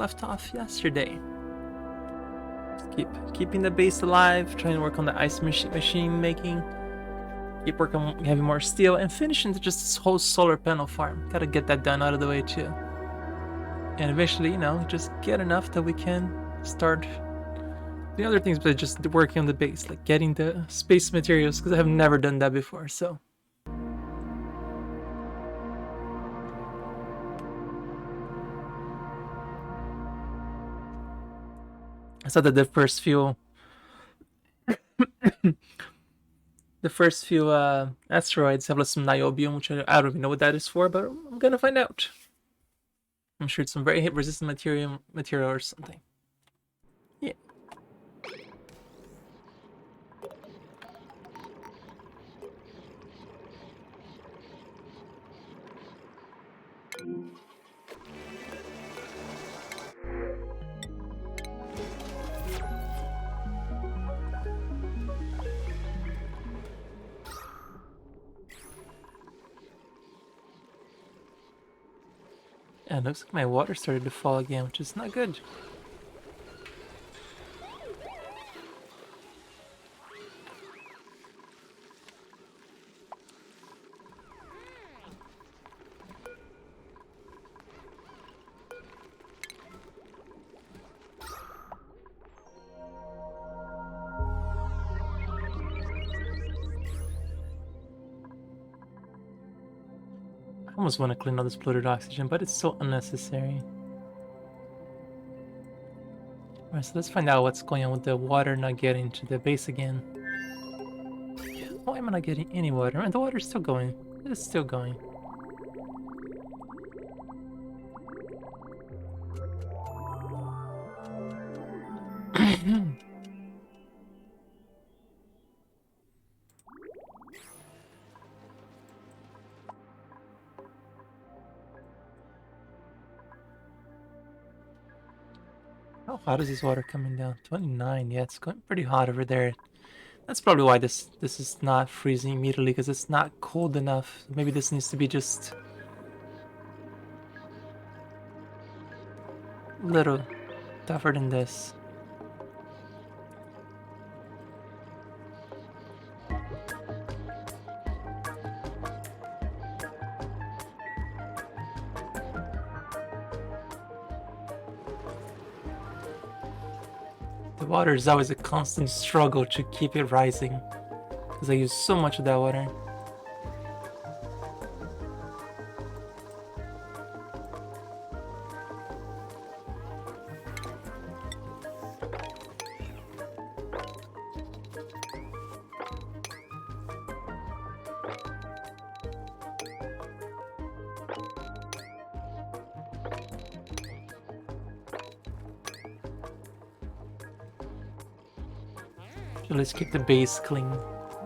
left off yesterday. Keeping the base alive, trying to work on the ice machine making. Keep working on having more steel and finishing just this whole solar panel farm. Gotta get that done out of the way too. And eventually, you know, just get enough that we can start the other things, but just working on the base, like getting the space materials, because I have never done that before, so. I saw that the first few asteroids have some niobium, which I don't even know what that is for, but I'm gonna find out. I'm sure it's some very hit-resistant material or something. Yeah. And it looks like my water started to fall again, which is not good. I almost want to clean all this polluted oxygen, but it's so unnecessary. Alright, so let's find out what's going on with the water not getting to the base again. Why am I not getting any water? And the water's still going. It's still going. How hot is this water coming down? 29. Yeah, it's going pretty hot over there. That's probably why this is not freezing immediately, because it's not cold enough. Maybe this needs to be just a little tougher than this. The water is always a constant struggle to keep it rising, because I use so much of that water. So let's keep the base clean.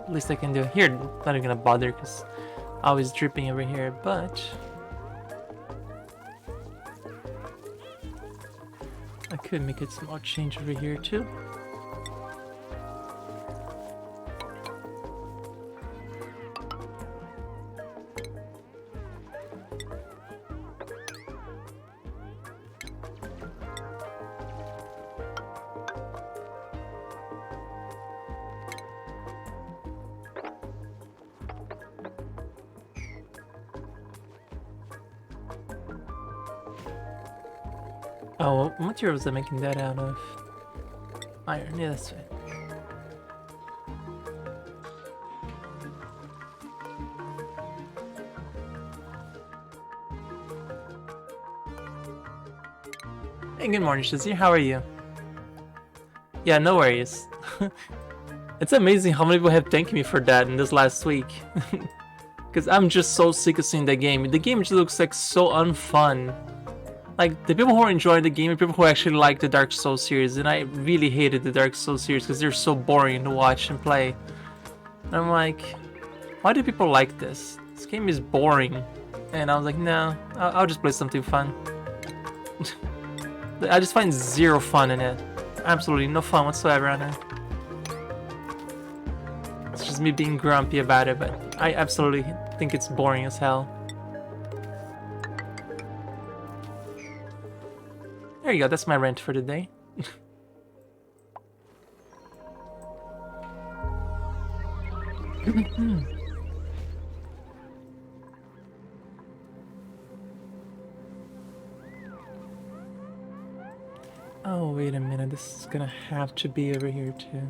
At least I can do it. Here, not even gonna bother because I was dripping over here, but I could make a small change over here too. Oh, what materials are making that out of? Iron, yeah, that's right. Hey, good morning, Shazir. How are you? Yeah, no worries. It's amazing how many people have thanked me for that in this last week. Because I'm just so sick of seeing that game. The game just looks like so unfun. Like, the people who are enjoying the game are people who actually like the Dark Souls series, and I really hated the Dark Souls series because they're so boring to watch and play. And I'm like, why do people like this? This game is boring. And I was like, no, I'll just play something fun. I just find zero fun in it. Absolutely no fun whatsoever on it. It's just me being grumpy about it, but I absolutely think it's boring as hell. There you go, that's my rent for the day. Oh, wait a minute, this is gonna have to be over here too.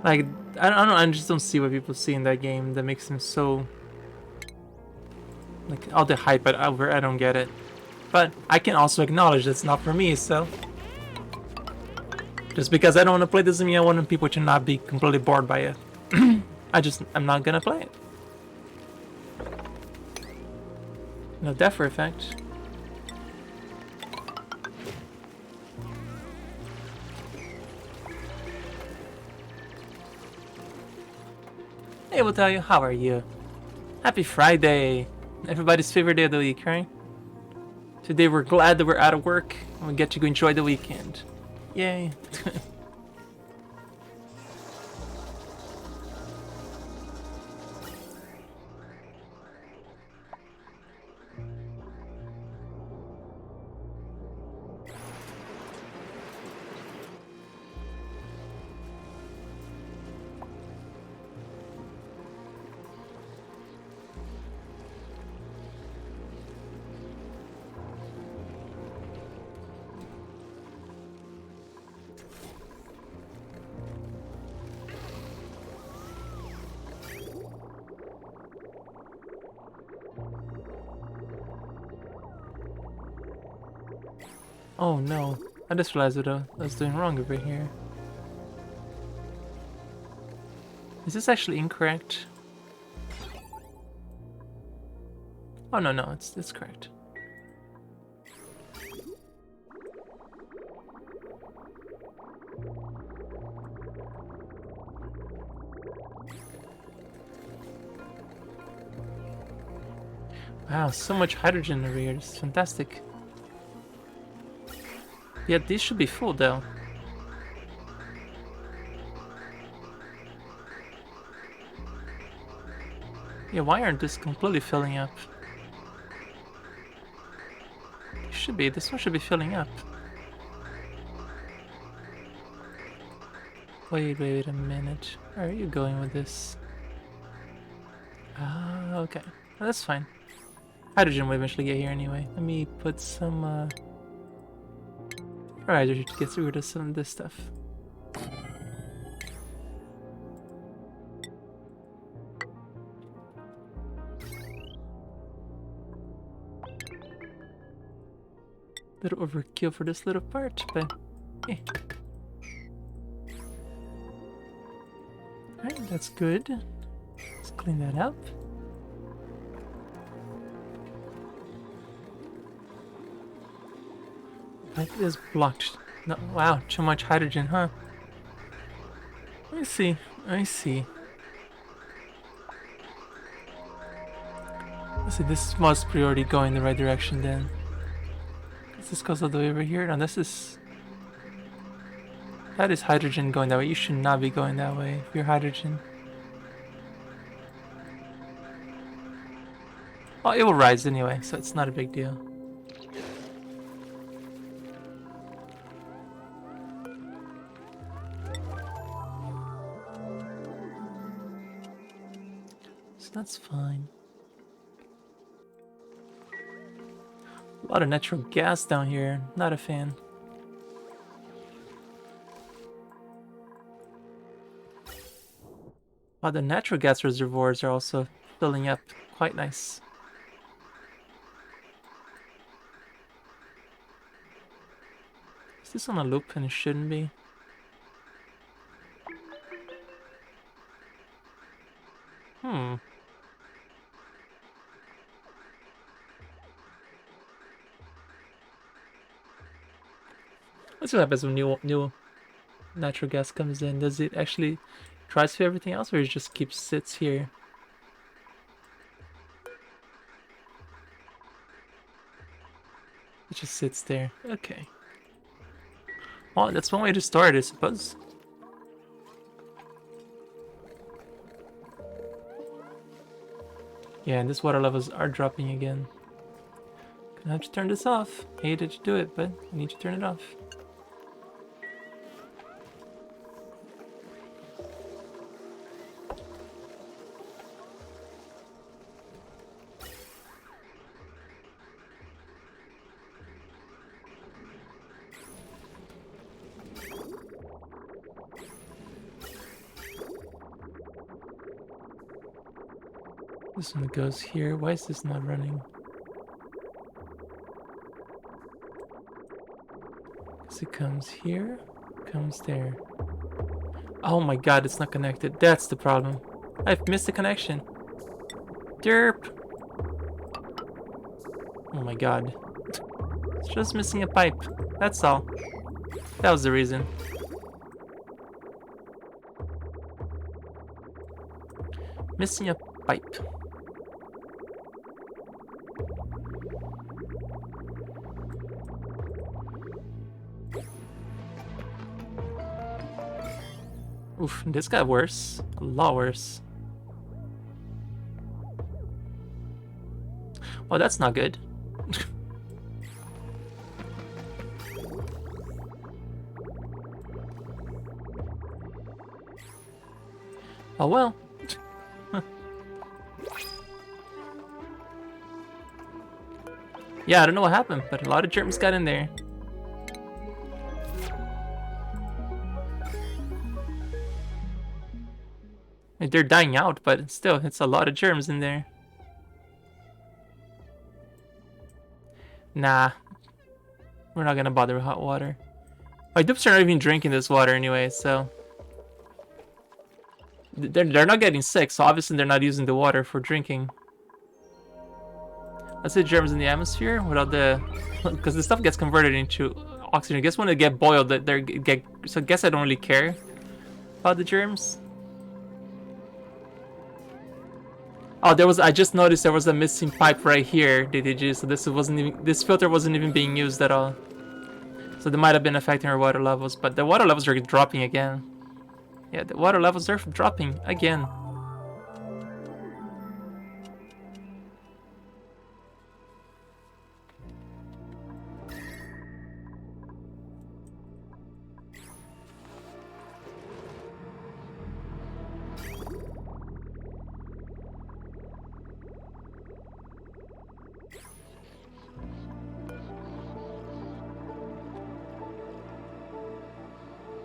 Like, I don't know, I just don't see what people see in that game that makes them so... Like, all the hype over, I don't get it. But I can also acknowledge that's not for me, so... Just because I don't want to play doesn't mean I want people to not be completely bored by it. I'm not gonna play it. No, that for a fact. Hey, we'll tell you, how are you? Happy Friday! Everybody's favorite day of the week, right? Today we're glad that we're out of work and we get to go enjoy the weekend. Yay! Oh no, I just realized what I was doing wrong over here. Is this actually incorrect? Oh no, it's correct. Wow, so much hydrogen over here, it's fantastic. Yeah, these should be full though. Yeah, why aren't this completely filling up? Should be, this one should be filling up. Wait a minute. Where are you going with this? Ah, okay. Well, that's fine. Hydrogen will eventually get here anyway. Let me put some fertilizer to get rid of some of this stuff. Little overkill for this little part, but eh. Alright, that's good. Let's clean that up. Pipe is blocked. No, wow, too much hydrogen, huh? I see. Let's see, this must be already going the right direction then. This goes all the way over here. No, this is... That is hydrogen going that way. You should not be going that way if you're hydrogen. Oh, it will rise anyway, so it's not a big deal. So that's fine. A lot of natural gas down here. Not a fan. Wow, the natural gas reservoirs are also filling up. Quite nice. Is this on a loop and it shouldn't be? Let's see what happens when new natural gas comes in. Does it actually tries for everything else, or it just sits here? It just sits there. Okay. Well, that's one way to start, I suppose. Yeah, and this water levels are dropping again. Gonna have to turn this off. Hated to do it, but I need to turn it off. This one goes here. Why is this not running? Because it comes here, comes there. Oh my god, it's not connected. That's the problem. I've missed the connection. Derp! Oh my god. It's just missing a pipe. That's all. That was the reason. Missing a pipe. Oof, this got worse. A lot worse. Oh, that's not good. Oh well. Yeah, I don't know what happened, but a lot of germs got in there. They're dying out, but still, it's a lot of germs in there. Nah. We're not gonna bother with hot water. My dupes are not even drinking this water anyway, so... They're not getting sick, so obviously they're not using the water for drinking. Let's say germs in the atmosphere without the... Because the stuff gets converted into oxygen. I guess when they get boiled, so I guess I don't really care about the germs. Oh, I just noticed there was a missing pipe right here, DDG, so this filter wasn't even being used at all. So they might have been affecting our water levels, but the water levels are dropping again. Yeah, the water levels are dropping again.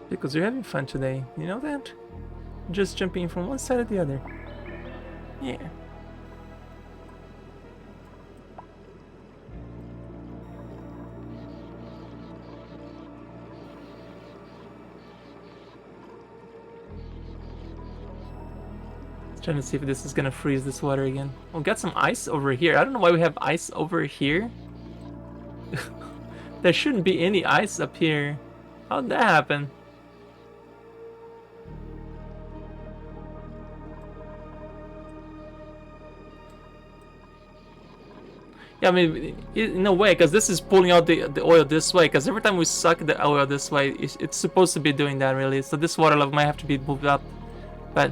Because you're having fun today, you know that? Just jumping from one side to the other. Yeah. Trying to see if this is gonna freeze this water again. We'll get some ice over here. I don't know why we have ice over here. There shouldn't be any ice up here. How'd that happen? Yeah, I mean, in a way, because this is pulling out the oil this way, because every time we suck the oil this way, it's supposed to be doing that, really. So this water level might have to be moved up. But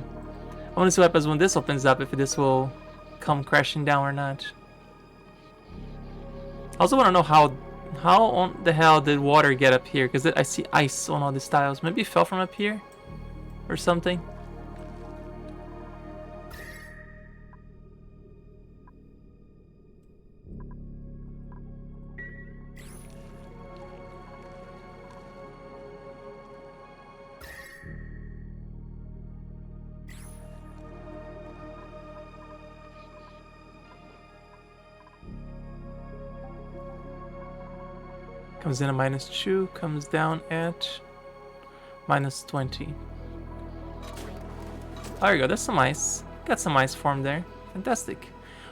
I want to see what happens when this opens up, if this will come crashing down or not. I also want to know how on the hell did water get up here, because I see ice on all these tiles. Maybe it fell from up here or something. Comes in at -2, comes down at -20. There you go, there's some ice. Got some ice formed there. Fantastic.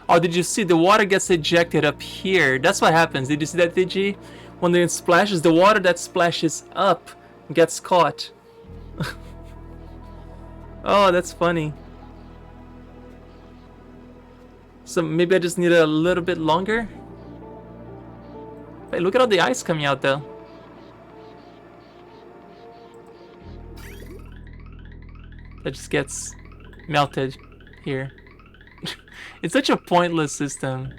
Oh, did you see the water gets ejected up here? That's what happens. Did you see that, DG? When it splashes, the water that splashes up gets caught. Oh, that's funny. So maybe I just need a little bit longer? Hey, look at all the ice coming out though. That just gets melted here. It's such a pointless system.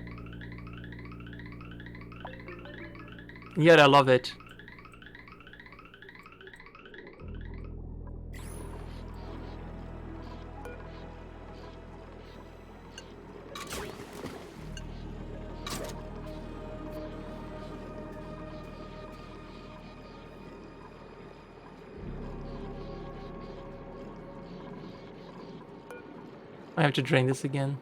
Yet I love it. I have to drain this again.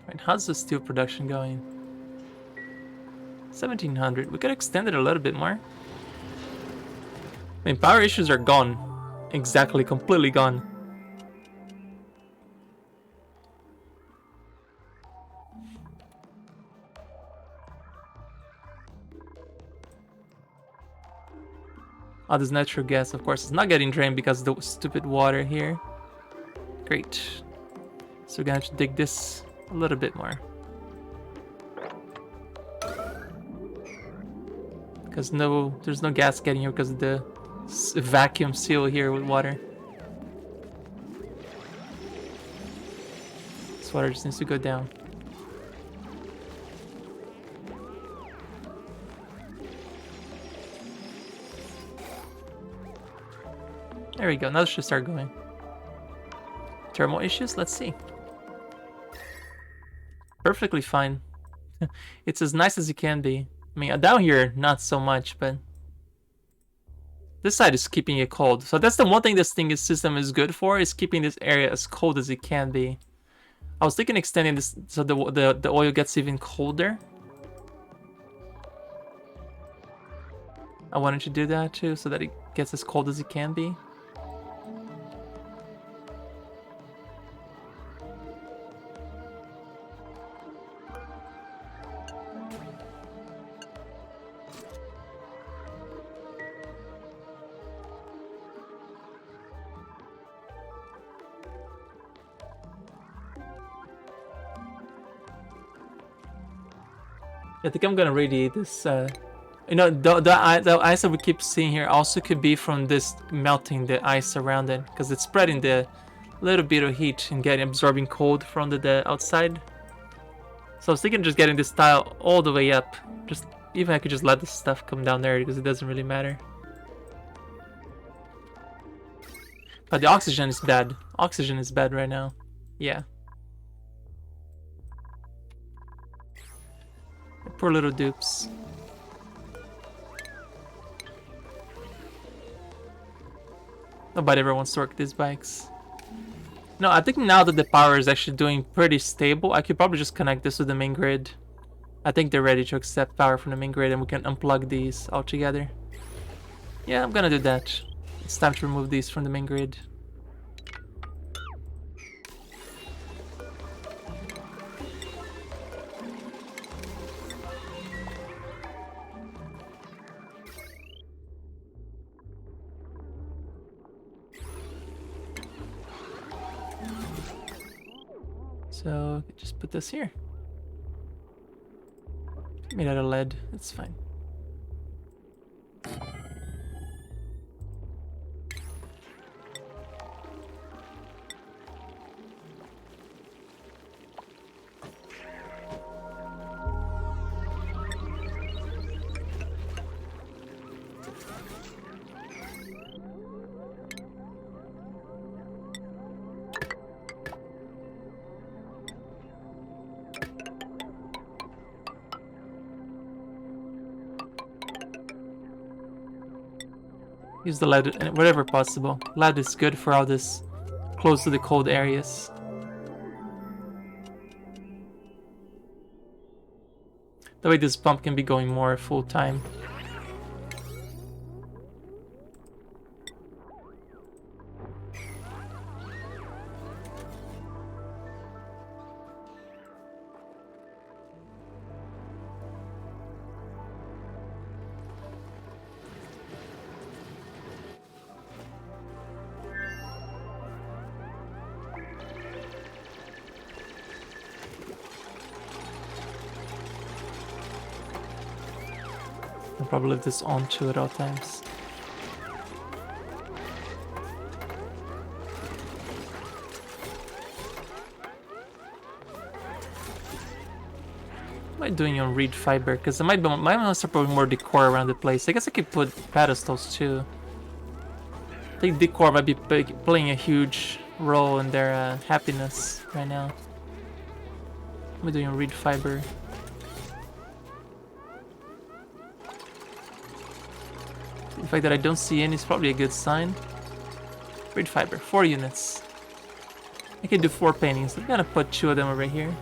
Right, how's the steel production going? 1700. We could extend it a little bit more. I mean, power issues are gone. Exactly, completely gone. Oh, this natural gas, of course, is not getting drained because of the stupid water here. Great. So we're gonna have to dig this a little bit more. Because there's no gas getting here because of the vacuum seal here with water. This water just needs to go down. There we go, now it should start going. Thermal issues? Let's see. Perfectly fine. It's as nice as it can be. I mean, down here, not so much, but this side is keeping it cold. So that's the one thing this system is good for, is keeping this area as cold as it can be. I was thinking extending this so the oil gets even colder. I wanted to do that too, so that it gets as cold as it can be. I think I'm gonna radiate this. You know, the ice that we keep seeing here also could be from this melting the ice around it, because it's spreading the little bit of heat and absorbing cold from the outside. So I was thinking just getting this tile all the way up. Just even I could just let this stuff come down there because it doesn't really matter. But the oxygen is bad. Oxygen is bad right now. Yeah. Poor little dupes. Nobody ever wants to work these bikes. No, I think now that the power is actually doing pretty stable, I could probably just connect this to the main grid. I think they're ready to accept power from the main grid and we can unplug these altogether. Yeah, I'm gonna do that. It's time to remove these from the main grid. So just put this here. Made out of lead, it's fine. Use the lead wherever possible. Lead is good for all this close to the cold areas. That way this pump can be going more full time. can probably leave this on too at all times. What am I doing on reed fiber? Because I might want to put more decor around the place. I guess I could put pedestals too. I think decor might be playing a huge role in their happiness right now. What am I doing on reed fiber? The fact that I don't see any is probably a good sign. Reed fiber, 4 units. I can do 4 paintings. I'm gonna put 2 of them over here.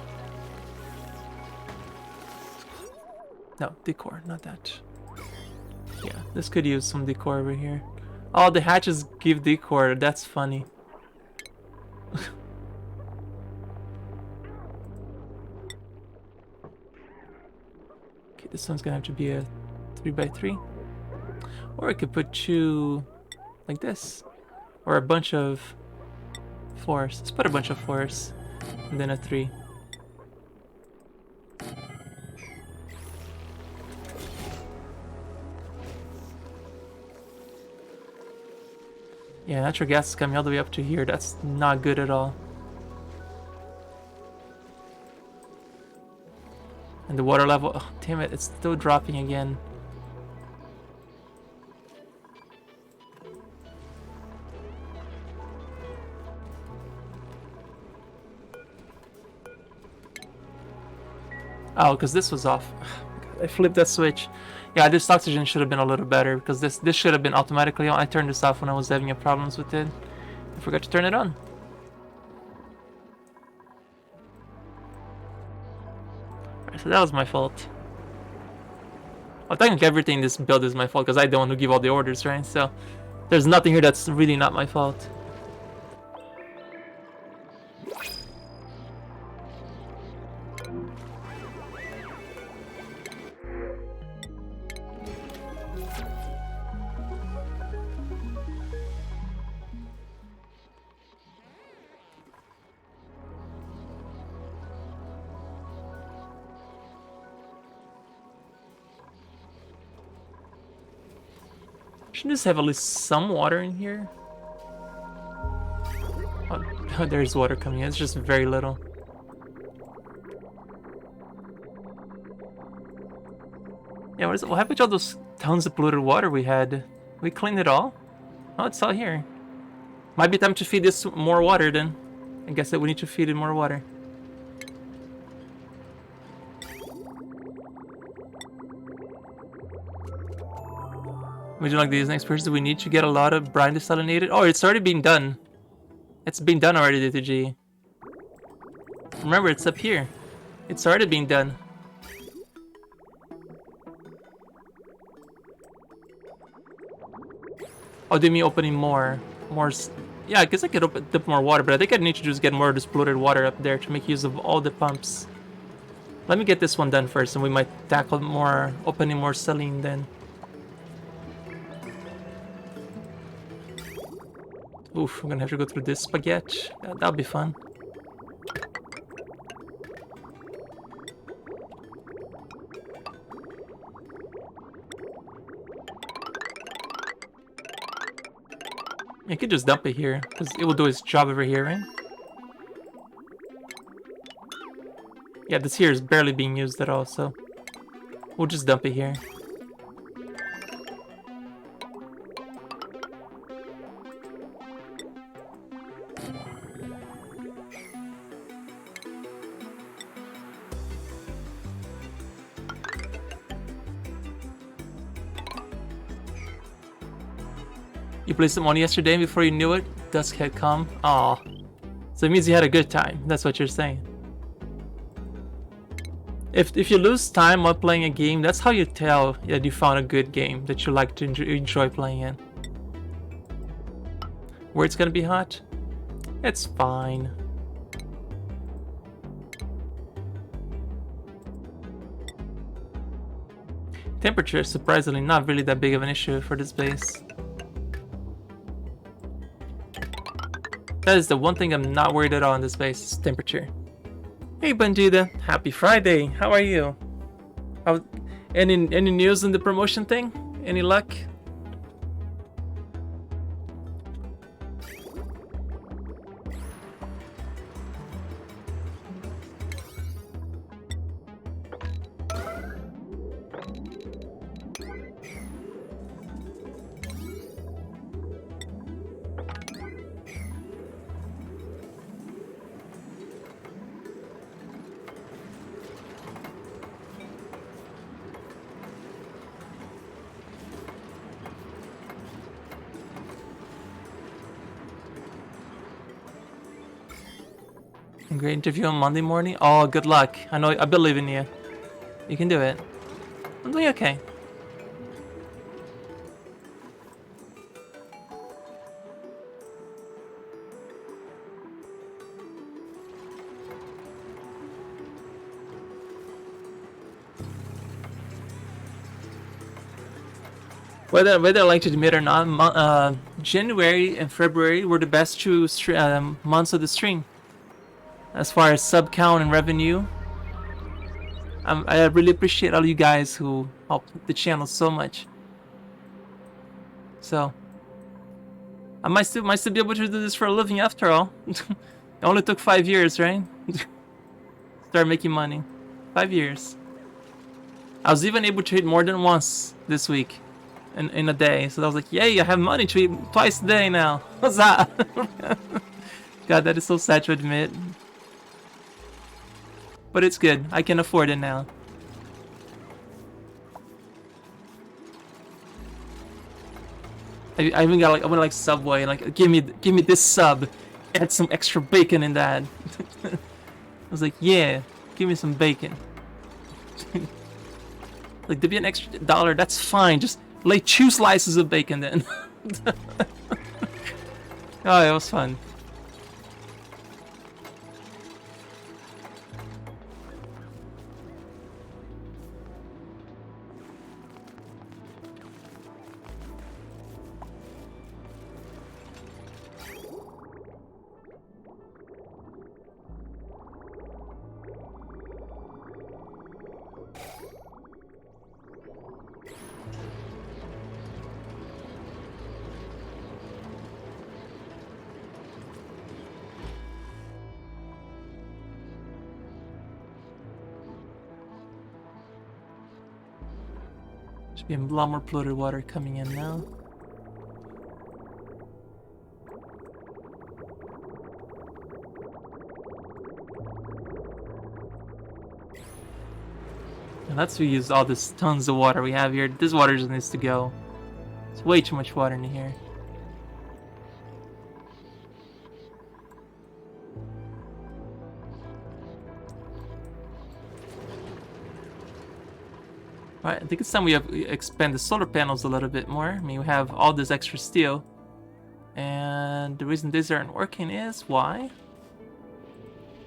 No, decor, not that. Yeah, this could use some decor over here. Oh, the hatches give decor. That's funny. Okay, this one's gonna have to be a 3x3. Or I could put 2 like this. Or a bunch of 4s. Let's put a bunch of 4s. And then a 3. Yeah, natural gas is coming all the way up to here. That's not good at all. And the water level, oh, damn it, it's still dropping again. Oh, because this was off. I flipped that switch. Yeah, this oxygen should have been a little better because this should have been automatically on. I turned this off when I was having problems with it. I forgot to turn it on. Alright, so that was my fault. I think everything in this build is my fault because I don't want to give all the orders, right? So there's nothing here that's really not my fault. Shouldn't this have at least some water in here? Oh, there's water coming in. It's just very little. Yeah, what happened to all those tons of polluted water we had? We cleaned it all? Oh, it's all here. Might be time to feed this more water then. I guess that we need to feed it more water. Would you like these next person? Do we need to get a lot of brine desalinated? Oh, it's already been done. It's been done already, DTG. Remember, it's up here. It's already been done. Oh, do you mean opening more? Yeah, I guess I could open up more water, but I think I need to just get more of this polluted water up there to make use of all the pumps. Let me get this one done first, and we might tackle more, opening more saline then. Oof, I'm gonna have to go through this spaghetti. That'll be fun. You could just dump it here, because it will do its job over here, right? Yeah, this here is barely being used at all, so we'll just dump it here. You played some money yesterday and before you knew it, dusk had come. Aw. So it means you had a good time. That's what you're saying. If you lose time while playing a game, that's how you tell that you found a good game that you like to enjoy playing in. Where it's gonna be hot? It's fine. Temperature is surprisingly not really that big of an issue for this base. That is the one thing I'm not worried at all in this base, is temperature. Hey Bandida, happy Friday, how are you? Any news in the promotion thing? Any luck? Great interview on Monday morning. Oh, good luck. I believe in you. You can do it. I'm doing okay. Whether I like to admit or not, January and February were the best two months of the stream. As far as sub count and revenue, I really appreciate all you guys who help the channel so much. So I might still be able to do this for a living after all. It only took 5 years, right? Start making money. 5 years. I was even able to eat more than once this week in a day. So I was like, yay, I have money to eat twice a day now. What's that? God, that is so sad to admit. But it's good. I can afford it now. I even got like, I went like Subway, like give me this sub, add some extra bacon in that. I was like, yeah, give me some bacon. Like, to be an extra $1, that's fine. Just lay 2 slices of bacon then. Oh, it was fun. Should be a lot more polluted water coming in now. And let's reuse all this tons of water we have here. This water just needs to go. It's way too much water in here. Alright, I think it's time we expand the solar panels a little bit more. I mean, we have all this extra steel. And the reason these aren't working is why?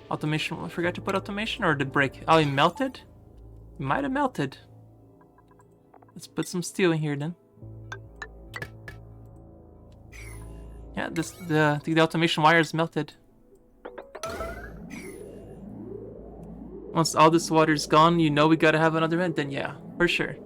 Automation, I forgot to put automation, or the break? Oh, it melted? It might have melted. Let's put some steel in here then. Yeah, the automation wire is melted. Once all this water is gone, you know we gotta have another vent, then yeah, for sure.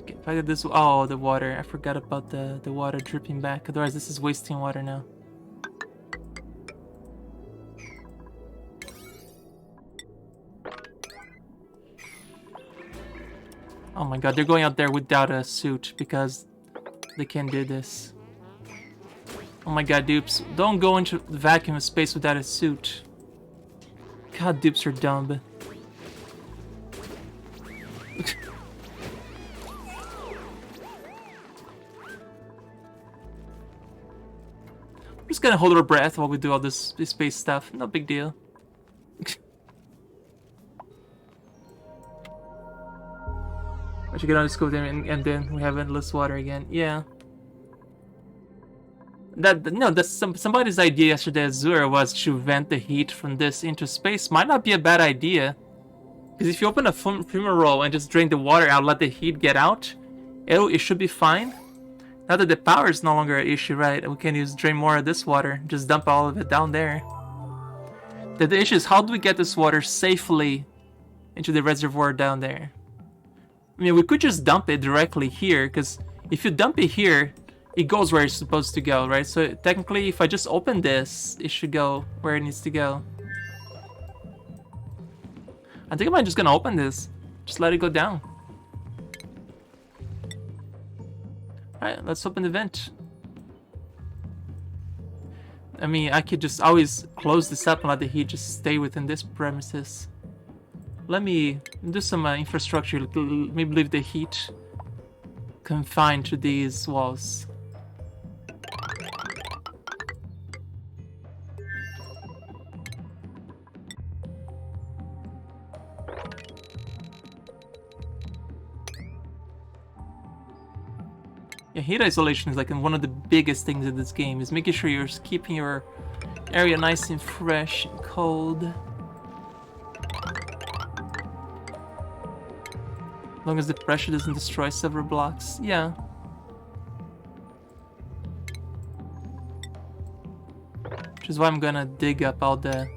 Okay, if I did this, oh, the water, I forgot about the water dripping back, otherwise this is wasting water now. Oh my god, they're going out there without a suit because they can't do this. Oh my god, dupes. Don't go into the vacuum of space without a suit. God, dupes are dumb. We're just gonna hold our breath while we do all this space stuff. No big deal. I should get on the scope and then we have endless water again. Yeah. That's somebody's idea yesterday. Azure was to vent the heat from this into space. Might not be a bad idea. Because if you open a fumarole and just drain the water out, let the heat get out, it should be fine. Now that the power is no longer an issue, right? We can drain more of this water. Just dump all of it down there. The issue is, how do we get this water safely into the reservoir down there? I mean, we could just dump it directly here, because if you dump it here, it goes where it's supposed to go, right? So technically, if I just open this, it should go where it needs to go. I think I'm just gonna open this. Just let it go down. Alright, let's open the vent. I mean, I could just always close this up and let the heat just stay within this premises. Let me do some infrastructure, maybe leave the heat confined to these walls. Yeah, heat isolation is like one of the biggest things in this game, is making sure you're keeping your area nice and fresh and cold. As long as the pressure doesn't destroy several blocks, yeah. Which is why I'm gonna dig up all the...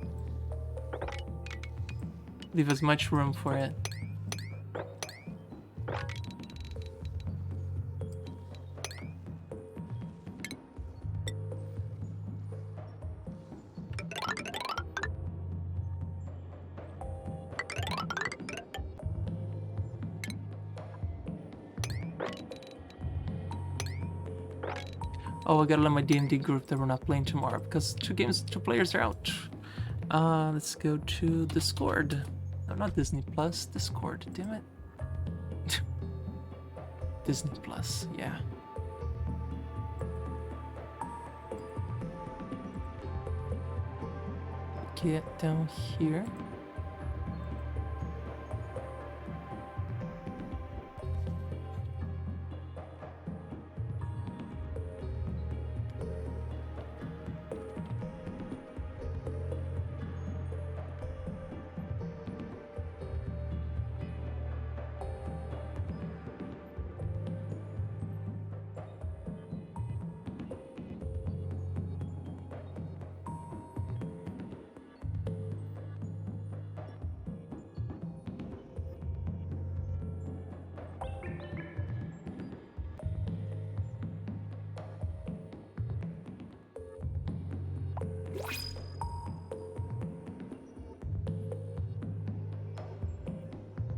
leave as much room for it. Oh, I gotta let my D&D group that we're not playing tomorrow because two players are out. Let's go to Discord. No, not Disney Plus. Discord. Damn it. Disney Plus. Yeah. Get down here.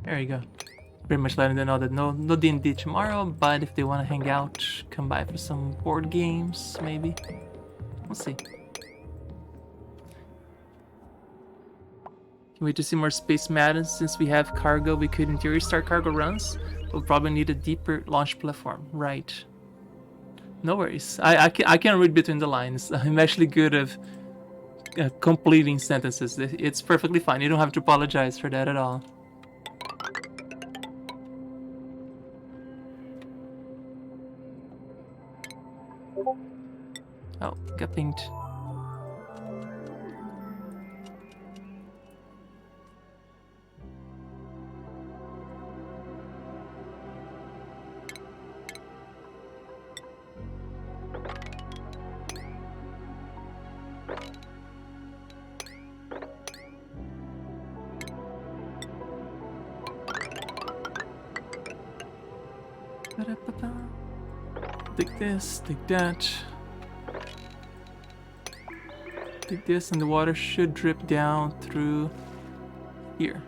There you go. Pretty much letting them know that no D&D tomorrow, but if they want to hang out, come by for some board games, maybe. We'll see. Can wait to see more Space Madden. Since we have cargo, we could in theory start cargo runs. We'll probably need a deeper launch platform. Right. No worries. I can read between the lines. I'm actually good at completing sentences. It's perfectly fine. You don't have to apologize for that at all. Oh, got pinged. Take this, take that. Take this, and the water should drip down through here.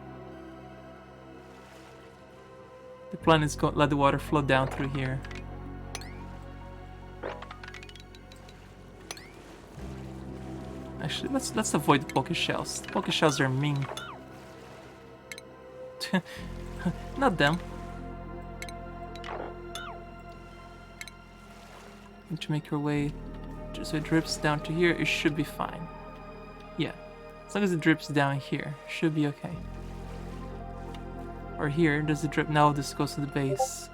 The plan is to let the water flow down through here. Actually, let's avoid the poke shells. The poke shells are mean. Not them. Need to make your way just so it drips down to here. It should be fine. Yeah, as long as it drips down here, should be okay. Or here, does it drip? No, this goes to the base.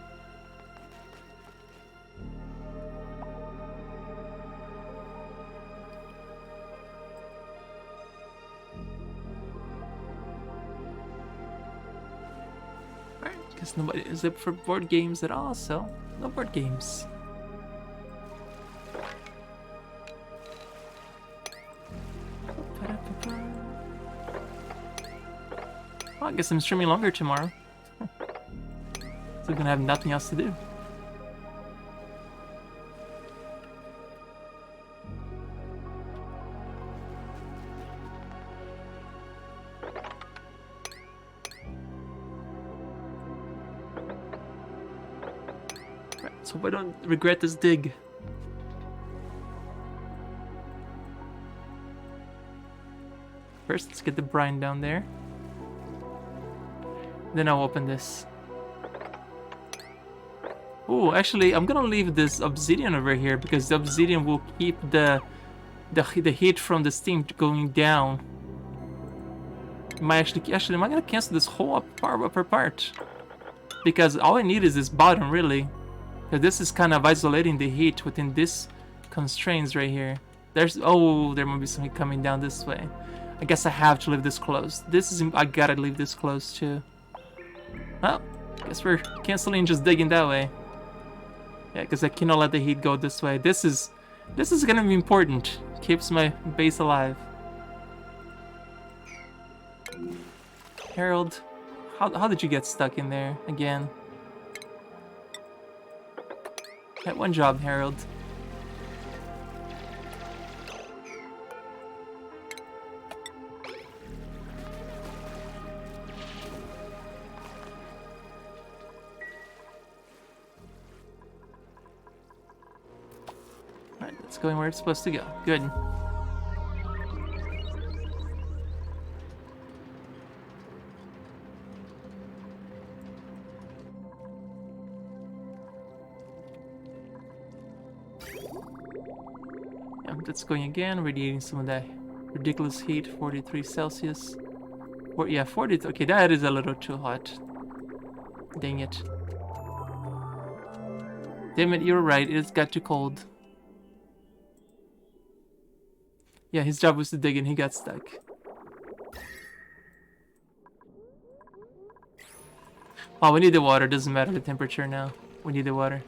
Because nobody is up for board games at all, so no board games. Well, I guess I'm streaming longer tomorrow. So I'm gonna have nothing else to do. Right, so hope I don't regret this dig. First, let's get the brine down there. Then I'll open this. Oh, actually, I'm gonna leave this obsidian over here because the obsidian will keep the heat from the steam going down. Am I gonna cancel this whole upper part? Because all I need is this bottom, really. Because this is kind of isolating the heat within this constraints right here. There might be something coming down this way. I guess I have to leave this closed. I gotta leave this closed too. Well, I guess we're canceling just digging that way. Yeah, because I cannot let the heat go this way. This is gonna be important. Keeps my base alive. Harold, how did you get stuck in there again? Yeah, one job, Harold. Alright, it's going where it's supposed to go. Good. Yeah, that's going again, radiating some of that ridiculous heat, 43 Celsius. Yeah, 40, okay, that is a little too hot. Dang it. Damn it, you're right, it's got too cold. Yeah, his job was to dig and he got stuck. Oh, we need the water, doesn't matter the temperature now. We need the water.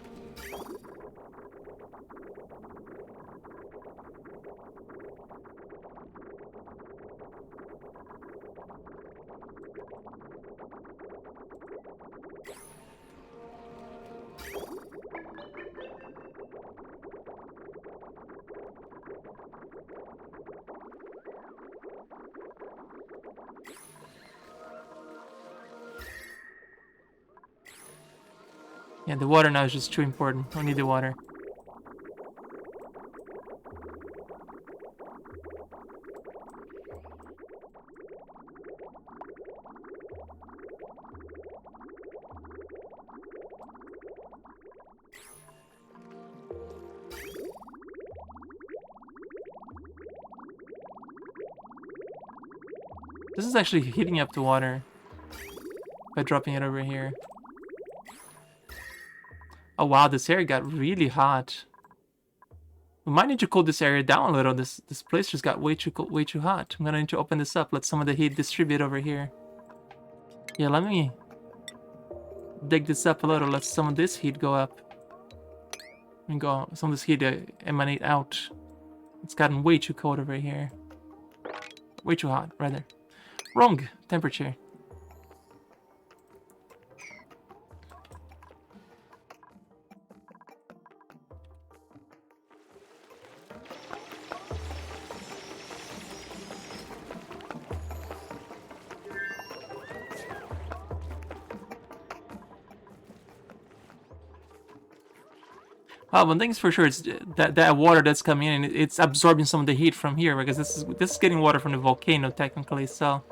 Yeah, the water now is just too important. I need the water. This is actually heating up the water by dropping it over here. Oh wow, this area got really hot. We might need to cool this area down a little. This place just got way too cold, way too hot. I'm gonna need to open this up. Let some of the heat distribute over here. Yeah, let me dig this up a little. Let some of this heat go up. And go some of this heat emanate out. It's gotten way too cold over here. Way too hot, rather. Wrong temperature. One thing's for sure, it's that water that's coming in, it's absorbing some of the heat from here, because this is getting water from the volcano technically. So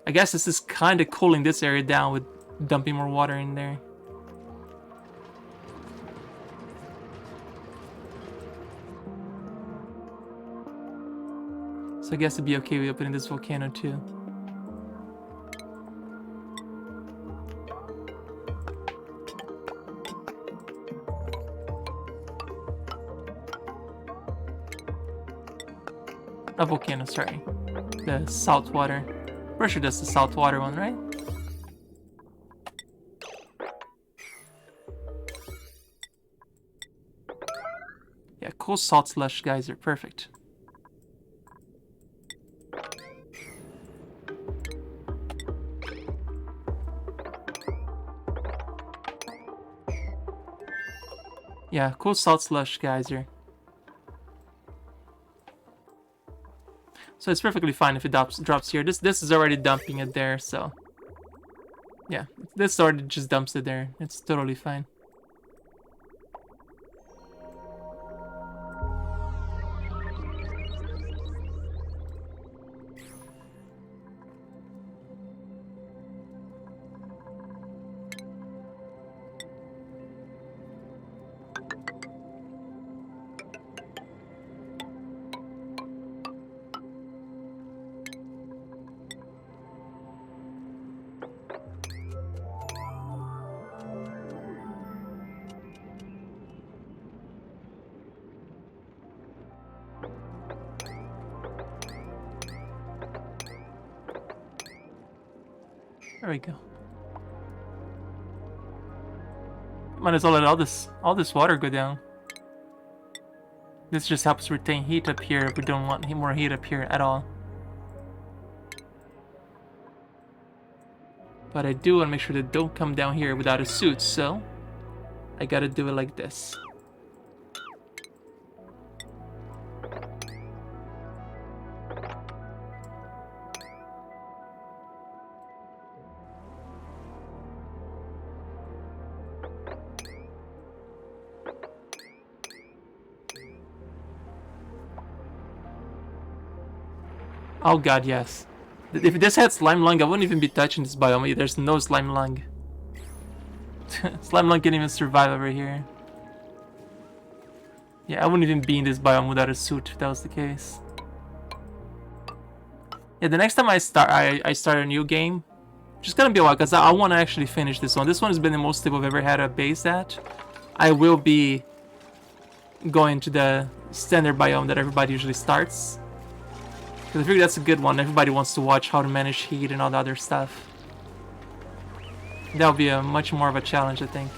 I guess this is kind of cooling this area down with dumping more water in there. So I guess it'd be okay with opening this volcano too. A volcano, sorry. The salt water. Pretty sure that's the salt water one, right? cool salt slush geyser. Perfect. Yeah, cool salt slush geyser. So it's perfectly fine if it drops here. This is already dumping it there, so yeah, this already just dumps it there. It's totally fine. There we go. Might as well let all this water go down. This just helps retain heat up here if we don't want more heat up here at all. But I do want to make sure that don't come down here without a suit, so I gotta do it like this. Oh god, yes. If this had slime lung, I wouldn't even be touching this biome. There's no slime lung. Slime lung can't even survive over here. Yeah, I wouldn't even be in this biome without a suit if that was the case. Yeah, the next time I start a new game, just gonna be a while because I want to actually finish this one. This one has been the most stable I've ever had a base at. I will be going to the standard biome that everybody usually starts. Because I figure that's a good one. Everybody wants to watch how to manage heat and all the other stuff. That'll be a much more of a challenge, I think.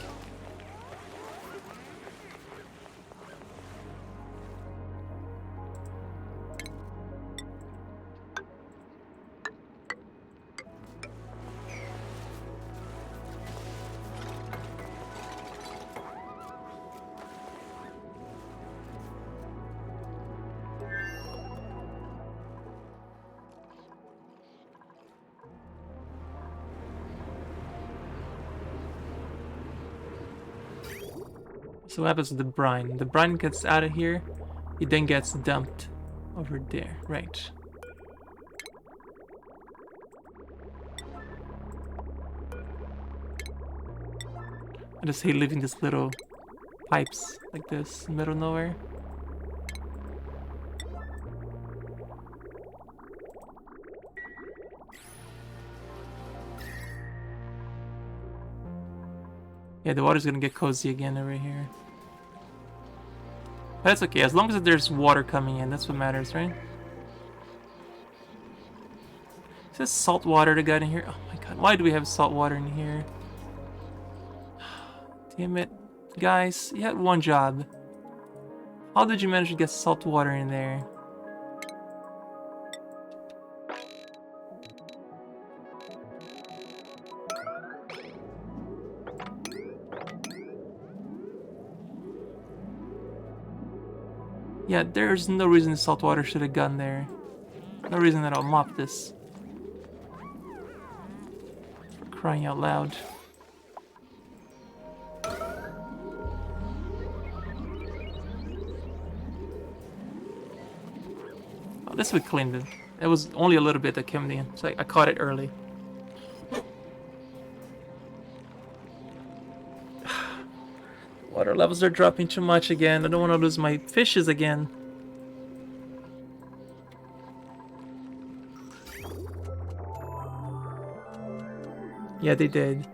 So what happens with the brine? The brine gets out of here, it then gets dumped over there, right? I just hate leaving these little pipes like this in the middle of nowhere. Yeah, the water's gonna get cozy again over here. But that's okay, as long as there's water coming in, that's what matters, right? Is this salt water that got in here? Oh my god, why do we have salt water in here? Damn it. Guys, you had one job. How did you manage to get salt water in there? Yeah, there's no reason the salt water should have gone there. No reason that I'll mop this. For crying out loud. Oh, this would clean it. It was only a little bit that came in, so I caught it early. Water levels are dropping too much again. I don't want to lose my fishes again. Yeah, they did.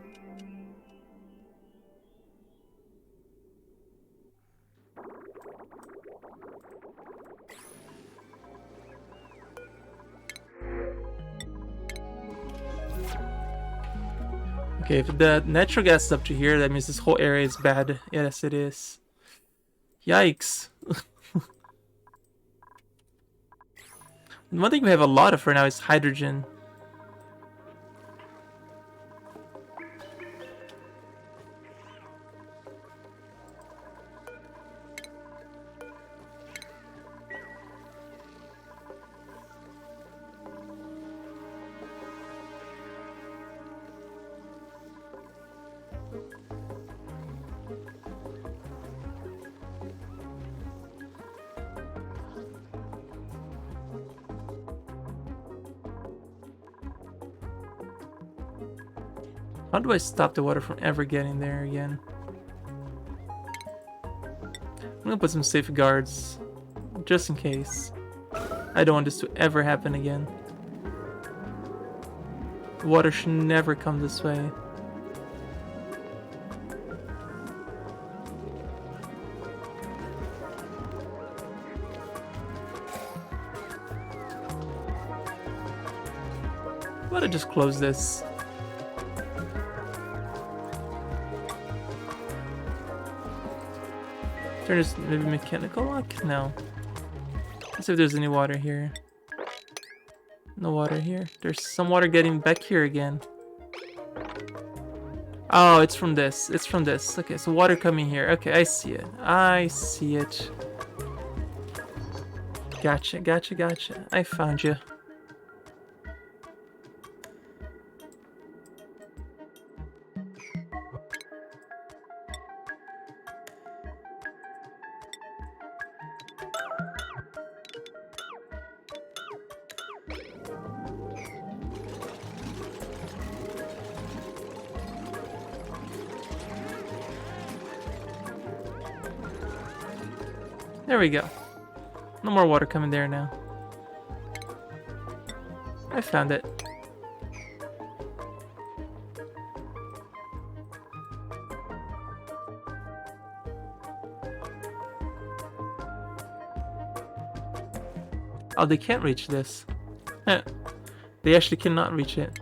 Okay, if the natural gas is up to here, that means this whole area is bad. Yes, it is. Yikes. One thing we have a lot of for now is hydrogen. How do I stop the water from ever getting there again? I'm gonna put some safeguards, just in case. I don't want this to ever happen again. Water should never come this way. Why don't I just close this? Turn this maybe mechanical lock? No. Let's see if there's any water here. No water here. There's some water getting back here again. Oh, it's from this. It's from this. Okay, so water coming here. Okay, I see it. I see it. Gotcha, gotcha, gotcha. I found you. There we go. No more water coming there now. I found it. Oh, they can't reach this. They actually cannot reach it.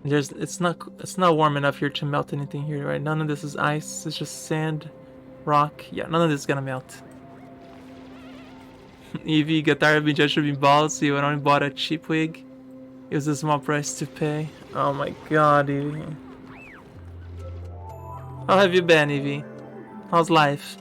It's not warm enough here to melt anything here, right? None of this is ice. It's just sand, rock. Yeah, none of this is gonna melt. Evie got tired of being judged for being bald, so you went on and bought a cheap wig. It was a small price to pay. Oh my god, Evie. How have you been, Evie? How's life?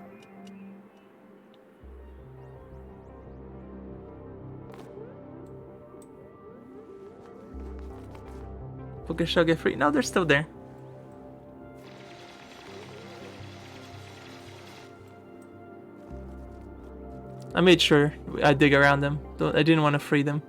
Focus shall get free. No, they're still there. I made sure I dig around them. I didn't want to free them.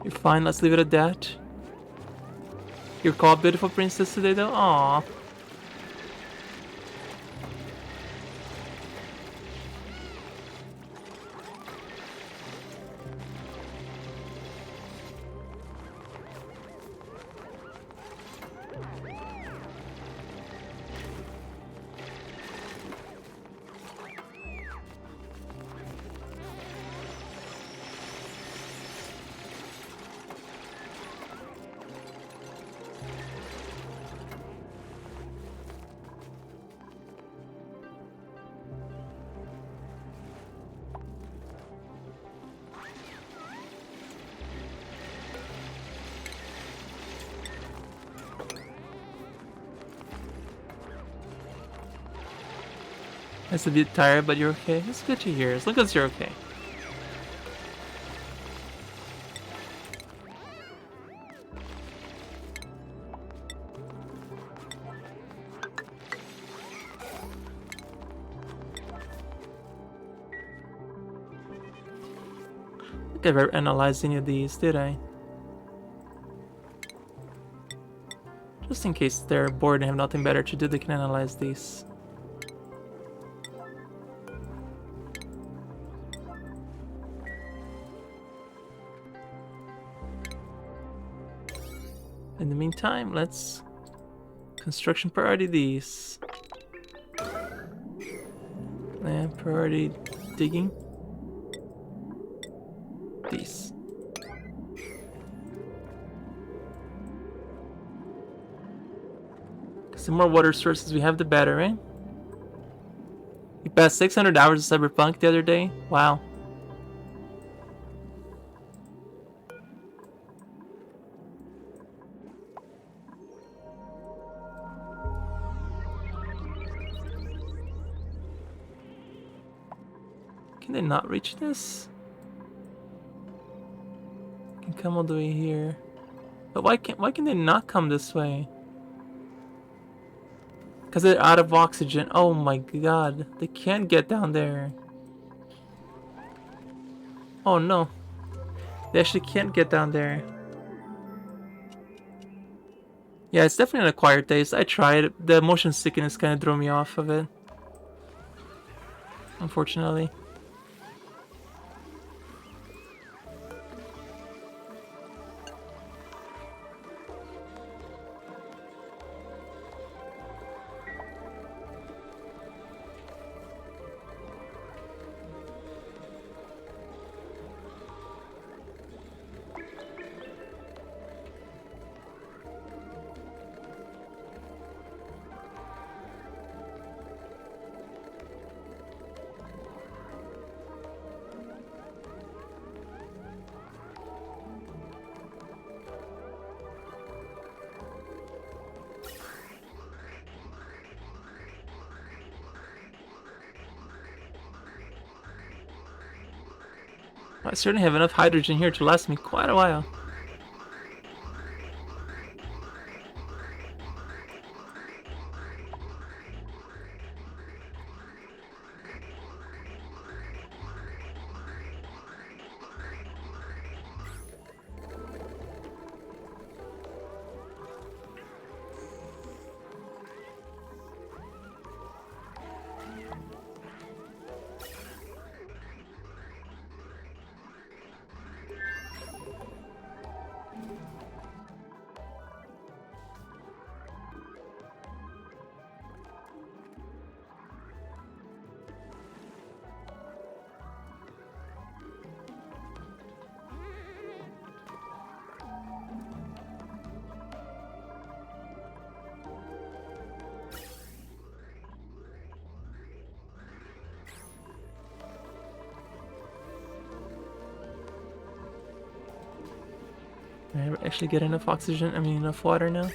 You're fine, let's leave it at that. You're called beautiful princess today though? Aww. It's a bit tired, but you're okay. It's good to hear, as long as you're okay. I think I've ever analyzed any of these, did I? Just in case they're bored and have nothing better to do, they can analyze these. In the meantime, let's construction priority these. And priority digging these. The more water sources we have, the better, right? We passed 600 hours of Cyberpunk the other day. Wow. Can they not reach this? Can come all the way here. But why can they not come this way? Because they're out of oxygen. Oh my god. They can't get down there. Oh no. They actually can't get down there. Yeah, it's definitely an acquired taste. I tried. The motion sickness kind of threw me off of it. Unfortunately. I certainly have enough hydrogen here to last me quite a while. Can I actually get enough oxygen? I mean, enough water now?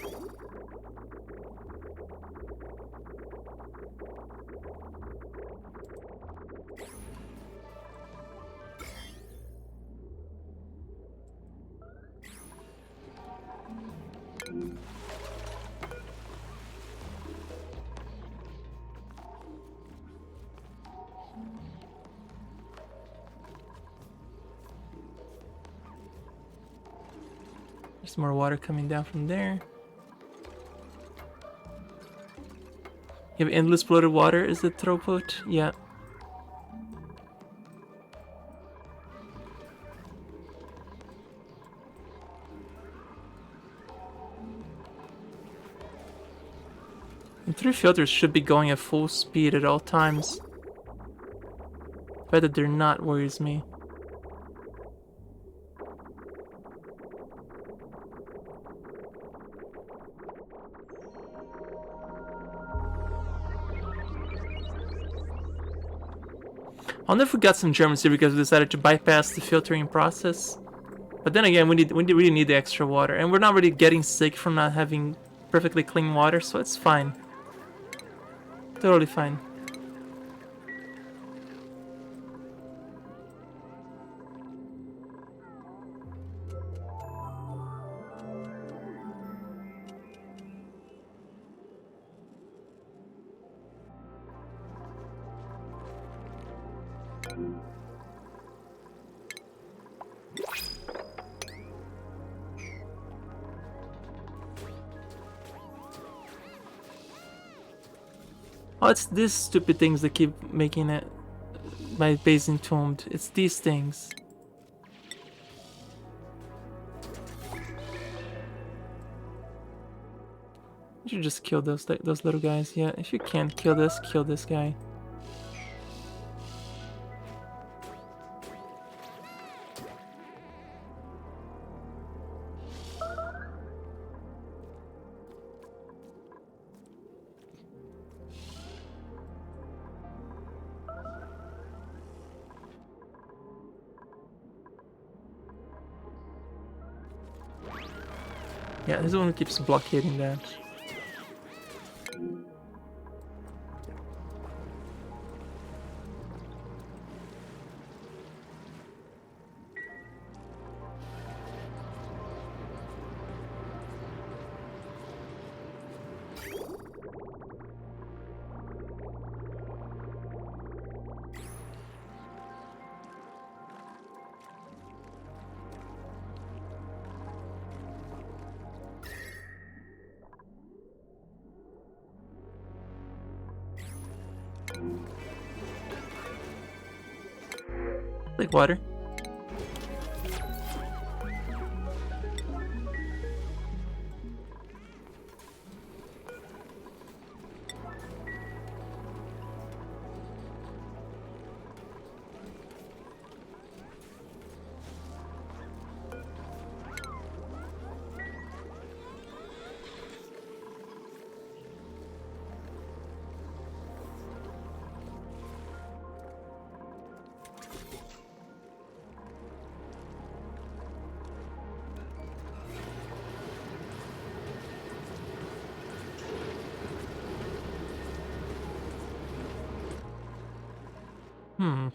There's more water coming down from there. You have endless polluted water, is the throughput? Yeah. And 3 filters should be going at full speed at all times. The fact that they're not worries me. I wonder if we got some Germans here because we decided to bypass the filtering process. But then again, we really need the extra water. And we're not really getting sick from not having perfectly clean water, so it's fine. Totally fine. Oh, it's these stupid things that keep making it my base entombed. It's these things. You should just kill those little guys. Yeah, if you can't kill this guy. Yeah, this one keeps blockading that. Like water. Hmm.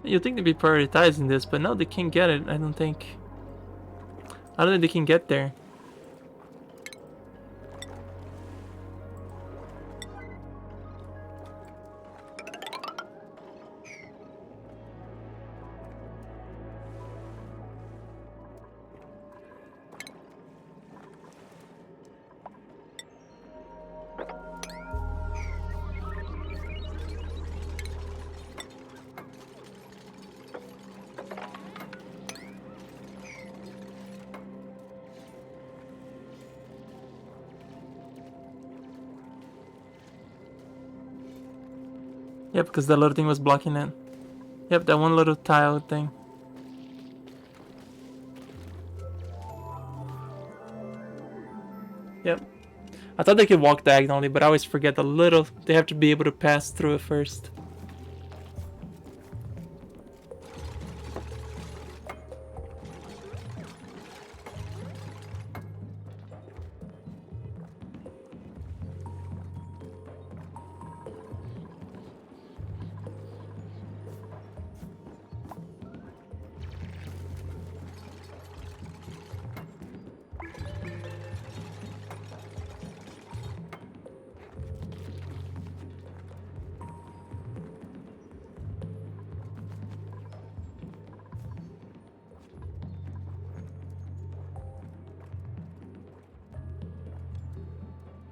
You'd think they'd be prioritizing this, but no, they can't get it, I don't think. I don't think they can get there. Yeah, because that little thing was blocking it. Yep, that one little tile thing. Yep. I thought they could walk diagonally, but I always forget the little... They have to be able to pass through it first.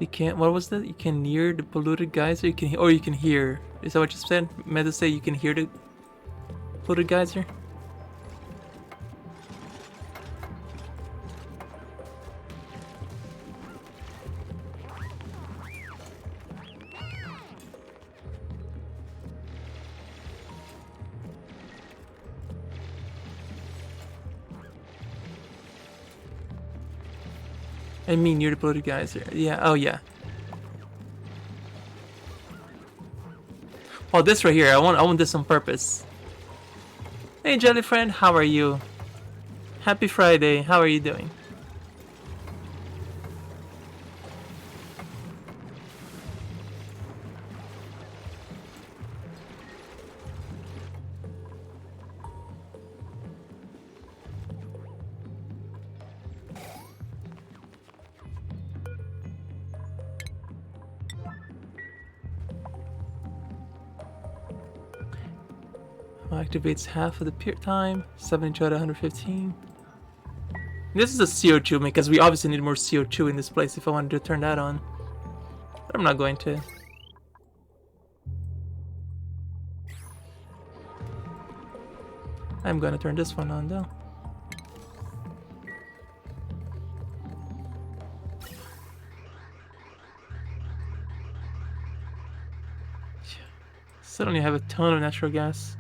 You can't. What was that? You can near the polluted geyser. You can, or you can hear. Is that what you said? Meant to say you can hear the polluted geyser. I mean near the polluted geyser. Yeah. Oh yeah. Oh, this right here. I want this on purpose. Hey, Jelly friend, how are you? Happy Friday. How are you doing? Activates half of the peer time, 72 out of 115. This is a CO2 because we obviously need more CO2 in this place if I wanted to turn that on. But I'm not going to. I'm gonna turn this one on though. Suddenly have a ton of natural gas.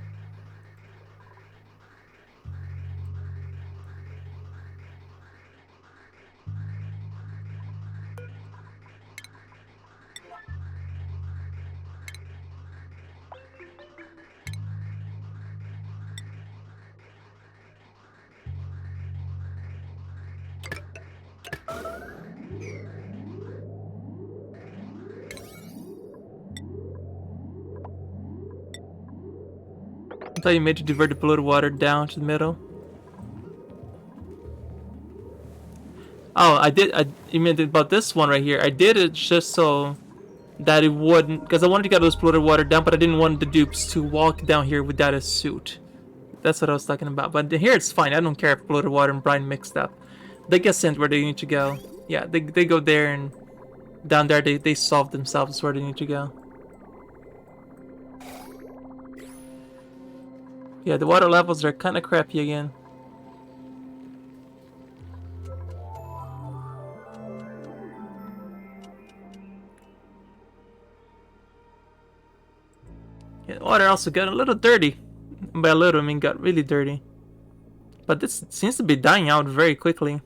I thought you made to divert the polluted water down to the middle. Oh, I did. You meant about this one right here. I did it just so that it wouldn't, because I wanted to get those polluted water down, but I didn't want the dupes to walk down here without a suit. That's what I was talking about. But here it's fine. I don't care if polluted water and brine mixed up. They get sent where they need to go. Yeah, they go there, and down there they solve themselves where they need to go. Yeah, the water levels are kind of crappy again. Yeah, the water also got a little dirty. By a little, I mean got really dirty. But this seems to be dying out very quickly.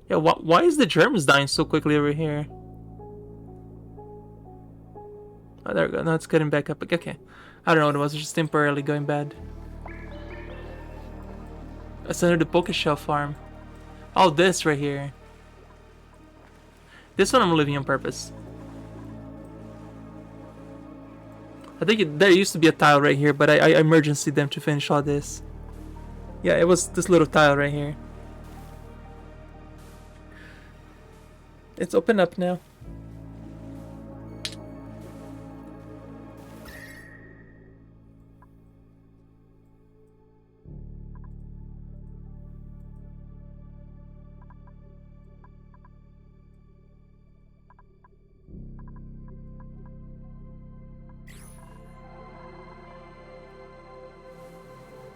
Yeah, why is the germs dying so quickly over here? Oh, there we go. Now it's getting back up. Okay. I don't know what it was. It's just temporarily going bad. That's under the Pokeshell farm. Oh, this right here. This one I'm leaving on purpose. I think there used to be a tile right here, but I emergency them to finish all this. Yeah, it was this little tile right here. It's open up now.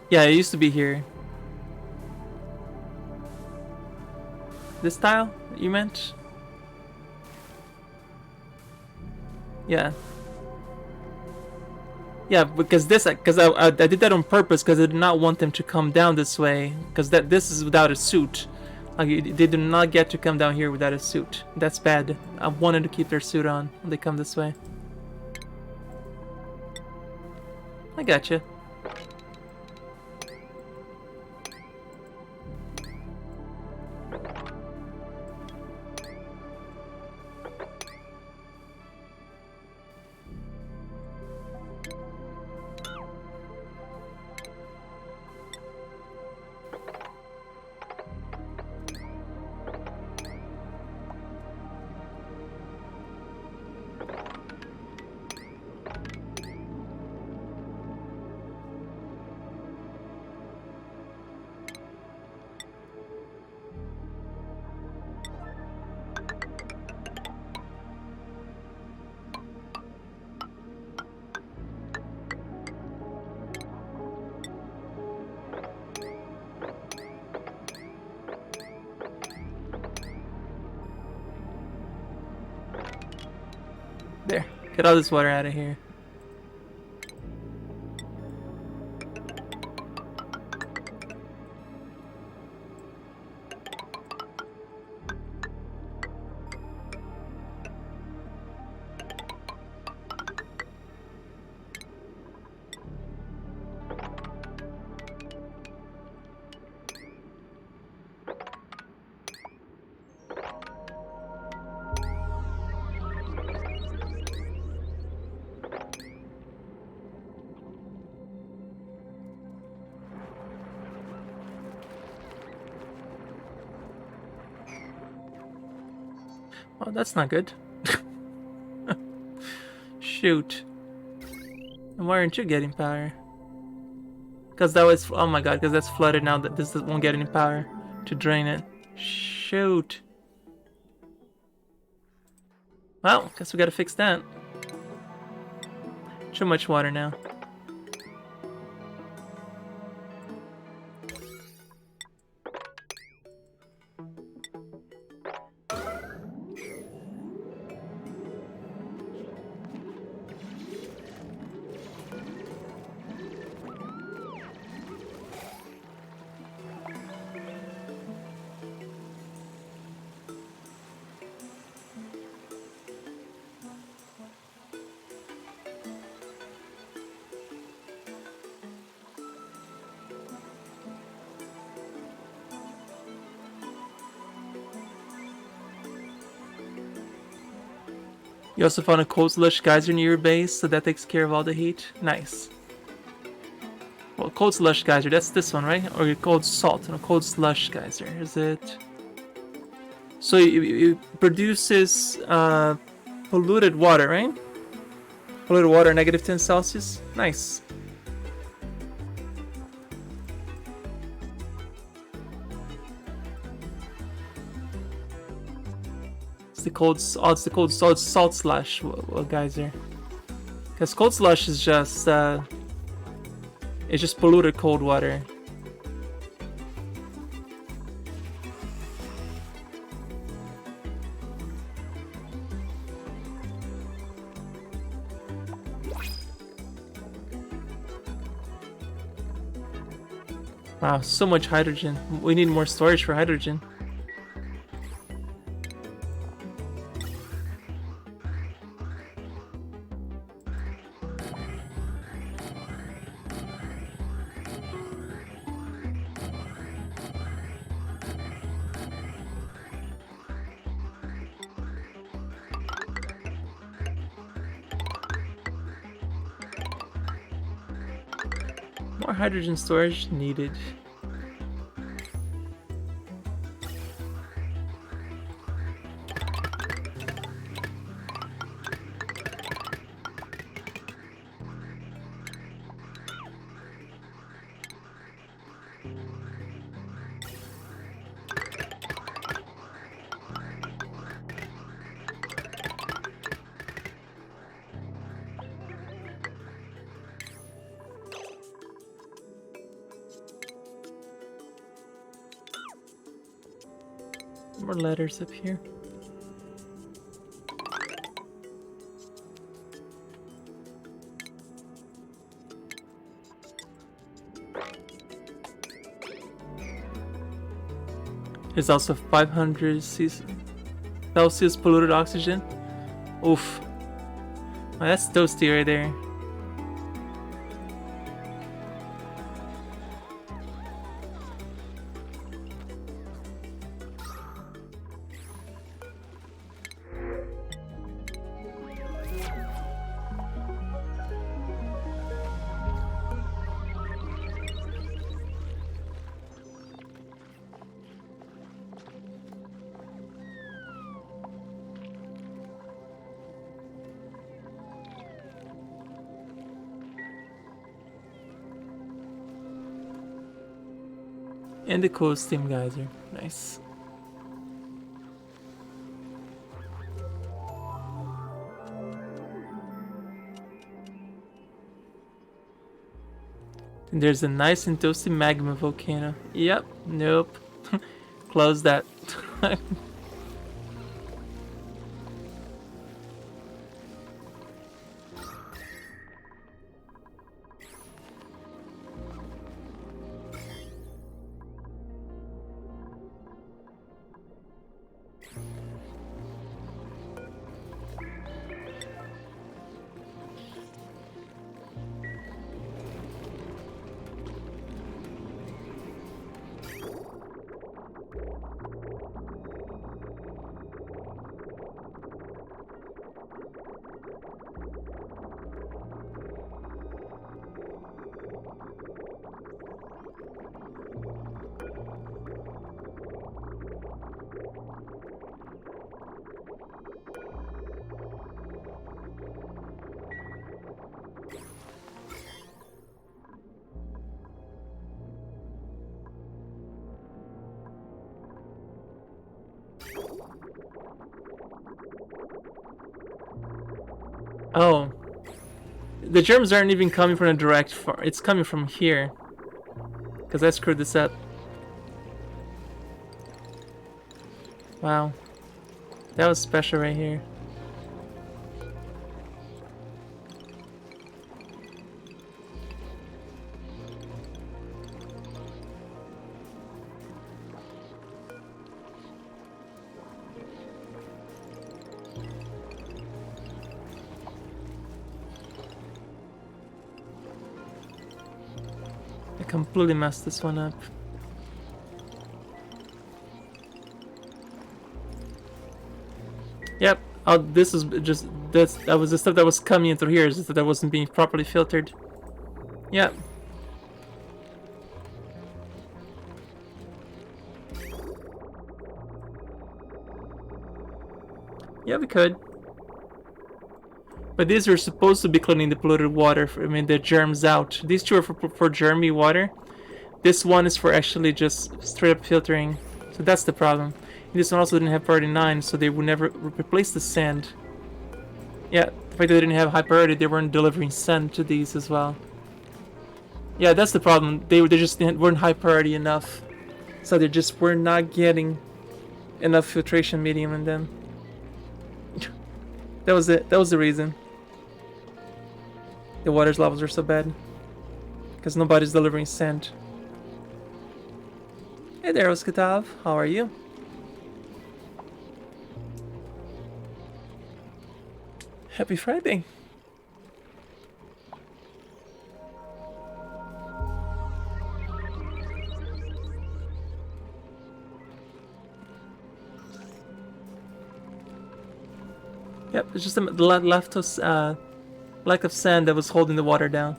Yeah, it used to be here. This tile you meant? Yeah. Yeah, because I did that on purpose because I did not want them to come down this way, because this is without a suit. Like they do not get to come down here without a suit. That's bad. I wanted to keep their suit on when they come this way. I gotcha. There. Get all this water out of here. Oh, that's not good. Shoot. And why aren't you getting power? Because that was... Oh my god, because that's flooded now. That this won't get any power to drain it. Shoot. Well, guess we gotta fix that. Too much water now. You also found a cold slush geyser near your base, so that takes care of all the heat. Nice. Well, cold slush geyser, that's this one, right? Or cold salt, no, cold slush geyser, is it? So it produces polluted water, right? Polluted water, negative 10 Celsius. Nice. It's the cold salt slush geyser. Because cold slush is just it's just polluted cold water. Wow, so much hydrogen. We need more storage for hydrogen. More hydrogen storage needed. More letters up here. There's also 500 Celsius polluted oxygen. Oof. Oh, that's toasty right there. And the cool steam geyser. Nice. And there's a nice and toasty magma volcano. Yep. Nope. Close that. Oh. The germs aren't even coming from a direct far. It's coming from here. Because I screwed this up. Wow. That was special right here. I completely messed this one up. Yep. Oh, this is just that was the stuff that was coming in through here. Is that wasn't being properly filtered. Yep. Yeah, we could. But these are supposed to be cleaning the polluted water. The germs out. These two are for germy water. This one is for actually just straight up filtering. So that's the problem. And this one also didn't have priority 9, so they would never replace the sand. Yeah, the fact that they didn't have high priority, they weren't delivering sand to these as well. Yeah, that's the problem. They just weren't high priority enough. So they just were not getting enough filtration medium in them. That was it. That was the reason. The water's levels are so bad. Because nobody's delivering sand. Hey there, Oskatav. How are you? Happy Friday. Yep, it's just the lack of sand that was holding the water down.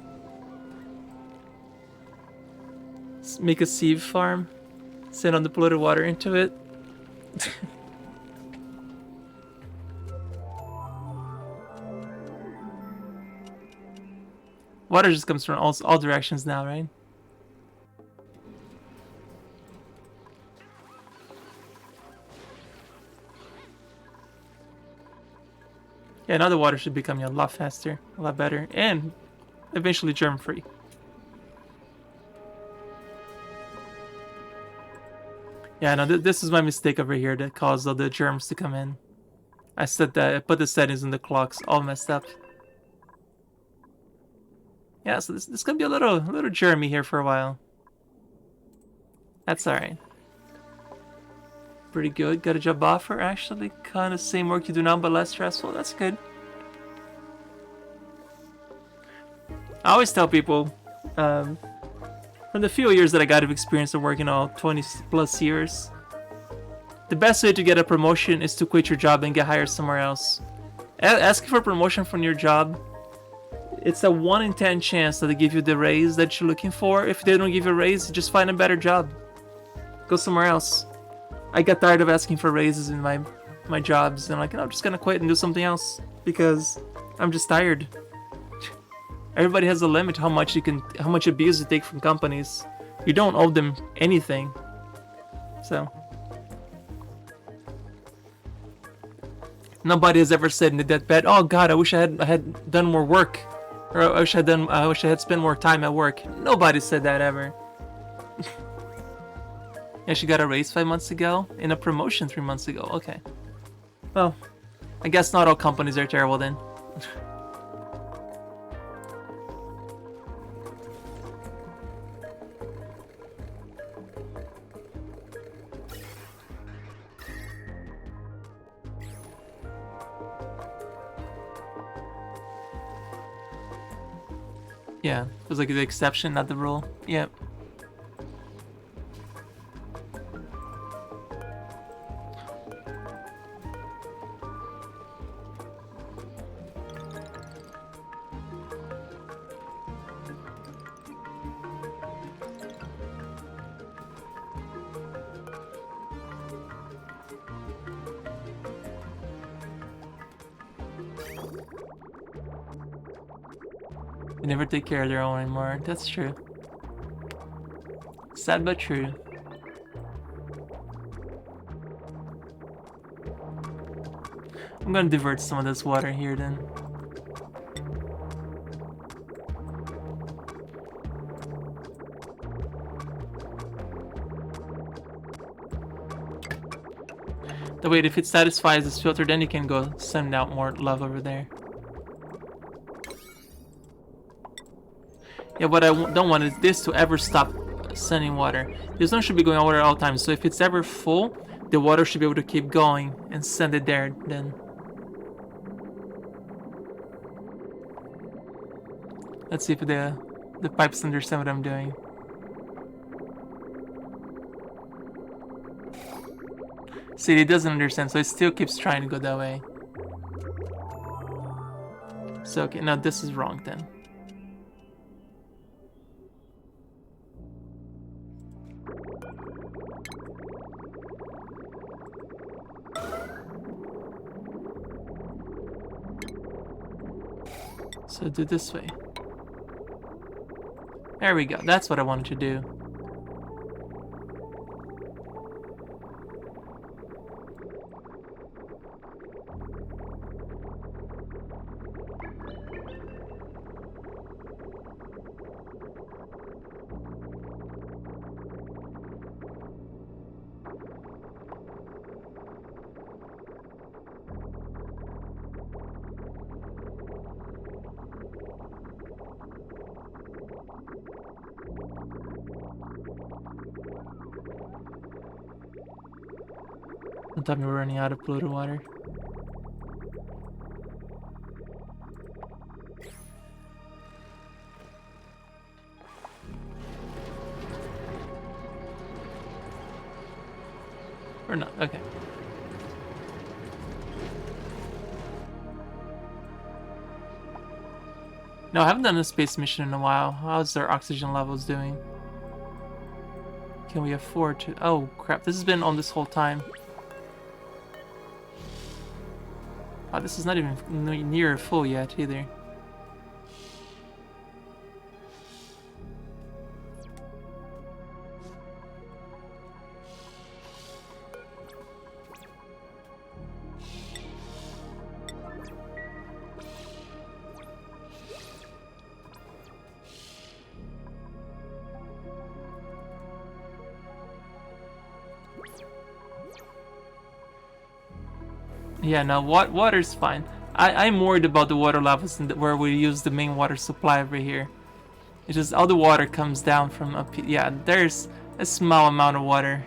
Let's make a sieve farm. Send on the polluted water into it. Water just comes from all directions now, right? Yeah, now the water should be coming a lot faster, a lot better, and eventually germ-free. Yeah, no, this is my mistake over here that caused all the germs to come in. I put the settings in the clocks all messed up. Yeah, so this could be a little germy here for a while. That's alright. Pretty good. Got a job offer, actually. Kind of same work you do now, but less stressful. That's good. I always tell people, from the few years that I got of experience of working, 20 plus years, the best way to get a promotion is to quit your job and get hired somewhere else. Asking for promotion from your job, it's a 1 in 10 chance that they give you the raise that you're looking for. If they don't give you a raise, just find a better job. Go somewhere else. I got tired of asking for raises in my jobs, and I'm like, I'm just gonna quit and do something else because I'm just tired. Everybody has a limit how much abuse you take from companies. You don't owe them anything. So nobody has ever said in the deathbed, "Oh God, I wish I had done more work," or I wish I had spent more time at work. Nobody said that ever. Yeah, she got a raise 5 months ago and a promotion 3 months ago. Okay. Well, I guess not all companies are terrible then. Yeah, it was like the exception, not the rule. Yep. They never take care of their own anymore. That's true. Sad but true. I'm gonna divert some of this water here then. That way, if it satisfies this filter, then you can go send out more love over there. Yeah, what I don't want is this to ever stop sending water. This one should be going water at all times, so if it's ever full, the water should be able to keep going and send it there then. Let's see if the pipes understand what I'm doing. See, it doesn't understand, so it still keeps trying to go that way. So, okay, now this is wrong then. So do this way. There we go, that's what I wanted to do. Don't tell me we're running out of polluted water. Or not, okay. No, I haven't done a space mission in a while. How's their oxygen levels doing? Can we afford to... Oh, crap. This has been on this whole time. Oh, this is not even near full yet, either. Yeah, no, water's fine. I'm worried about the water levels where we use the main water supply over here. It's just all the water comes down from up here. Yeah, there's a small amount of water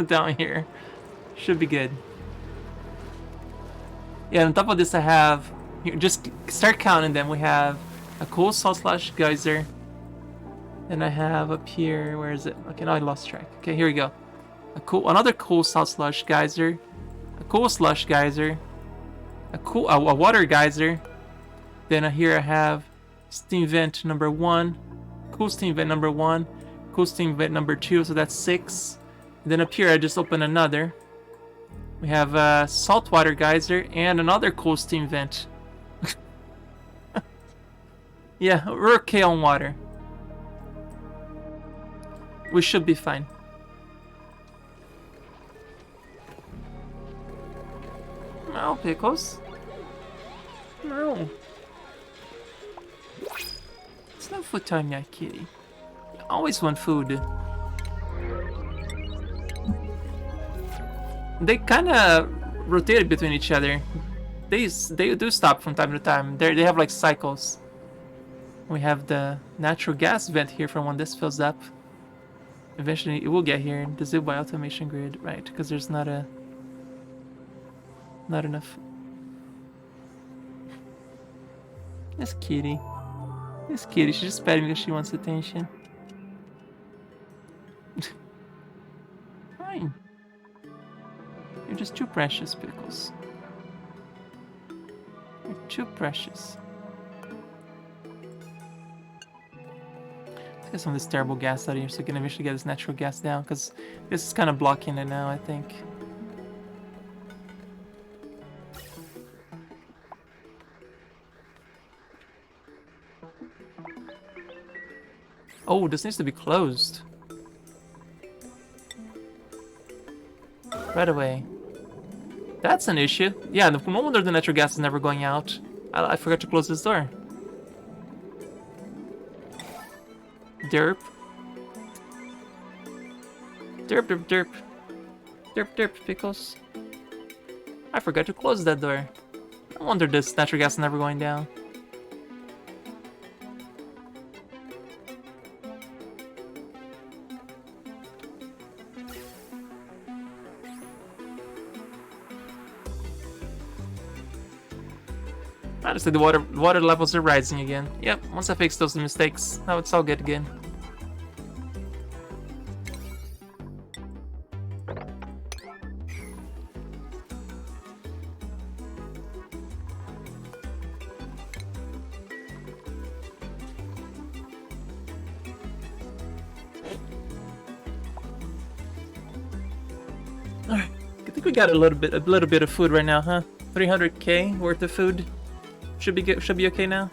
down here. Should be good. Yeah, on top of this I have... Here, just start counting them. We have a cool salt slash geyser. Then I have up here... Where is it? Okay, now I lost track. Okay, here we go. Another cool salt slush geyser. A cool slush geyser, a water geyser. Then here I have steam vent number 1, cool steam vent number 1, cool steam vent number 2, so that's 6. And then up here I just opened another. We have a saltwater geyser and another cool steam vent. Yeah, we're okay on water. We should be fine. No, Pickles. No. It's not food time yet, kitty. You always want food. They kind of rotate between each other. They do stop from time to time. They have like cycles. We have the natural gas vent here from when this fills up. Eventually it will get here. Disabled by automation grid, right? Because there's not enough. This kitty. This kitty, she's just petting because she wants attention. Fine. You're just too precious, Pickles. You're too precious. Let's get some of this terrible gas out of here so we can eventually get this natural gas down, because this is kind of blocking it now, I think. Oh, this needs to be closed. Right away. That's an issue. Yeah, no wonder the natural gas is never going out. I forgot to close this door. Derp. Derp, derp, derp. Derp, derp, pickles. I forgot to close that door. No wonder this natural gas is never going down. Honestly, the water levels are rising again. Yep, once I fix those mistakes, now it's all good again. Alright, I think we got a little bit of food right now, huh? 300k worth of food. Should be okay now.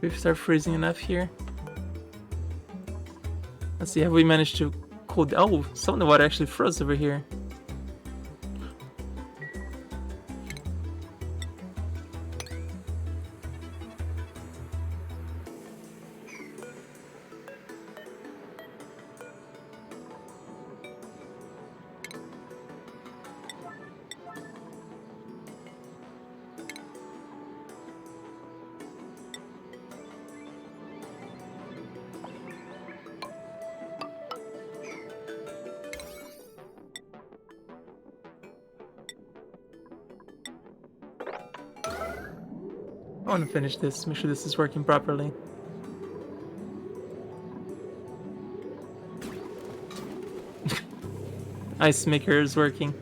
We've started freezing enough here. Let's see, have we managed to cool down? Oh, some of the water actually froze over here. I want to finish this, make sure this is working properly. Ice maker is working.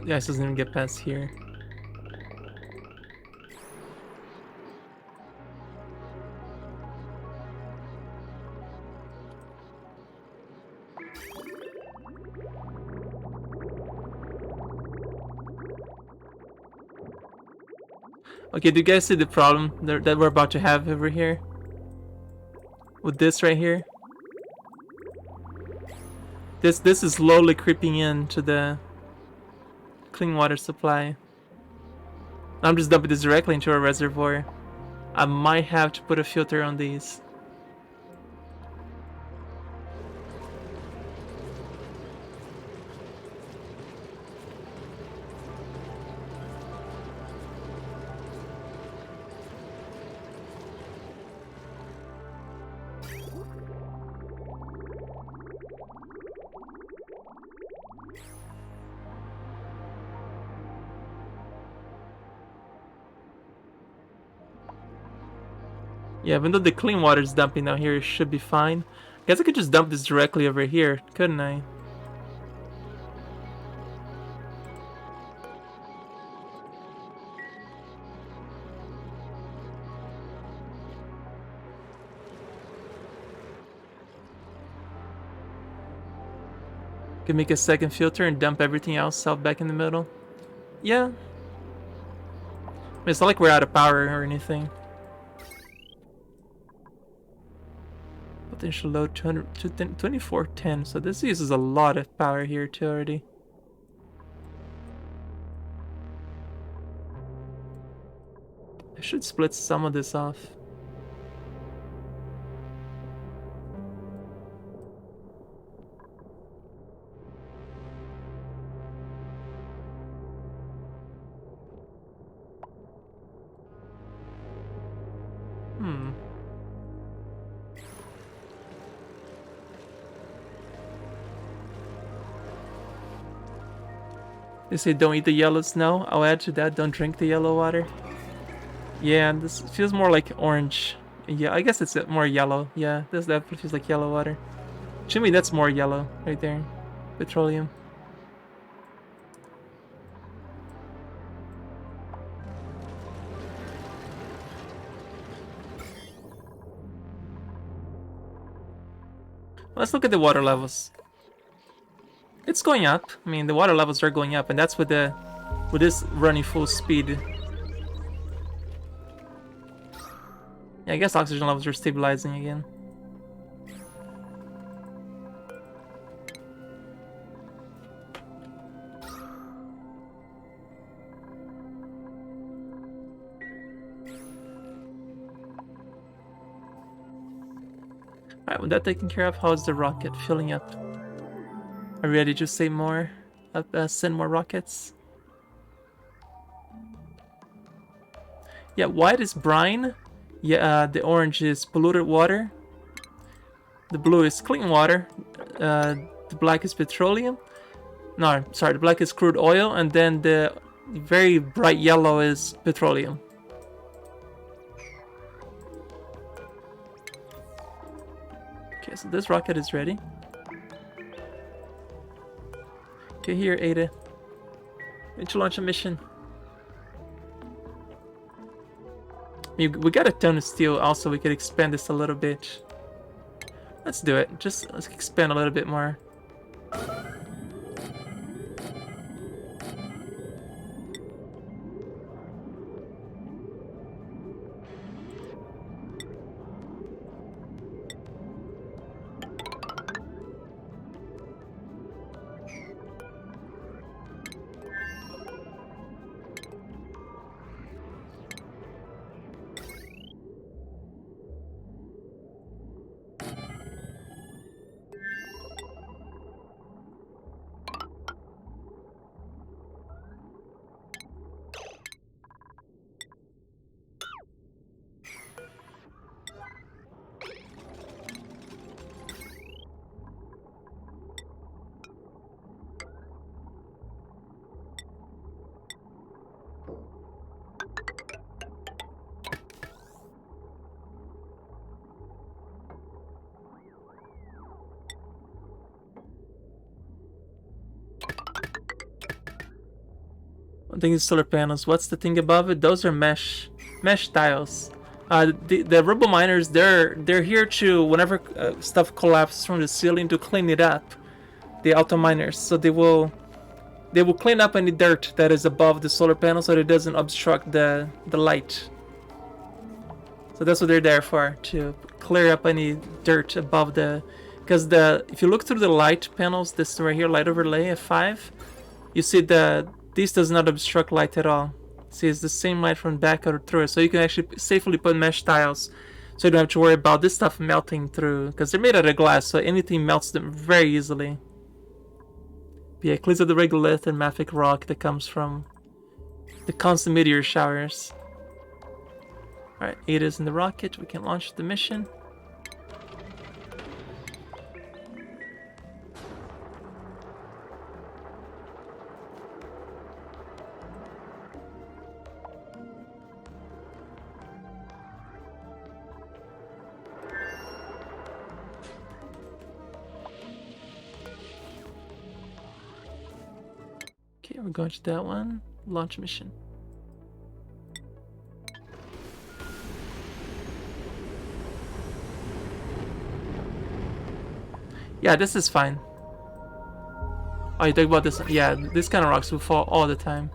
The ice doesn't even get past here. Okay, do you guys see the problem that we're about to have over here? With this right here? This is slowly creeping into the clean water supply. I'm just dumping this directly into a reservoir. I might have to put a filter on these. Yeah, even though the clean water is dumping down here, it should be fine. Guess I could just dump this directly over here, couldn't I? Could make a second filter and dump everything else out back in the middle. Yeah. I mean, it's not like we're out of power or anything. Potential load 2410, so this uses a lot of power here too already. I should split some of this off. They say don't eat the yellow snow. I'll add to that, don't drink the yellow water. Yeah, this feels more like orange. Yeah, I guess it's more yellow. Yeah, this definitely feels like yellow water. To me, that's more yellow right there. Petroleum. Let's look at the water levels. It's going up. I mean, the water levels are going up, and that's with this running full speed. Yeah, I guess oxygen levels are stabilizing again. Alright, with that taken care of, how's the rocket filling up? Are we ready to say more? Send more rockets? Yeah, white is brine. Yeah, the orange is polluted water. The blue is clean water. The black is petroleum. No, sorry, the black is crude oil, and then the very bright yellow is petroleum. Okay, so this rocket is ready. Okay, here, Ada. Ready to launch a mission. We got a ton of steel, also we could expand this a little bit. Let's do it. Just let's expand a little bit more. One thing is solar panels. What's the thing above it? Those are mesh tiles. The robo miners, they're here to whenever stuff collapses from the ceiling to clean it up. The auto miners, so they will clean up any dirt that is above the solar panel so that it doesn't obstruct the light. So that's what they're there for, to clear up any dirt above the. Because if you look through the light panels, this right here, light overlay F5, you see this does not obstruct light at all. See, it's the same light from back or through it, so you can actually safely put mesh tiles, so you don't have to worry about this stuff melting through, because they're made out of glass, so anything melts them very easily. But yeah, it cleans up the regolith and mafic rock that comes from the constant meteor showers. Alright, Ada's in the rocket, we can launch the mission. Okay, we're going to that one. Launch mission. Yeah, this is fine. Oh, you talk about this? Yeah, this kind of rocks will fall all the time.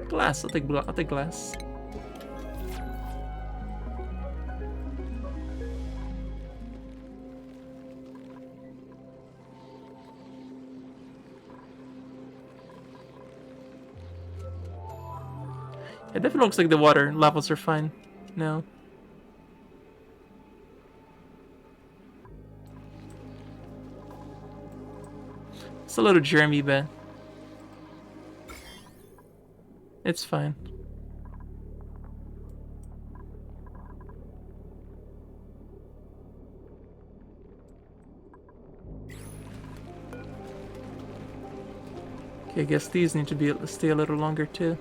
Glass. I'll take glass. It definitely looks like the water levels are fine now. It's a little germy, but it's fine. Okay, I guess these need to stay a little longer too.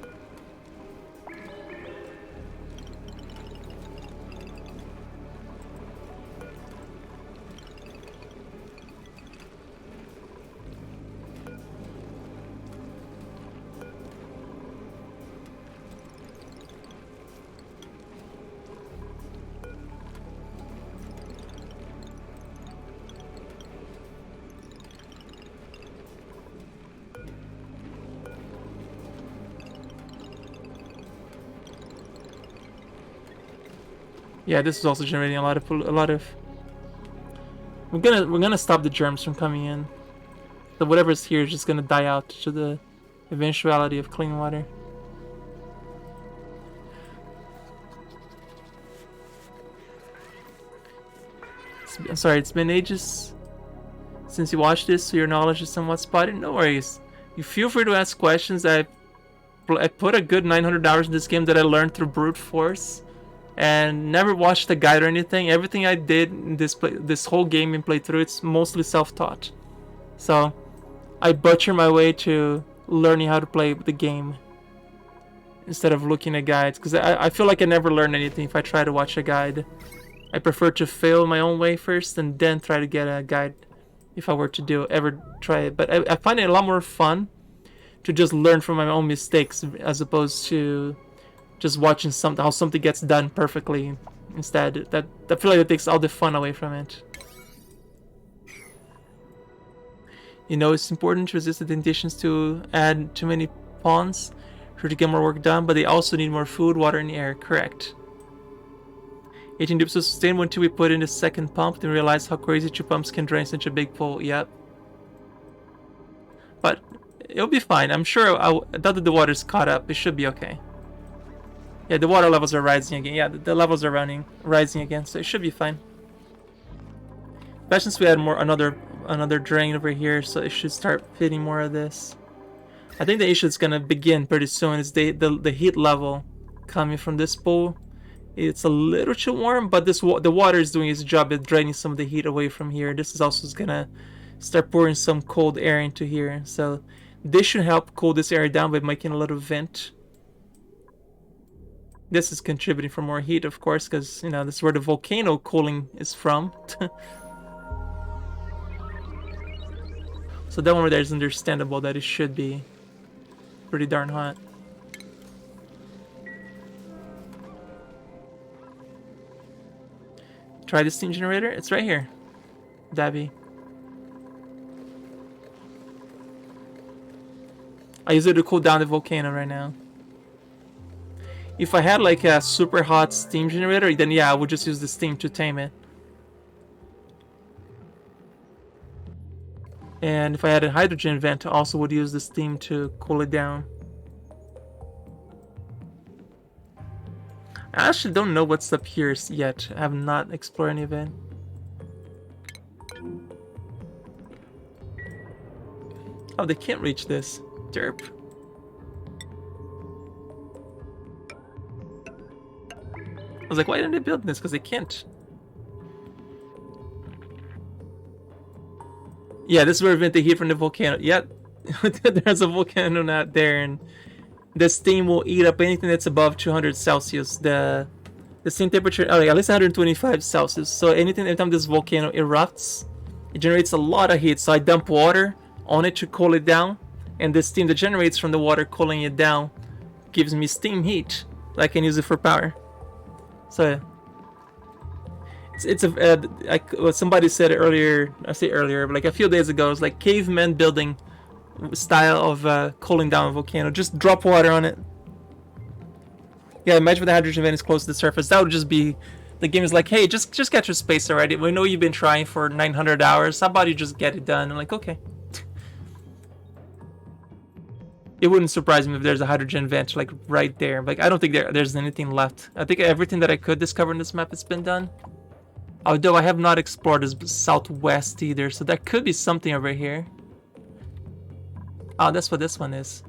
Yeah, this is also generating a lot of. We're gonna stop the germs from coming in. So whatever's here is just gonna die out to the eventuality of clean water. I'm sorry, it's been ages since you watched this, so your knowledge is somewhat spotty. No worries. You feel free to ask questions. I put a good 900 hours in this game that I learned through brute force, and never watched a guide or anything. Everything I did in this whole game and playthrough, it's mostly self-taught. So I butcher my way to learning how to play the game instead of looking at guides, because I feel like I never learn anything if I try to watch a guide. I prefer to fail my own way first and then try to get a guide if I were to ever try it. But I find it a lot more fun to just learn from my own mistakes as opposed to just watching how something gets done perfectly instead. I feel like it takes all the fun away from it. You know, it's important to resist the temptations to add too many pawns to get more work done, but they also need more food, water, and air. Correct. 18 dips will sustain until we put in the second pump, then realize how crazy 2 pumps can drain such a big pool. Yep. But it'll be fine. I'm sure now that the water's caught up, it should be okay. Yeah, the water levels are rising again. Yeah, the levels are rising again, so it should be fine. Especially since we had another drain over here, so it should start fitting more of this. I think the issue is gonna begin pretty soon. Is the heat level coming from this pool. It's a little too warm, but the water is doing its job at draining some of the heat away from here. This is also gonna start pouring some cold air into here, so this should help cool this area down by making a little vent. This is contributing for more heat, of course, because, you know, this is where the volcano cooling is from. So that one over there is understandable that it should be pretty darn hot. Try the steam generator. It's right here, Dabby. I use it to cool down the volcano right now. If I had like a super hot steam generator, then yeah, I would just use the steam to tame it. And if I had a hydrogen vent, I also would use the steam to cool it down. I actually don't know what's up here yet. I have not explored any of it. Oh, they can't reach this. Derp. I was like, why didn't they build this? Because they can't. Yeah, this is where we vent the heat from the volcano. Yep. There's a volcano not there, and the steam will eat up anything that's above 200 Celsius. The steam temperature, oh yeah, at least 125 Celsius. So anything, anytime this volcano erupts, it generates a lot of heat. So I dump water on it to cool it down, and the steam that generates from the water cooling it down gives me steam heat. I can use it for power. So it's like what somebody said earlier. I say earlier, but like a few days ago, it's like caveman building style of cooling down a volcano. Just drop water on it. Yeah, imagine if the hydrogen vent is close to the surface. That would just be, the game is like, hey, just get your space already. We know you've been trying for 900 hours. How about you just get it done? I'm like, okay. It wouldn't surprise me if there's a hydrogen vent like right there. Like I don't think there's anything left. I think everything that I could discover in this map has been done. Although I have not explored this southwest either, so that could be something over here. Oh, that's what this one is.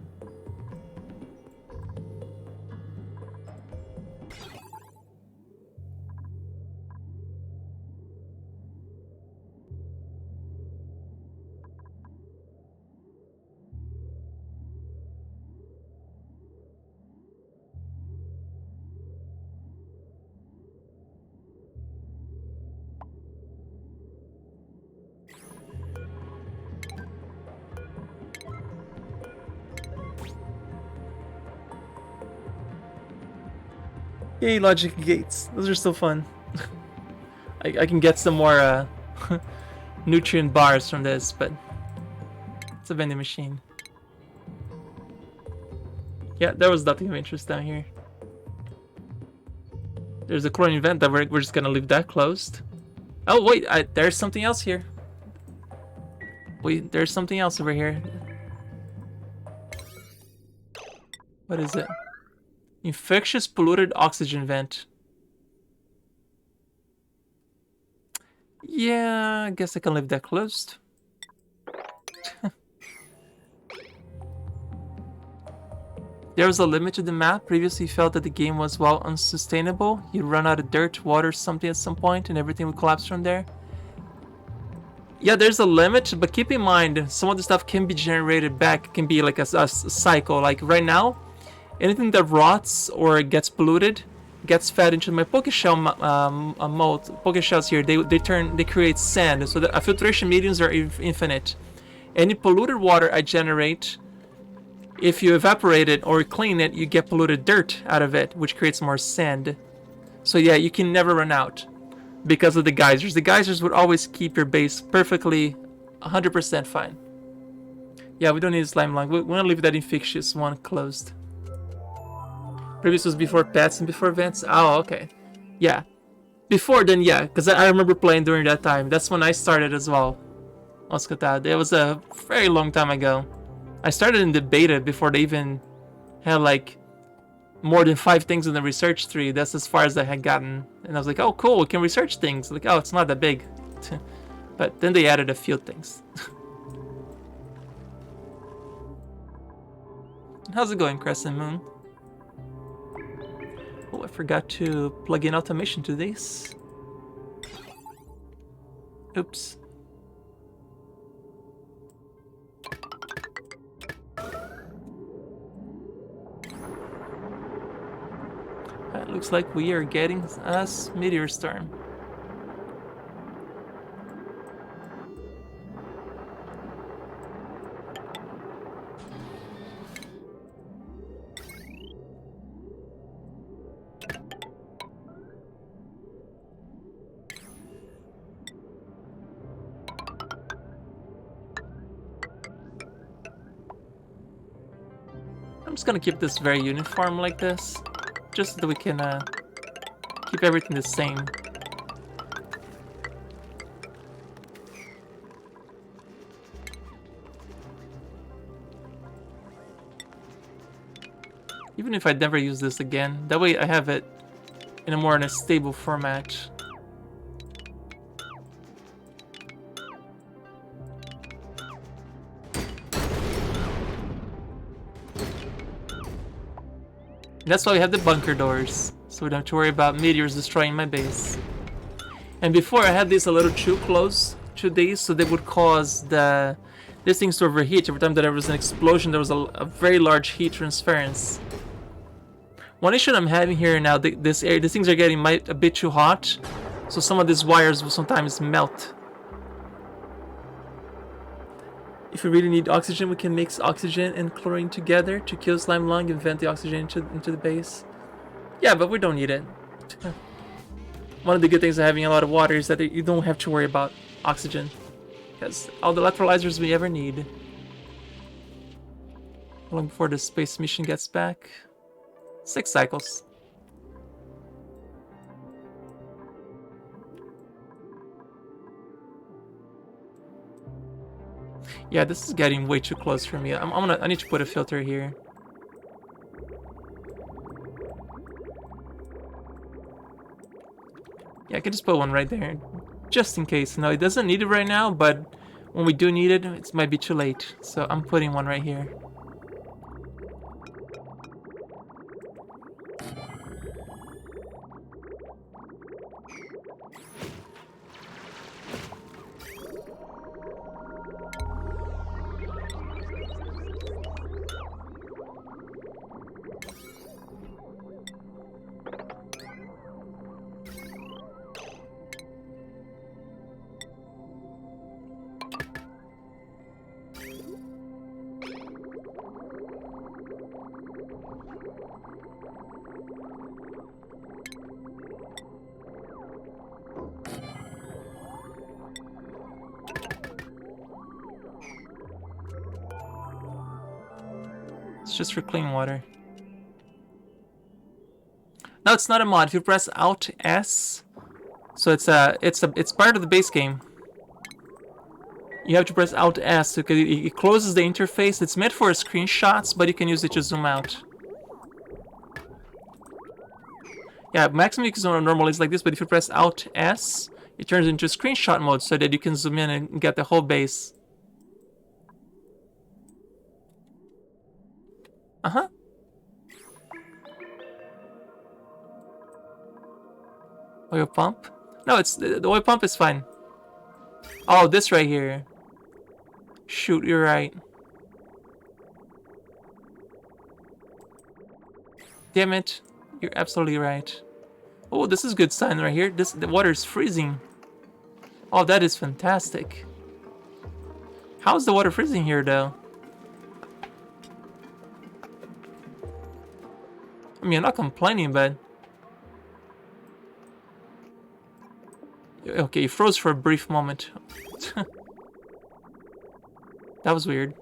Yay, logic gates. Those are so fun. I can get some more nutrient bars from this, but it's a vending machine. Yeah, there was nothing of interest down here. There's a chlorine vent that we're just gonna leave that closed. Oh wait, there's something else here. Wait, there's something else over here. What is it? Infectious polluted oxygen vent. Yeah, I guess I can leave that closed. There was a limit to the map. Previously you felt that the game was, well, unsustainable. You'd run out of dirt, water, something at some point, and everything would collapse from there. Yeah, there's a limit, but keep in mind, some of the stuff can be generated back. It can be like a cycle. Like right now, anything that rots or gets polluted gets fed into my Pokeshell mold. Pokeshells here, they create sand, so the filtration mediums are infinite. Any polluted water I generate, if you evaporate it or clean it, you get polluted dirt out of it, which creates more sand. So yeah, you can never run out because of the geysers. The geysers would always keep your base perfectly 100% fine. Yeah, we don't need a slime lung. We want to leave that Infectious one closed. Previous was before pets and before vents. Oh, okay. Yeah. Before then, yeah, because I remember playing during that time. That's when I started as well. Oscotad. It was a very long time ago. I started in the beta before they even had like more than 5 things in the research tree. That's as far as I had gotten. And I was like, oh cool, we can research things. Like, oh, it's not that big. But then they added a few things. How's it going, Crescent Moon? Oh, I forgot to plug in automation to this. Oops. It looks like we are getting us Meteor Storm. I'm just gonna keep this very uniform like this, just so that we can keep everything the same. Even if I never use this again, that way I have it in a stable format. That's why we have the bunker doors, so we don't have to worry about meteors destroying my base. And before I had these a little too close to these, so they would cause these things to overheat. Every time that there was an explosion, there was a very large heat transference. One issue I'm having here now, these things are getting a bit too hot, so some of these wires will sometimes melt. If we really need oxygen, we can mix oxygen and chlorine together to kill slime lung and vent the oxygen into the base. Yeah, but we don't need it. One of the good things of having a lot of water is that you don't have to worry about oxygen, because all the electrolyzers we ever need. How long before the space mission gets back? 6 cycles. Yeah, this is getting way too close for me. I need to put a filter here. Yeah, I can just put one right there, just in case. No, it doesn't need it right now, but when we do need it, it might be too late. So I'm putting one right here. It's just for clean water. No, it's not a mod. If you press Alt S, so it's part of the base game. You have to press Alt S because it closes the interface. It's meant for screenshots, but you can use it to zoom out. Yeah, maximum normally is like this, but if you press Alt S, it turns into screenshot mode so that you can zoom in and get the whole base. Uh-huh. Oil pump? No, it's the oil pump is fine. Oh, this right here. Shoot, you're right. Damn it. You're absolutely right. Oh, this is good sign right here. The water is freezing. Oh, that is fantastic. How's the water freezing here, though? I mean, I'm not complaining, but... Okay, it froze for a brief moment. That was weird.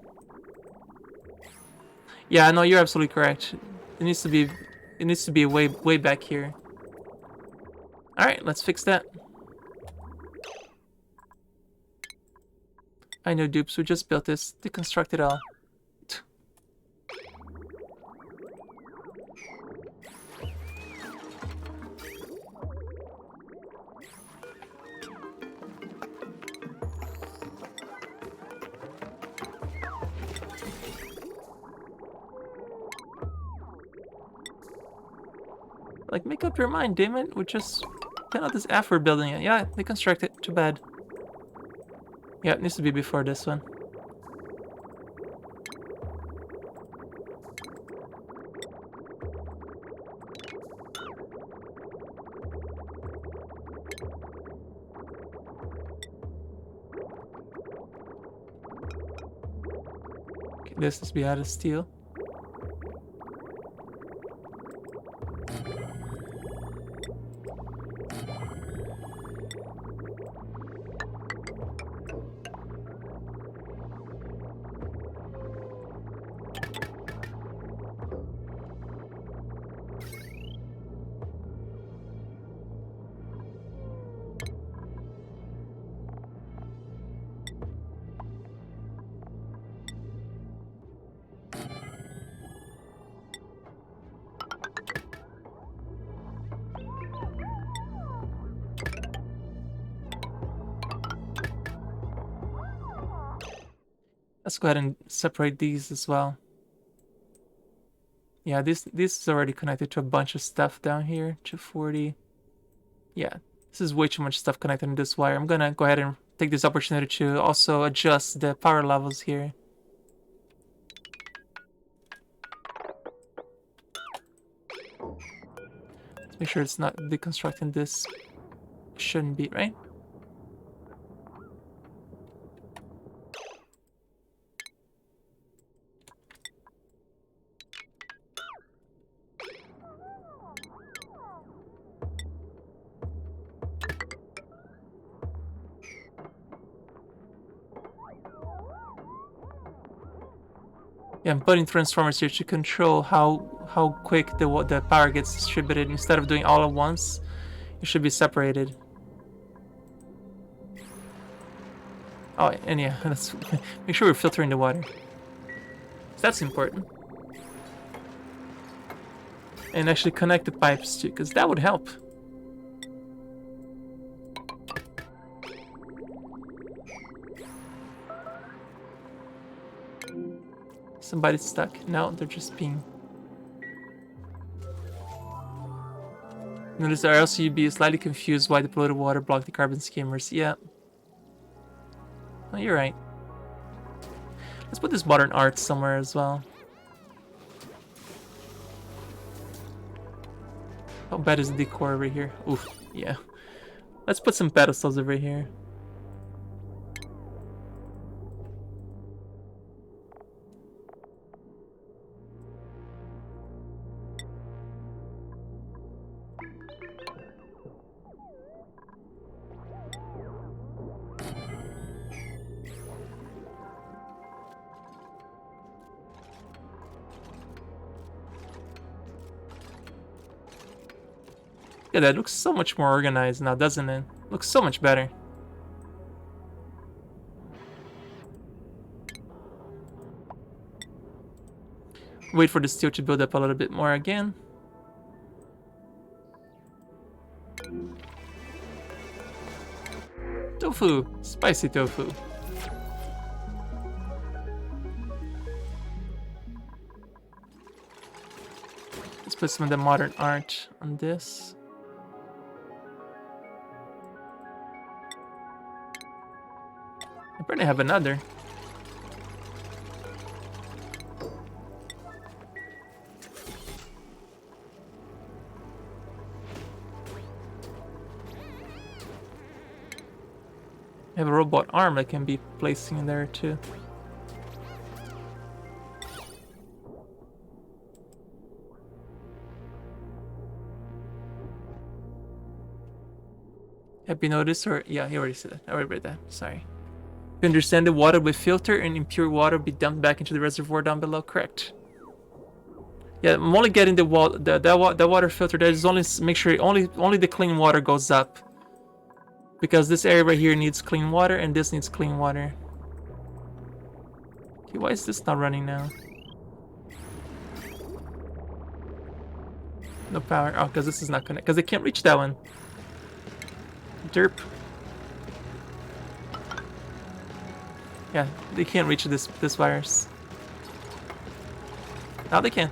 Yeah, no, you're absolutely correct. It needs to be way back here. Alright, let's fix that. I know, dupes, we just built this. Deconstruct it all. Like, make up your mind, damn it. We just did all this effort building it. Yeah, deconstruct it. Too bad. Yeah, it needs to be before this one. Okay, this needs to be out of steel. Let's go ahead and separate these as well. Yeah, this is already connected to a bunch of stuff down here. 240. Yeah, this is way too much stuff connected to this wire. I'm gonna go ahead and take this opportunity to also adjust the power levels here. Let's make sure it's not deconstructing this. Shouldn't be, right? Yeah, I'm putting transformers here to control how quick the power gets distributed. Instead of doing all at once, it should be separated. Oh, and yeah, let's make sure we're filtering the water. That's important. And actually connect the pipes too, because that would help. Somebody's stuck. No, they're just being... Notice our LCUB is slightly confused why the polluted water blocked the carbon skimmers. Yeah. Oh, you're right. Let's put this modern art somewhere as well. How bad is the decor over here? Oof, yeah. Let's put some pedestals over here. Yeah, that looks so much more organized now, doesn't it? Looks so much better. Wait for the steel to build up a little bit more again. Tofu! Spicy tofu. Let's put some of the modern art on this. I probably have another. I have a robot arm that can be placing in there too. Have you noticed, or yeah, he already said that. I already read that. Sorry. You understand the water will filter and impure water will be dumped back into the reservoir down below. Correct. Yeah, I'm only getting the water filter. There is only make sure only the clean water goes up. Because this area right here needs clean water and this needs clean water. Okay, why is this not running now? No power. Oh, because this is not connected. Because they can't reach that one. Derp. Yeah, they can't reach this virus. Now they can.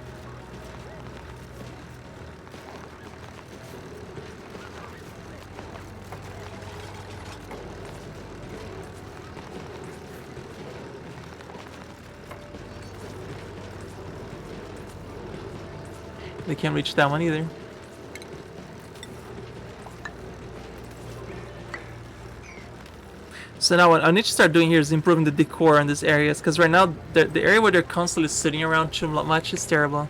They can't reach that one either. So now what I need to start doing here is improving the decor in these areas, because right now the area where they're constantly sitting around too much is terrible.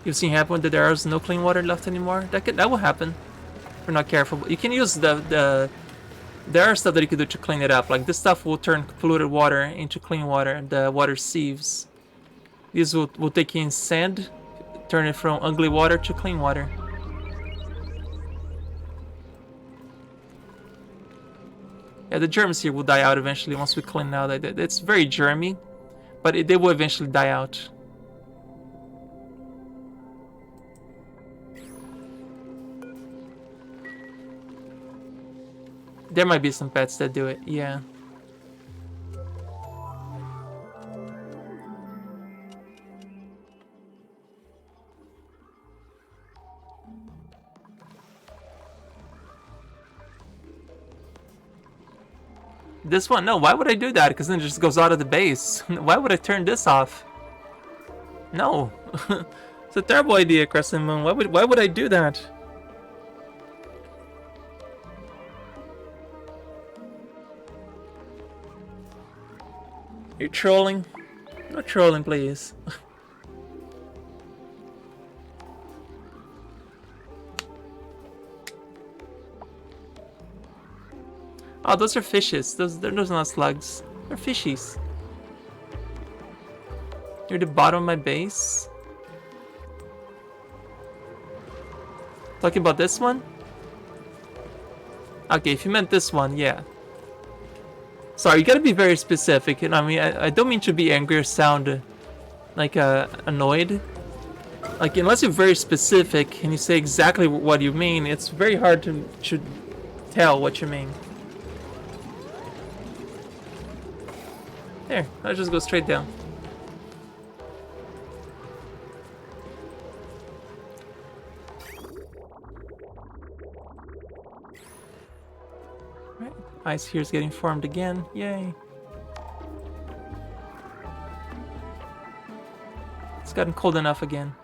You've seen happen that there is no clean water left anymore. That will happen if we're not careful. You can use there are stuff that you can do to clean it up. Like this stuff will turn polluted water into clean water. The water sieves. These will take in sand, turn it from ugly water to clean water. Yeah, the germs here will die out eventually once we clean out. It's very germy, but they will eventually die out. There might be some pets that do it, yeah. This one? No, why would I do that? Because then it just goes out of the base. Why would I turn this off? No. It's a terrible idea, Crescent Moon. Why would I do that? You're trolling? No trolling, please. Oh, those are fishes. Those are not slugs. They're fishies. You're the bottom of my base. Talking about this one? Okay, if you meant this one, yeah. Sorry, you gotta be very specific. And I mean, I don't mean to be angry or sound like annoyed. Like, unless you're very specific and you say exactly what you mean, it's very hard to tell what you mean. There, I'll just go straight down. Right, ice here is getting formed again. Yay. It's gotten cold enough again.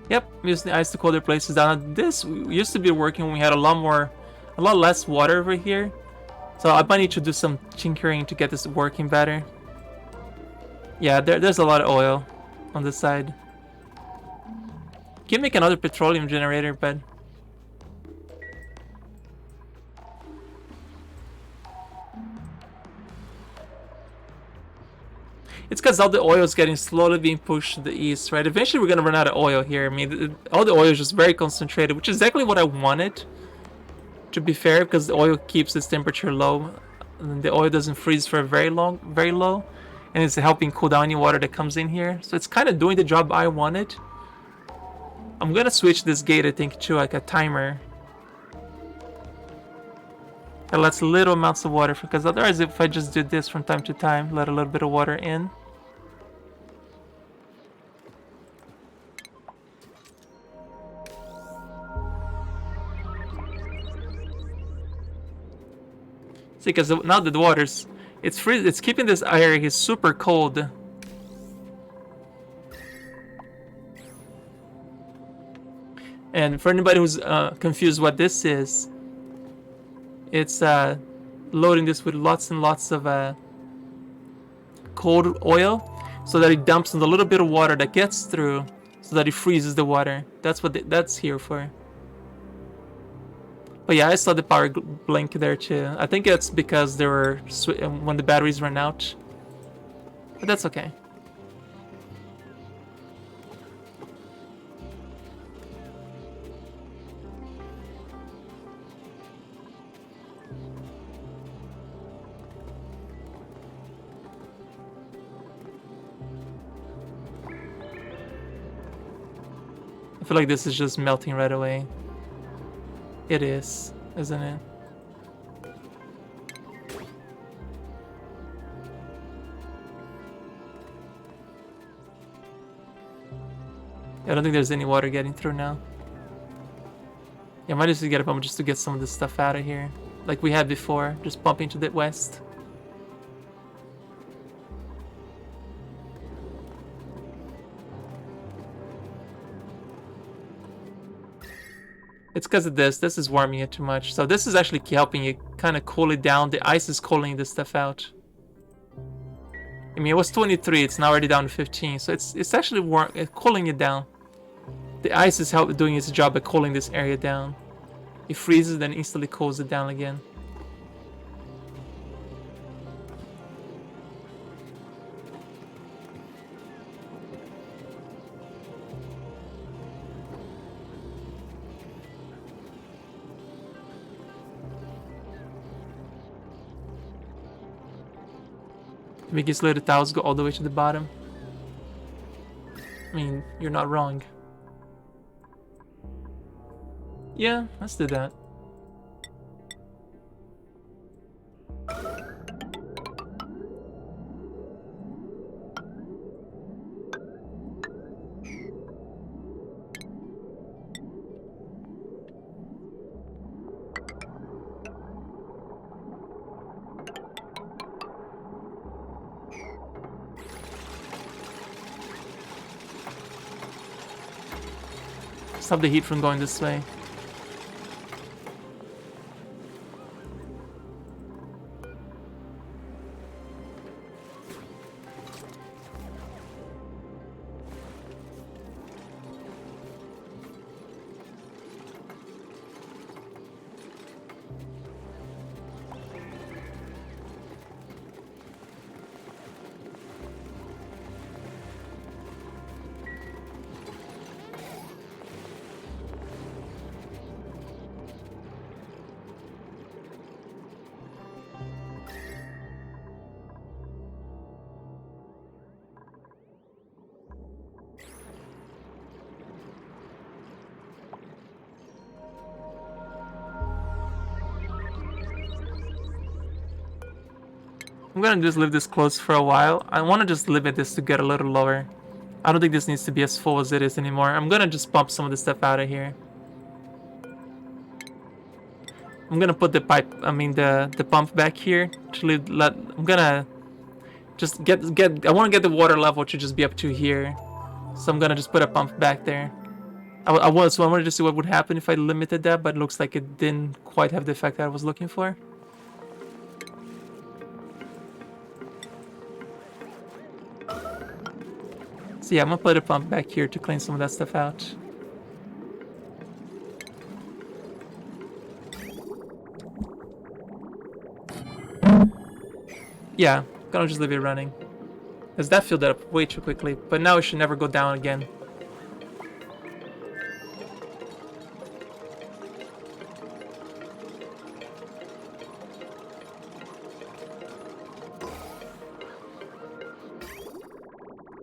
Yep, using the ice to cool their places down. This used to be working when we had a lot less water over here. So I might need to do some tinkering to get this working better. Yeah, there's a lot of oil on this side. Can make another petroleum generator, but it's because all the oil is getting slowly being pushed to the east, right? Eventually we're gonna run out of oil here. I mean, all the oil is just very concentrated, which is exactly what I wanted, to be fair, because the oil keeps its temperature low. And the oil doesn't freeze for very low, and it's helping cool down any water that comes in here. So it's kind of doing the job I wanted. I'm gonna switch this gate, I think, to like a timer. That lets little amounts of water, because otherwise if I just do this from time to time, let a little bit of water in. See, because now that the water's it's keeping this area here super cold. And for anybody who's confused what this is, it's loading this with lots and lots of cold oil, so that it dumps in a little bit of water that gets through, so that it freezes the water. That's what that's here for. But yeah, I saw the power blink there too. I think it's because they were when the batteries ran out. But that's okay. I feel like this is just melting right away. It is, isn't it? I don't think there's any water getting through now. Yeah, I might just get a pump just to get some of this stuff out of here. Like we had before, just pumping to the west. It's because of this. This is warming it too much. So this is actually helping it kind of cool it down. The ice is cooling this stuff out. I mean, it was 23. It's now already down to 15. So it's actually cooling it down. The ice is doing its job at cooling this area down. It freezes, then instantly cools it down again. Make these little towels go all the way to the bottom. I mean, you're not wrong. Yeah, let's do that. Stop the heat from going this way. I'm gonna just leave this closed for a while. I want to just limit this to get a little lower. I don't think this needs to be as full as it is anymore. I'm gonna just pump some of the stuff out of here. I'm gonna put the pipe, I mean the pump back here to I'm gonna just get I want to get the water level to just be up to here. So I'm gonna just put a pump back there. I wanted to see what would happen if I limited that, but it looks like it didn't quite have the effect that I was looking for. So yeah, I'm gonna put a pump back here to clean some of that stuff out. Yeah, gonna just leave it running. Because that filled it up way too quickly, but now it should never go down again.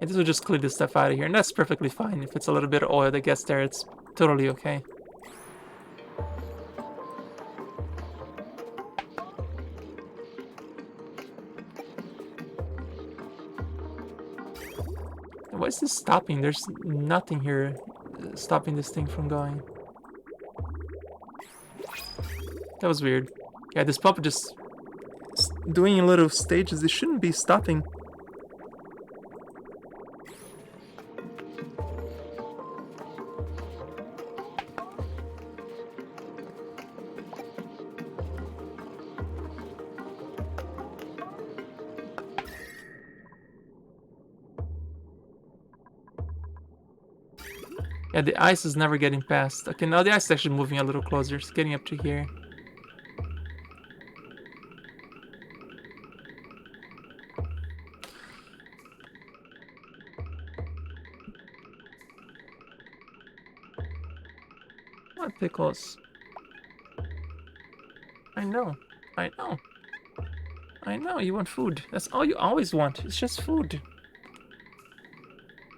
And this will just clear this stuff out of here, and that's perfectly fine. If it's a little bit of oil that gets there, it's totally okay. Why is this stopping? There's nothing here stopping this thing from going. That was weird. Yeah, this pump just doing little stages. It shouldn't be stopping. Yeah, the ice is never getting past. Okay, now the ice is actually moving a little closer. It's getting up to here. What pickles? I know. I know. I know, you want food. That's all you always want. It's just food.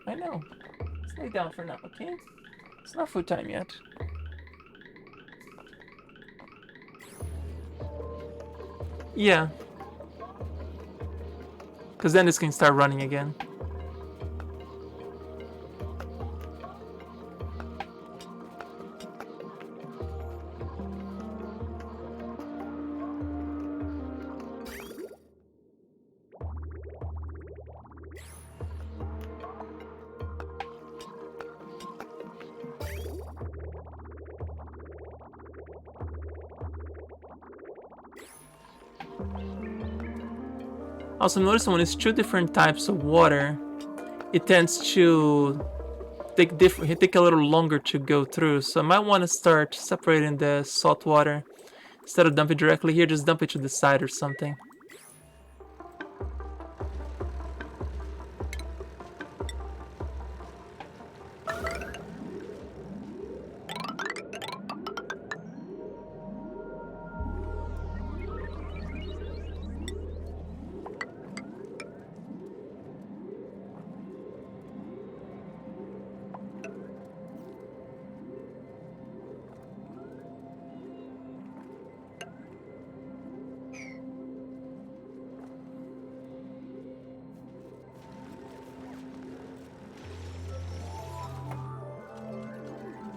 I know. Let's lay down for now, okay? It's not food time yet. Yeah. Because then this can start running again. Also, notice when it's two different types of water, it tends to take a little longer to go through. So I might want to start separating the salt water. Instead of dumping directly here, just dump it to the side or something.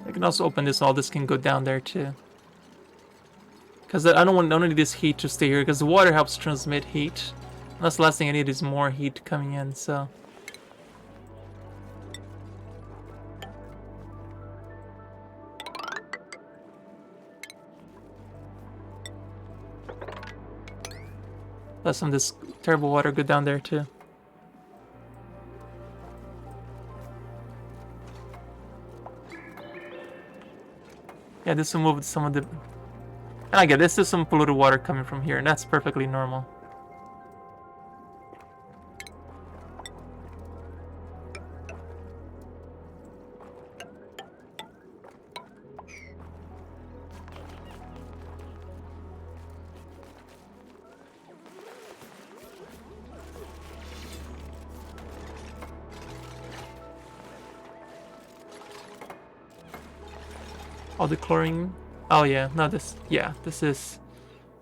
I can also open this, all this can go down there too. Because I don't need this heat to stay here, because the water helps transmit heat. That's the last thing I need is more heat coming in, so. Let some of this terrible water go down there too. Yeah, this will move some of the... And I get this is some polluted water coming from here, and that's perfectly normal. All the chlorine. Oh yeah, no, this is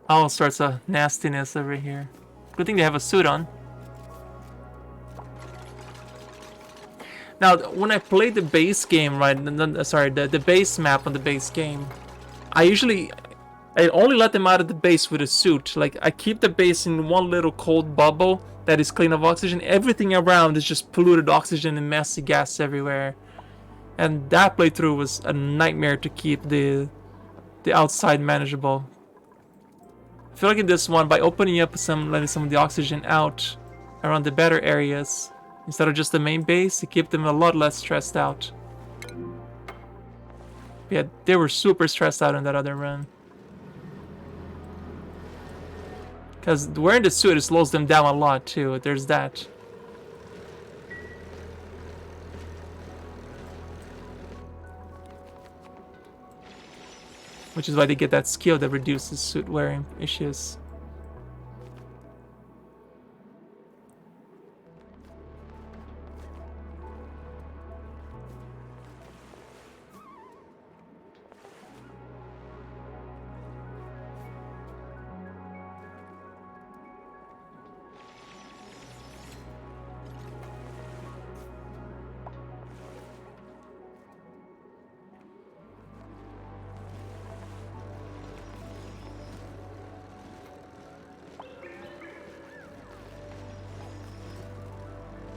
all sorts of nastiness over here. Good thing they have a suit on. Now, when I play the base game, right? Sorry, the base map on the base game, I only let them out of the base with a suit. Like, I keep the base in one little cold bubble that is clean of oxygen. Everything around is just polluted oxygen and messy gas everywhere. And that playthrough was a nightmare to keep the outside manageable. I feel like in this one, by opening up letting some of the oxygen out around the better areas, instead of just the main base, it kept them a lot less stressed out. Yeah, they were super stressed out in that other run. Because wearing the suit, it slows them down a lot too, there's that. Which is why they get that skill that reduces suit wearing issues.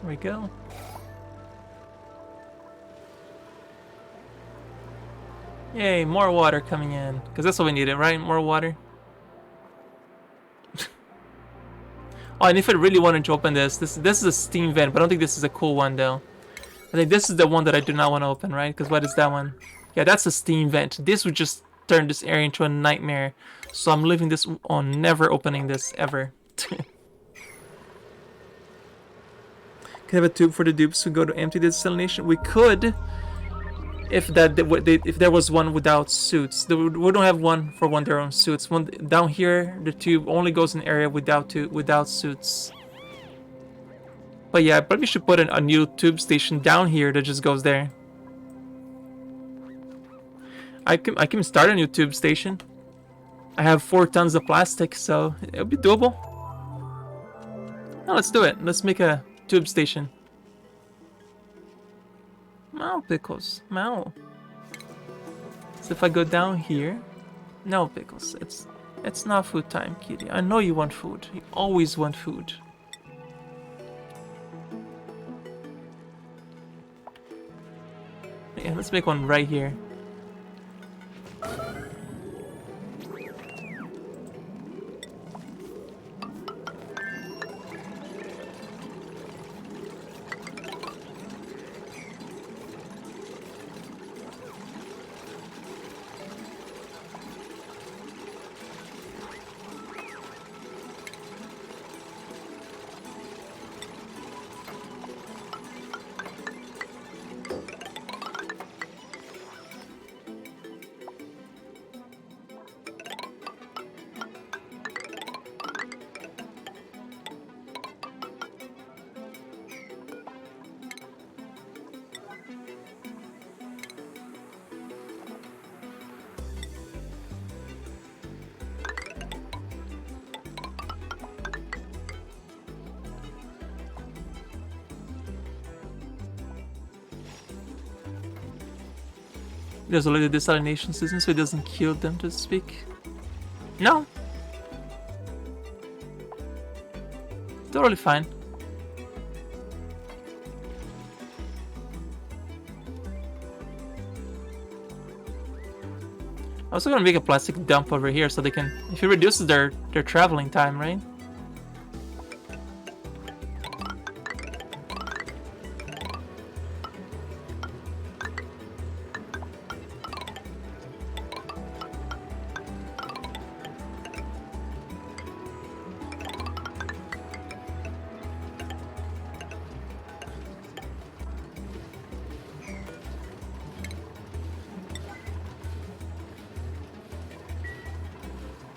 There we go. Yay, more water coming in. Because that's what we needed, right? More water. Oh, and if I really wanted to open this is a steam vent, but I don't think this is a cool one though. I think this is the one that I do not want to open, right? Because what is that one? Yeah, that's a steam vent. This would just turn this area into a nightmare. So I'm leaving this on, never opening this ever. Could have a tube for the dupes to go to empty the desalination. We could, if there was one without suits. We don't have one for one their own suits. One down here, the tube only goes in area without suits. But yeah, I probably should put a new tube station down here that just goes there. I can start a new tube station. I have 4 tons of plastic, so it'll be doable. Now let's do it. Let's make a tube station. Mau Pickles, Mau. So if I go down here, no Pickles, it's not food time, kitty. I know you want food. You always want food. Yeah, let's make one right here. There's already a desalination system, so it doesn't kill them, to speak. No. Totally fine. I'm also gonna make a plastic dump over here so they can, if it reduces their traveling time, right?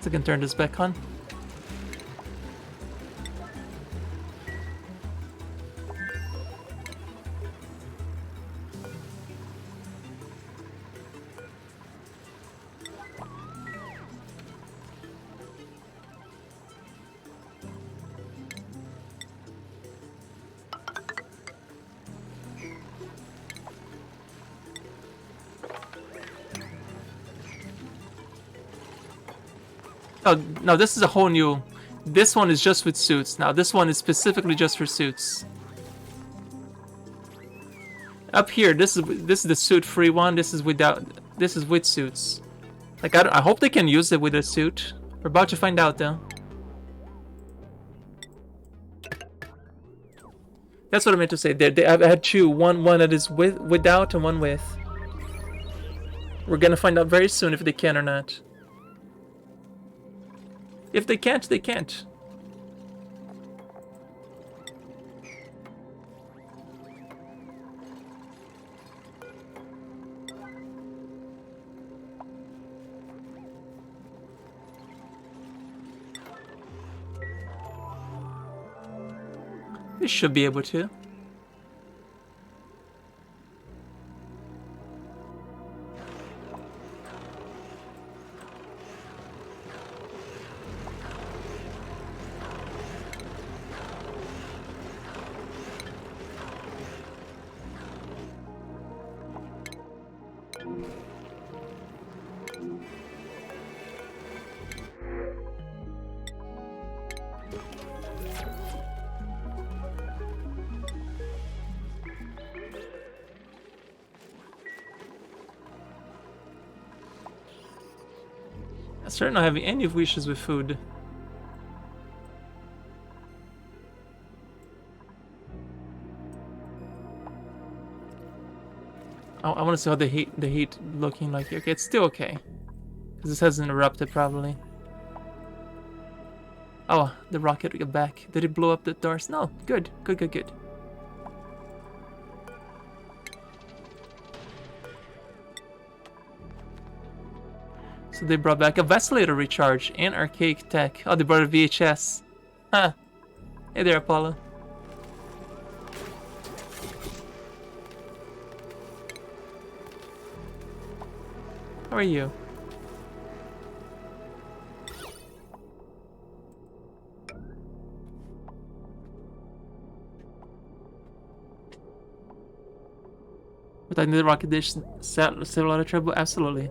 So I can turn this back on. Oh, no, this is a whole new... This one is just with suits. Now, this one is specifically just for suits. Up here, this is the suit-free one. This is without... This is with suits. Like, I hope they can use it with a suit. We're about to find out, though. That's what I meant to say. I had two. One that is without and one with. We're gonna find out very soon if they can or not. If they can't, they can't. They should be able to. I'm certainly not having any wishes with food. I want to see how the heat looking like here. Okay, it's still okay. Because this hasn't erupted probably. Oh, the rocket got back. Did it blow up the doors? No, good. Good. So they brought back a Vacillator recharge and archaic tech. Oh, they brought a VHS. Huh. Hey there, Apollo. How are you? But I need the rocket dish save a lot of trouble? Absolutely.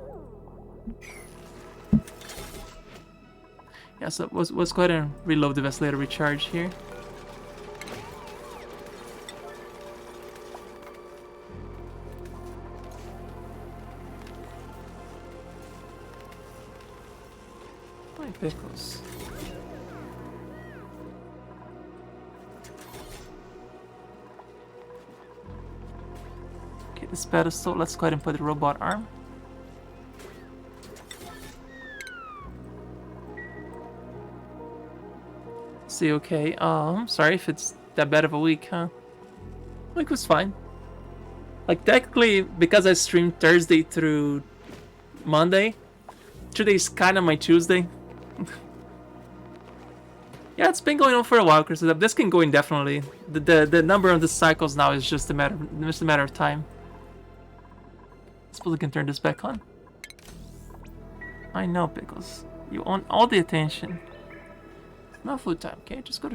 Yeah, so let's go ahead and reload the Vacillator recharge here. My pickles. Okay, this pedestal, let's go ahead and put the robot arm. See, okay. Sorry if it's that bad of a week, huh? Week was fine. Like, technically, because I streamed Thursday through Monday, today's kind of my Tuesday. Yeah, it's been going on for a while, Chris. This can go indefinitely. The number of the cycles now is just a matter of time. I suppose we can turn this back on. I know, Pickles. You want all the attention. No food time, okay? Just go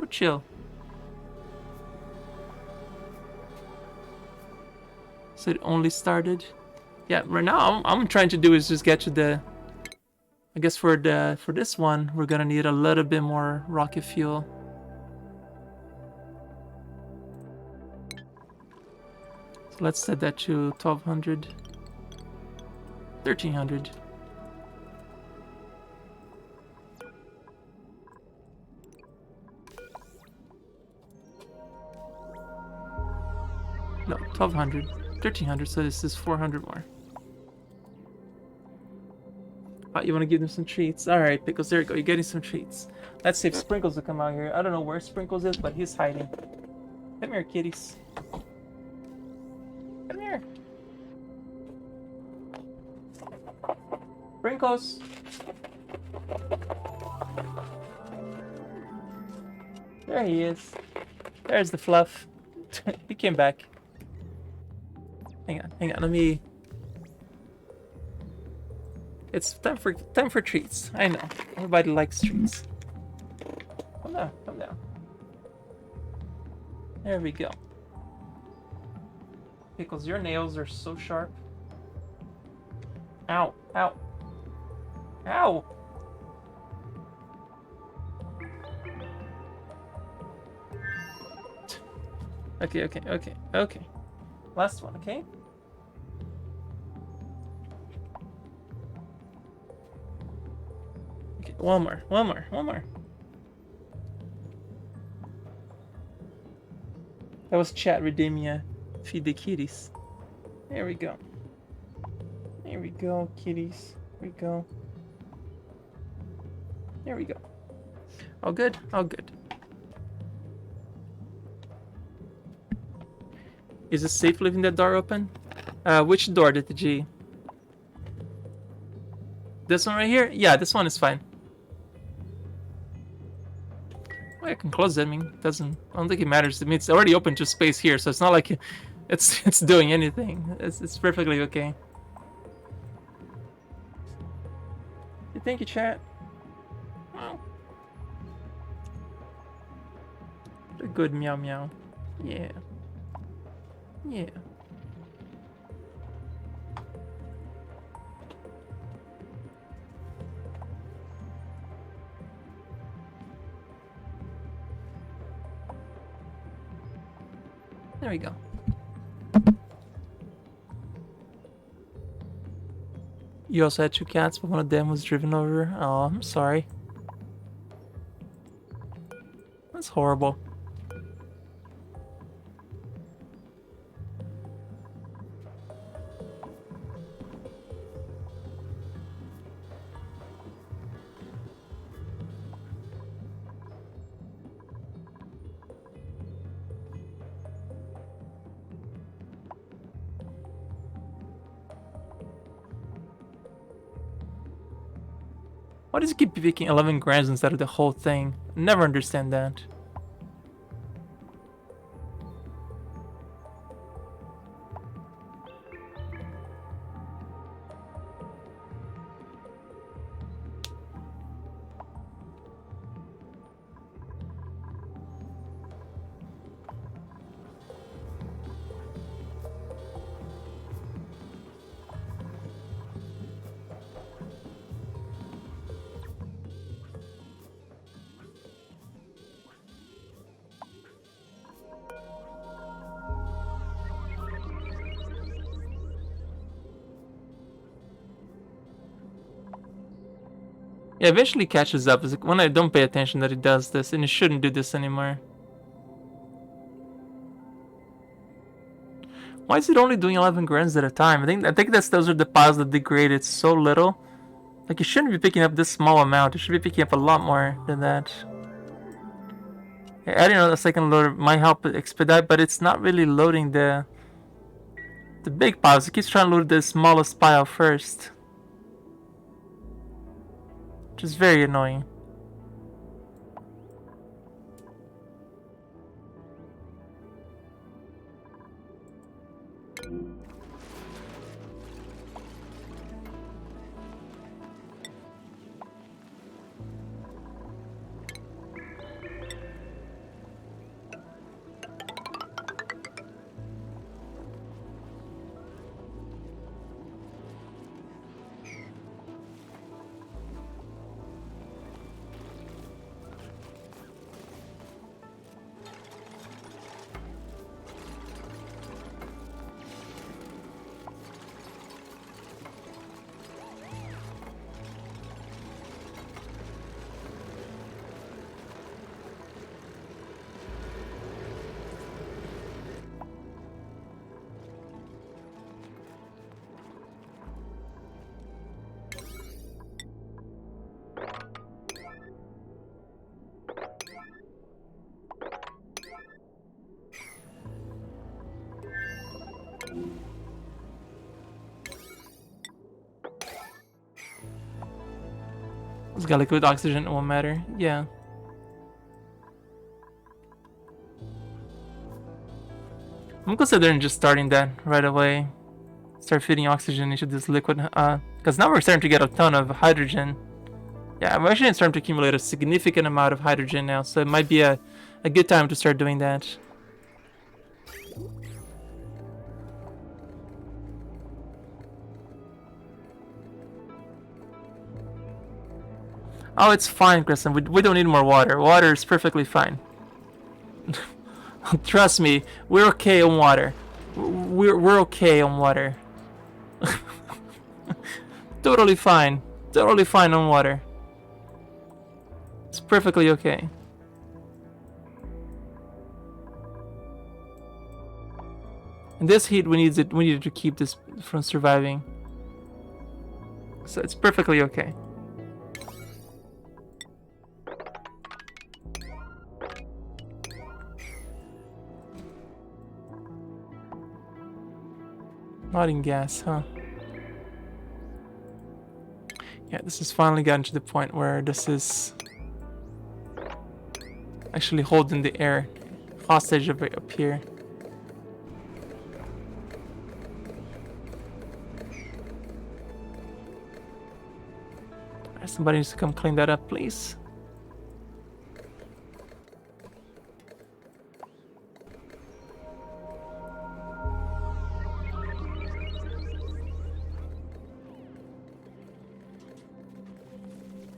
chill. So it only started. Yeah, right now I'm trying to do is just get to the. I guess for this one we're gonna need a little bit more rocket fuel. So let's set that to 1200, 1300. No, 1200, 1300, so this is 400 more. Oh, you want to give them some treats? Alright, Pickles, there you go, you're getting some treats. Let's see if Sprinkles will come out here. I don't know where Sprinkles is, but he's hiding. Come here, kitties. Come here. Sprinkles. There he is. There's the fluff. He came back. Hang on, let me... It's time for treats. I know. Everybody likes treats. Come down. There we go. Pickles, your nails are so sharp. Ow. Okay, okay, okay, okay. Last one, okay? Okay, one more, one more, one more. That was chat Redemia. Feed the kitties. There we go. There we go, kitties. There we go. There we go. All good, all good. Is it safe leaving that door open? Which door did the G? This one right here? Yeah, this one is fine. Well, I can close it. I mean, it doesn't. I don't think it matters. I mean, it's already open to space here, so it's not like it's doing anything. It's perfectly okay. Thank you, chat. Wow. A good meow meow. Yeah. Yeah. There we go. You also had 2 cats, but one of them was driven over. Oh, I'm sorry. That's horrible. Why does it keep picking 11 grams instead of the whole thing? Never understand that. Yeah, eventually catches up. It's like when I don't pay attention that it does this, and it shouldn't do this anymore. Why is it only doing 11 grams at a time? I think that's those are the piles that degraded so little. Like, it shouldn't be picking up this small amount. It should be picking up a lot more than that. Yeah, adding a second loader might help it expedite, but it's not really loading the big piles. It keeps trying to load the smallest pile first, which is very annoying. It's got liquid oxygen, it won't matter. Yeah. I'm considering just starting that right away. Start feeding oxygen into this liquid, because now we're starting to get a ton of hydrogen. Yeah, we're actually starting to accumulate a significant amount of hydrogen now, so it might be a good time to start doing that. Oh, it's fine, Kristen. We don't need more water. Water is perfectly fine. Trust me, we're okay on water. We're okay on water. Totally fine. Totally fine on water. It's perfectly okay. In this heat, we needed to keep this from surviving. So it's perfectly okay. Not in gas, huh? Yeah, this has finally gotten to the point where this is actually holding the air hostage up here. Somebody needs to come clean that up, please.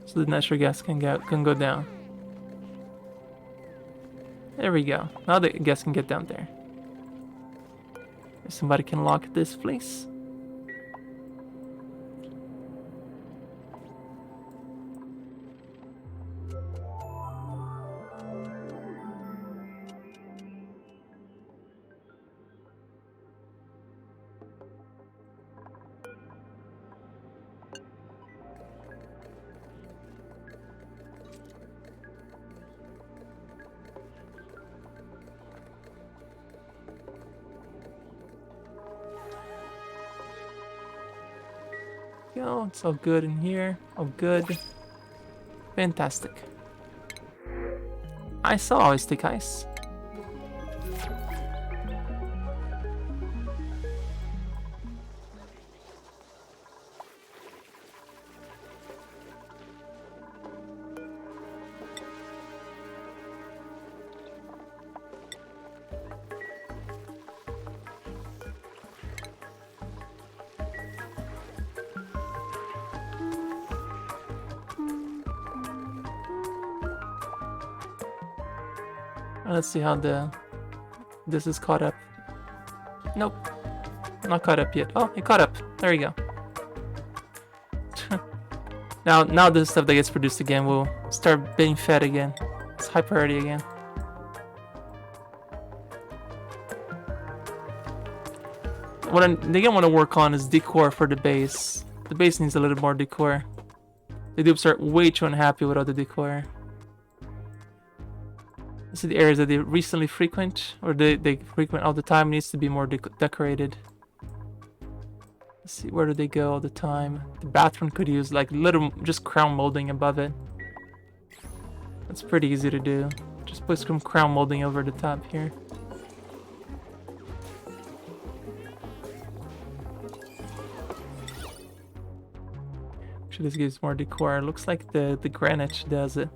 So the natural gas can go down. There we go. Now the gas can get down there. If somebody can lock this, please. Go, it's all good in here. All good. Fantastic. Ice will always take ice. Let's see how this is caught up. Nope. Not caught up yet. Oh, it caught up. There you go. Now the stuff that gets produced again will start being fed again. It's high priority again. What they again want to work on is decor for the base. The base needs a little more decor. The dupes are way too unhappy without the decor. This is the areas that they recently frequent, or they frequent all the time, needs to be more decorated. Let's see, where do they go all the time? The bathroom could use like little, just crown molding above it. That's pretty easy to do. Just put some crown molding over the top here. Actually, this gives more decor. Looks like the granite does it.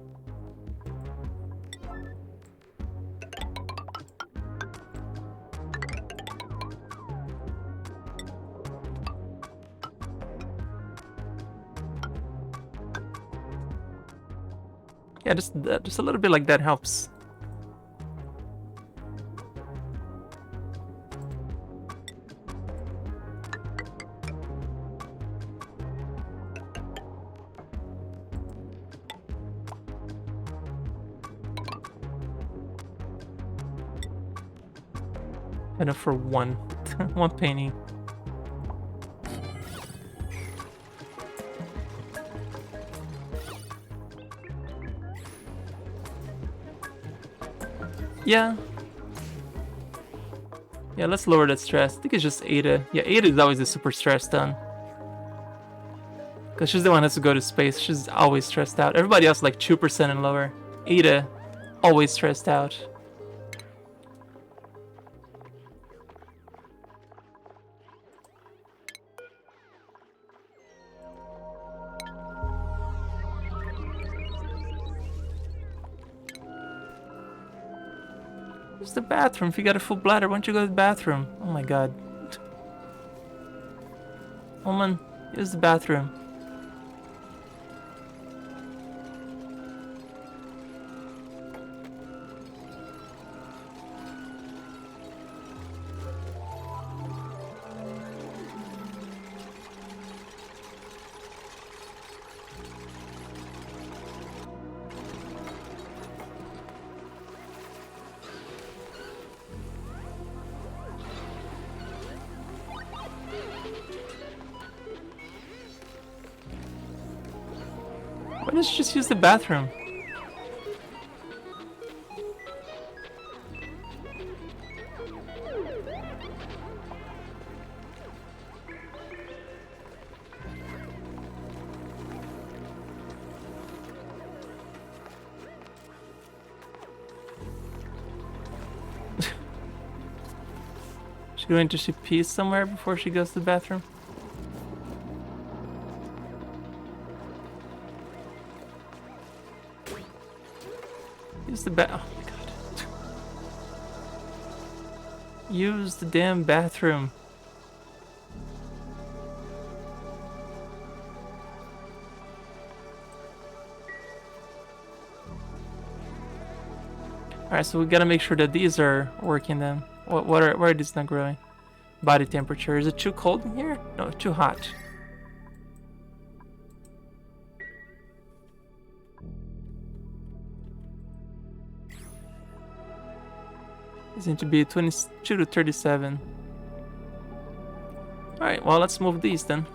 Yeah, just a little bit like that helps. Enough for one, one painting. Yeah. Yeah, let's lower that stress. I think it's just Ada. Yeah, Ada is always the super stressed done. Because she's the one that has to go to space. She's always stressed out. Everybody else like 2% and lower. Ada, always stressed out. Where's the bathroom? If you got a full bladder, why don't you go to the bathroom? Oh my god. Woman, use the bathroom. Let's just use the bathroom. She's going to pee somewhere before she goes to the bathroom. Use the oh my god. Use the damn bathroom. Alright, so we gotta make sure that these are working then. Why are these not growing? Body temperature. Is it too cold in here? No, too hot. These need to be 22 to 37. Alright, well, let's move these then.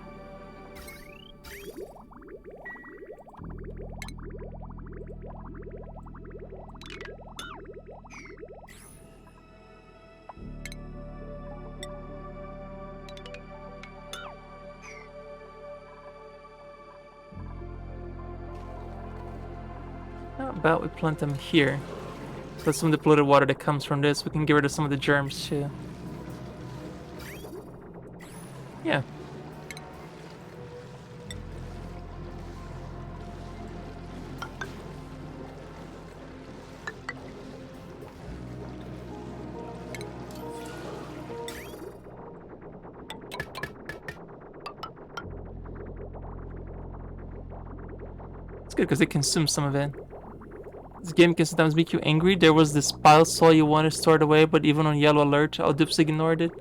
How about we plant them here? So some of the polluted water that comes from this, we can get rid of some of the germs too. Yeah. It's good because it consumes some of it. This game can sometimes make you angry. There was this pile soil you wanted stored away, but even on yellow alert, Aldupsig ignored it.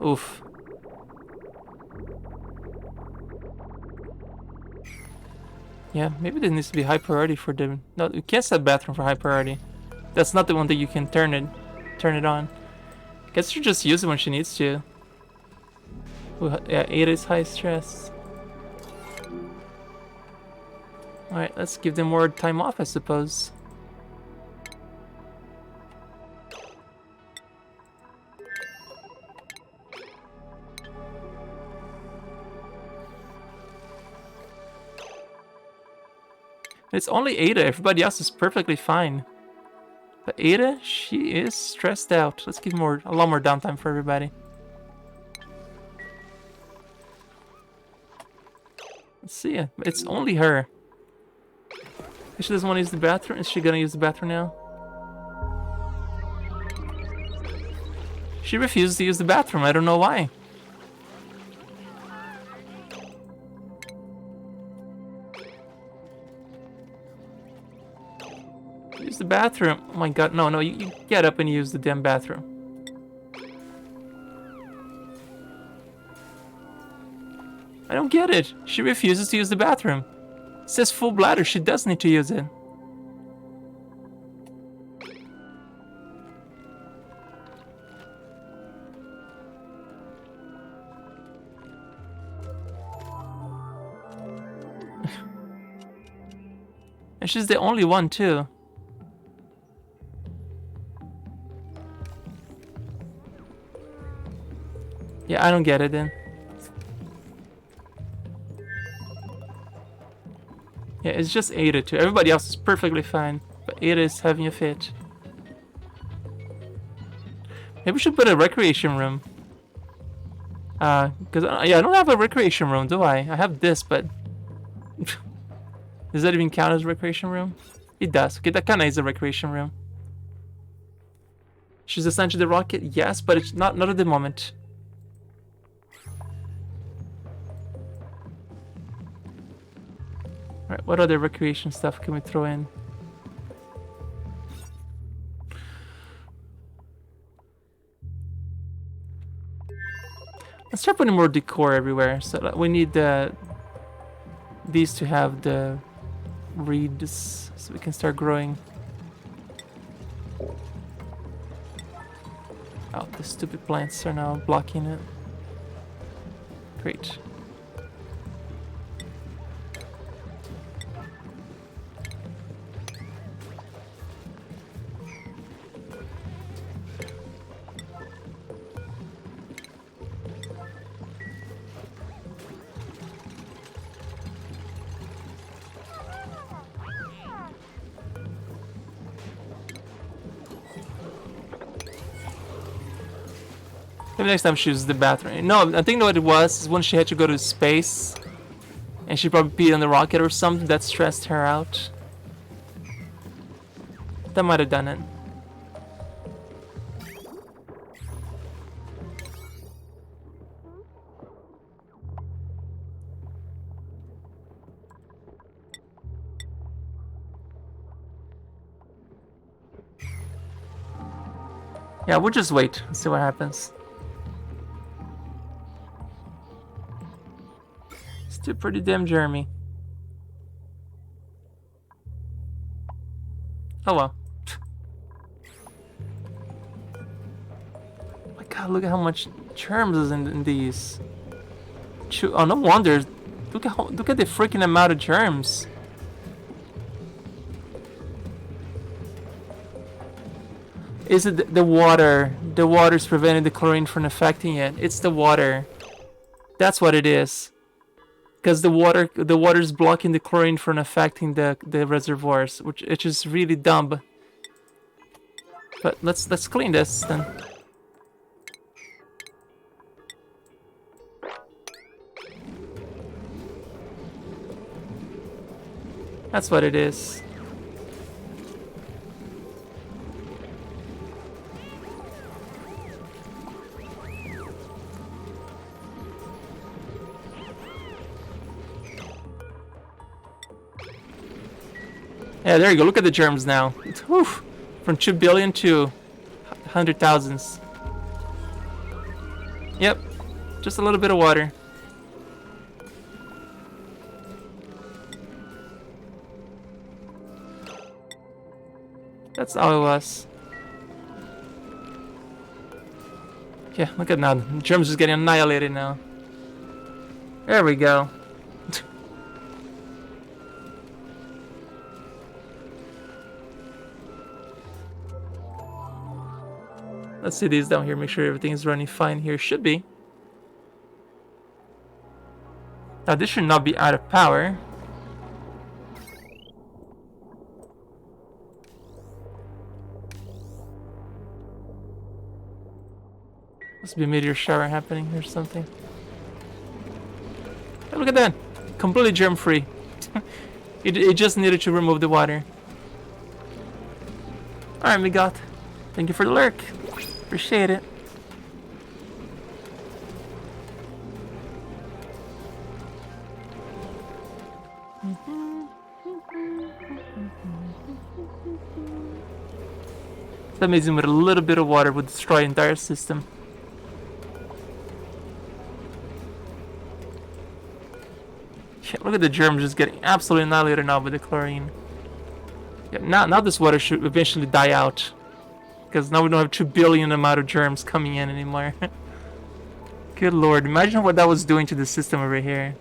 Oof. Yeah, maybe there needs to be high priority for them. No, you can't set bathroom for high priority. That's not the one that you can turn it on. I guess you just use it when she needs to. Ooh, yeah, 8 is high stress. Alright, let's give them more time off, I suppose. It's only Ada, everybody else is perfectly fine. But Ada, she is stressed out. Let's give a lot more downtime for everybody. Let's see, it's only her. If she doesn't want to use the bathroom, is she gonna use the bathroom now? She refuses to use the bathroom, I don't know why. Use the bathroom. Oh my god, no, you get up and use the damn bathroom. I don't get it. She refuses to use the bathroom. It says full bladder, she does need to use it. And she's the only one too. Yeah, I don't get it then. Yeah, it's just Ada too. Everybody else is perfectly fine, but Ada is having a fit. Maybe we should put a recreation room. Cause yeah, I don't have a recreation room, do I? I have this, but does that even count as a recreation room? It does. Okay, that kind of is a recreation room. She's assigned to the rocket, yes, but it's not at the moment. Alright, what other recreation stuff can we throw in? Let's start putting more decor everywhere. So we need these to have the reeds so we can start growing. Oh, the stupid plants are now blocking it. Great. Maybe next time she uses the bathroom. No, I think what it was is when she had to go to space. And she probably peed on the rocket or something that stressed her out. That might have done it. Yeah, we'll just wait and see what happens. Still pretty damn germy. Oh well. My god, look at how much germs is in these. Oh, no wonder. Look at the freaking amount of germs. Is it the water? The water's preventing the chlorine from affecting it. It's the water. That's what it is. Because the water's blocking the chlorine from affecting the reservoirs, which is really dumb. But let's clean this then. That's what it is. Yeah, there you go. Look at the germs now. Whew. From 2 billion to 100,000s. Yep. Just a little bit of water. That's all it was. Yeah, look at now. The germs just getting annihilated now. There we go. Let's see these down here, make sure everything is running fine here. Should be. Now this should not be out of power. Must be a meteor shower happening or something. Hey, look at that! Completely germ-free. it just needed to remove the water. Alright, Migot. Thank you for the lurk. Appreciate it. It's amazing with a little bit of water would destroy the entire system. Yeah, look at the germs just getting absolutely annihilated now with the chlorine. Yeah, now this water should eventually die out. Because now we don't have 2 billion amount of germs coming in anymore. Good lord, imagine what that was doing to the system over here.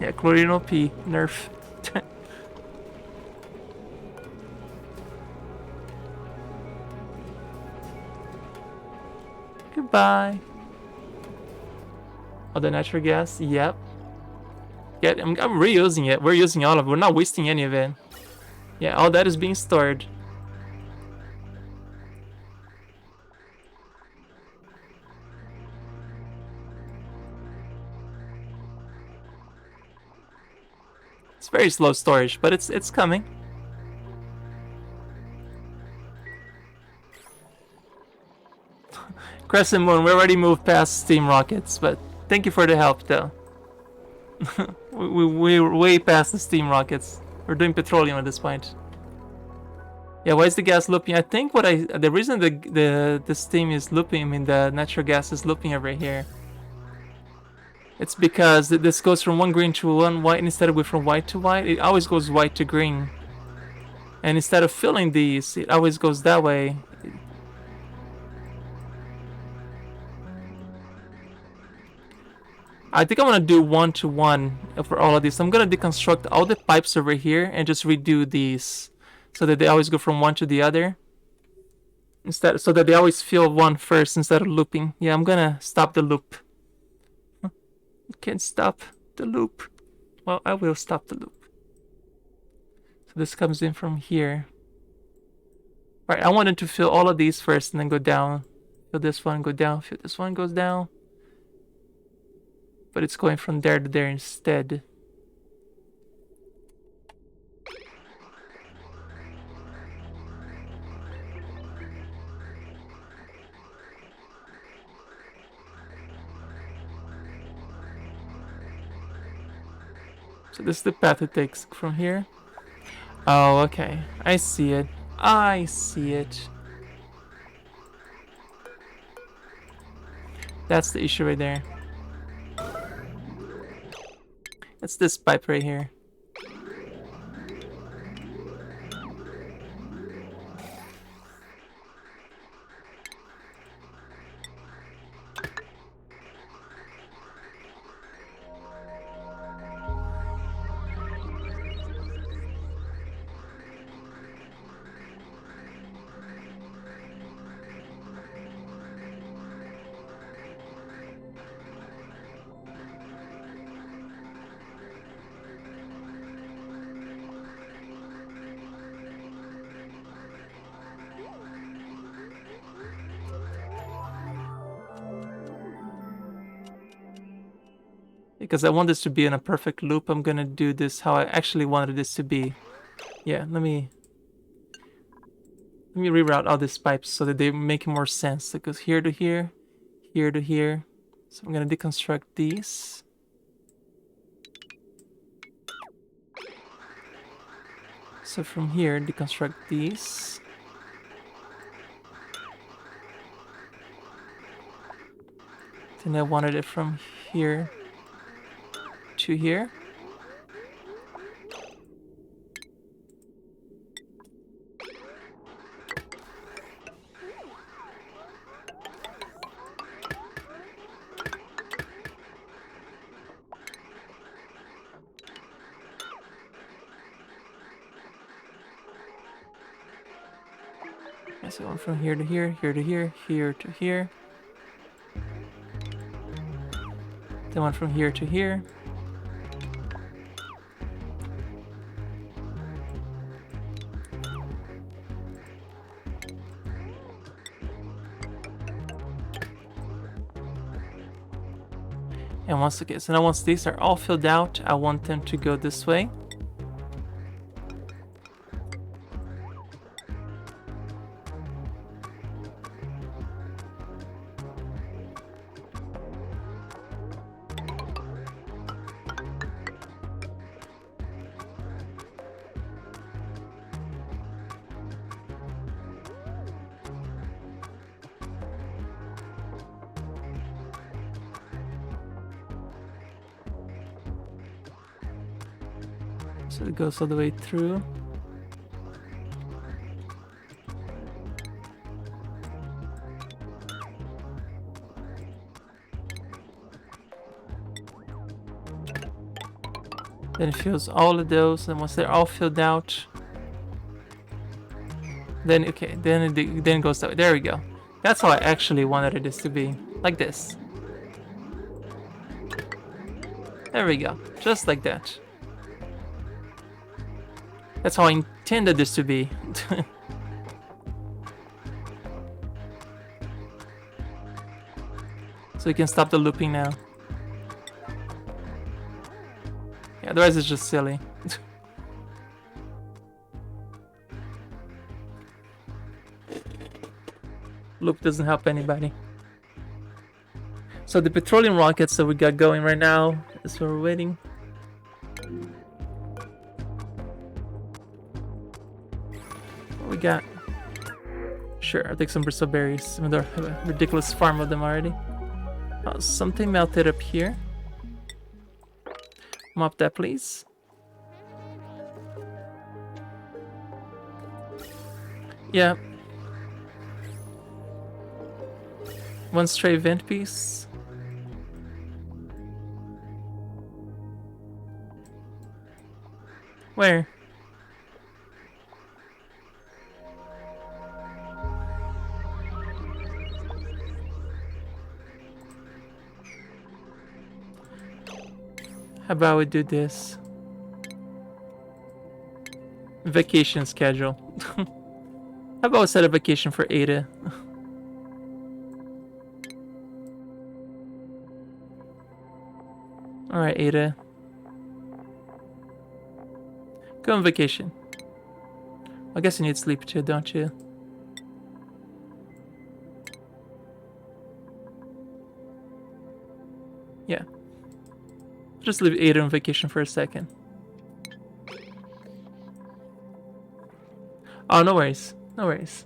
Yeah, chlorine OP, nerf. Goodbye. Oh, the natural gas? Yep. Yeah, I'm reusing it. We're using all of it. We're not wasting any of it. Yeah, all that is being stored. It's very slow storage, but it's coming. Crescent Moon, we already moved past steam rockets, but thank you for the help though. We're way past the steam rockets. We're doing petroleum at this point. Yeah, why is the gas looping? I think the reason the steam is looping, I mean the natural gas is looping over here. It's because this goes from one green to one white instead of from white to white. It always goes white to green. And instead of filling these, it always goes that way. I think I'm gonna do 1-to-1 for all of these. I'm gonna deconstruct all the pipes over here and just redo these so that they always go from one to the other. Instead, so that they always fill one first instead of looping. Yeah, I'm gonna stop the loop. Can't stop the loop. Well, I will stop the loop. So this comes in from here. Right, I wanted to fill all of these first and then go down. Fill this one, go down. Fill this one, goes down. But it's going from there to there instead. So this is the path it takes from here. Oh, okay. I see it. I see it. That's the issue right there. It's this pipe right here. Because I want this to be in a perfect loop, I'm gonna do this how I actually wanted this to be. Yeah, let me reroute all these pipes so that they make more sense. It goes here to here, here to here. So I'm gonna deconstruct these. So from here, deconstruct these. Then I wanted it from here to here. So one from here to here, here to here, here to here. Then one from here to here. And once again, so now once these are all filled out, I want them to go this way. So it goes all the way through. Then it fills all of those, and once they're all filled out, then okay, then it goes that way. There we go. That's how I actually wanted this to be, like this. There we go, just like that. That's how I intended this to be. So we can stop the looping now. Yeah, otherwise it's just silly. Loop doesn't help anybody. So the petroleum rockets that we got going right now is what we're waiting. What we got? Sure, I'll take some bristle berries. I mean, there's a ridiculous farm of them already. Oh, something melted up here. Mop that, please. Yeah. One stray vent piece. Where? How about we do this? Vacation schedule. How about we set a vacation for Ada? Alright, Ada. Go on vacation. I guess you need sleep too, don't you? Yeah. Just leave Ada on vacation for a second. Oh, no worries. No worries.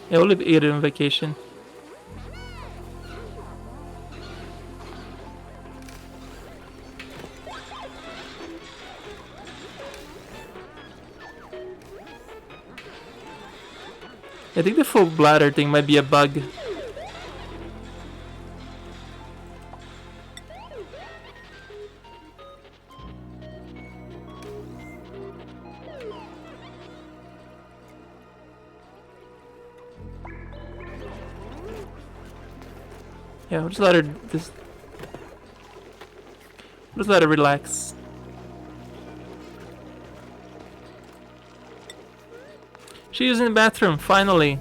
Yeah, we'll leave Ada on vacation. I think the full bladder thing might be a bug. Yeah, we'll just let her just let her relax. She's in the bathroom, finally.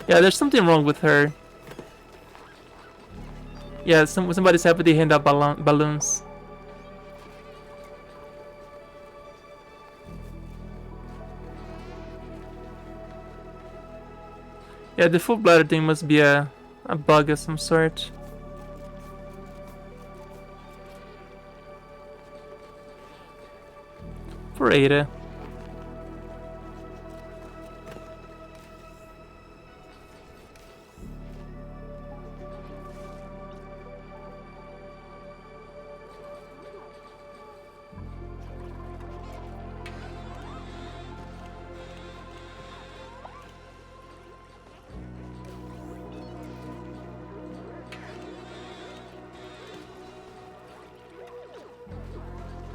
Yeah, there's something wrong with her. Yeah, somebody's happy they hand out balloons. Yeah, the full bladder thing must be a bug of some sort. For Ada.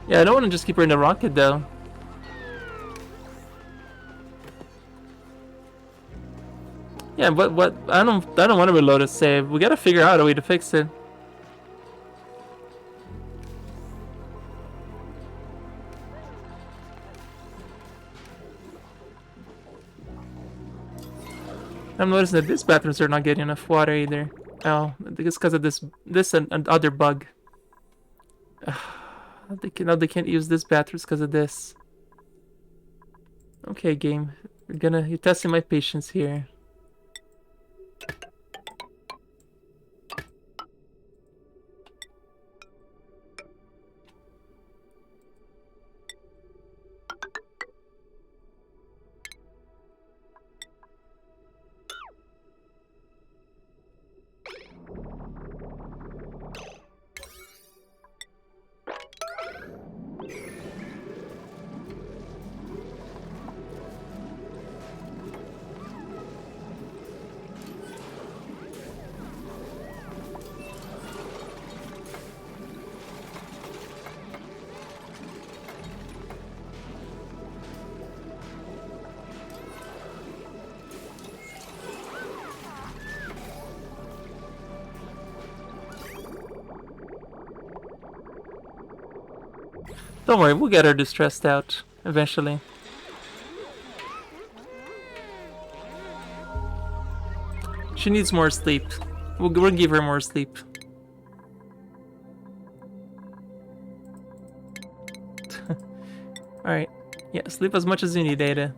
Yeah, I don't want to just keep her in the rocket though. Yeah, but what? I don't want to reload a save. We gotta figure out a way to fix it. I'm noticing that these bathrooms are not getting enough water either. Oh, I think it's because of this and other bug. They can't use this bathrooms because of this. Okay, game. You're testing my patience here. Don't worry, we'll get her distressed out eventually. She needs more sleep. We'll give her more sleep. Alright. Yeah, sleep as much as you need, Ada.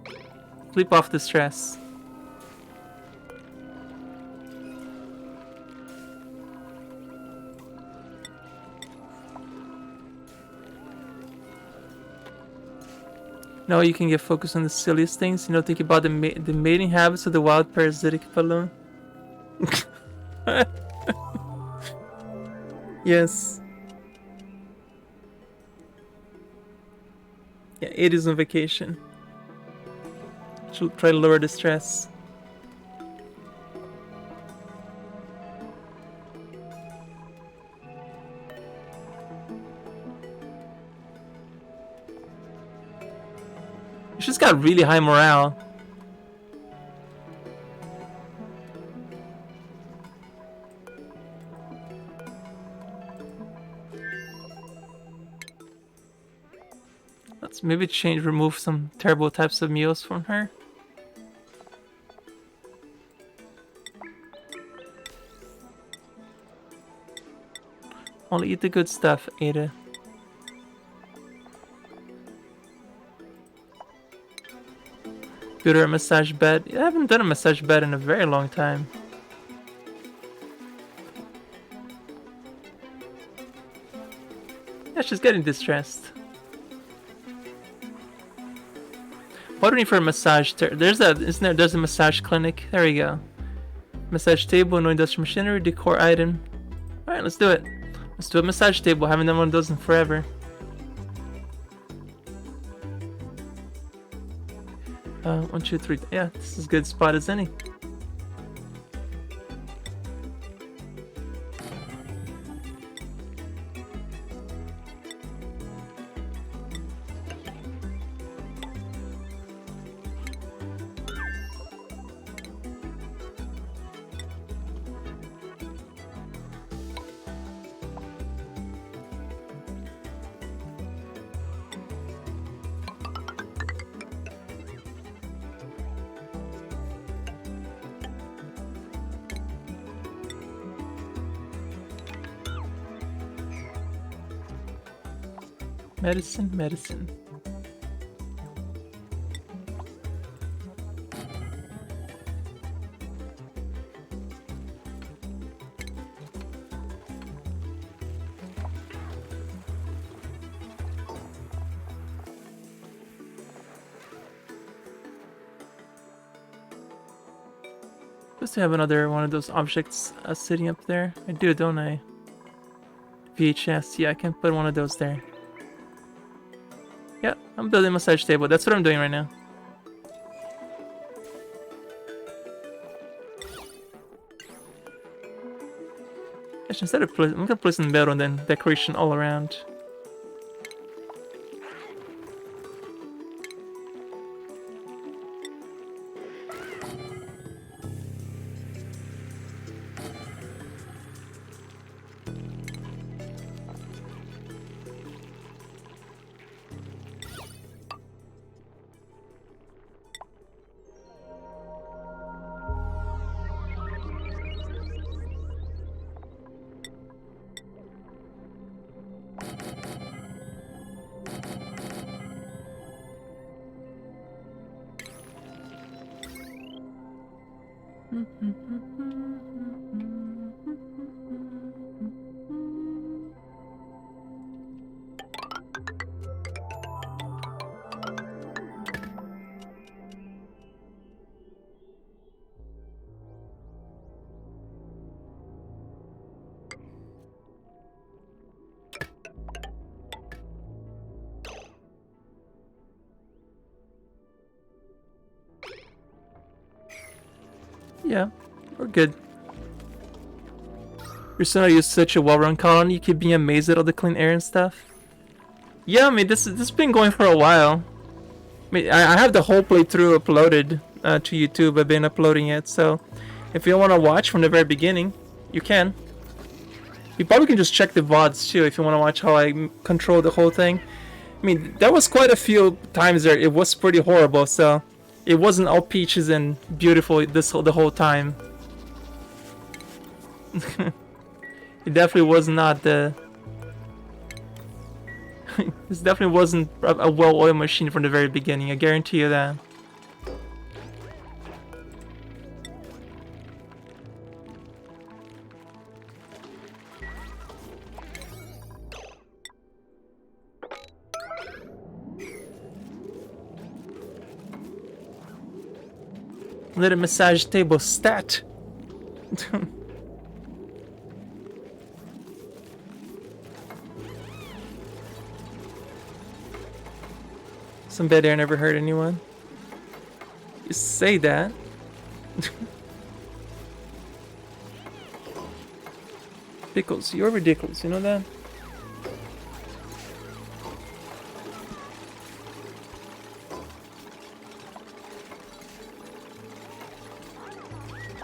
Sleep off the stress. Now you can get focused on the silliest things. You know, think about the mating habits of the wild parasitic balloon. Yes. Yeah, 80's on vacation. Should try to lower the stress. She's got really high morale. Let's maybe remove some terrible types of meals from her. Only eat the good stuff, Ada. Build her a massage bed. I haven't done a massage bed in a very long time. Yeah, she's getting distressed. What do we need for a massage? There's a massage clinic. There we go. Massage table, no industrial machinery, decor item. Alright, let's do it. Let's do a massage table. I haven't done one of those in forever. 1, 2, 3. Yeah, this is as good spot as any. Medicine. Supposed to have another one of those objects sitting up there. I do, don't I? VHS. Yeah, I can put one of those there. Yeah, I'm building a massage table. That's what I'm doing right now. Actually, instead of I'm gonna place some metal and then decoration all around. Yeah, we're good. You're saying you're such a well-run colony, you keep being amazed at all the clean air and stuff? Yeah, I mean, this has been going for a while. I mean, I have the whole playthrough uploaded to YouTube. I've been uploading it, so if you want to watch from the very beginning, you can. You probably can just check the VODs too if you want to watch how I control the whole thing. I mean, there was quite a few times there it was pretty horrible, so it wasn't all peaches and beautiful the whole time. It definitely was not the. This definitely wasn't a well-oiled machine from the very beginning. I guarantee you that. Let a massage table stat. Some bad air never hurt anyone. You say that. Pickles, you're ridiculous, you know that?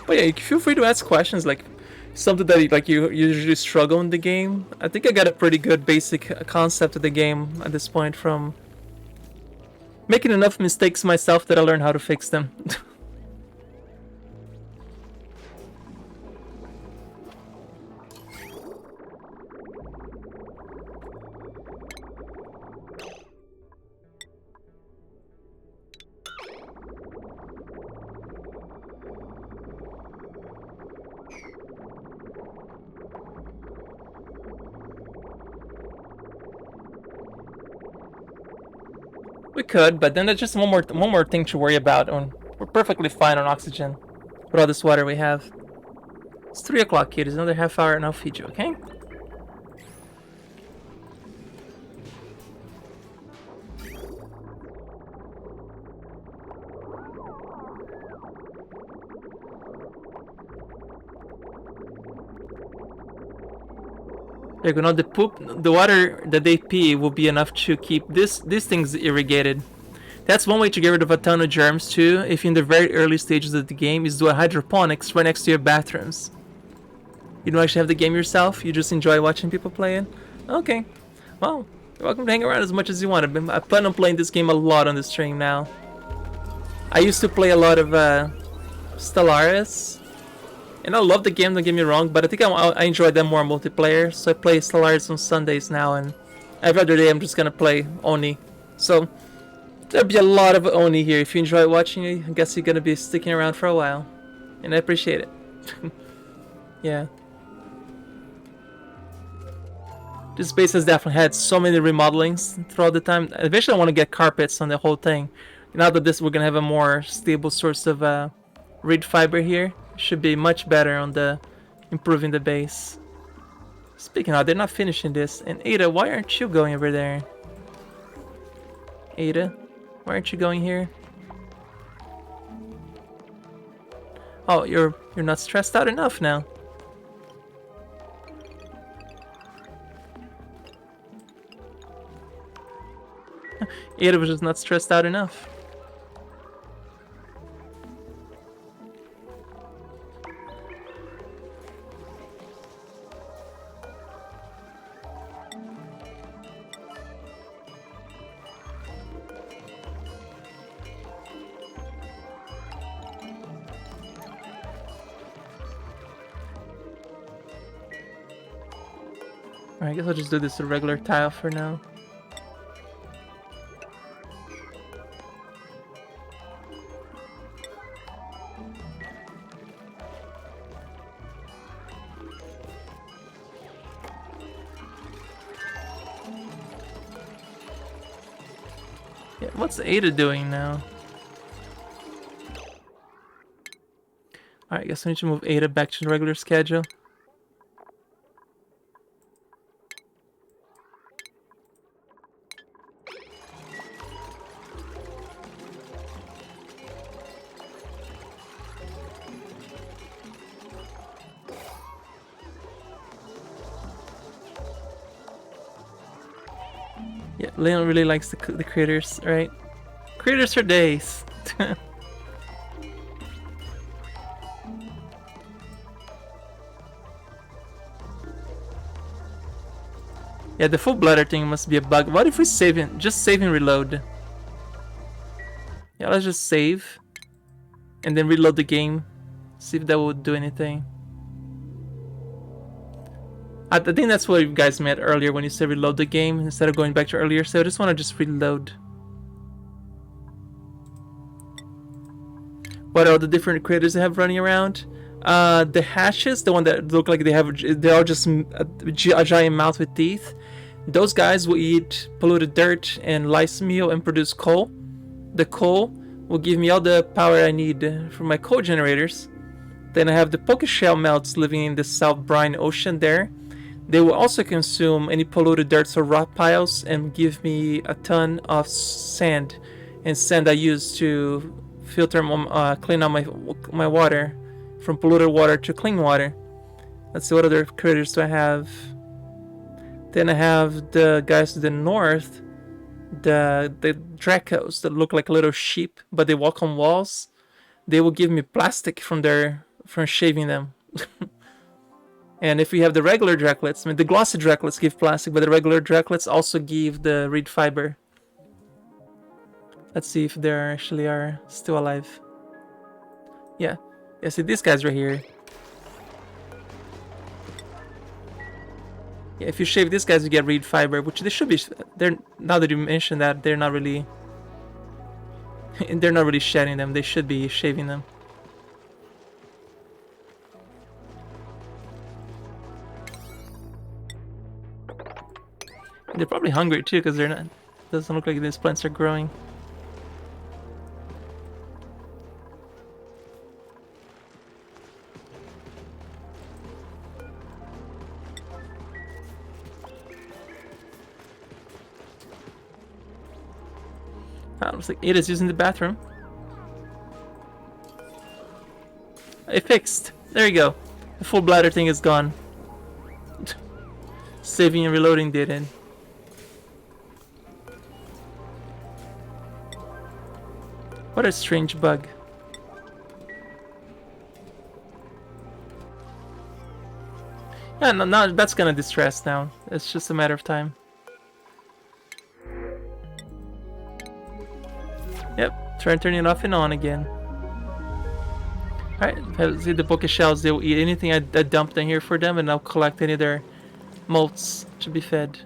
But yeah, feel free to ask questions, like something that you usually struggle in the game. I think I got a pretty good basic concept of the game at this point from making enough mistakes myself that I learned how to fix them. We could, but then there's just one more thing to worry about. We're perfectly fine on oxygen with all this water we have. It's 3 o'clock, kid. It's another half hour and I'll feed you, okay? You know, the water that they pee will be enough to keep these things irrigated. That's one way to get rid of a ton of germs too, if in the very early stages of the game, is do a hydroponics right next to your bathrooms. You don't actually have the game yourself, you just enjoy watching people play it? Okay, well, you're welcome to hang around as much as you want. I plan on playing this game a lot on the stream now. I used to play a lot of Stellaris. And I love the game, don't get me wrong, but I think I enjoy them more multiplayer, so I play Stellaris on Sundays now, and every other day I'm just gonna play Oni. So, there'll be a lot of Oni here. If you enjoy watching it, I guess you're gonna be sticking around for a while. And I appreciate it. Yeah. This base has definitely had so many remodelings throughout the time. Eventually I want to get carpets on the whole thing. Now that we're gonna have a more stable source of reed fiber here. Should be much better on the improving the base. Speaking of, they're not finishing this. And Ada, why aren't you going over there? Ada, why aren't you going here? Oh, you're not stressed out enough now. Ada was just not stressed out enough. Alright, I guess I'll just do this a regular tile for now. Yeah, what's Ada doing now? Alright, I guess I need to move Ada back to the regular schedule. Yeah, Leon really likes the critters, right? Critters for days. Yeah, the full bladder thing must be a bug. What if we just save and reload? Yeah, let's just save and then reload the game. See if that would do anything. I think that's what you guys meant earlier when you said reload the game instead of going back to earlier. So I just want to just reload. What are all the different critters they have running around? The hashes, the one that look like they're all just a giant mouth with teeth. Those guys will eat polluted dirt and lice meal and produce coal. The coal will give me all the power I need for my coal generators. Then I have the poke shell melts living in the South Brine Ocean there. They will also consume any polluted dirts or rock piles and give me a ton of sand, and sand I use to filter, clean out my water from polluted water to clean water. Let's see, what other critters do I have? Then I have the guys to the north, the Dracos that look like little sheep, but they walk on walls. They will give me plastic from shaving them. And if we have the regular Draclets, I mean the glossy Draclets give plastic, but the regular Draclets also give the reed fiber. Let's see if they actually are still alive. Yeah, see these guys right here. Yeah, if you shave these guys, you get reed fiber, which they should be. They're, now that you mention that, they're not really. They're not really shedding them. They should be shaving them. They're probably hungry too, because they're not. Doesn't look like these plants are growing. Looks like Ada's using the bathroom. It fixed. There you go. The full bladder thing is gone. Saving and reloading did it. What a strange bug. Yeah, no, now that's gonna distress now. It's just a matter of time. Yep, try turning it off and on again. Alright, see the bookish shells, they will eat anything I dumped in here for them, and I'll collect any of their molts to be fed.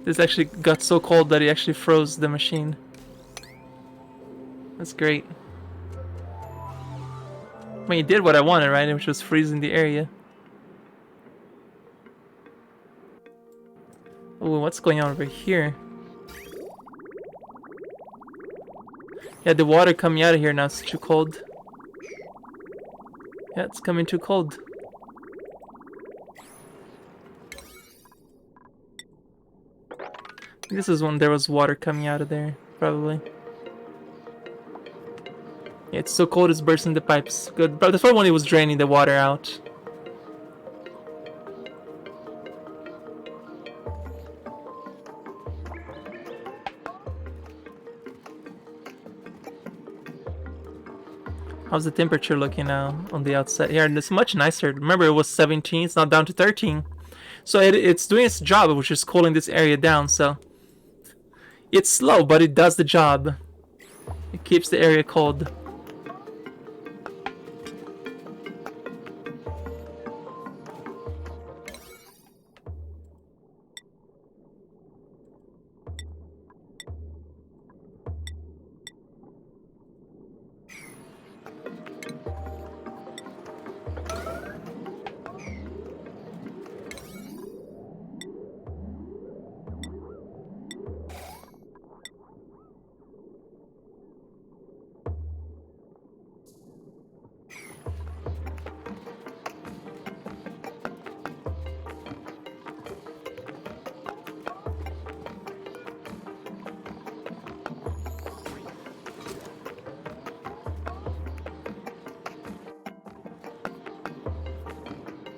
This actually got so cold that it actually froze the machine. That's great. I mean, it did what I wanted, right? Which was freezing the area. Oh, what's going on over here? Yeah, the water coming out of here now is too cold. Yeah, it's coming too cold. This is when there was water coming out of there, probably. Yeah, it's so cold it's bursting the pipes. Good, but that's probably when it was draining the water out. How's the temperature looking now on the outside? Here, and it's much nicer. Remember, it was 17, it's now down to 13. So it's doing its job, which is cooling this area down, so... It's slow, but it does the job. It keeps the area cold.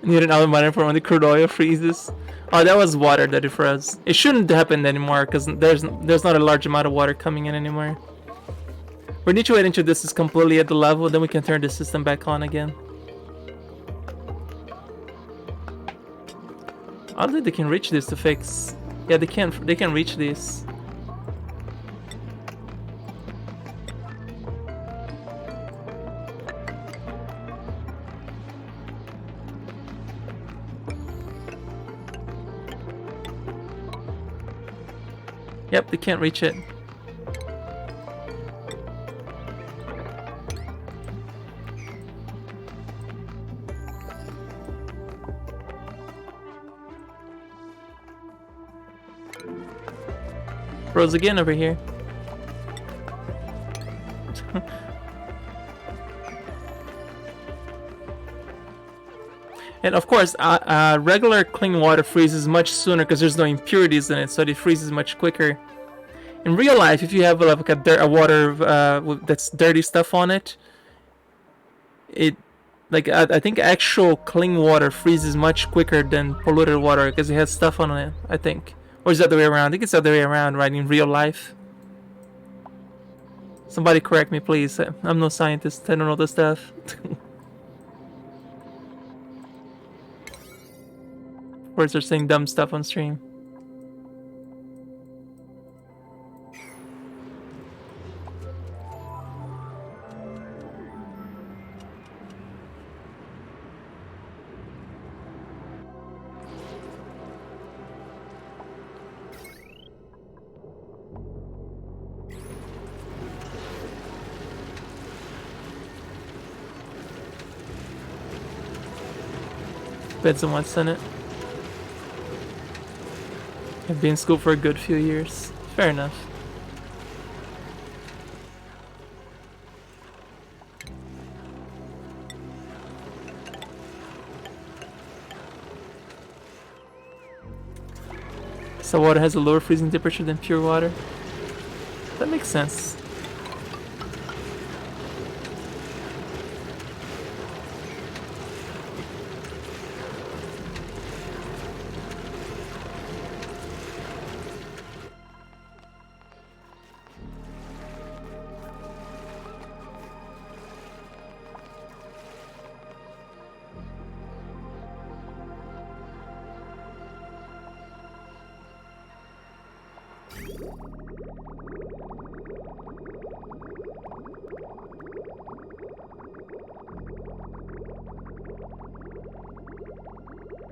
Need an aluminium for when the crude oil freezes. Oh, that was water that it froze. It shouldn't happen anymore because there's not a large amount of water coming in anymore. We need to wait until this is completely at the level, then we can turn the system back on again. I don't think they can reach this to fix. Yeah, they can. They can reach this. Yep, they can't reach it. Froze again over here. And of course, regular clean water freezes much sooner because there's no impurities in it, so it freezes much quicker. In real life, if you have like a water that's dirty stuff on it, I think actual clean water freezes much quicker than polluted water because it has stuff on it, I think. Or is that the other way around? I think it's the other way around, right? In real life. Somebody correct me, please. I'm no scientist. I don't know this stuff. Words are saying dumb stuff on stream. Depends on what's in it. I've been in school for a good few years. Fair enough. So water has a lower freezing temperature than pure water. That makes sense.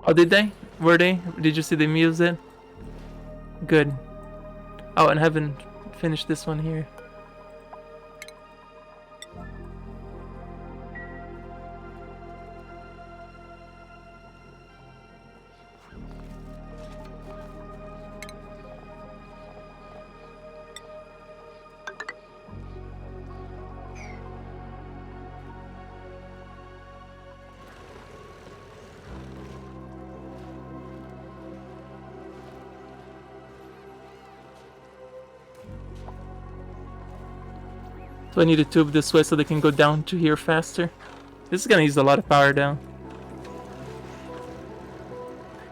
Oh, did they? Were they? Did you see them use it? Good. Oh, and I haven't finished this one here. So I need to tube this way so they can go down to here faster. This is gonna use a lot of power down.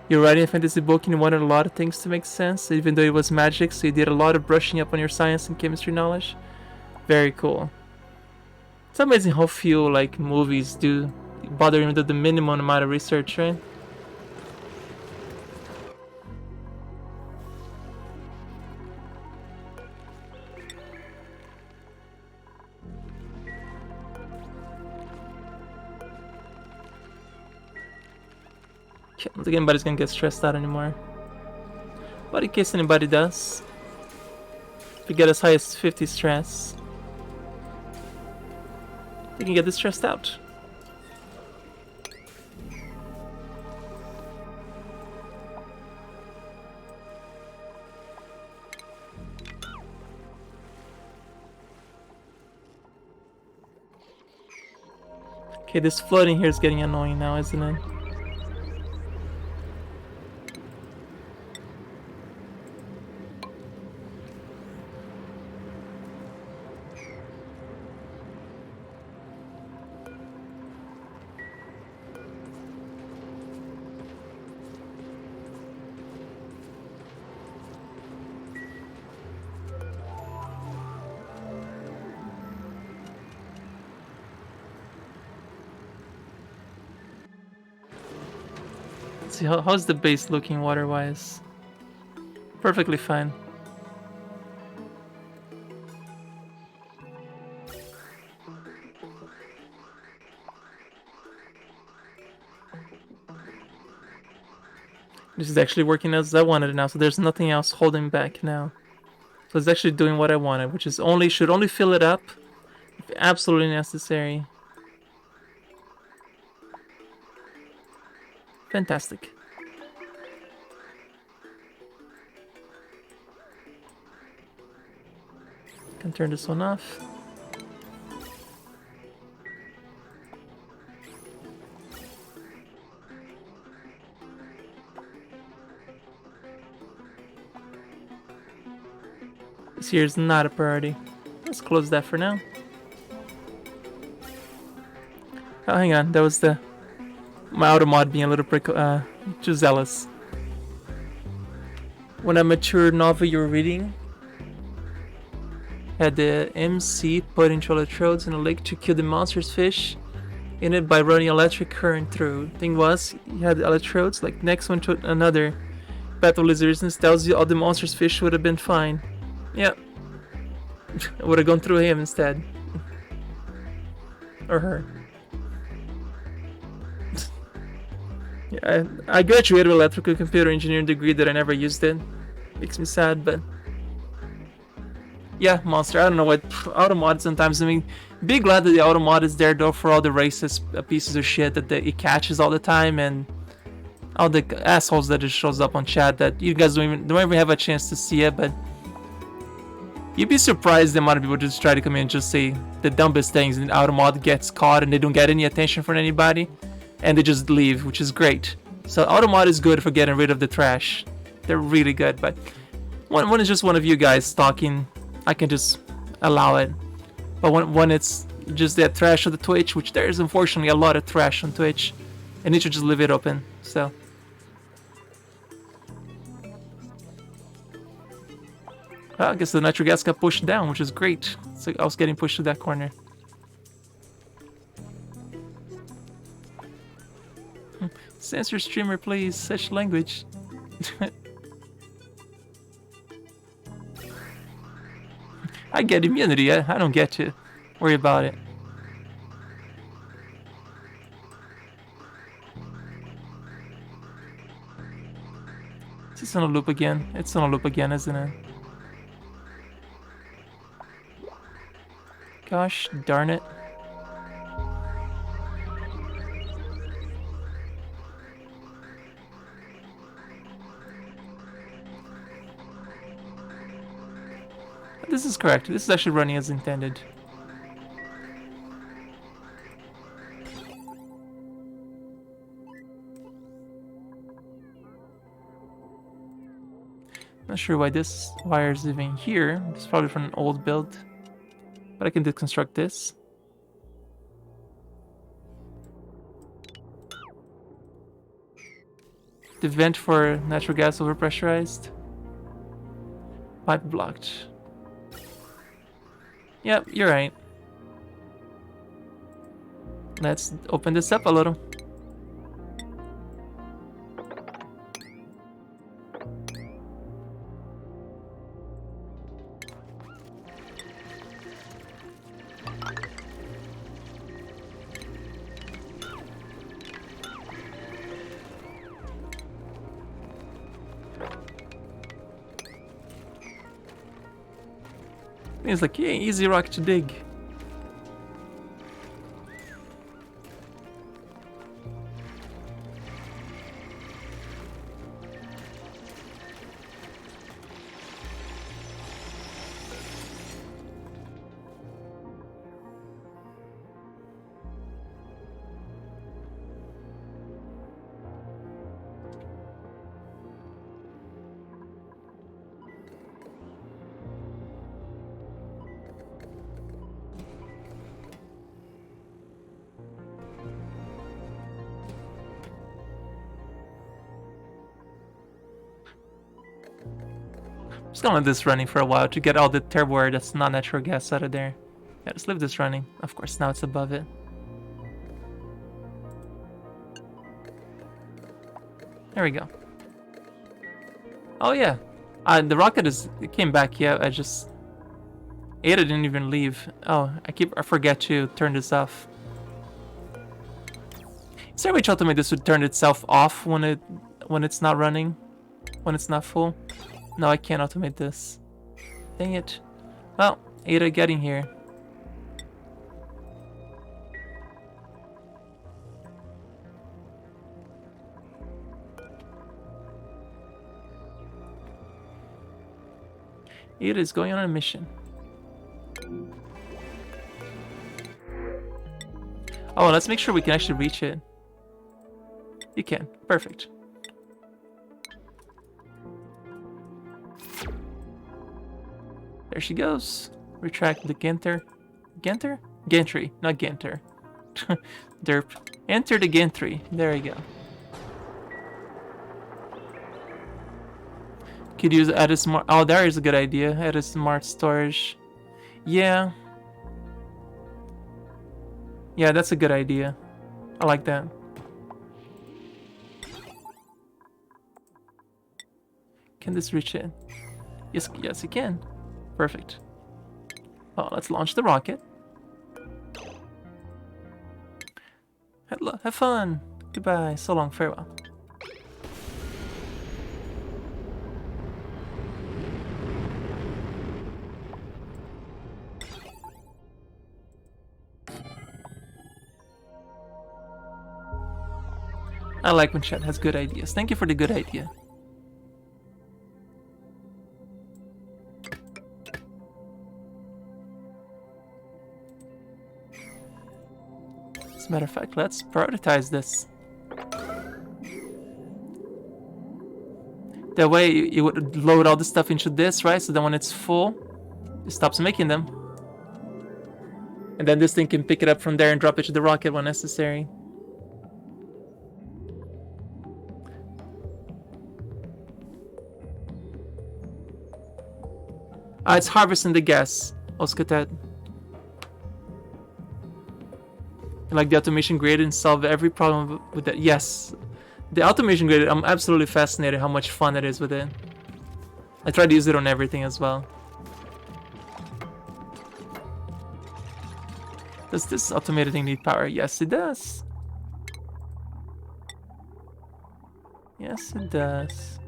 You're writing a fantasy book and you wanted a lot of things to make sense, even though it was magic, so you did a lot of brushing up on your science and chemistry knowledge. Very cool. It's amazing how few like movies do bother even do the minimum amount of research, right? I don't think anybody's gonna get stressed out anymore. But in case anybody does, if you get as high as 50 stress, you can get this stressed out. Okay, this floating here is getting annoying now, isn't it? Let's see, how's the base looking water-wise? Perfectly fine. This is actually working as I wanted it now, so there's nothing else holding back now. So it's actually doing what I wanted, which is should only fill it up if absolutely necessary. Fantastic. Can turn this one off. This here is not a priority. Let's close that for now. Oh, hang on. That was my auto mod being a little too zealous. When a mature novel you're reading had the MC put into electrodes in a lake to kill the monster's fish in it by running electric current through. Thing was, he had electrodes like next one to another. Battle resistance tells you all the monster's fish would have been fine. Yep. I would have gone through him instead. Or her. Yeah, I graduated with electrical computer engineering degree that I never used it. Makes me sad, but yeah, monster. I don't know what auto mod sometimes. I mean, be glad that the auto mod is there though for all the racist pieces of shit that it catches all the time, and all the assholes that it shows up on chat that you guys don't even have a chance to see it. But you'd be surprised the amount of people just try to come in and just say the dumbest things, and the auto mod gets caught and they don't get any attention from anybody, and they just leave, which is great. So auto mod is good for getting rid of the trash. They're really good, but when it's just one of you guys talking, I can just allow it. But when it's just that trash of the Twitch, which there is unfortunately a lot of trash on Twitch, I need to just leave it open. So well, I guess the nitro gas got pushed down, which is great. So I was getting pushed to that corner. Censor streamer, please. Such language. I get immunity. I don't get to worry about it. Is this on a loop again? It's on a loop again, isn't it? Gosh darn it. This is correct. This is actually running as intended. Not sure why this wire is even here. It's probably from an old build. But I can deconstruct this. The vent for natural gas overpressurized. Pipe blocked. Yep, you're right. Let's open this up a little. It's like, yeah, easy rock to dig. Just gonna let this running for a while to get all the turbo air that's not natural gas out of there. Yeah, just leave this running. Of course, now it's above it. There we go. Oh yeah, the rocket it came back. Yeah, Ada didn't even leave. Oh, I forget to turn this off. Is there a way to automate this would turn itself off when it's not running, when it's not full? No, I can't automate this. Dang it. Well, Ada getting here. Ada is going on a mission. Oh, let's make sure we can actually reach it. You can. Perfect. There she goes. Retract the Ginter. Ginter? Gantry, not Ginter. Derp. Enter the gantry. There you go. Could use add a smart. Oh, there is a good idea. Add a smart storage. Yeah. Yeah, that's a good idea. I like that. Can this reach it? Yes, yes, it can. Perfect. Oh, let's launch the rocket. Have fun. Goodbye. So long. Farewell. I like when chat has good ideas. Thank you for the good idea. As a matter of fact, let's prioritize this. That way you would load all the stuff into this, right? So then when it's full, it stops making them. And then this thing can pick it up from there and drop it to the rocket when necessary. It's harvesting the gas. Oscatet. Like the automation grid and solve every problem with that. Yes. The automation grid, I'm absolutely fascinated how much fun it is with it. I try to use it on everything as well. Does this automated thing need power? Yes, it does. Yes, it does.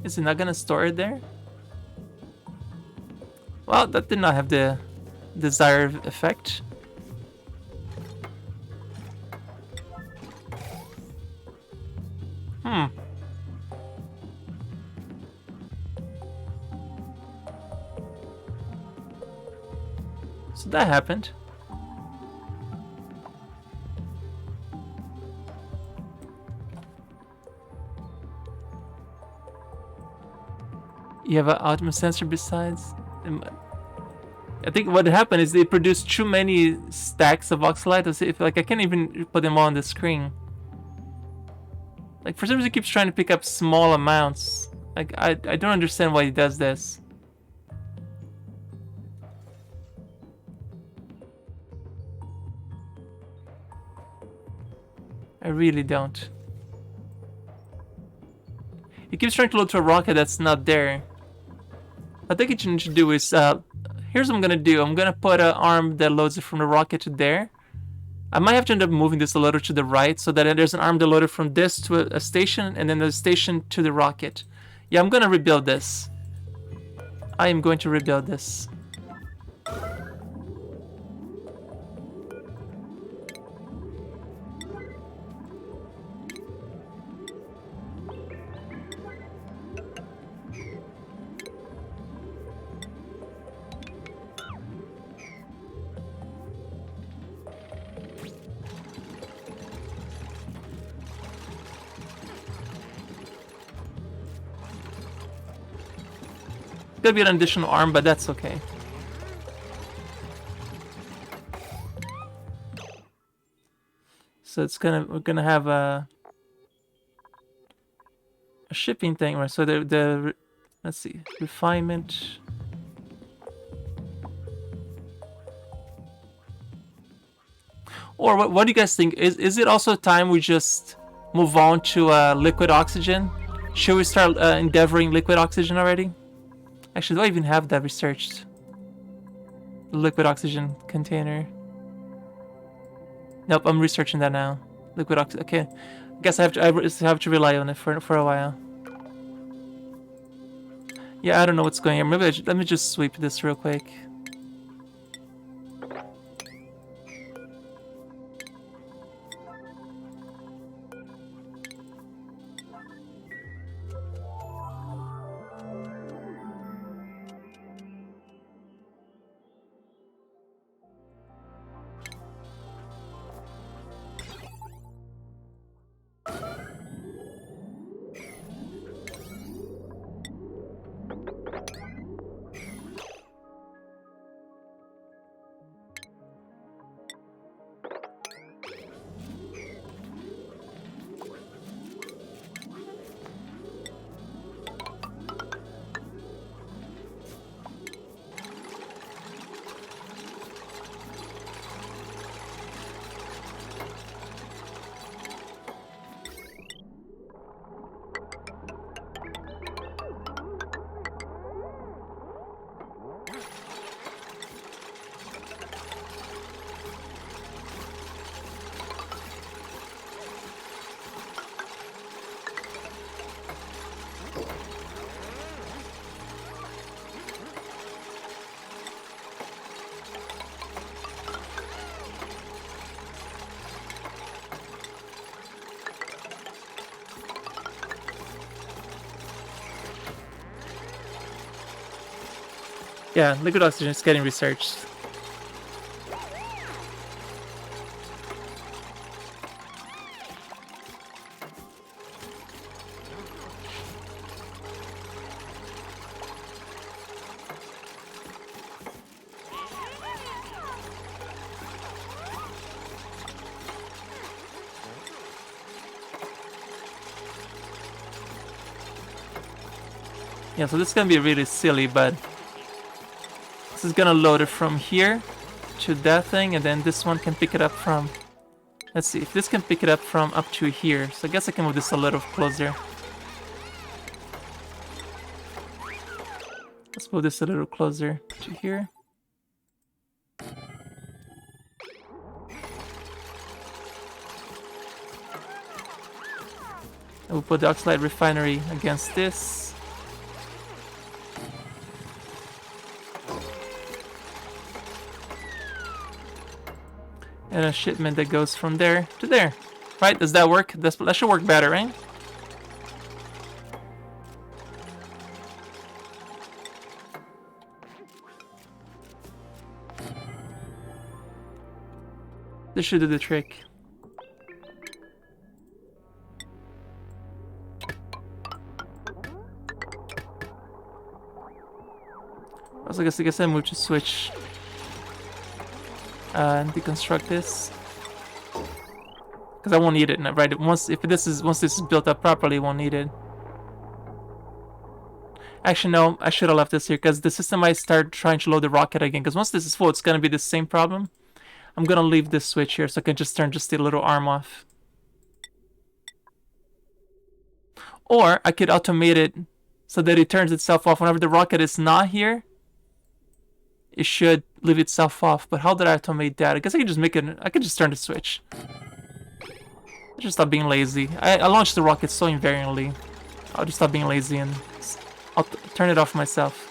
Is it not gonna store it there? Well, that did not have the desired effect. So that happened. You have an Optimus sensor besides? I think what happened is they produced too many stacks of oxalite. If like I can't even put them all on the screen. Like for some reason it keeps trying to pick up small amounts. Like I don't understand why he does this. I really don't. He keeps trying to load to a rocket that's not there. I think what you need to do is, here's what I'm gonna do. I'm gonna put an arm that loads it from the rocket to there. I might have to end up moving this a little to the right so that there's an arm that loaded from this to a station and then the station to the rocket. Yeah, I'm gonna rebuild this. I am going to rebuild this. Gonna be an additional arm, but that's okay. So we're gonna have a shipping thing, right? So let's see, refinement. Or what do you guys think? Is it also time we just move on to liquid oxygen? Should we start endeavoring liquid oxygen already? Actually, do I even have that researched? Liquid oxygen container. Nope, I'm researching that now. Liquid oxygen. Okay, I guess I have to rely on it for a while. Yeah, I don't know what's going on. Maybe let me just sweep this real quick. Yeah, liquid oxygen is getting researched. Yeah, so this is gonna be really silly, but this is gonna load it from here to that thing, and then this one can pick it up from... Let's see, if this can pick it up from up to here. So I guess I can move this a little closer. Let's move this a little closer to here. And we'll put the Oxalite Refinery against this. And a shipment that goes from there to there. Right? Does that work? That should work better, right? This should do the trick. Also, I guess I move to switch and deconstruct this, because I won't need it, right? Once this is built up properly, won't need it. Actually, no, I should have left this here, because the system might start trying to load the rocket again. Because once this is full, it's gonna be the same problem. I'm gonna leave this switch here so I can just turn the little arm off. Or I could automate it so that it turns itself off whenever the rocket is not here. It should leave itself off. But how did I automate that? I guess I could just make it. I could just turn the switch. I just stop being lazy. I launched the rocket so invariantly. I'll just stop being lazy and I'll turn it off myself.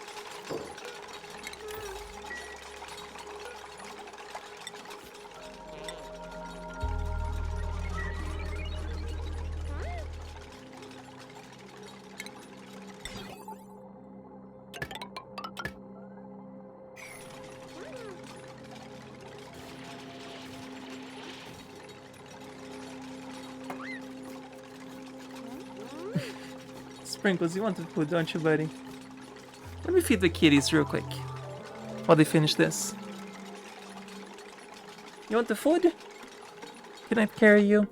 Sprinkles, you want the food, don't you, buddy? Let me feed the kitties real quick while they finish this. You want the food? Can I carry you?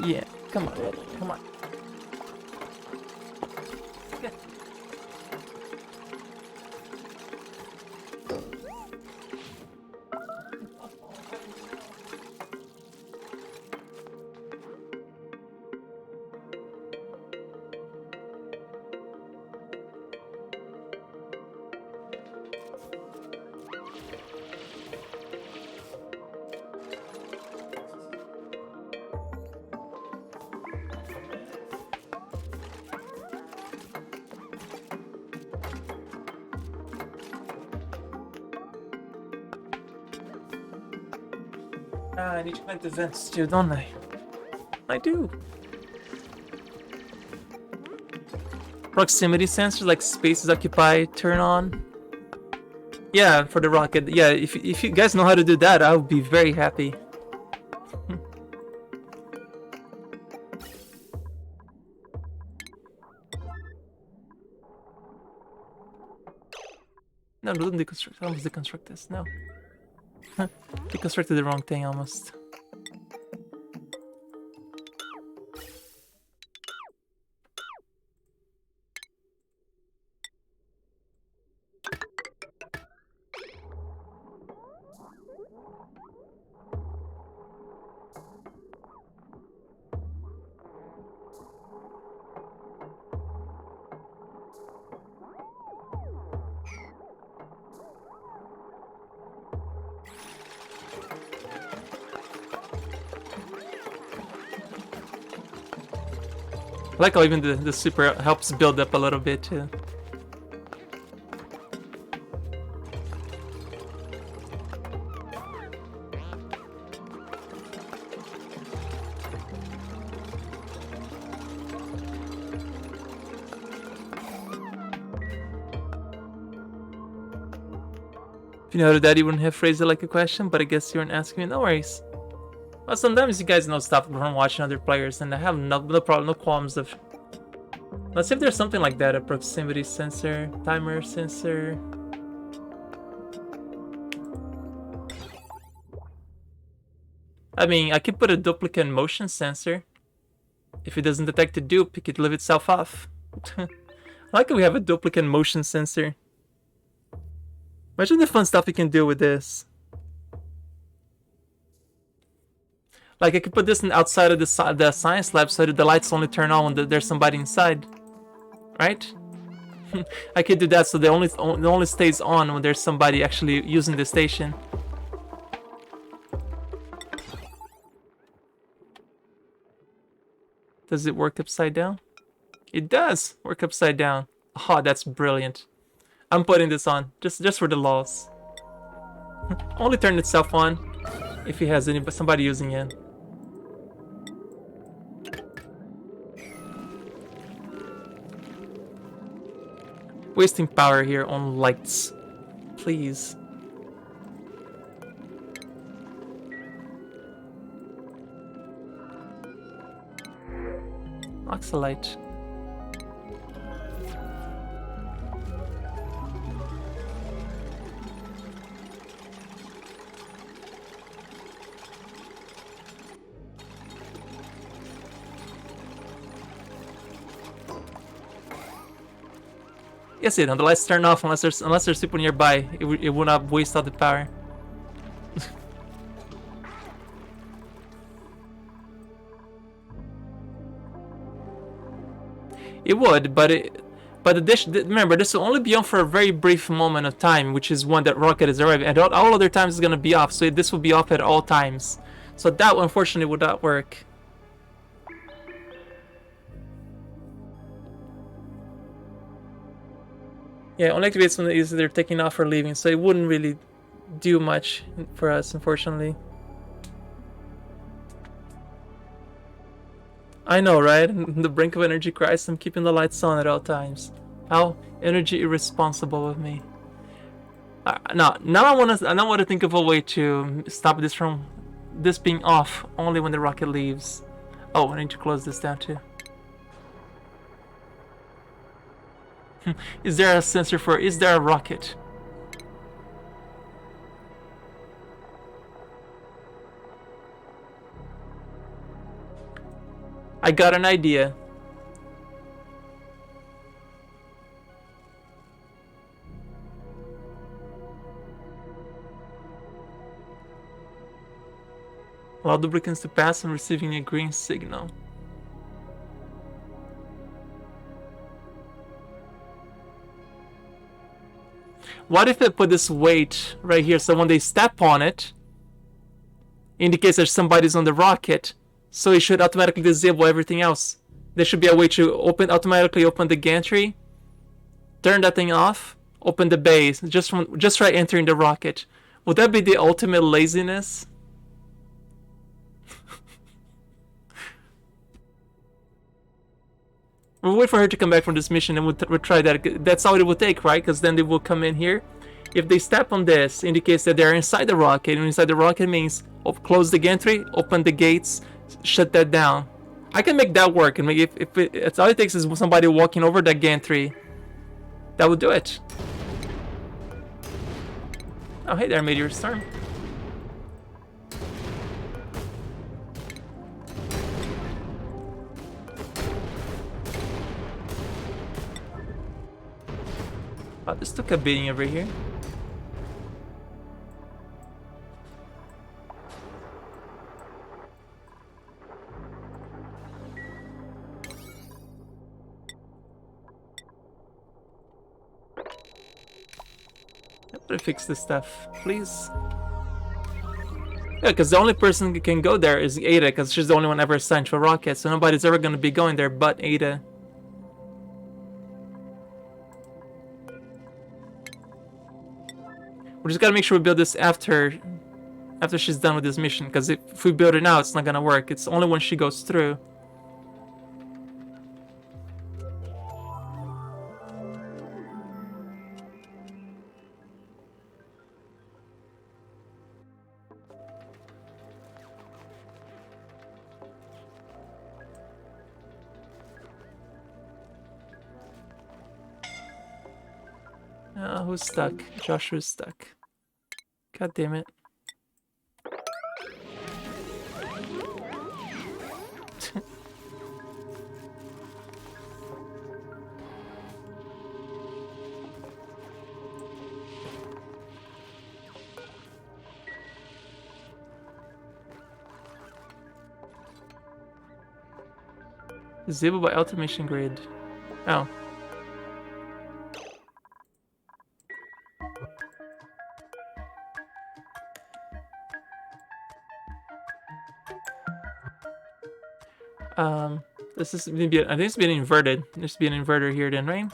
Yeah, come on, buddy. Come on. Okay. I need to connect the vents too, don't I? I do. Proximity sensors like spaces occupied turn on. Yeah, for the rocket. Yeah, if you guys know how to do that, I would be very happy. No, don't deconstruct. I almost deconstruct this. No. Deconstructed the wrong thing almost. I like how even the super helps build up a little bit too. If you know that, you wouldn't have phrased it like a question, but I guess you weren't asking me. No worries. Well, sometimes you guys know stuff from watching other players, and I have no problem, no qualms of. Let's see if there's something like that. A proximity sensor, timer sensor. I mean, I could put a duplicate motion sensor. If it doesn't detect a dupe, it could leave itself off. I like that we have a duplicate motion sensor. Imagine the fun stuff you can do with this. Like, I could put this outside of the science lab so that the lights only turn on when there's somebody inside. Right? I could do that so it only stays on when there's somebody actually using the station. Does it work upside down? It does work upside down. Oh, that's brilliant. I'm putting this on just for the lols. Only turn itself on if it has somebody using it. Wasting power here on lights, please. Oxalite. Yes, the lights turn off unless there's people nearby. It will not waste all the power. It would, but remember, this will only be on for a very brief moment of time, which is when that rocket is arriving, and all other times it's gonna be off. So this will be off at all times. So that unfortunately would not work. Yeah, only activates when either they're taking off or leaving, so it wouldn't really do much for us, unfortunately. I know, right? On the brink of energy crisis, I'm keeping the lights on at all times. How energy irresponsible of me. Now I want to think of a way to stop this from being off only when the rocket leaves. Oh, I need to close this down too. Is there a sensor for? Is there a rocket? I got an idea. Allow lubricants to pass and receiving a green signal. What if I put this weight right here so when they step on it, indicates that somebody's on the rocket, so it should automatically disable everything else. There should be a way to automatically open the gantry, turn that thing off, open the base, just right entering the rocket. Would that be the ultimate laziness? We'll wait for her to come back from this mission and we'll try that. That's all it will take, right? Because then they will come in here. If they step on this, indicates that they're inside the rocket. And inside the rocket means close the gantry, open the gates, shut that down. I can make that work. And if it's all it takes is somebody walking over that gantry, that would do it. Oh, hey there, Meteor Storm. Oh, this took a beating over here. Better fix this stuff, please. Yeah, because the only person who can go there is Ada, because she's the only one ever assigned to a rocket, so nobody's ever going to be going there but Ada. We just gotta make sure we build this after she's done with this mission, because if we build it now, it's not gonna work. It's only when she goes through. Who's stuck? Joshua's stuck. God damn it. Disabled by automation grid. Oh. This is maybe, I think it's being inverted. There should be an inverter here then, right?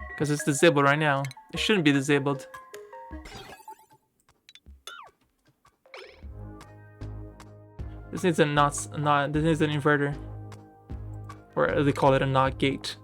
Because it's disabled right now. It shouldn't be disabled. This needs a this needs an inverter. Or they call it a NOT gate.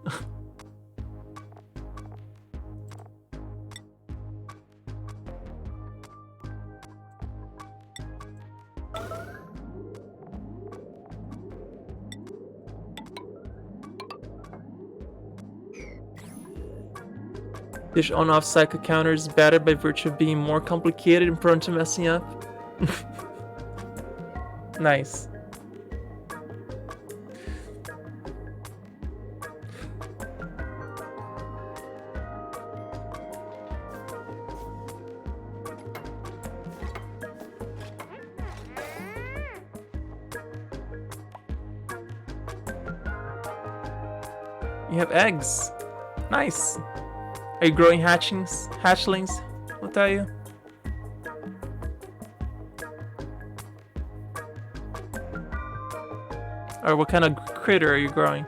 Dish on-off cycle counters battered by virtue of being more complicated and prone to messing up. Nice. You have eggs. Nice. Are you growing hatchlings? What are you? Or what kind of critter are you growing?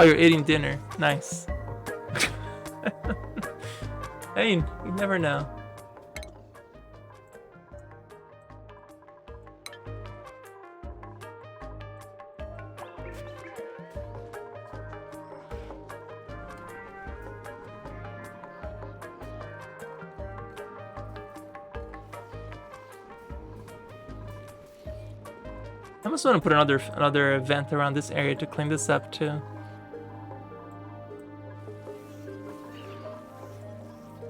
Oh, you're eating dinner. Nice. Hey, you never know. I must want to put another event around this area to clean this up too.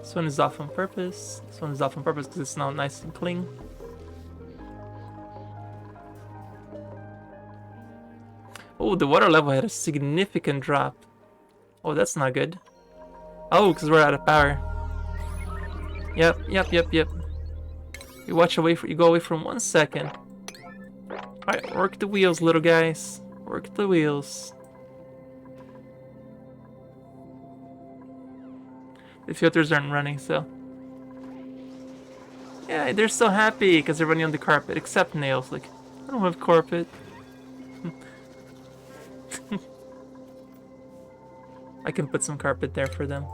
This one is off on purpose. This one is off on purpose because it's now nice and clean. Oh, the water level had a significant drop. Oh, that's not good. Oh, because we're out of power. Yep. You go away from 1 second. Alright, work the wheels, little guys. Work the wheels. The filters aren't running, so. Yeah, they're so happy because they're running on the carpet, except Nails. Like, I don't have carpet. I can put some carpet there for them.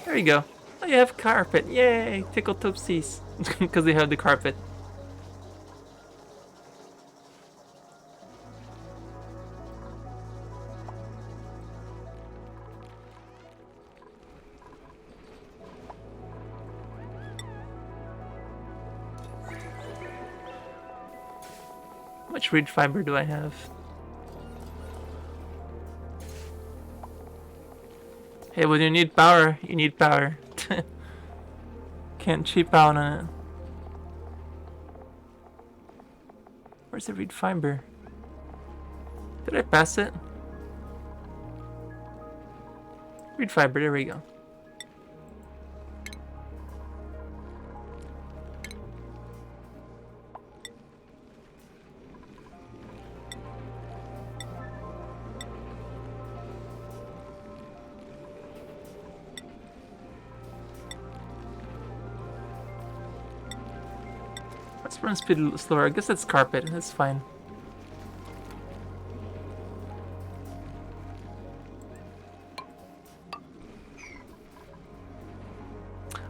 There you go. Oh, you have carpet. Yay! Tickle toopsies. Because they have the carpet. How much reed fiber do I have? Hey, when you need power, you need power. Can't cheap out on it. Where's the reed fiber? Did I pass it? Reed fiber, there we go. Sprint speed slower. I guess that's carpet. That's fine.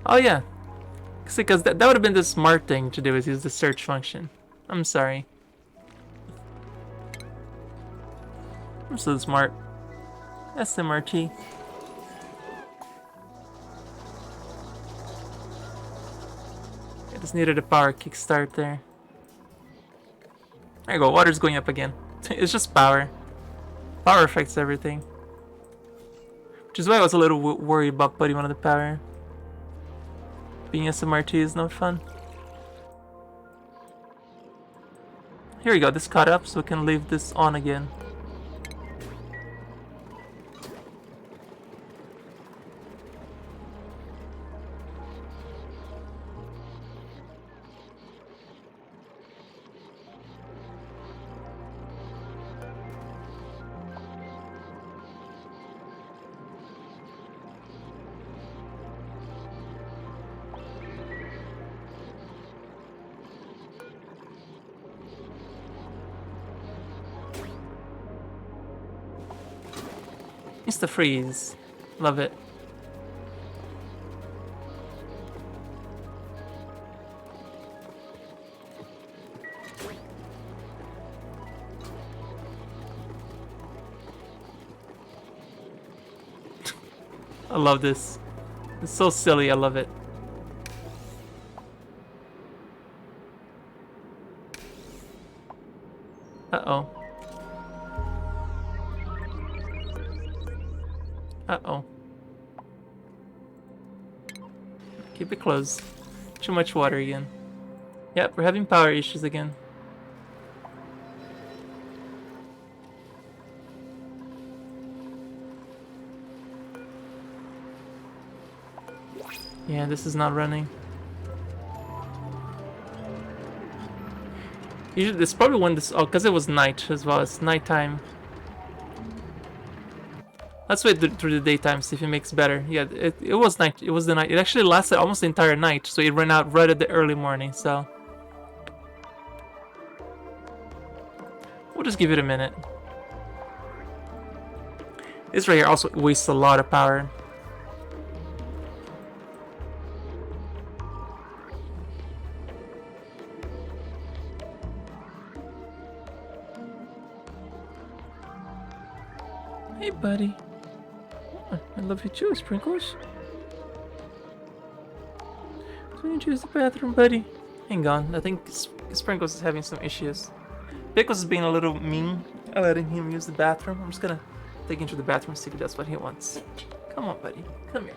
Oh yeah, because that would have been the smart thing to do, is use the search function. I'm sorry. I'm so smart. SMRT. I just needed a power kickstart there. There you go, water's going up again. It's just power. Power affects everything. Which is why I was a little worried about putting one on the power. Being SMRT is no fun. Here we go, this caught up, so we can leave this on again. Insta freeze. Love it. I love this. It's so silly, I love it. Uh-oh. Uh-oh. Keep it closed. Too much water again. Yep, we're having power issues again. Yeah, this is not running. Usually, it's probably when this... Oh, because it was night as well. It's nighttime. Let's wait through the daytime, see if it makes better. Yeah, it was night. It was the night. It actually lasted almost the entire night, so it ran out right at the early morning, so... We'll just give it a minute. This right here also wastes a lot of power. Hey, buddy. I love you too, Sprinkles. So you use the bathroom, buddy? Hang on, I think Sprinkles is having some issues. Pickles is being a little mean, letting him use the bathroom. I'm just gonna take him to the bathroom and see if that's what he wants. Come on, buddy. Come here.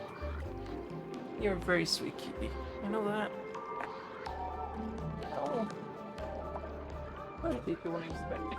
You're a very sweet kitty. You know that? Oh. I think you want to use the bathroom.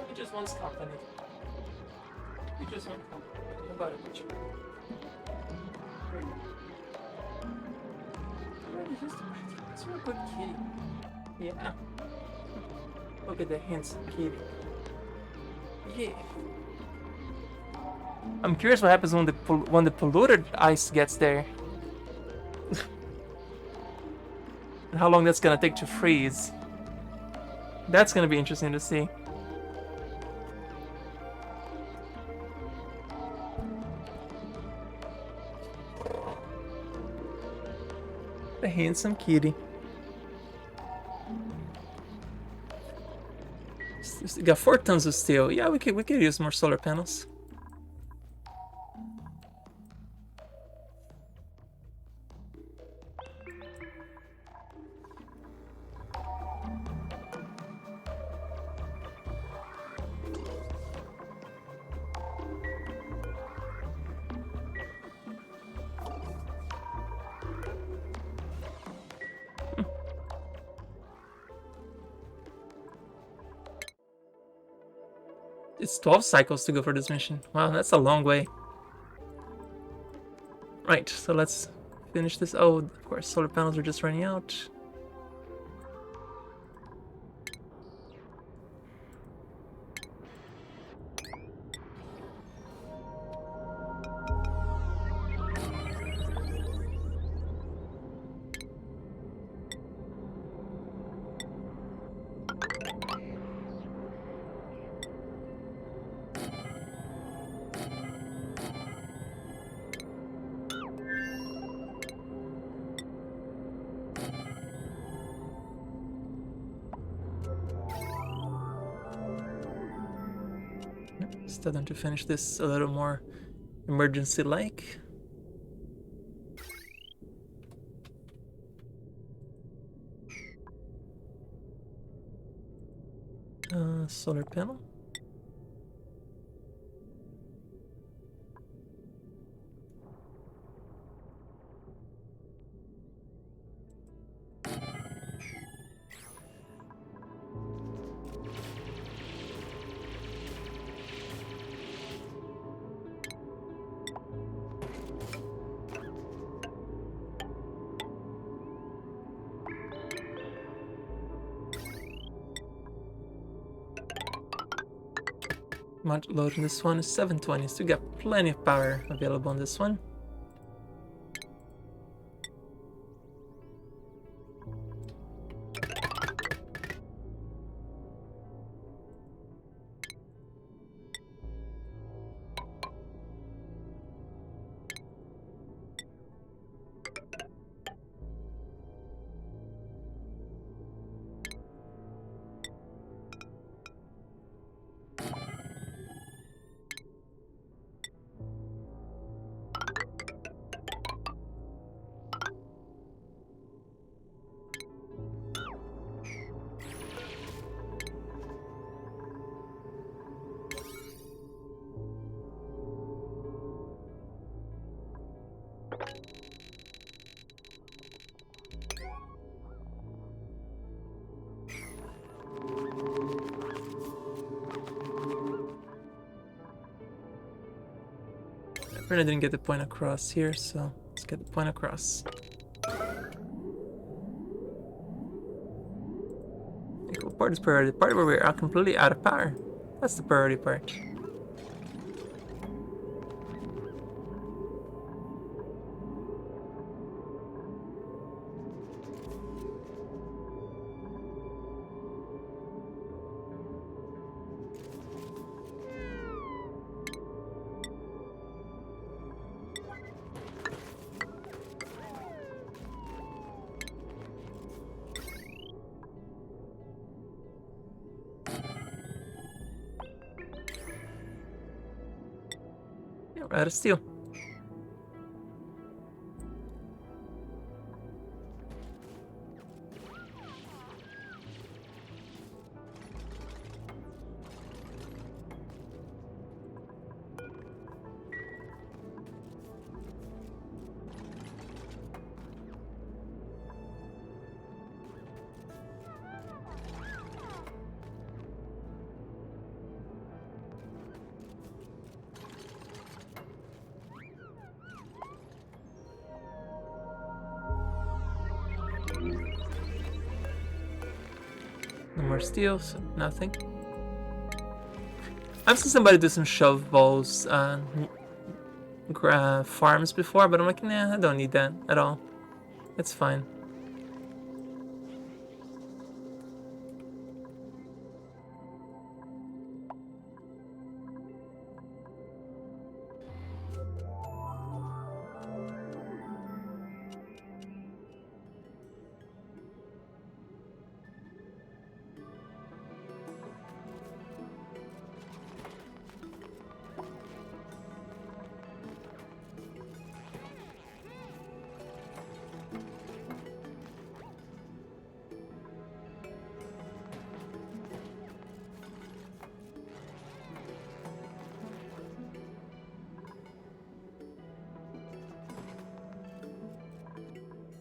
He just wants company. He just wants company. How about it, Richard? It's a real good kitty. Yeah. Look at the handsome kitty. Yeah. I'm curious what happens when the polluted ice gets there. And how long that's gonna take to freeze. That's gonna be interesting to see. The handsome kitty. Got 4 tons of steel. Yeah, we could use more solar panels. It's 12 cycles to go for this mission. Wow, that's a long way. Right, so let's finish this. Oh, of course, solar panels are just running out. Still them to finish this a little more emergency-like. Solar panel. Mod load on this one is 720, so we got plenty of power available on this one. I really didn't get the point across here, so let's get the point across. What part is priority? The part where we're completely out of power. That's the priority part. Yeah, we're out of steel. No more steel, so nothing. I've seen somebody do some shovels farms before, but I'm like, nah, I don't need that at all. It's fine.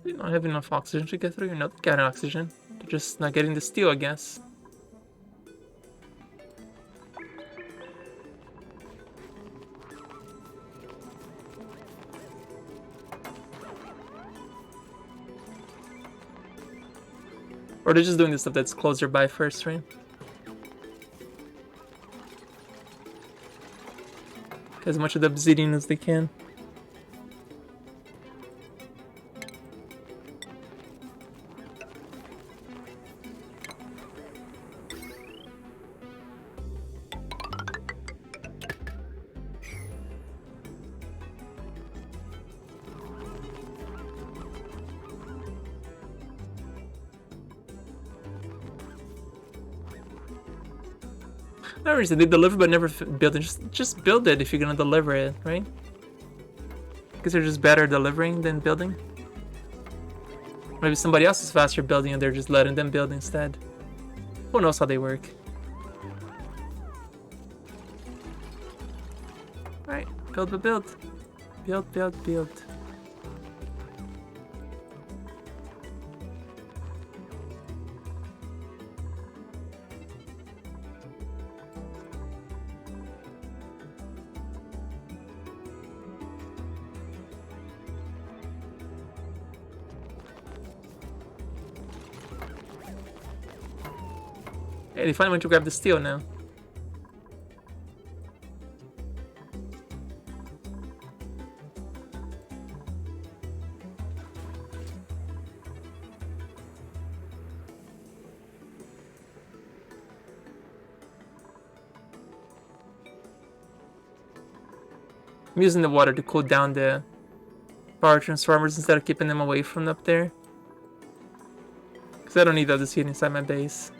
You don't have enough oxygen to get through. You're not getting oxygen. You're just not getting the steel, I guess. Or they're just doing the stuff that's closer by first, right? Get as much of the obsidian as they can. No reason they deliver but never build it. Just build it if you're gonna deliver it, right? Because they're just better delivering than building. Maybe somebody else is faster building and they're just letting them build instead. Who knows how they work? Alright, build but build. Build, build, build. Hey, they finally went to grab the steel now. I'm using the water to cool down the power transformers instead of keeping them away from up there. Because I don't need all this heat inside my base.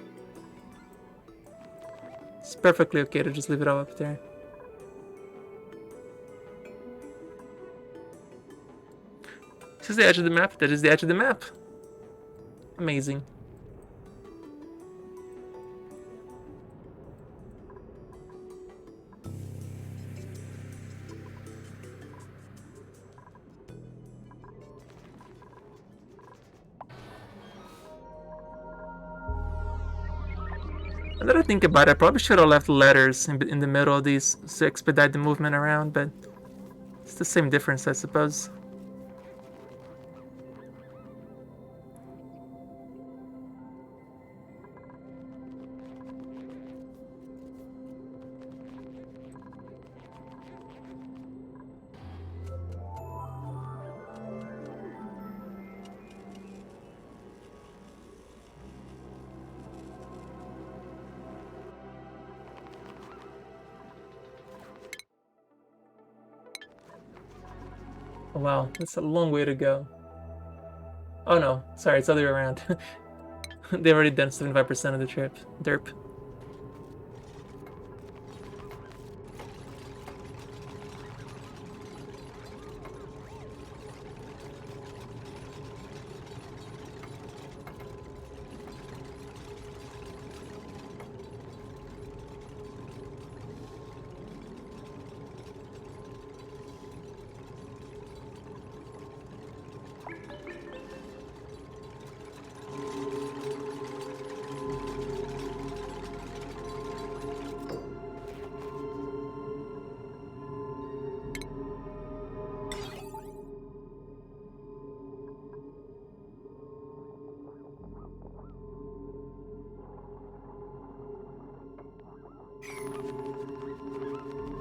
It's perfectly okay to just leave it all up there. This is the edge of the map. That is the edge of the map. Amazing. Now that I think about it, I probably should have left letters in the middle of these to expedite the movement around, but it's the same difference, I suppose. Oh, wow, that's a long way to go. Oh no, sorry, it's the other way around. They've already done 75% of the trip. Derp.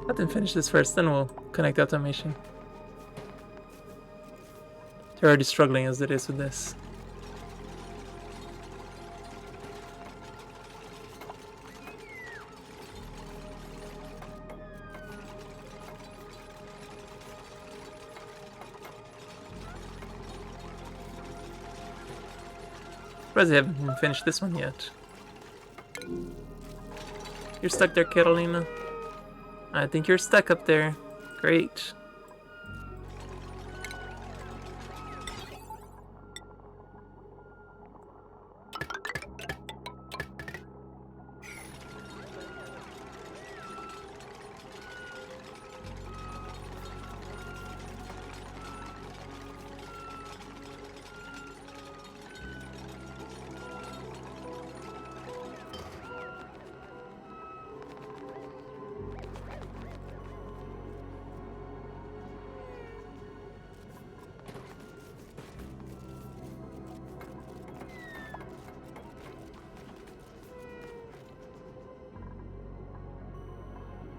Let them finish this first, then we'll connect automation. They're already struggling as it is with this. Surprised they haven't even finished this one yet. You're stuck there, Catalina. I think you're stuck up there. Great.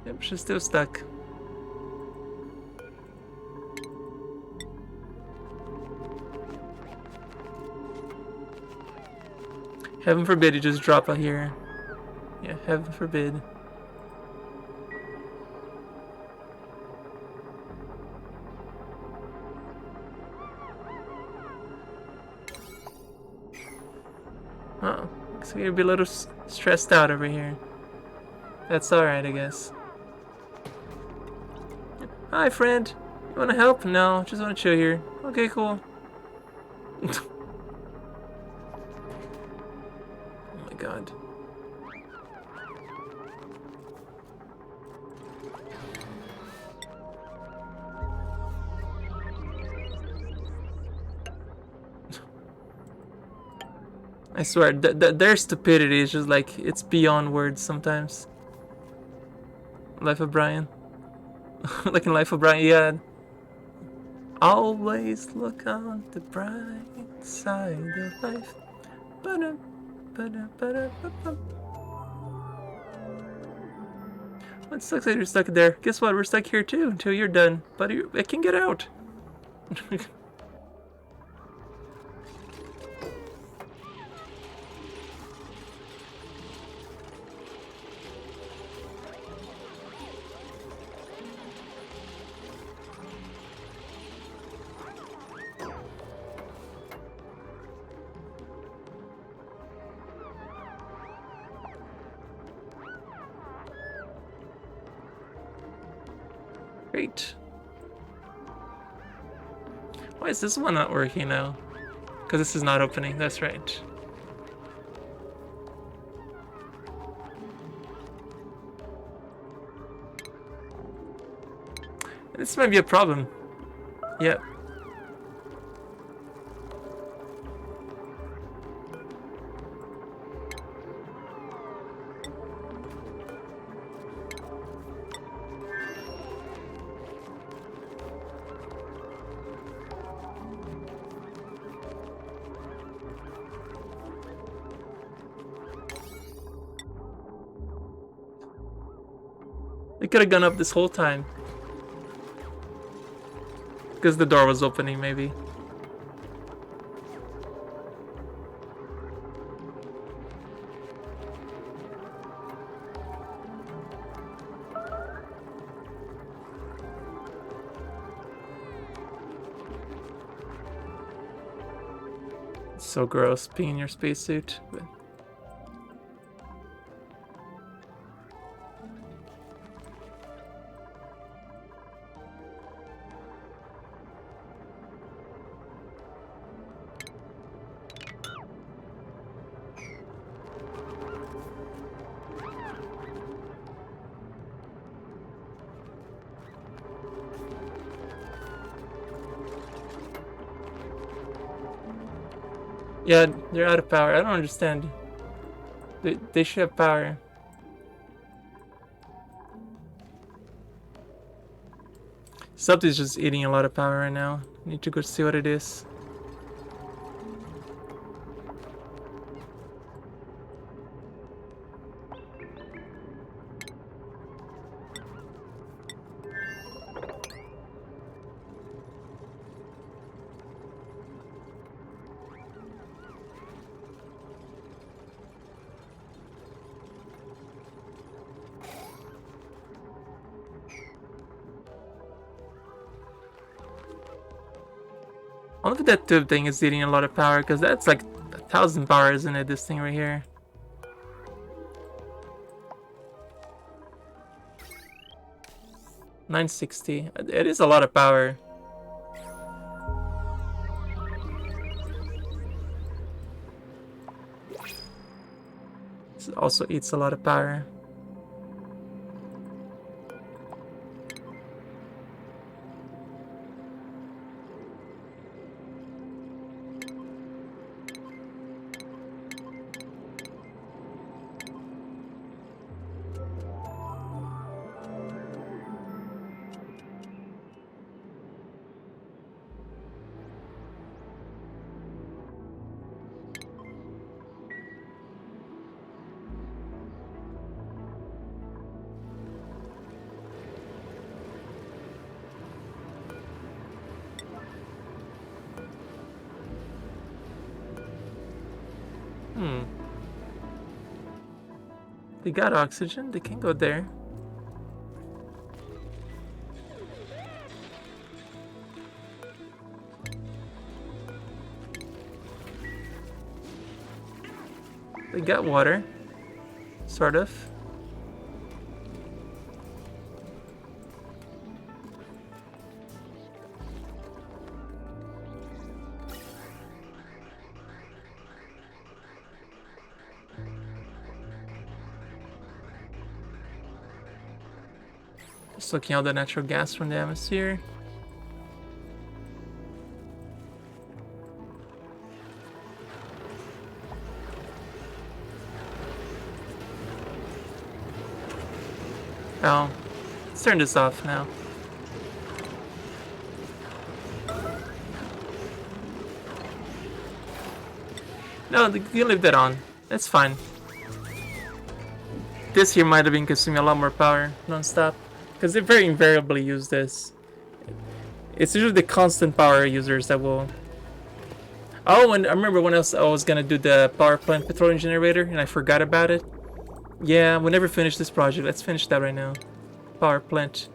Yep, she's still stuck. Heaven forbid you just drop out here. Yeah, heaven forbid. Oh, looks like you'll be a little stressed out over here. That's alright, I guess. Hi, friend. You wanna help? No, just wanna chill here. Okay, cool. Oh my god. I swear, their stupidity is just like, it's beyond words sometimes. Life of Brian. Like in Life of Brian, yeah. Always look on the bright side of life. It sucks that you're stuck there. Guess what? We're stuck here too until you're done. But I can get out. Great. Why is this one not working now? Because this is not opening, that's right. This might be a problem. Yep. It could have gone up this whole time. Because the door was opening, maybe. It's so gross being in your spacesuit. But... yeah, they're out of power. I don't understand. They should have power. Something's just eating a lot of power right now. Need to go see what it is. I wonder if that tube thing is eating a lot of power, because that's like 1,000 power, isn't it? This thing right here. $960. It is a lot of power. It also eats a lot of power. They got oxygen. They can go there. They got water. Sort of. Just looking out the natural gas from the atmosphere. Oh, let's turn this off now. No, you can leave that on. That's fine. This here might have been consuming a lot more power non-stop, because they very invariably use this. It's usually the constant power users that will... Oh, and I remember when else I was gonna do the power plant petroleum generator, and I forgot about it. Yeah, we'll never finish this project. Let's finish that right now. Power plant.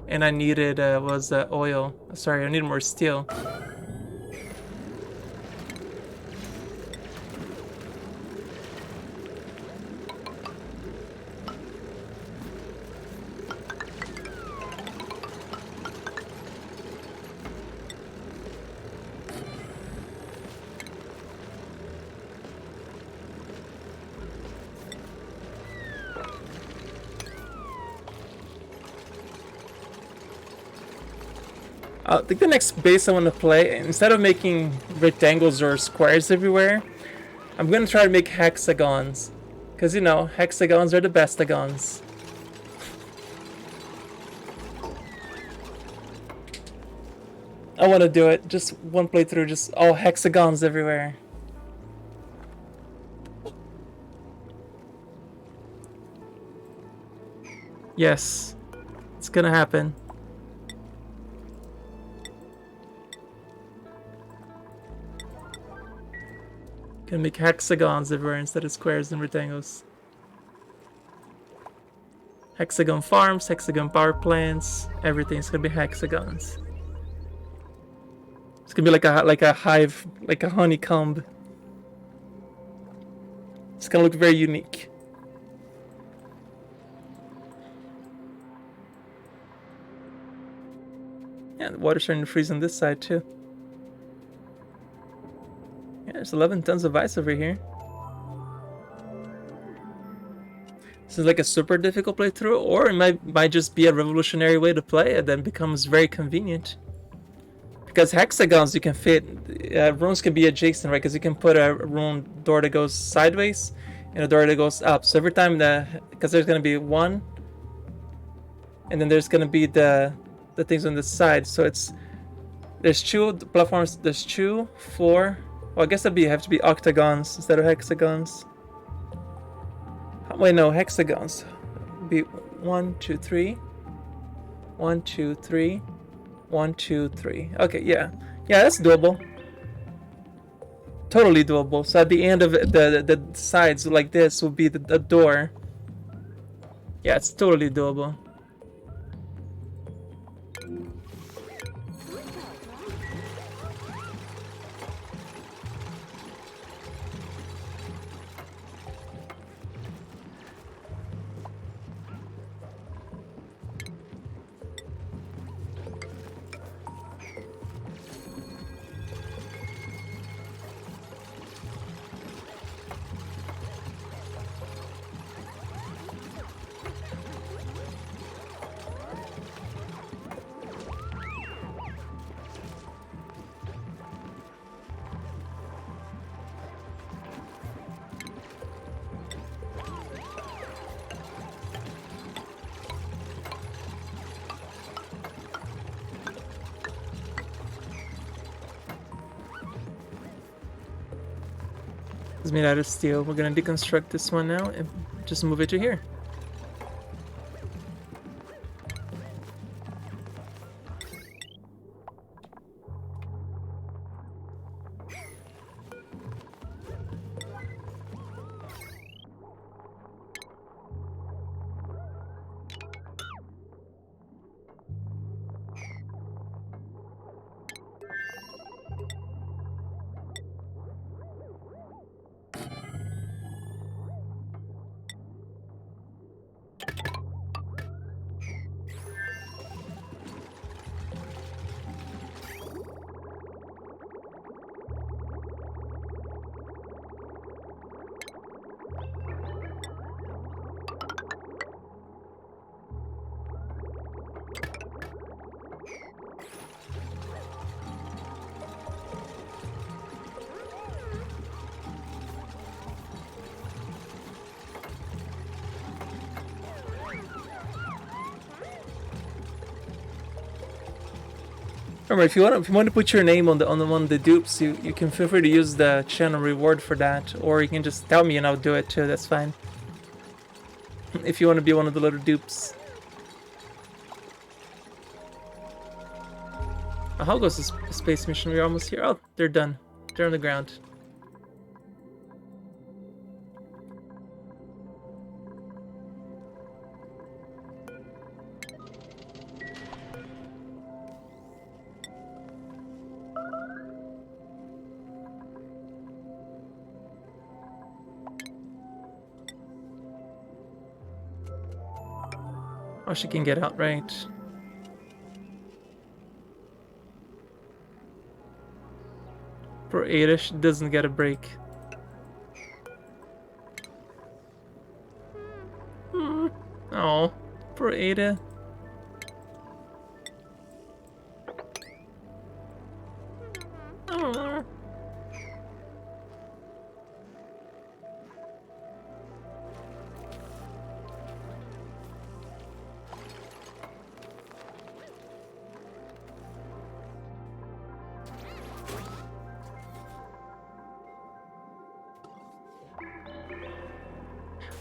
And I needed oil. Sorry, I need more steel. I think the next base I want to play, instead of making rectangles or squares everywhere, I'm going to try to make hexagons. Because, you know, hexagons are the bestagons. I want to do it. Just one playthrough, just all hexagons everywhere. Yes, it's going to happen. Can make hexagons everywhere instead of squares and rectangles. Hexagon farms, hexagon power plants, everything's gonna be hexagons. It's gonna be like a hive, like a honeycomb. It's gonna look very unique. Yeah, the water's starting to freeze on this side too. Yeah, there's 11 tons of ice over here. This is like a super difficult playthrough, or it might just be a revolutionary way to play it that becomes very convenient. Because hexagons you can fit, rooms can be adjacent, right? Because you can put a room door that goes sideways and a door that goes up. So every time because there's going to be one, and then there's going to be the things on the side. So there's two platforms, there's 2, 4. Well, I guess that'd have to be octagons instead of hexagons. Wait, no, hexagons. Be 1, 2, 3. 1, 2, 3. 1, 2, 3. Okay, yeah. Yeah, that's doable. Totally doable. So at the end of the sides like this will be the door. Yeah, it's totally doable. It's made out of steel. We're gonna deconstruct this one now and just move it to here. Remember, if you want to put your name on the one of the dupes, you can feel free to use the channel reward for that, or you can just tell me and I'll do it too. That's fine. If you want to be one of the little dupes. Oh, how goes this space mission? We're almost here. Oh, they're done. They're on the ground. Oh, she can get out, right? For Ada, she doesn't get a break. Oh, poor Ada. Oh.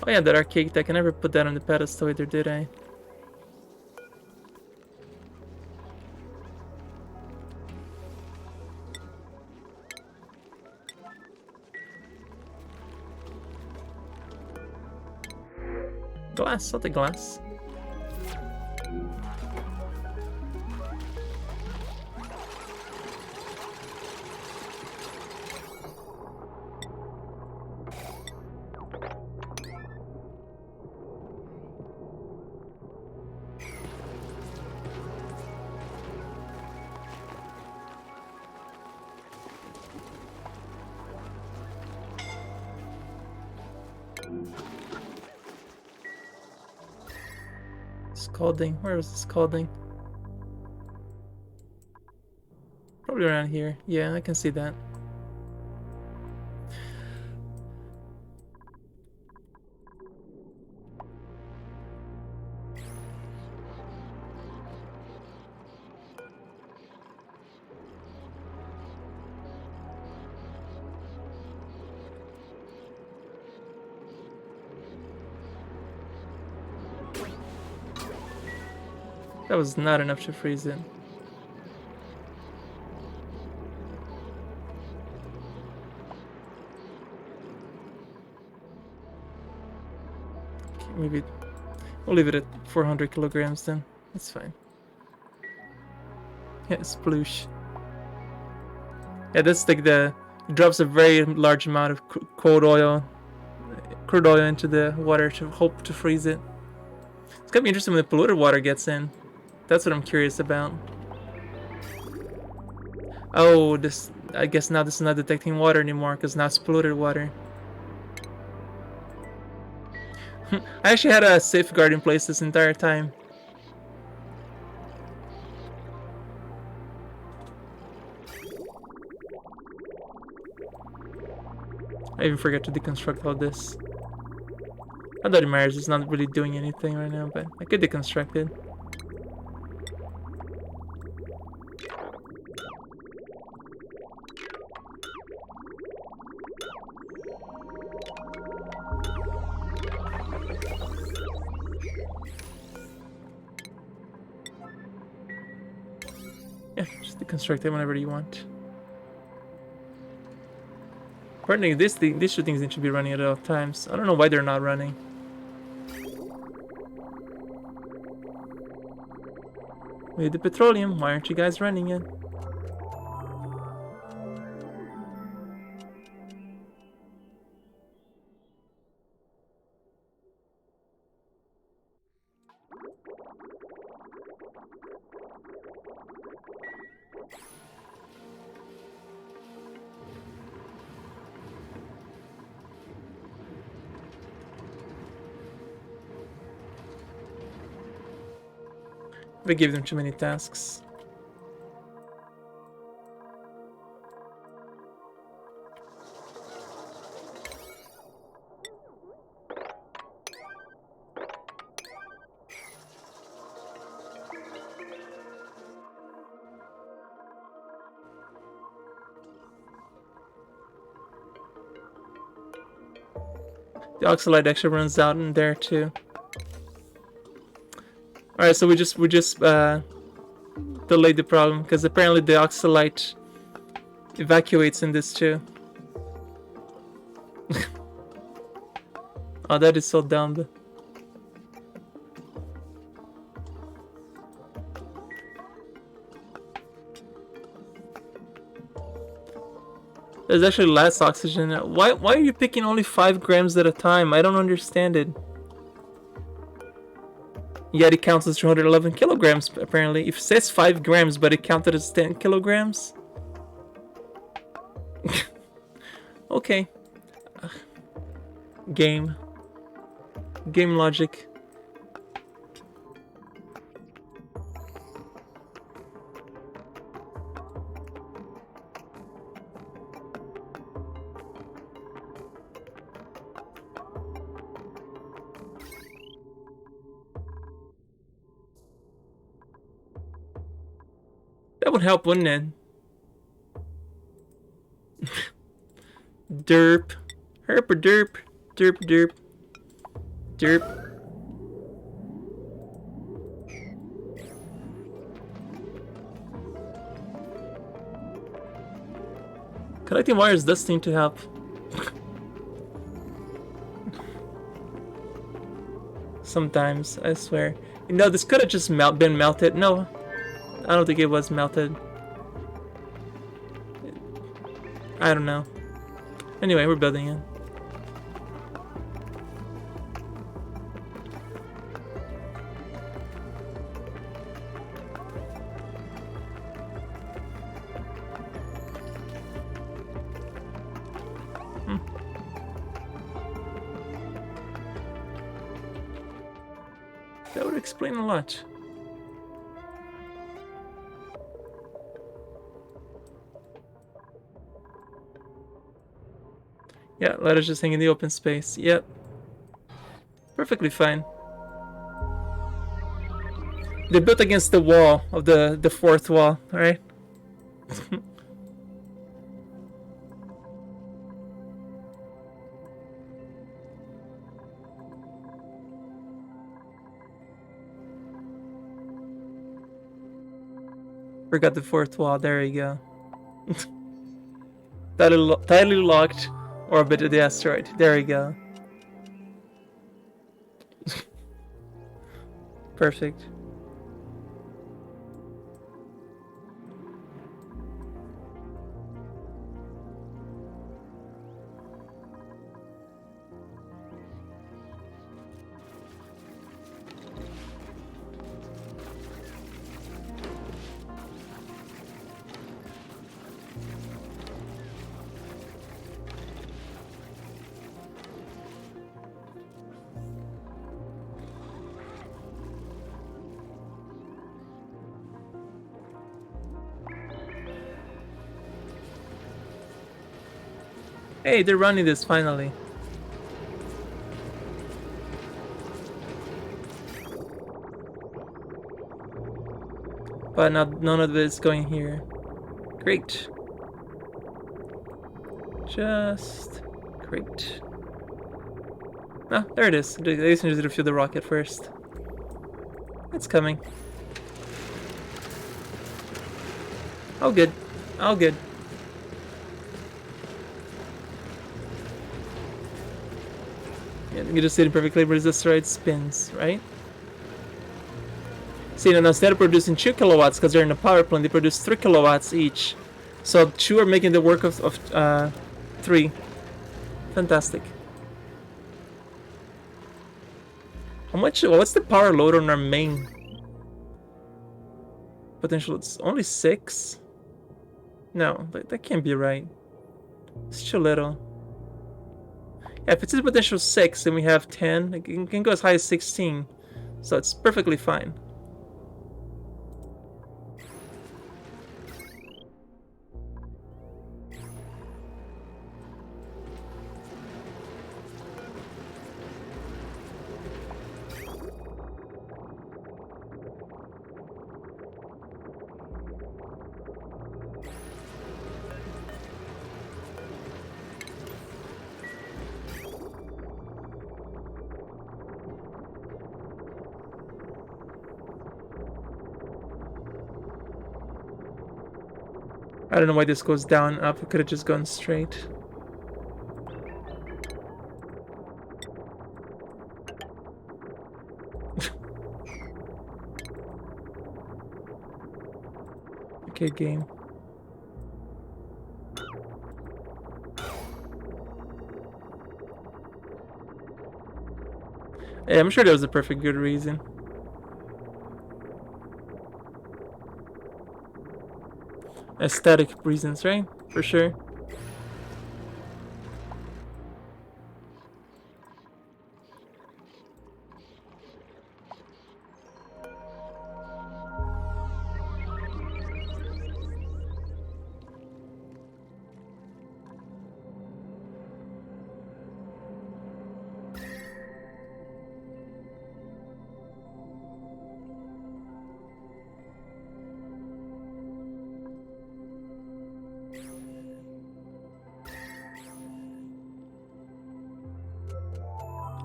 Oh yeah, that arcade deck. I never put that on the pedestal either, did I? Glass, I'll take glass. Scalding. Where was the scalding? Probably around here. Yeah, I can see that. That was not enough to freeze it. Okay, maybe we'll leave it at 400 kilograms then. That's fine. Yeah, sploosh. Yeah, that's like it drops a very large amount of crude oil into the water to hope to freeze it. It's gonna be interesting when the polluted water gets in. That's what I'm curious about. Oh, I guess now this is not detecting water anymore because now it's polluted water. I actually had a safeguard in place this entire time. I even forgot to deconstruct all this. I thought it matters, it's not really doing anything right now, but I could deconstruct it. Yeah, just deconstruct it whenever you want. Apparently these two things need to be running at all times. I don't know why they're not running. We need the petroleum, why aren't you guys running it? We gave them too many tasks. The oxalate actually runs out in there too. Alright, so we just delayed the problem because apparently the oxalate evacuates in this too. Oh, that is so dumb. There's actually less oxygen. Why are you picking only 5 grams at a time? I don't understand it. Yet it counts as 211 kilograms apparently. It says 5 grams, but it counted as 10 kilograms. Okay. Game logic. That would help, wouldn't it? Derp. Herp or derp. Derp derp. Derp. Connecting wires does seem to help. Sometimes, I swear. You know, this could have just been melted. No, I don't think it was melted. I don't know. Anyway, we're building it. That would explain a lot. Yeah, let us just hang in the open space. Yep. Perfectly fine. They built against the wall of the fourth wall, alright? Forgot the fourth wall, there you go. Tightly locked orbit of the asteroid. There we go. Perfect. Hey, they're running this finally. But none of it is going here. Great. Just great. Ah, there it is. I guess I need to fuel the rocket first. It's coming. Oh good. Oh good. Yeah, you just see it perfectly where the asteroid spins, right? See, now instead of producing 2 kilowatts, because they're in a power plant, they produce 3 kilowatts each. So 2 are making the work of 3. Fantastic. How much? What's the power load on our main? Potential, it's only 6? No, that can't be right. It's too little. Yeah, if it's a potential 6 and we have 10, it can go as high as 16. So it's perfectly fine. I don't know why this goes down and up. It could have just gone straight. Okay, game. Yeah, I'm sure there was a perfect good reason. Aesthetic reasons, right? For sure.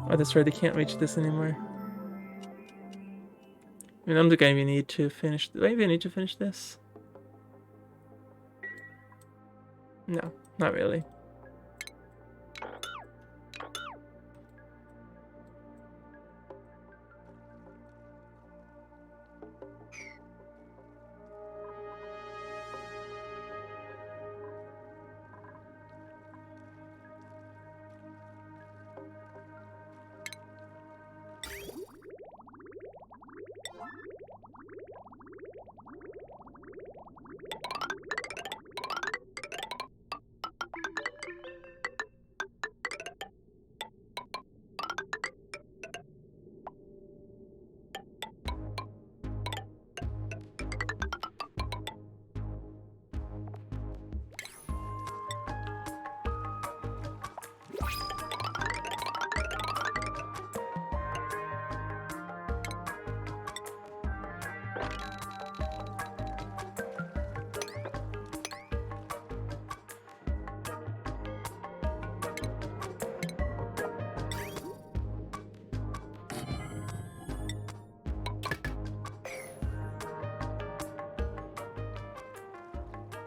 Oh, that's right, they can't reach this anymore. I mean, I'm the guy we need to finish. Do I even need to finish this? No, not really.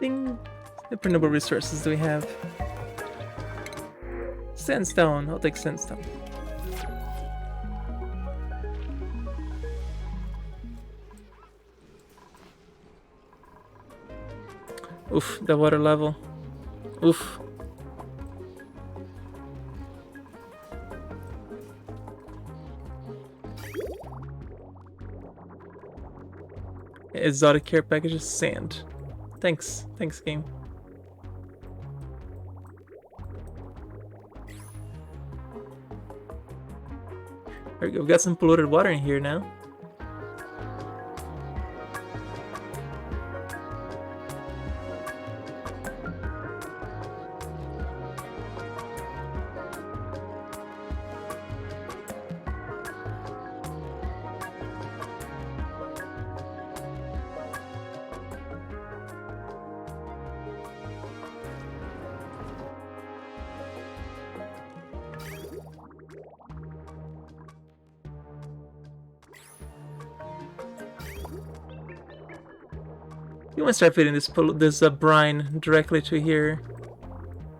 Ding! What printable resources do we have? Sandstone. I'll take sandstone. Oof, the water level. Oof. Exotic care packages, sand. Thanks game. There we go, we've got some polluted water in here now. You want to start feeding this brine directly to here,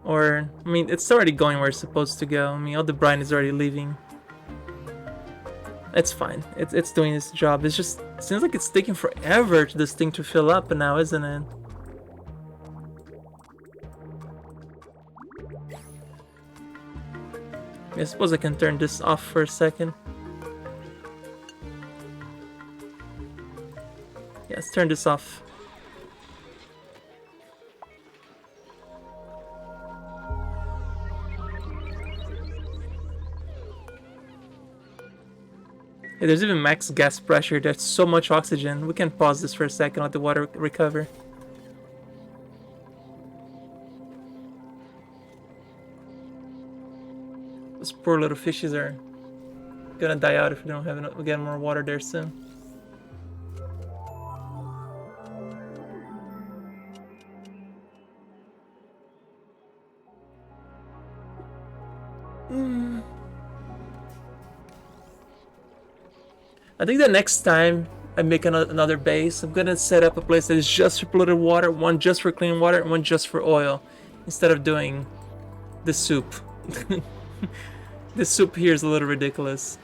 or I mean, it's already going where it's supposed to go. I mean, all the brine is already leaving. It's fine. It's doing its job. It seems like it's taking forever to this thing to fill up now, isn't it? I suppose I can turn this off for a second. Yeah, let's turn this off. Yeah, there's even max gas pressure. There's so much oxygen. We can pause this for a second, let the water recover. Those poor little fishes are gonna die out if we don't have enough, we get more water there soon. I think the next time I make another base. I'm gonna set up a place that is just for polluted water, one just for clean water, and one just for oil, instead of doing the soup. This soup here is a little ridiculous.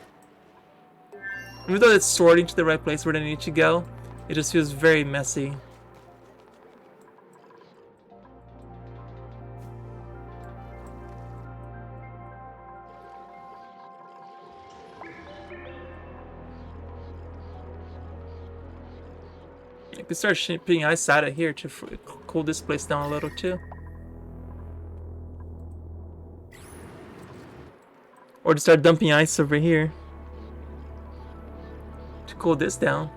Even though it's sorting to the right place where they need to go, it just feels very messy. I could start shipping ice out of here to cool this place down a little too. Or to start dumping ice over here to cool this down.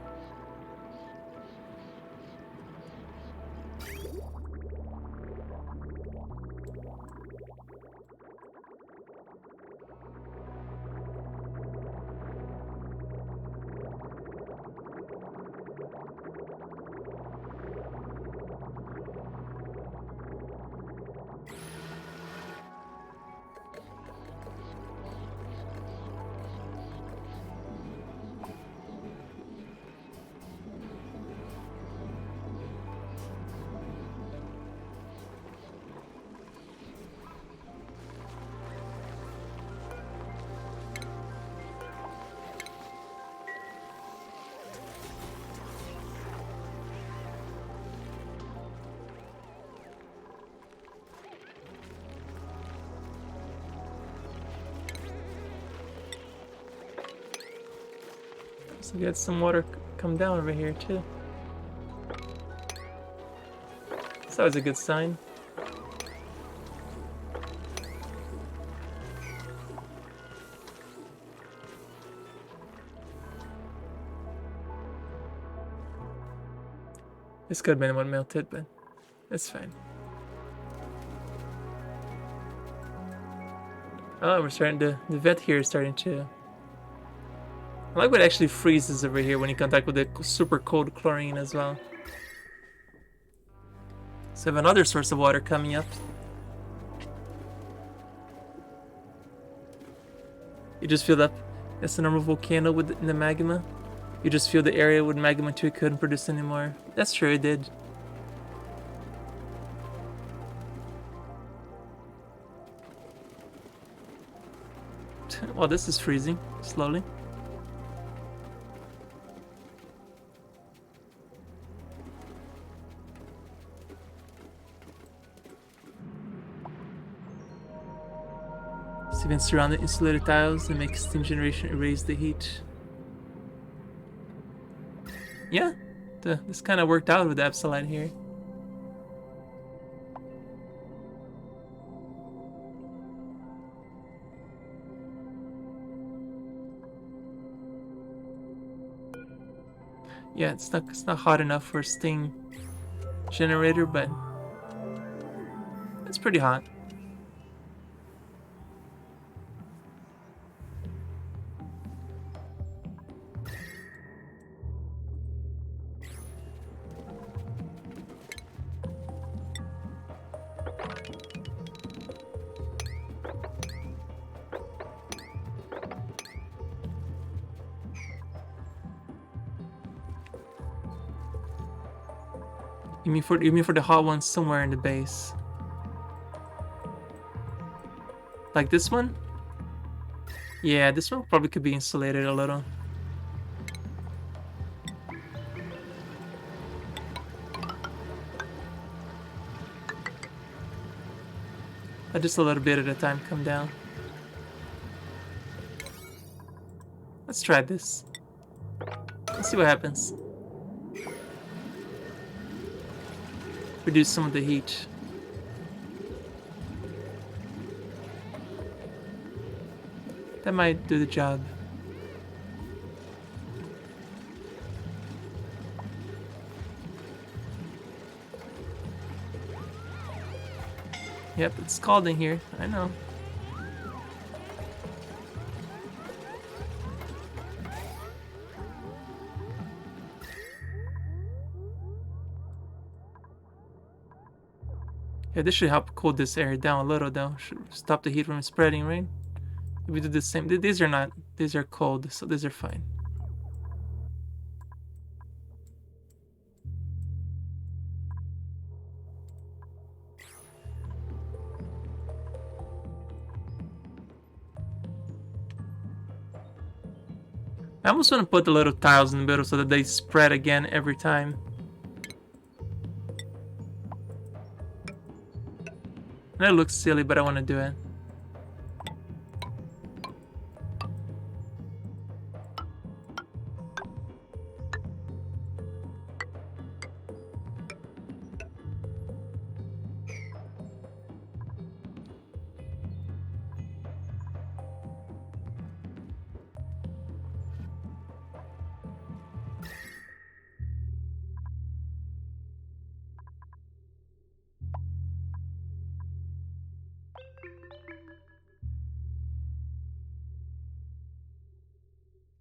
So we got some water come down over here too. That's always a good sign. This could have been one melted, but it's fine. Oh, we're starting to, the vent here is starting to, I like what actually freezes over here when you contact with the super cold chlorine as well. So I have another source of water coming up. You just filled up, that's a normal volcano with the magma. You just feel the area with magma too, it couldn't produce anymore. That's true, it did. Well, this is freezing slowly. Even surround the insulated tiles and make steam generation erase the heat. Yeah, this kind of worked out with the Absolite here. Yeah, it's not hot enough for a steam generator, but it's pretty hot. You mean for the hot ones somewhere in the base? Like this one? Yeah, this one probably could be insulated a little. Just a little bit at a time come down. Let's try this. Let's see what happens. Reduce some of the heat. That might do the job. Yep, it's scalding here. I know. Yeah, this should help cool this area down a little though. Should stop the heat from spreading, right? If we do the same, these are not, these are cold, so these are fine. I almost want to put the little tiles in the middle so that they spread again every time. That looks silly, but I want to do it.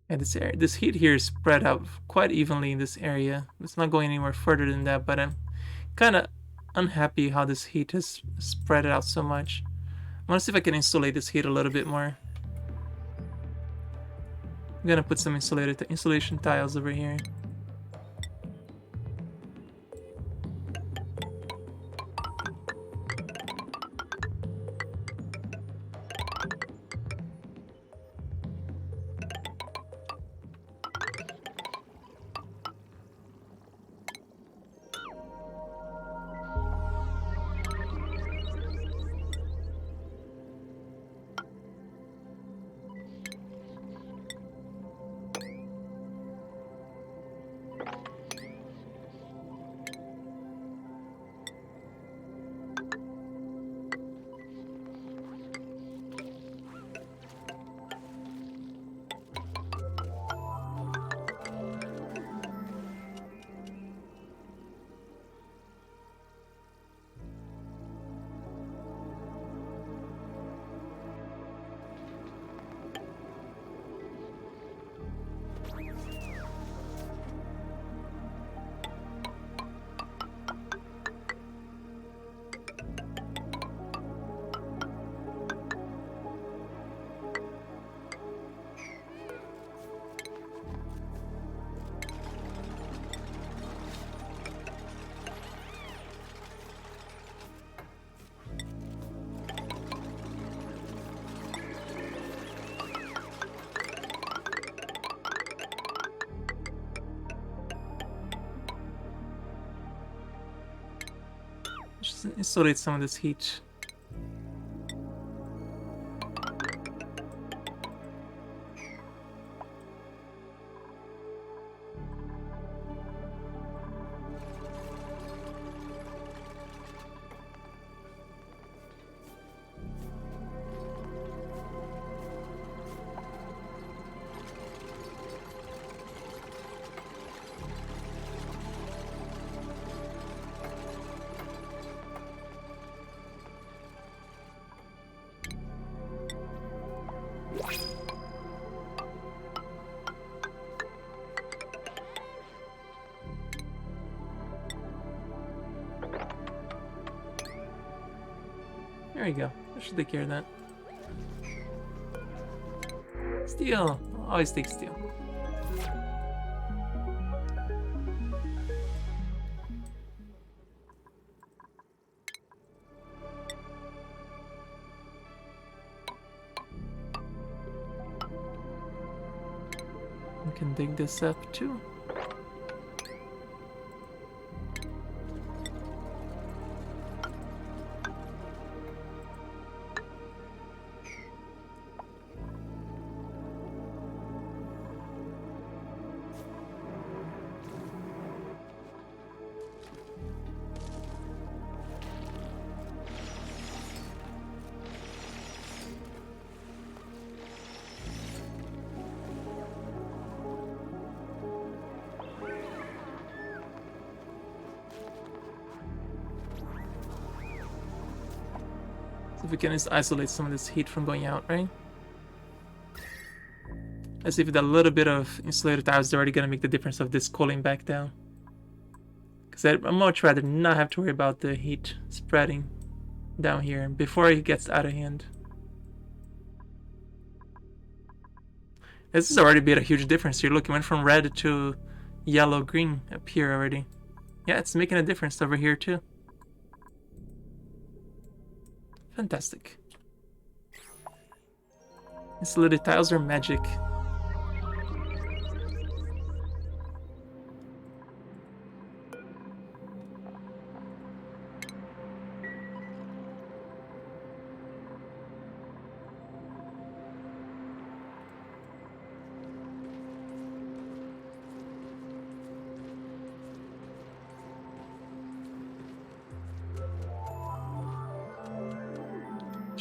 And this heat here is spread out quite evenly in this area. It's not going anywhere further than that, but I'm kind of unhappy how this heat has spread out so much. I want to see if I can insulate this heat a little bit more. I'm gonna put some insulation tiles over here. Just insulate some of this heat. There you go. I should take care of that. Steel. Always take steel. We can dig this up too. If we can just isolate some of this heat from going out, right? Let's see if that little bit of insulated tiles is already gonna make the difference of this cooling back down. Because I'd much rather not have to worry about the heat spreading down here before it gets out of hand. This has already made a huge difference here. Look, it went from red to yellow-green up here already. Yeah, it's making a difference over here too. Fantastic. Insulated tiles are magic.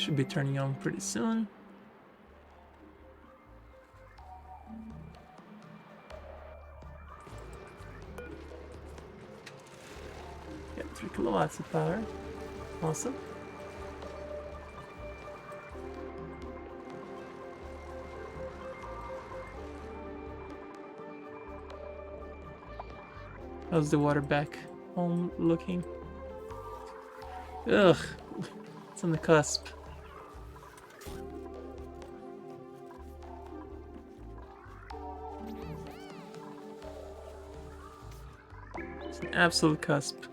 Should be turning on pretty soon. Yeah, 3 kilowatts of power. Awesome. How's the water back home looking? Ugh, it's on the cusp. It's an absolute cusp.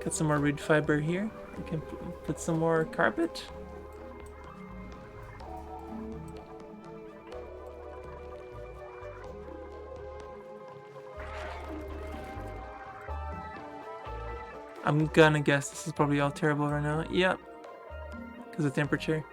Got some more reed fiber here. We can put some more carpet. I'm gonna guess this is probably all terrible right now. Yep. Because of temperature.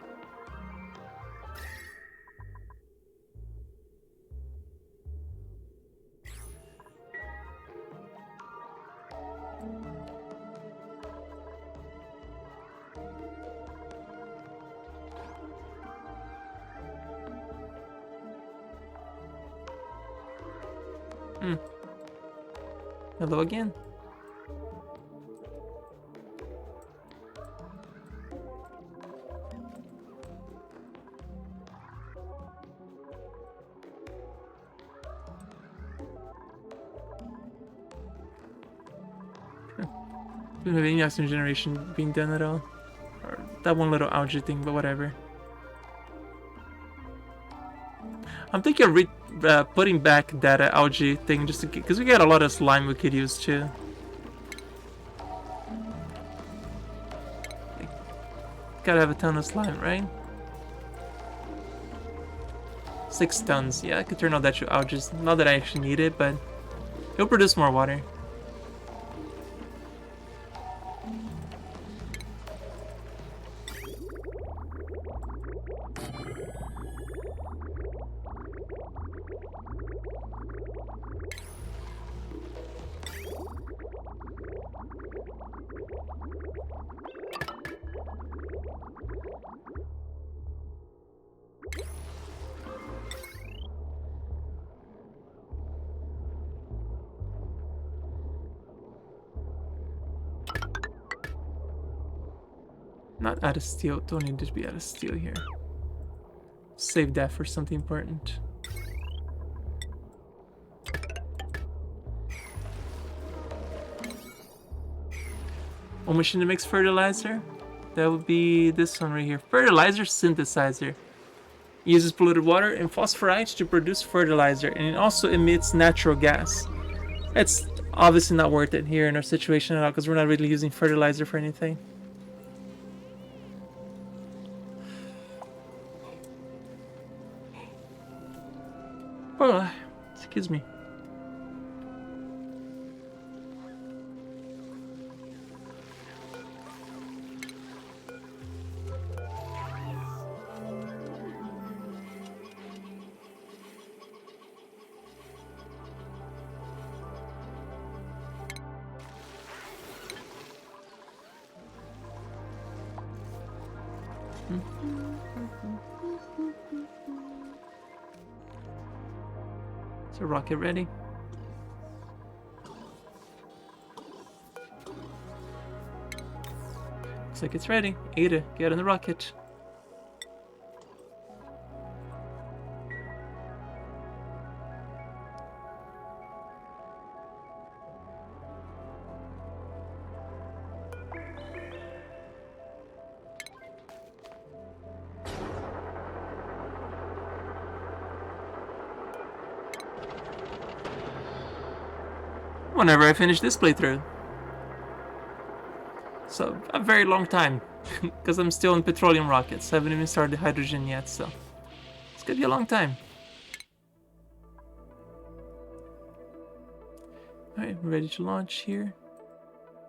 Hello again. Don't have any oxygen generation being done at all. Or that one little algae thing, but whatever. I'm thinking of putting back that algae thing just because we got a lot of slime we could use too. Gotta have a ton of slime, right? 6 tons. Yeah, I could turn all that to algae. Not that I actually need it, but it'll produce more water. Not out of steel. Don't need to be out of steel here. Save that for something important. One machine that makes fertilizer. That would be this one right here. Fertilizer Synthesizer. It uses polluted water and phosphorites to produce fertilizer, and it also emits natural gas. It's obviously not worth it here in our situation at all because we're not really using fertilizer for anything. Oh, excuse me. Is the rocket ready? Looks like it's ready. Ada, get on the rocket. Whenever I finish this playthrough. So, a very long time. Because I'm still in petroleum rockets. I haven't even started hydrogen yet, so it's gonna be a long time. Alright, we're ready to launch here.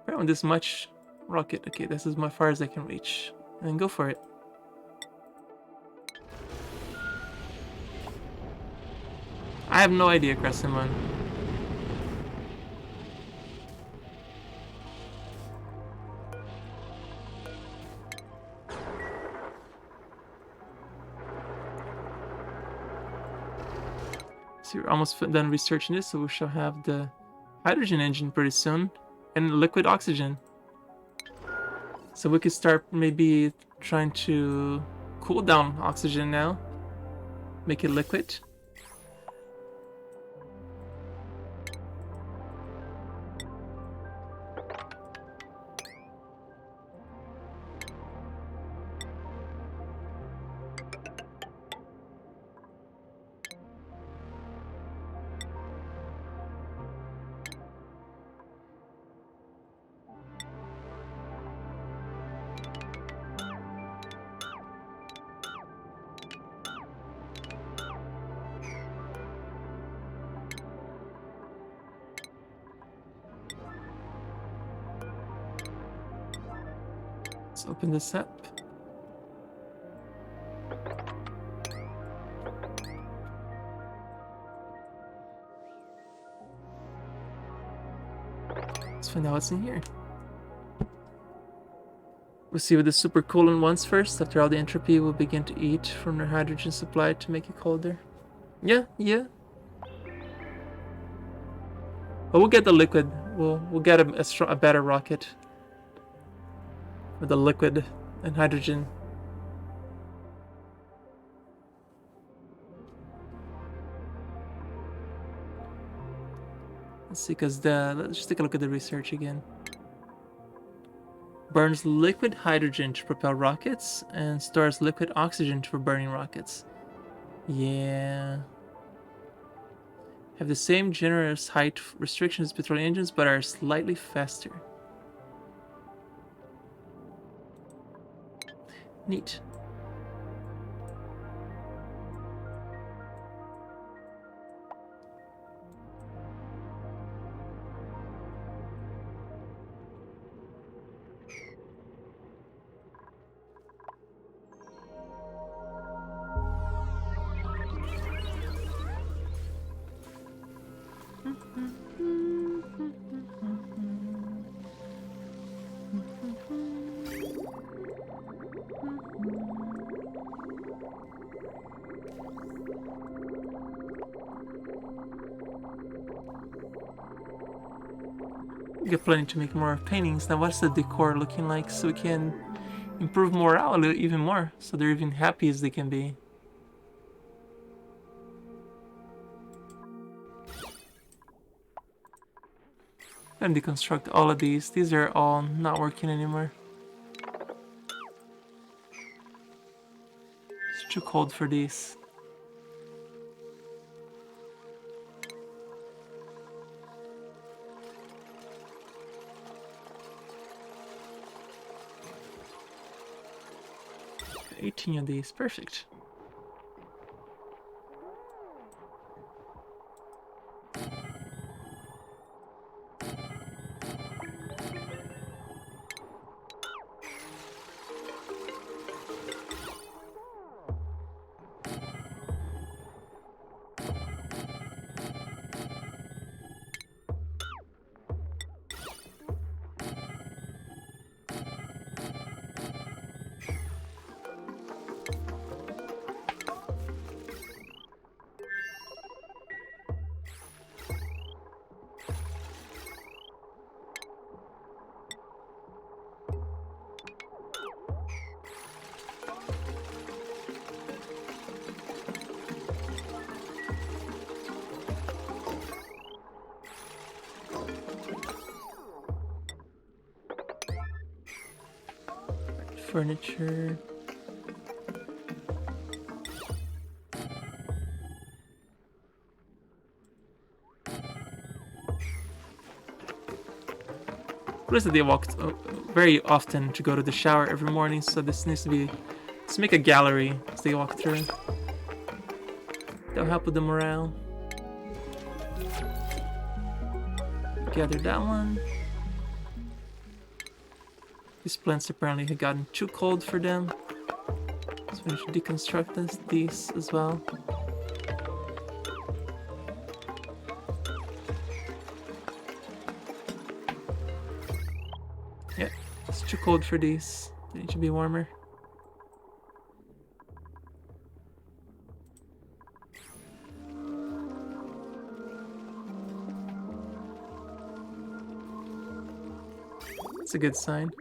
I don't want this much rocket. Okay, this is as far as I can reach. And go for it. I have no idea, Crescent Moon. So we're almost done researching this, so we shall have the hydrogen engine pretty soon, and liquid oxygen. So we could start maybe trying to cool down oxygen now, make it liquid. Let's open this up. Let's find out what's in here. We'll see what the supercoolant wants first. After all, the entropy will begin to eat from their hydrogen supply to make it colder. Yeah. But we'll get the liquid. We'll get a better rocket with the liquid and hydrogen. Let's see, let's just take a look at the research again. Burns liquid hydrogen to propel rockets and stores liquid oxygen for burning rockets. Yeah. Have the same generous height restrictions as petroleum engines, but are slightly faster. Neat. We got plenty to make more paintings. Now what's the decor looking like so we can improve morale even more so they're even happy as they can be. And deconstruct all of these. These are all not working anymore. It's too cold for these. Got 18 of these, perfect. Furniture. Notice that they walk very often to go to the shower every morning, so this needs to be... Let's make a gallery as they walk through. That'll help with the morale. Gather that one. These plants apparently had gotten too cold for them, so we should deconstruct these as well. Yeah, it's too cold for these. They need to be warmer. a good sign.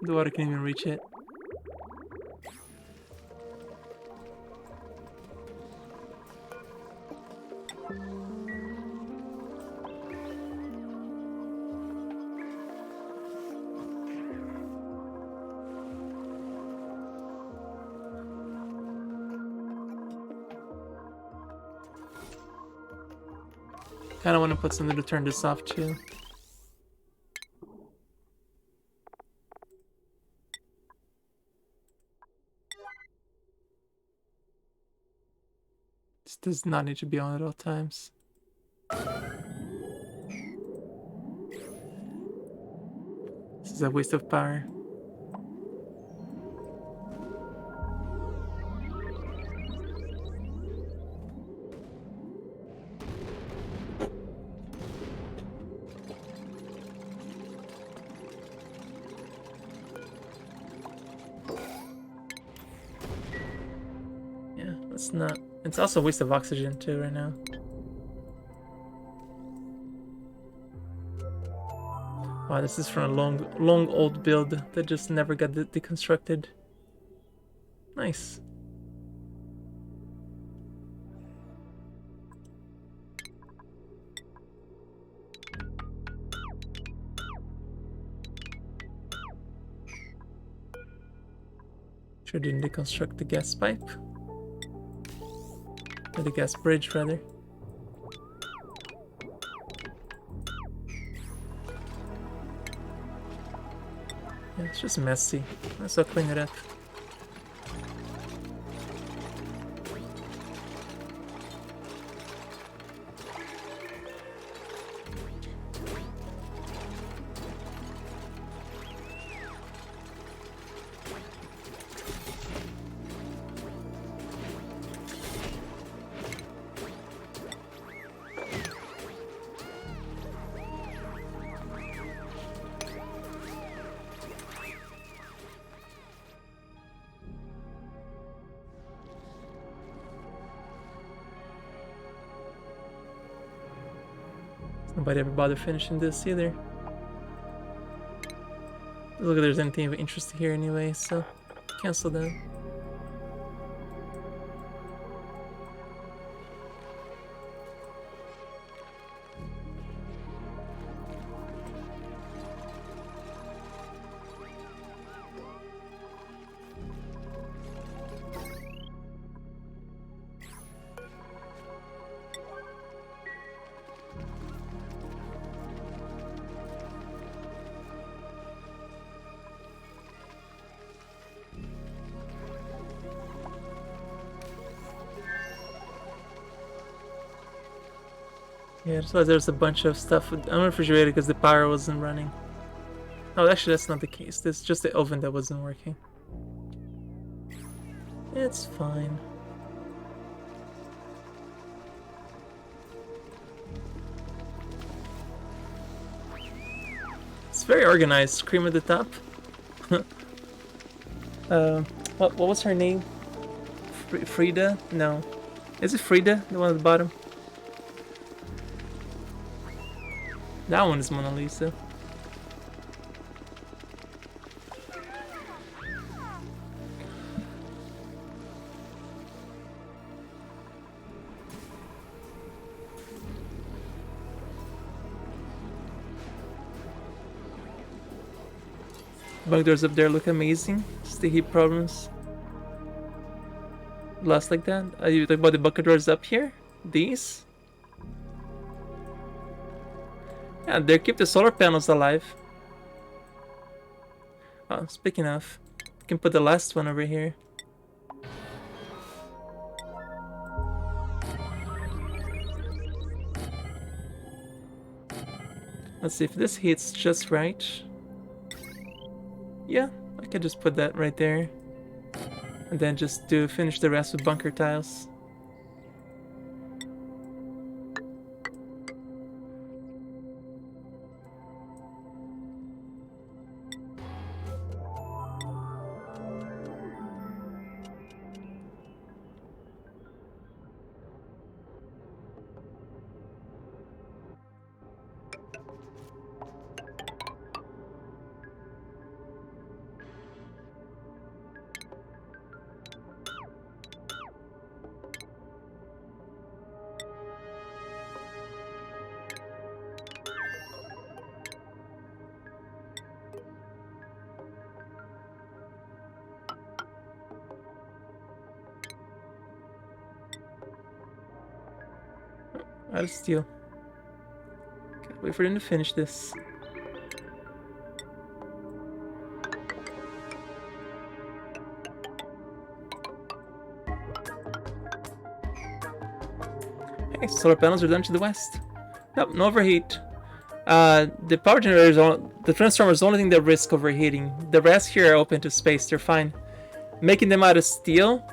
The water can't even reach it. Kinda wanna put something to turn this off too. This does not need to be on at all times. This is a waste of power. Yeah, that's not... It's also a waste of oxygen too right now. Wow, this is from a long old build that just never got deconstructed. Nice. Sure didn't deconstruct the gas pipe. Or the gas bridge, rather. Yeah, it's just messy. Let's all clean it up. Nobody ever bothered finishing this either. Look if there's anything of interest here anyway, so cancel that. Yeah, so there's a bunch of stuff unrefrigerated because the power wasn't running. Oh, actually, that's not the case. It's just the oven that wasn't working. It's fine. It's very organized. Cream at the top. What was her name? Frida? No. Is it Frida? The one at the bottom? That one is Mona Lisa. Bug doors up there look amazing. Just the heat problems. Last like that. Are you talking about the bucket doors up here? These? Yeah, they keep the solar panels alive. Oh, speaking of, you can put the last one over here. Let's see if this heats just right. Yeah, I could just put that right there. And then just finish the rest with bunker tiles. Out of steel. Gotta wait for them to finish this. Hey, solar panels are done to the west. Nope, no overheat. The power generators, the transformer is the only thing that risks overheating. The rest here are open to space, they're fine. Making them out of steel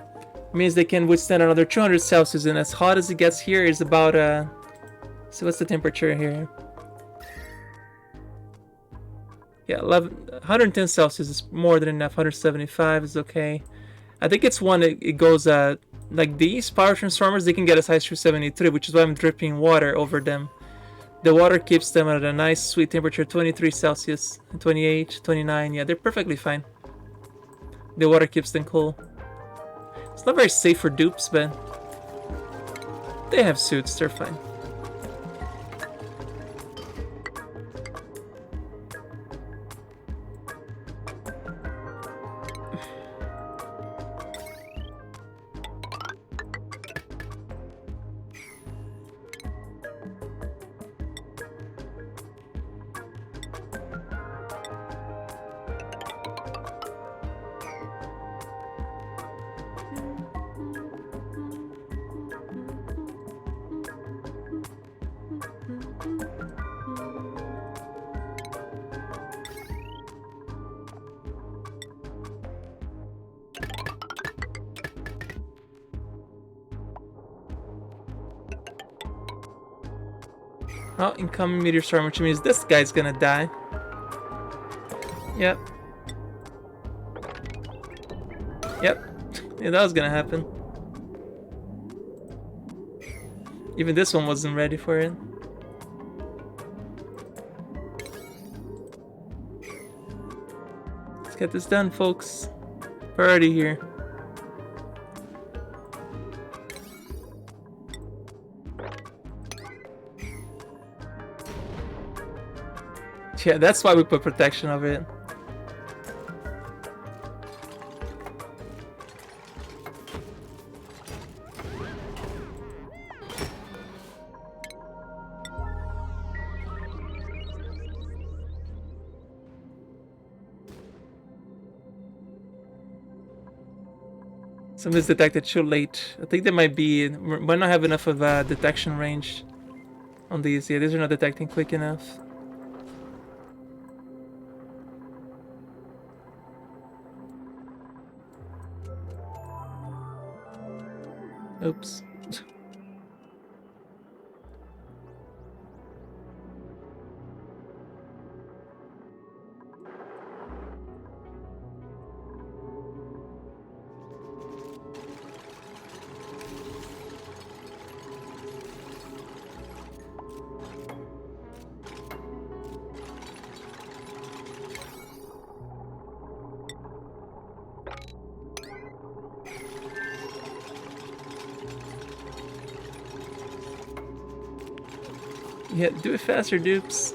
means they can withstand another 200 Celsius, and as hot as it gets here is about, so what's the temperature here? Yeah, 110 Celsius is more than enough, 175 is okay. I think it's one, it goes, like these power transformers, they can get as high as 273, which is why I'm dripping water over them. The water keeps them at a nice sweet temperature, 23 Celsius, 28, 29, yeah, they're perfectly fine. The water keeps them cool. It's not very safe for dupes, but they have suits, they're fine. Oh, incoming Meteor Storm, which means this guy's gonna die. Yep. Yep. Yeah, that was gonna happen. Even this one wasn't ready for it. Let's get this done, folks. We're already here. Yeah, that's why we put protection over it. Something's detected too late. I think they might not have enough of a detection range on these. Yeah, these are not detecting quick enough. Oops. Yeah, do it faster, dupes.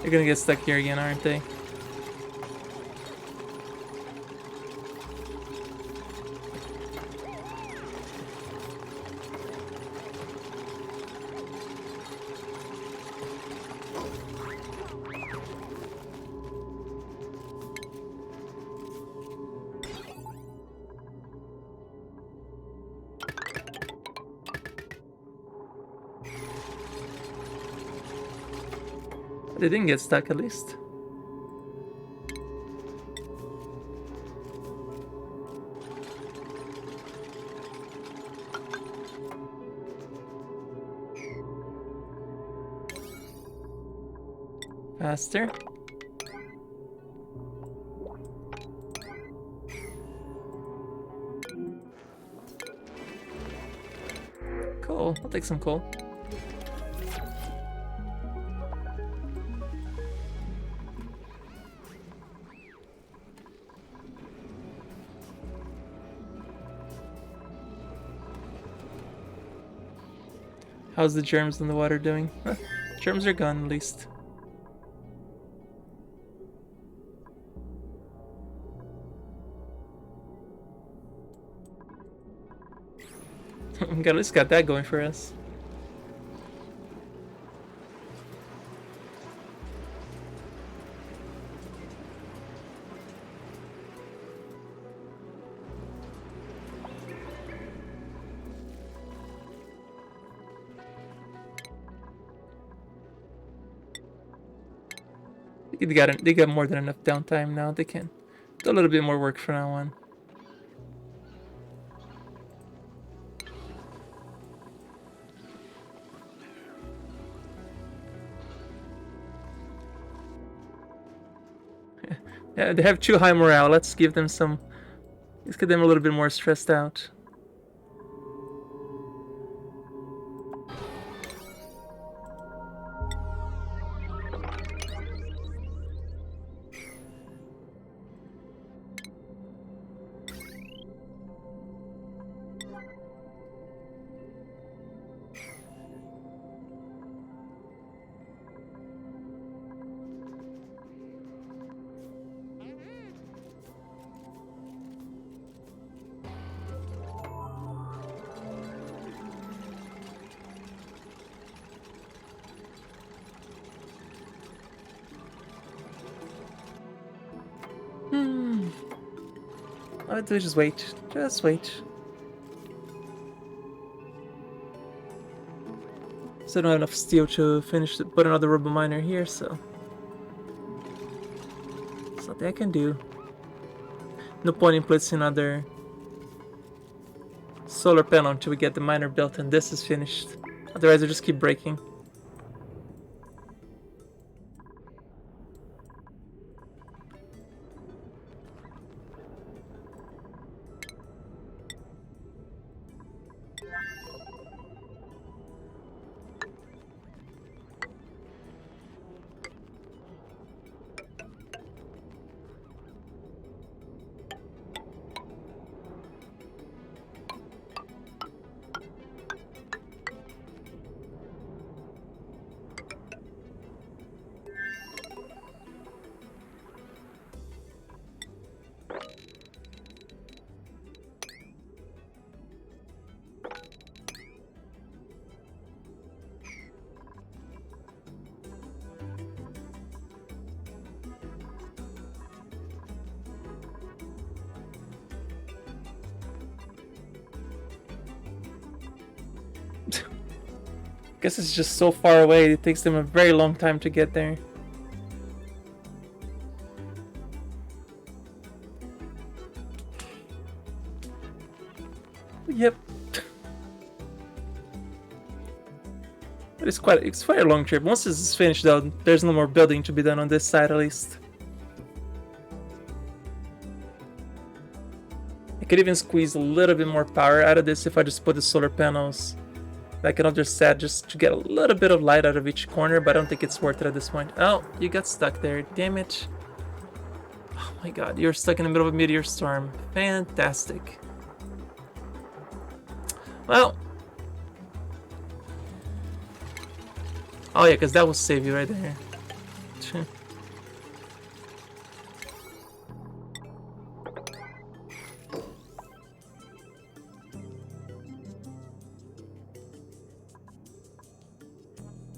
They're gonna get stuck here again, aren't they? They didn't get stuck, at least. Faster. Cool. I'll take some coal. How's the germs in the water doing? Huh, germs are gone at least. At least got that going for us. They got more than enough downtime now. They can do a little bit more work from now on. Yeah, they have too high morale. Let's give them some. Let's get them a little bit more stressed out. Why do we just wait? Just wait. So I don't have enough steel to finish put another rubber miner here, so there's nothing I can do. No point in placing another solar panel until we get the miner built and this is finished. Otherwise, I just keep breaking. Guess it's just so far away, it takes them a very long time to get there. Yep. But it's quite a long trip. Once this is finished though, there's no more building to be done on this side at least. I could even squeeze a little bit more power out of this if I just put the solar panels like another set just to get a little bit of light out of each corner, but I don't think it's worth it at this point. Oh, you got stuck there. Damn it. Oh my god, you're stuck in the middle of a meteor storm. Fantastic. Well. Oh yeah, because that will save you right there.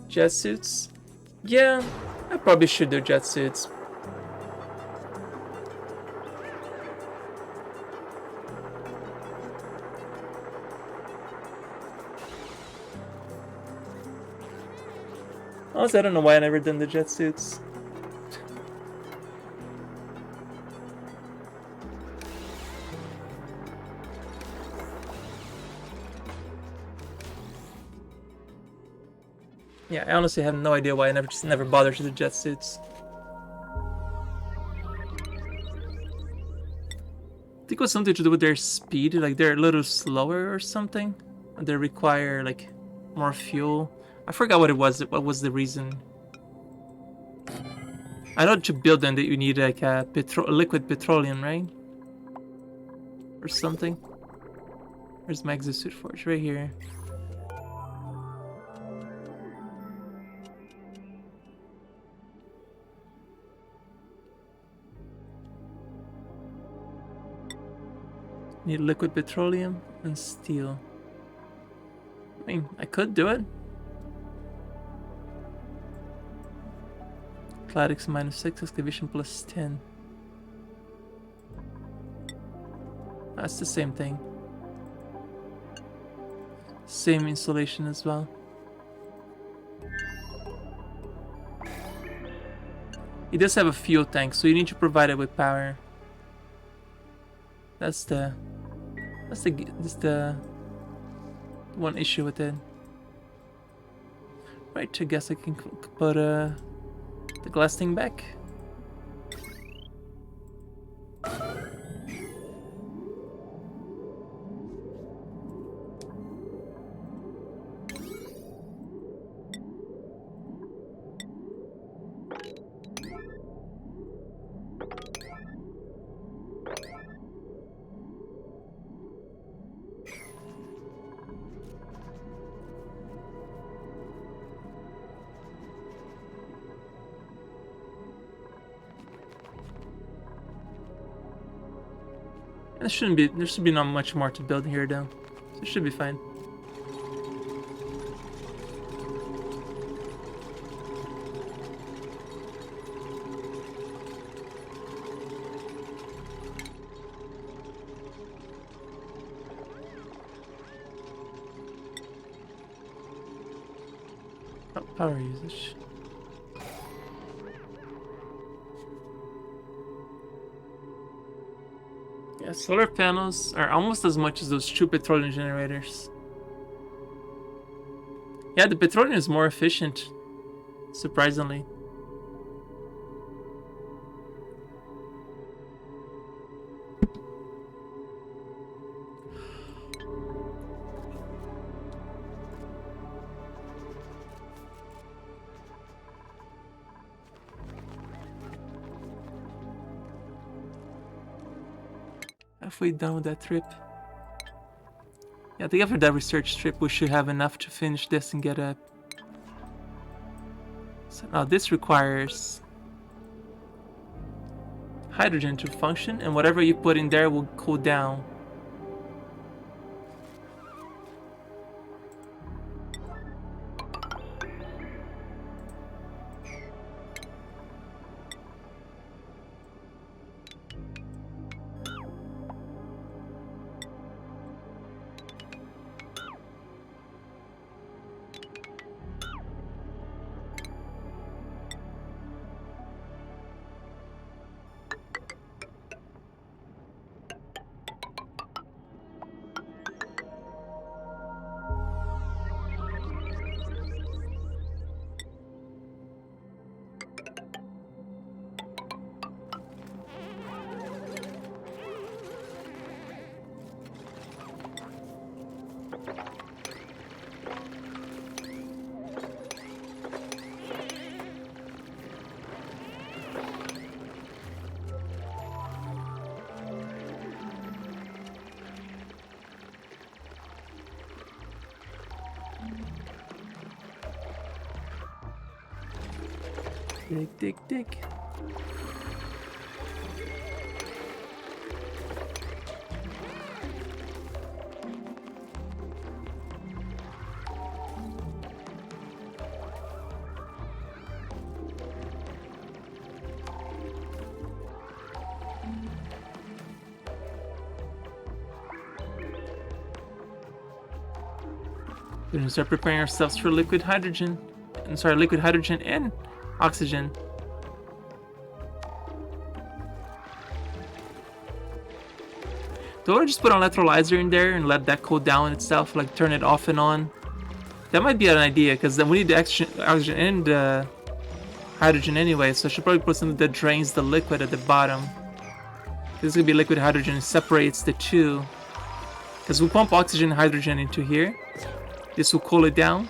Jet suits? Yeah, I probably should do jet suits. Honestly, I don't know why I never done the jet suits. Yeah, I honestly have no idea why I never bothered to do jet suits. I think it was something to do with their speed, like they're a little slower or something. They require like more fuel. I forgot what it was. What was the reason? I know to build them that you need like a liquid petroleum, right? Or something. Where's my exosuit forge? Right here. Need liquid petroleum and steel. I mean, I could do it. Cladics -6, excavation +10. That's the same thing. Same insulation as well. It does have a fuel tank, so you need to provide it with power. That's the one issue with it. Right, I guess I can put the glass thing back. There should be not much more to build here though. So it should be fine. Oh, power usage. Yeah, solar panels are almost as much as those two petroleum generators. Yeah, the petroleum is more efficient, surprisingly. Halfway done with that trip. Yeah, I think after that research trip we should have enough to finish this and get a... So now this requires hydrogen to function, and whatever you put in there will cool down. Dig. We're gonna start preparing ourselves for liquid hydrogen. Liquid hydrogen and oxygen. Do I just put an electrolyzer in there and let that cool down itself, like turn it off and on? That might be an idea, because then we need the oxygen and hydrogen anyway, so I should probably put something that drains the liquid at the bottom. This is gonna be liquid hydrogen, it separates the two. Because we pump oxygen and hydrogen into here. This will cool it down.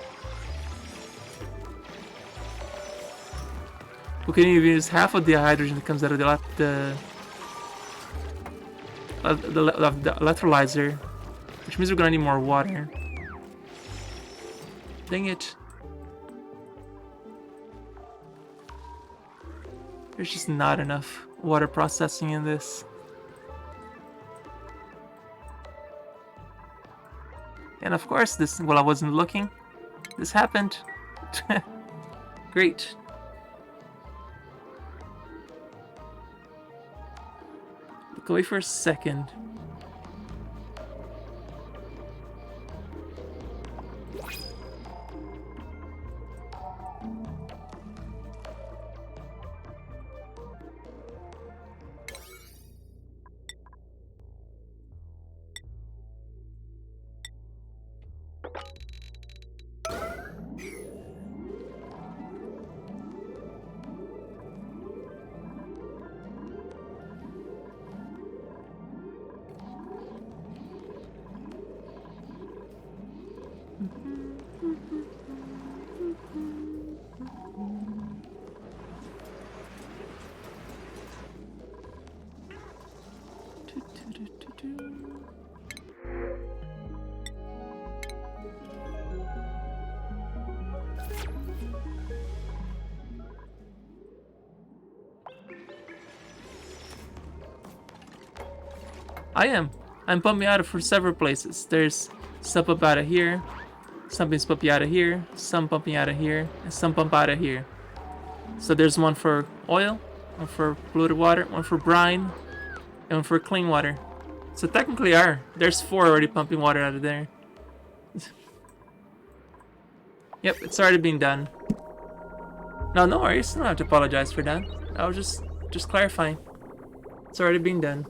We can even use half of the hydrogen that comes out of the electrolyzer, which means we're gonna need more water. Dang it. There's just not enough water processing in this. And of course, this, while I wasn't looking, this happened. Great. Look away for a second. I'm pumping out for several places. There's some pump out of here, something's pumping out of here, some pumping out of here, and some pump out of here. So there's one for oil, one for polluted water, one for brine, and one for clean water. So technically there's 4 already pumping water out of there. Yep, it's already been done. No, no worries. I don't have to apologize for that. I was just clarifying. It's already been done.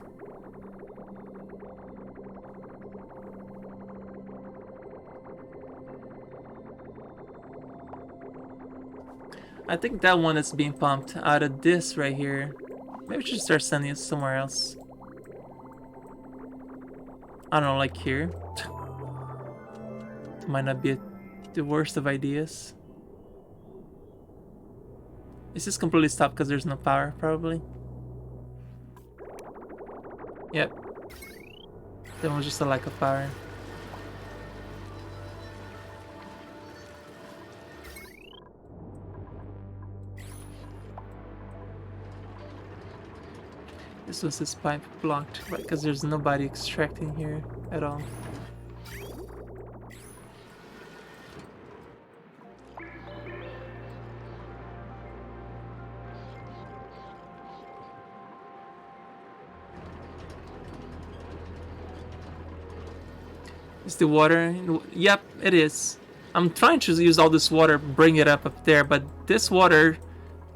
I think that one that's being pumped out of this right here. Maybe we should start sending it somewhere else. I don't know, like here. Might not be the worst of ideas. Is this completely stopped because there's no power, probably? Yep. That was just a lack of power. This was this pipe blocked, right? Because there's nobody extracting here at all. Is the water? Yep, it is. I'm trying to use all this water, bring it up there, but this water,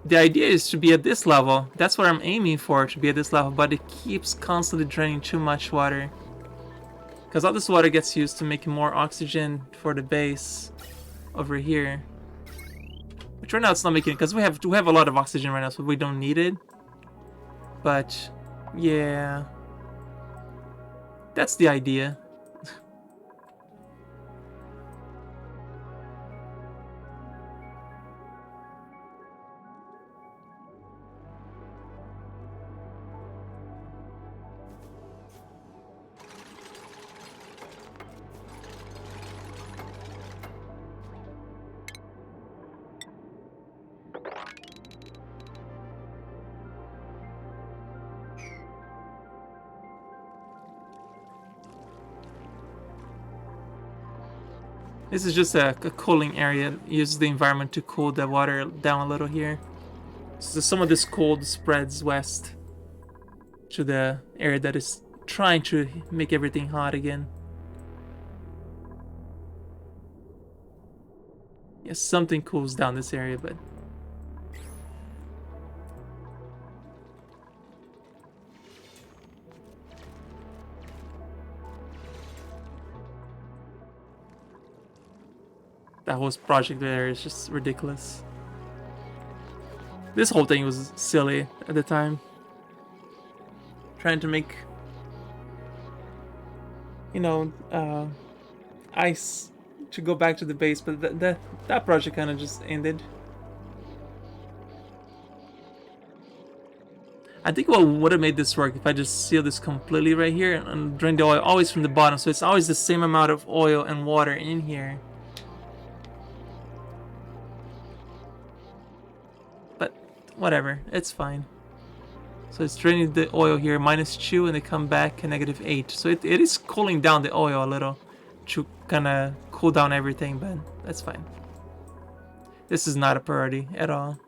the idea is to be at this level. That's what I'm aiming for, to be at this level, but it keeps constantly draining too much water. Because all this water gets used to making more oxygen for the base over here. Which right now it's not making it, because we have a lot of oxygen right now, so we don't need it. But, yeah. That's the idea. This is just a cooling area. It uses the environment to cool the water down a little here. So some of this cold spreads west to the area that is trying to make everything hot again. Yes, something cools down this area, but that whole project there is just ridiculous. This whole thing was silly at the time. Trying to make, you know, ice to go back to the base, but that project kind of just ended. I think what would have made this work if I just seal this completely right here and drain the oil always from the bottom, so it's always the same amount of oil and water in here. But whatever, it's fine. So it's draining the oil here, -2, and they come back at -8. So it is cooling down the oil a little. to kind of cool down everything, but that's fine. This is not a priority at all.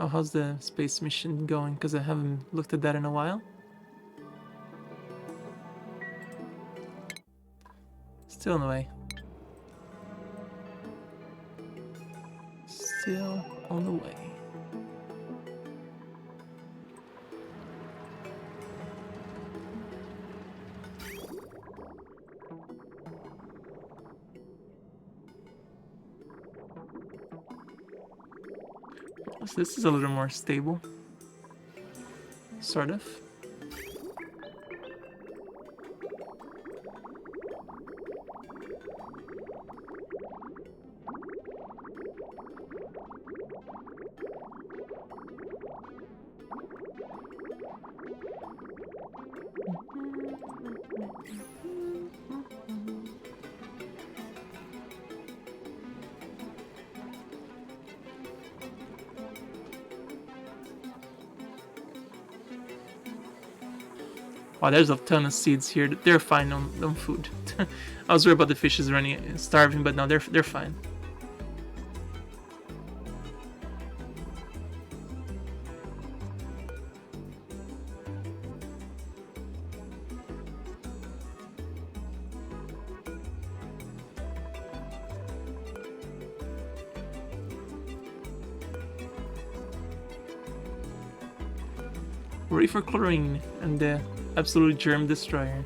Oh, how's the space mission going? Because I haven't looked at that in a while. Still on the way. Still on the way. So this is a little more stable. Sort of. Wow, there's a ton of seeds here. They're fine on food. I was worried about the fishes running starving, but no, they're fine. Ready for chlorine and the absolute germ destroyer.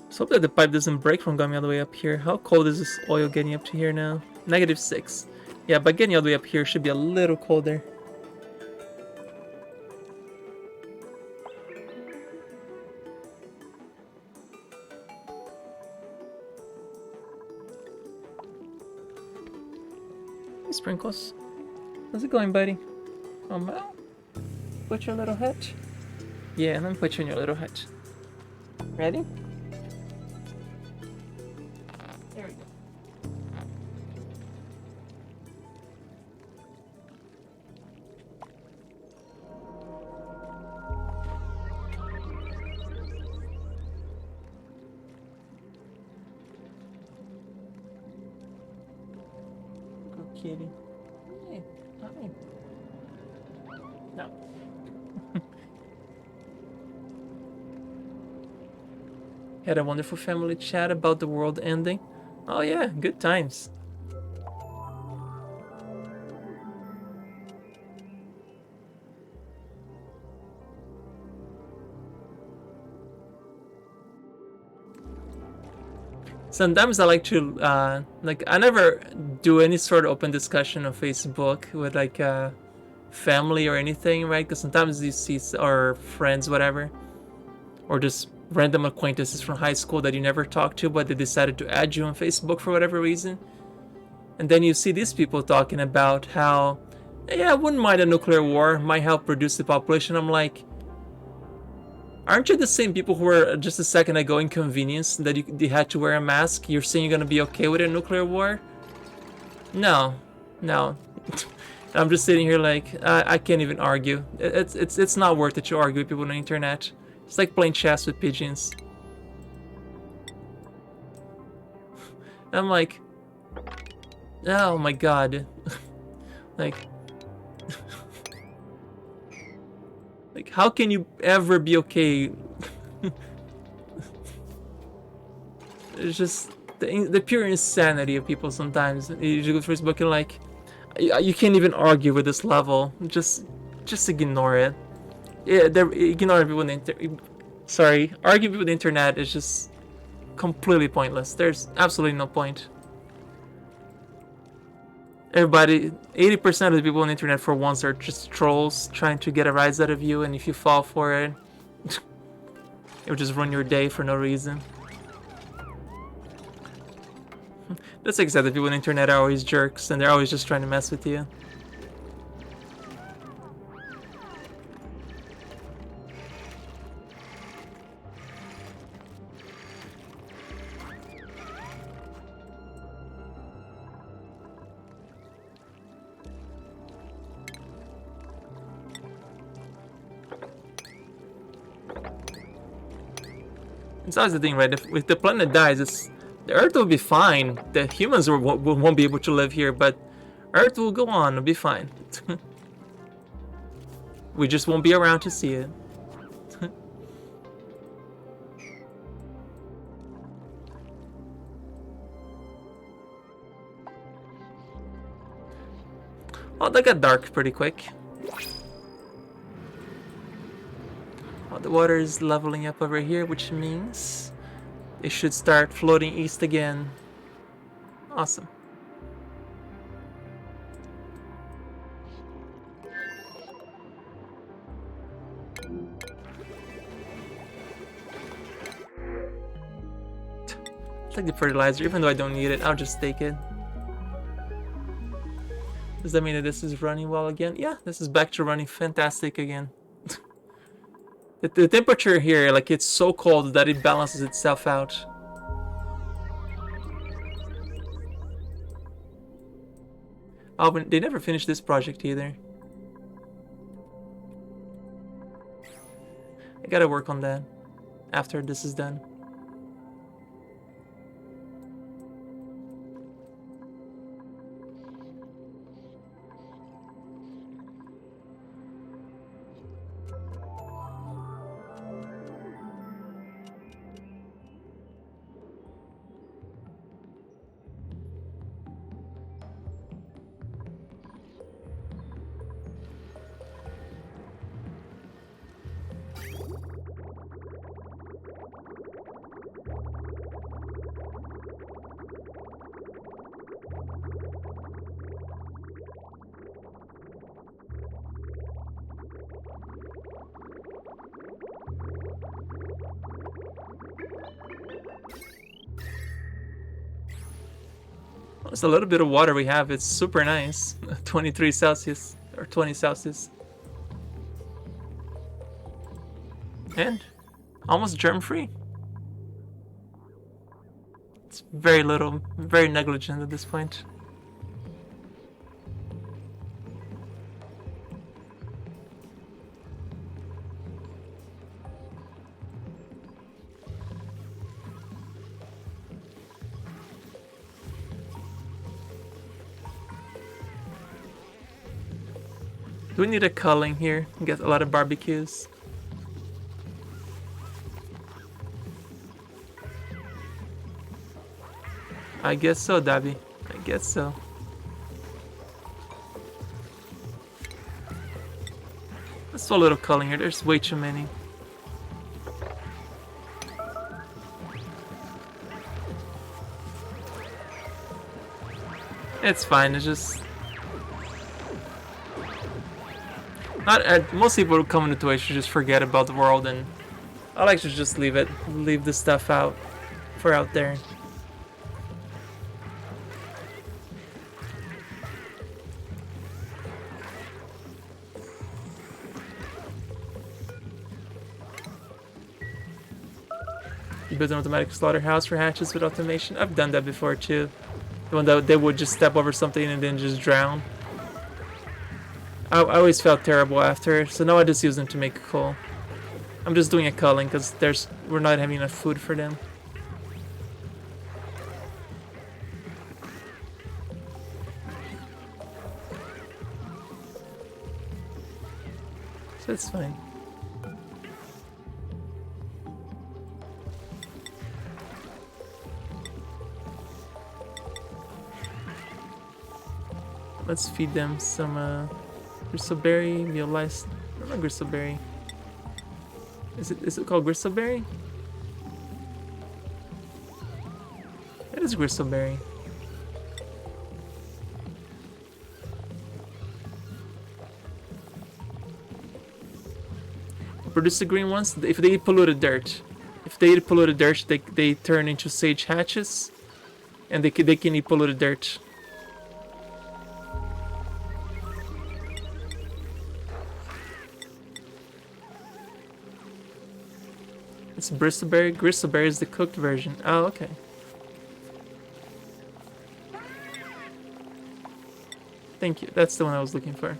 So hope that the pipe doesn't break from going all the way up here. How cold is this oil getting up to here now? -6. Yeah, but getting all the way up here should be a little colder. Hey, Sprinkles. How's it going, buddy? Oh, Mal? Put your little hut? Yeah, let me put you in your little hut. Ready? There we go. Go, kitty. Hey, hi. No. Had a wonderful family chat about the world ending. Oh yeah, good times. Sometimes I like to, I never do any sort of open discussion on Facebook with like family or anything, right? Because sometimes you see, or friends, whatever, or just random acquaintances from high school that you never talked to, but they decided to add you on Facebook for whatever reason. And then you see these people talking about how, yeah, I wouldn't mind a nuclear war, might help reduce the population. I'm like, aren't you the same people who were just a second ago inconvenienced that they had to wear a mask? You're saying you're gonna be okay with a nuclear war? No, no. I'm just sitting here like I can't even argue. It's not worth it to argue with people on the internet. It's like playing chess with pigeons. I'm like, oh my god, like, like how can you ever be okay? It's just the pure insanity of people sometimes. You go through Facebook and like, you can't even argue with this level. Just ignore it. Yeah, ignore people on the sorry, arguing with the internet is just completely pointless. There's absolutely no point. Everybody, 80% of the people on the internet for once are just trolls trying to get a rise out of you, and if you fall for it, it will just ruin your day for no reason. That's like I said, the people on the internet are always jerks, and they're always just trying to mess with you. It's always the thing, right? If the planet dies, the Earth will be fine. The humans won't be able to live here, but Earth will go on. It'll be fine. We just won't be around to see it. Oh, that got dark pretty quick. Oh, the water is leveling up over here, which means it should start floating east again. Awesome. Take the fertilizer, even though I don't need it, I'll just take it. Does that mean that this is running well again? Yeah, this is back to running fantastic again. The temperature here, like, it's so cold that it balances itself out. Oh, but they never finished this project either. I gotta work on that after this is done. It's a little bit of water we have. It's super nice. 23 Celsius or 20 Celsius. And almost germ-free. It's very little, very negligent at this point. Do we need a culling here? Get a lot of barbecues. I guess so, Dabby. I guess so. Let's do a little culling here. There's way too many. It's fine. It's just not. Most people who come into Twitch should just forget about the world, and I like to just leave the stuff out there. You build an automatic slaughterhouse for hatches with automation. I've done that before too. The one that they would just step over something and then just drown. I always felt terrible after, so now I just use them to make coal. I'm just doing a culling because we're not having enough food for them. So it's fine. Let's feed them some gristleberry, mealice. Not gristleberry. Is it called gristleberry? It is gristleberry. Produce the green ones. If they eat polluted dirt, they turn into sage hatches, and they can eat polluted dirt. It's bristleberry. Gristleberry is the cooked version. Oh, okay. Thank you. That's the one I was looking for.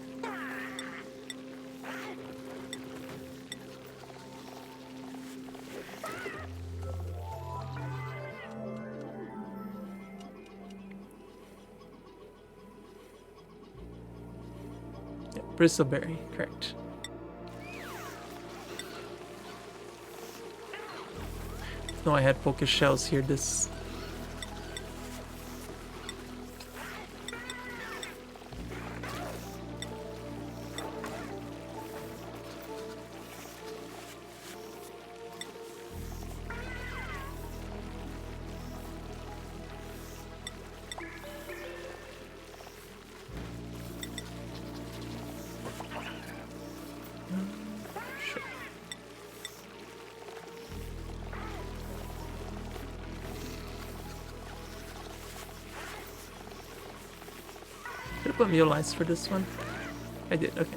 Yeah, bristleberry, correct. No, I had poker shells here. This. Did I put mealice for this one? I did, okay.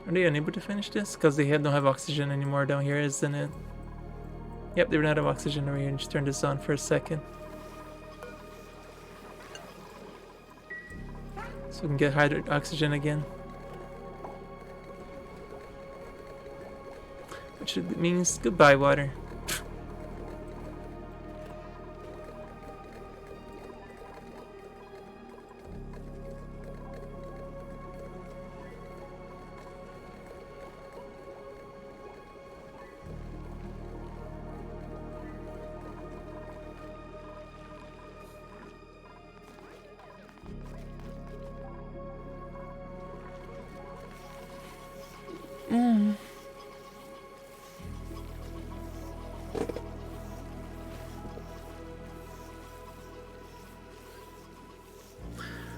Are they unable to finish this? Because they don't have oxygen anymore down here, isn't it? Yep, they ran out of oxygen over here. Just turn this on for a second. So we can get hydrated oxygen again. Which means goodbye, water.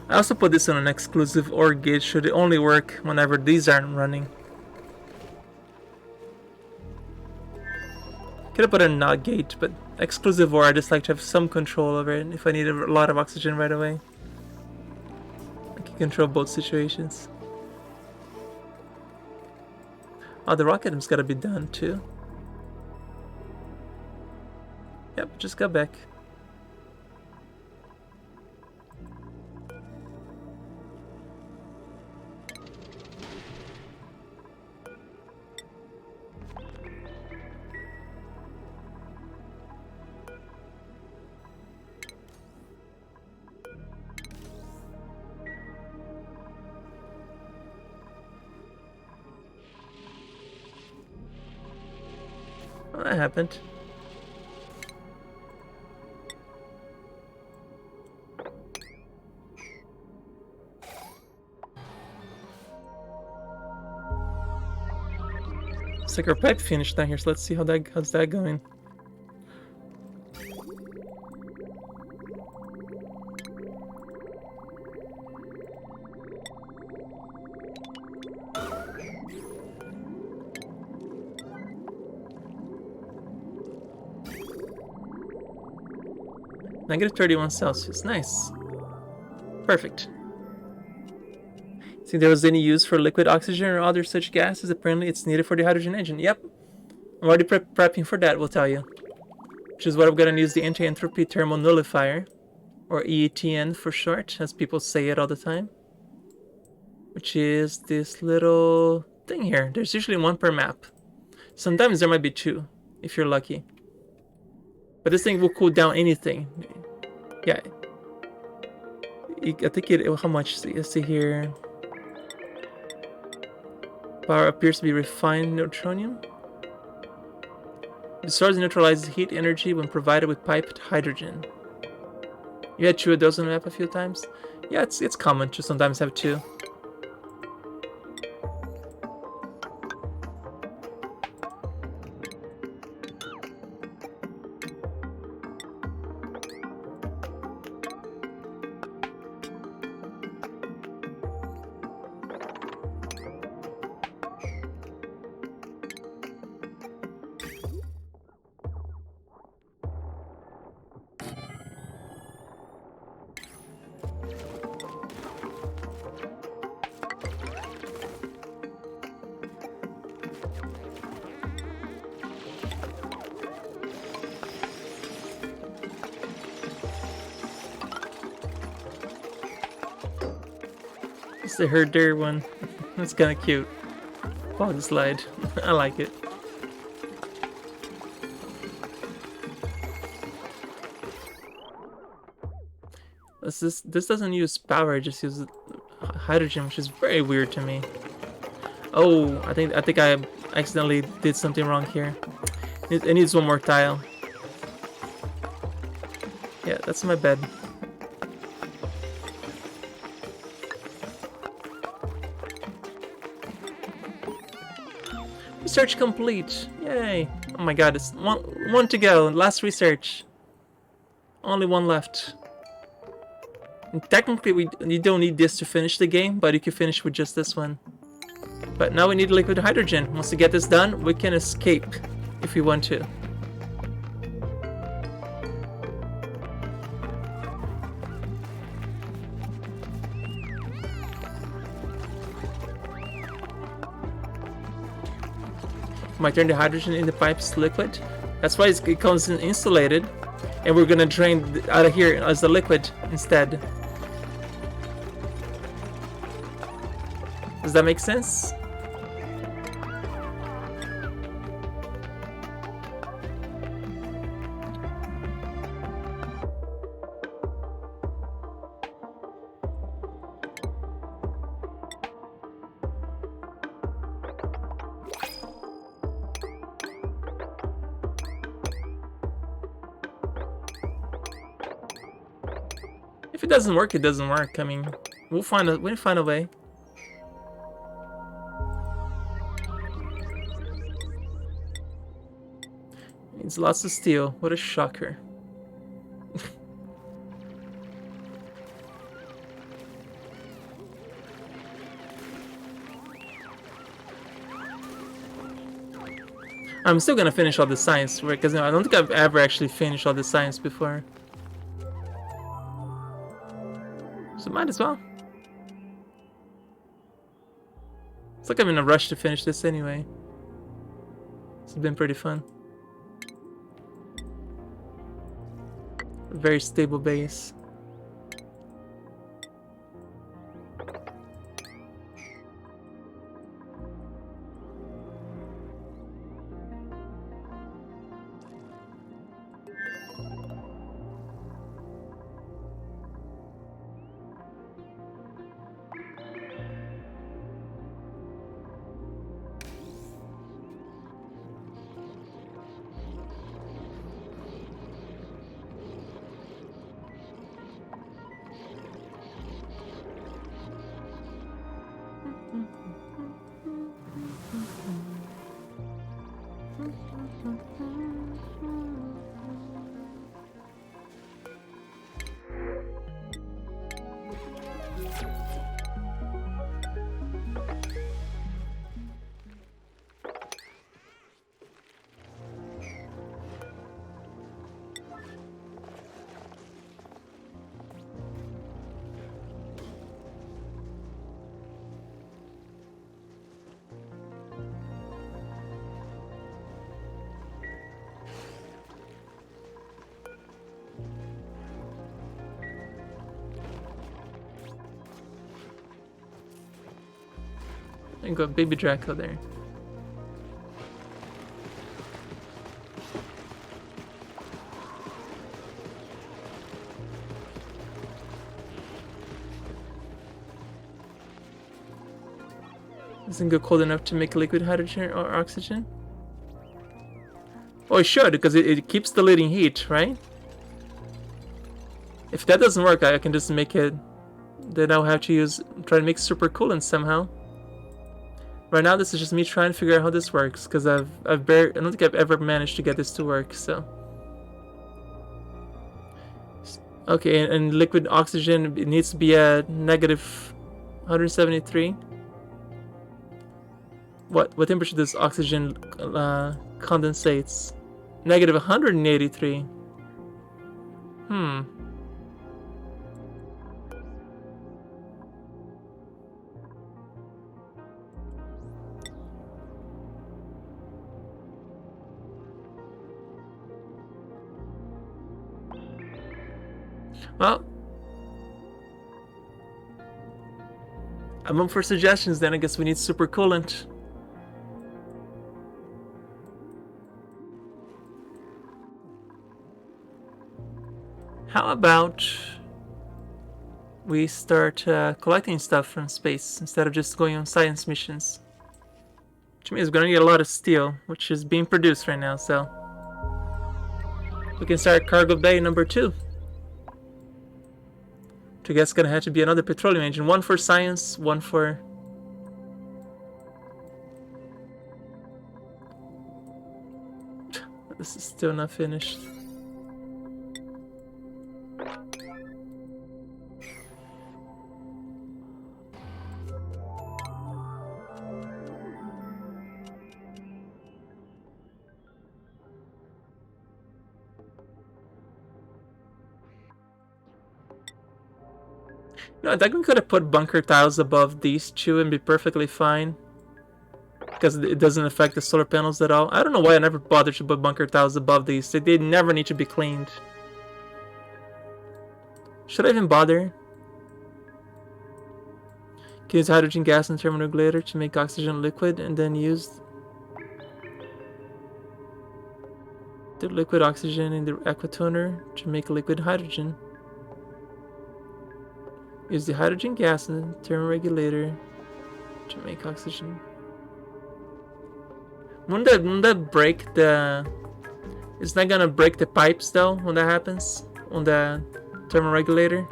I also put this on an exclusive OR gauge. Should it only work whenever these aren't running. Could have put a NOT gate, but exclusive OR, I just like to have some control over it if I need a lot of oxygen right away. I can control both situations. Oh, the rocket's gotta be done too. Yep, just got back. Well, that happened. Looks like our pipe finished down here, so let's see how's that going. -31 Celsius, nice. Perfect. See, there was any use for liquid oxygen or other such gases. Apparently, it's needed for the hydrogen engine. Yep, I'm already prepping for that. We'll tell you. Which is what I'm gonna use the anti-entropy thermal nullifier, or ETN for short, as people say it all the time. Which is this little thing here. There's usually one per map. Sometimes there might be two, if you're lucky. But this thing will cool down anything. Yeah. I think it. How much? Let's see here. Power appears to be refined neutronium. The source neutralizes heat energy when provided with piped hydrogen. You had two of those on the map a few times? Yeah, it's common to sometimes have two. It's the herder one. That's kind of cute. Oh, the slide. I like it. This doesn't use power, it just uses hydrogen, which is very weird to me. Oh, I think I accidentally did something wrong here. It needs one more tile. Yeah, that's my bed. Research complete! Yay! Oh my god, it's one to go. Last research. Only one left. And technically, you don't need this to finish the game, but you can finish with just this one. But now we need liquid hydrogen. Once we get this done, we can escape if we want to. Might turn the hydrogen in the pipes liquid. That's why it comes in insulated, and we're gonna drain out of here as the liquid instead. Does that make sense? If it doesn't work, it doesn't work. I mean, we'll find a way. Needs lots of steel. What a shocker. I'm still gonna finish all the science work because I don't think I've ever actually finished all the science before. So might as well. It's like I'm in a rush to finish this anyway. It's been pretty fun. A very stable base. And got baby Draco there. Doesn't go cold enough to make liquid hydrogen or oxygen? Oh, it should, because it keeps the leading heat, right? If that doesn't work, I can just make it. Then I'll have to try to make super coolant somehow. Right now, this is just me trying to figure out how this works, because I don't think I've ever managed to get this to work. So, okay, and liquid oxygen, it needs to be at negative 173. What temperature does oxygen condensates? Negative 183. Well, I'm up for suggestions then. I guess we need super coolant. How about we start collecting stuff from space instead of just going on science missions? Which means we're gonna need a lot of steel, which is being produced right now, so we can start cargo bay number 2. I guess it's gonna have to be another petroleum engine. One for science, one for... This is still not finished. No, I think we could have put bunker tiles above these two and be perfectly fine. Because it doesn't affect the solar panels at all. I don't know why I never bothered to put bunker tiles above these. They never need to be cleaned. Should I even bother? Can use hydrogen gas in thermal regulator to make oxygen liquid and then use the liquid oxygen in the aquatoner to make liquid hydrogen. Use the hydrogen gas in the thermoregulator to make oxygen. Wouldn't that break the... It's not gonna break the pipes though when that happens on the thermoregulator?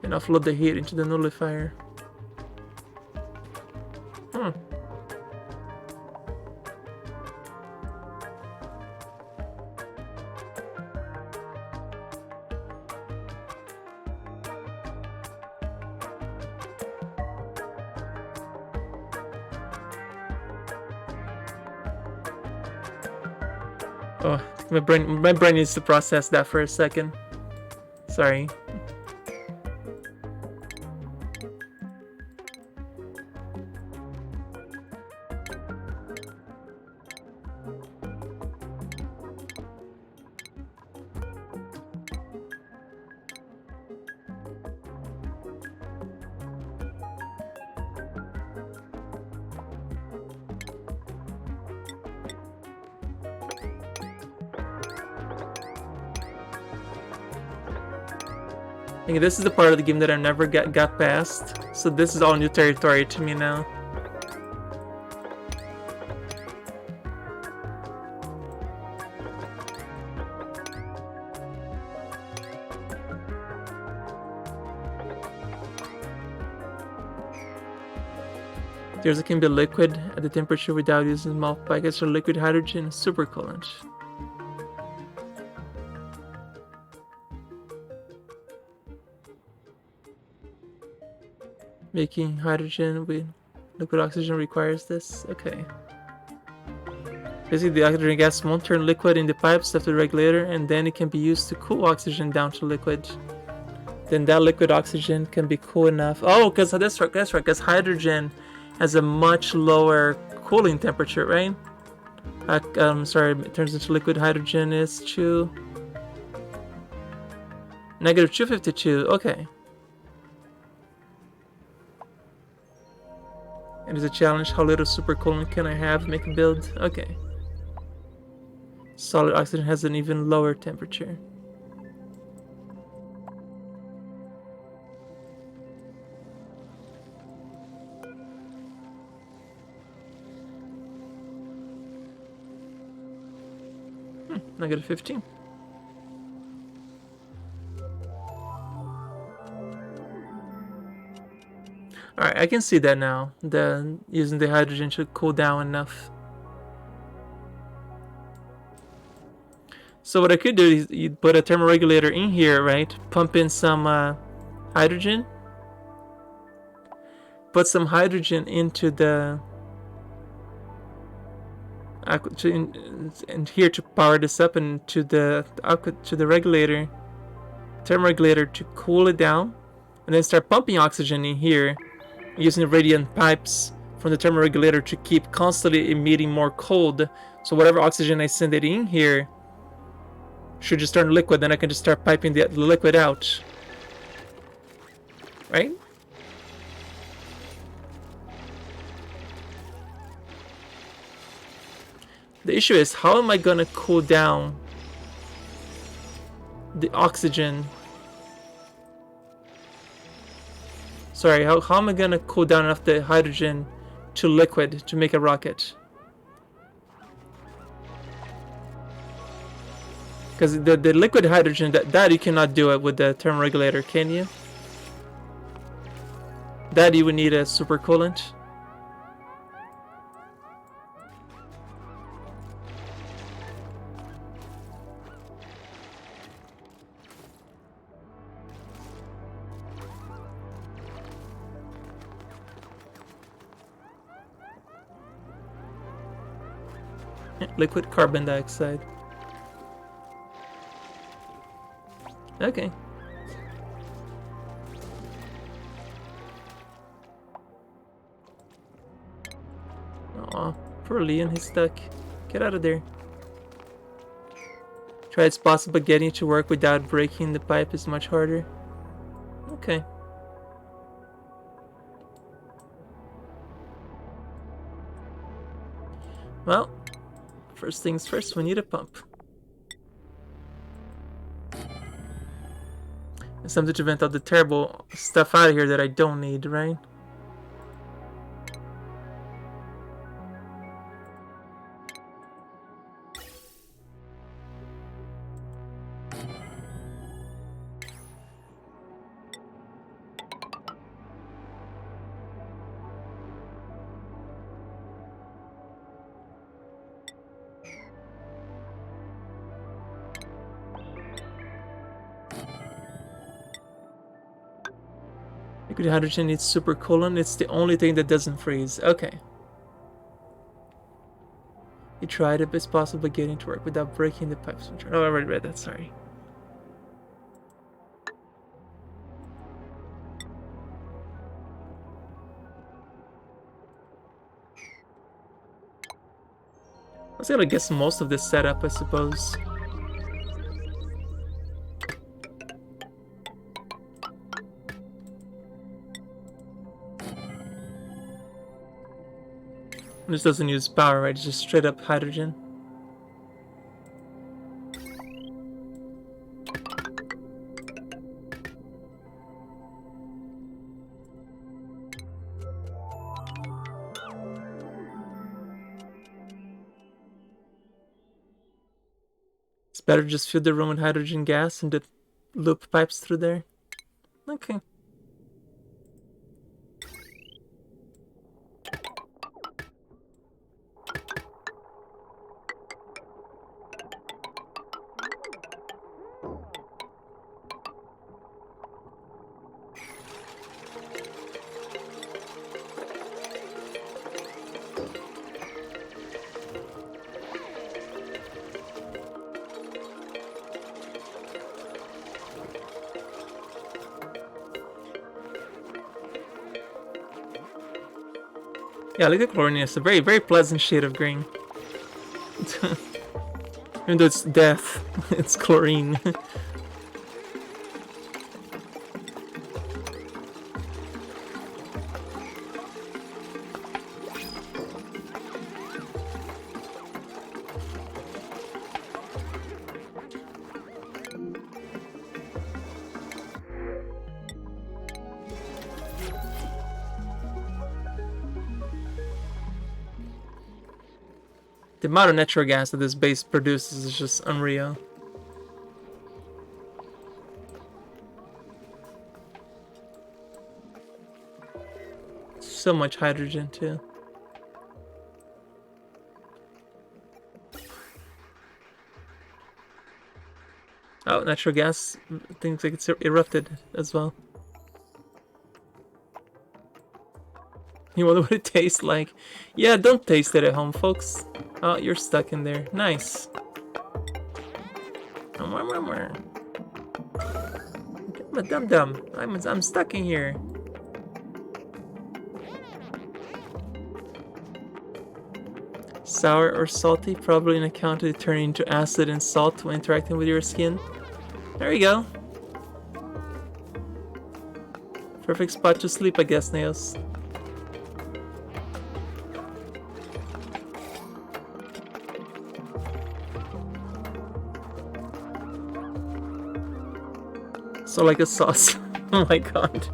And offload the heat into the nullifier. Oh, my brain needs to process that for a second. Sorry. I think this is the part of the game that I never got past, so this is all new territory to me now. Here's it can be liquid at the temperature without using small packets or liquid hydrogen, super coolant. Making hydrogen with liquid oxygen requires this. Okay. Basically, the oxygen gas won't turn liquid in the pipes after the regulator, and then it can be used to cool oxygen down to liquid. Then that liquid oxygen can be cool enough. Oh, because that's right. Because hydrogen has a much lower cooling temperature, right? Sorry, it turns into liquid hydrogen is negative 252. Okay. And there's a challenge. How little supercoolant can I have? Make a build. Okay. Solid oxygen has an even lower temperature. Negative 15. Alright, I can see that now. Using the hydrogen should cool down enough. So what I could do is you put a thermoregulator in here, right? Pump in some hydrogen. Put some hydrogen into the and here to power this up, and to the regulator, thermoregulator, to cool it down, and then start pumping oxygen in here using the radiant pipes from the thermoregulator to keep constantly emitting more cold. So whatever oxygen I send it in here should just turn liquid, then I can just start piping the liquid out. Right? The issue is, how am I gonna cool down the oxygen? Sorry, how am I gonna cool down enough the hydrogen to liquid to make a rocket? Because the liquid hydrogen, that you cannot do it with the thermoregulator, can you? That you would need a supercoolant. Liquid carbon dioxide. Okay. Aw, poor Leon, he's stuck. Get out of there. Try it's possible, getting to work without breaking the pipe is much harder. Okay. Well, first things first, we need a pump. And something to vent all the terrible stuff out of here that I don't need, right? Liquid hydrogen needs supercoolant. It's the only thing that doesn't freeze. Okay. You tried it, but it's possible getting to work without breaking the pipes. Oh, I already read that, sorry. I was gonna guess most of this setup, I suppose. This doesn't use power, right? It's just straight up hydrogen. It's better to just fill the room with hydrogen gas and the loop pipes through there. Okay. Yeah, look at chlorine. It's a very, very pleasant shade of green. Even though it's death, it's chlorine. The amount of natural gas that this base produces is just unreal. So much hydrogen too. Oh, natural gas things like it's erupted as well. You wonder what it tastes like? Yeah, don't taste it at home, folks. Oh, you're stuck in there. Nice. I'm a dum-dum. I'm stuck in here. Sour or salty, probably an account to turn into acid and salt when interacting with your skin. There you go. Perfect spot to sleep, I guess, Nails. So like a sauce. Oh my god.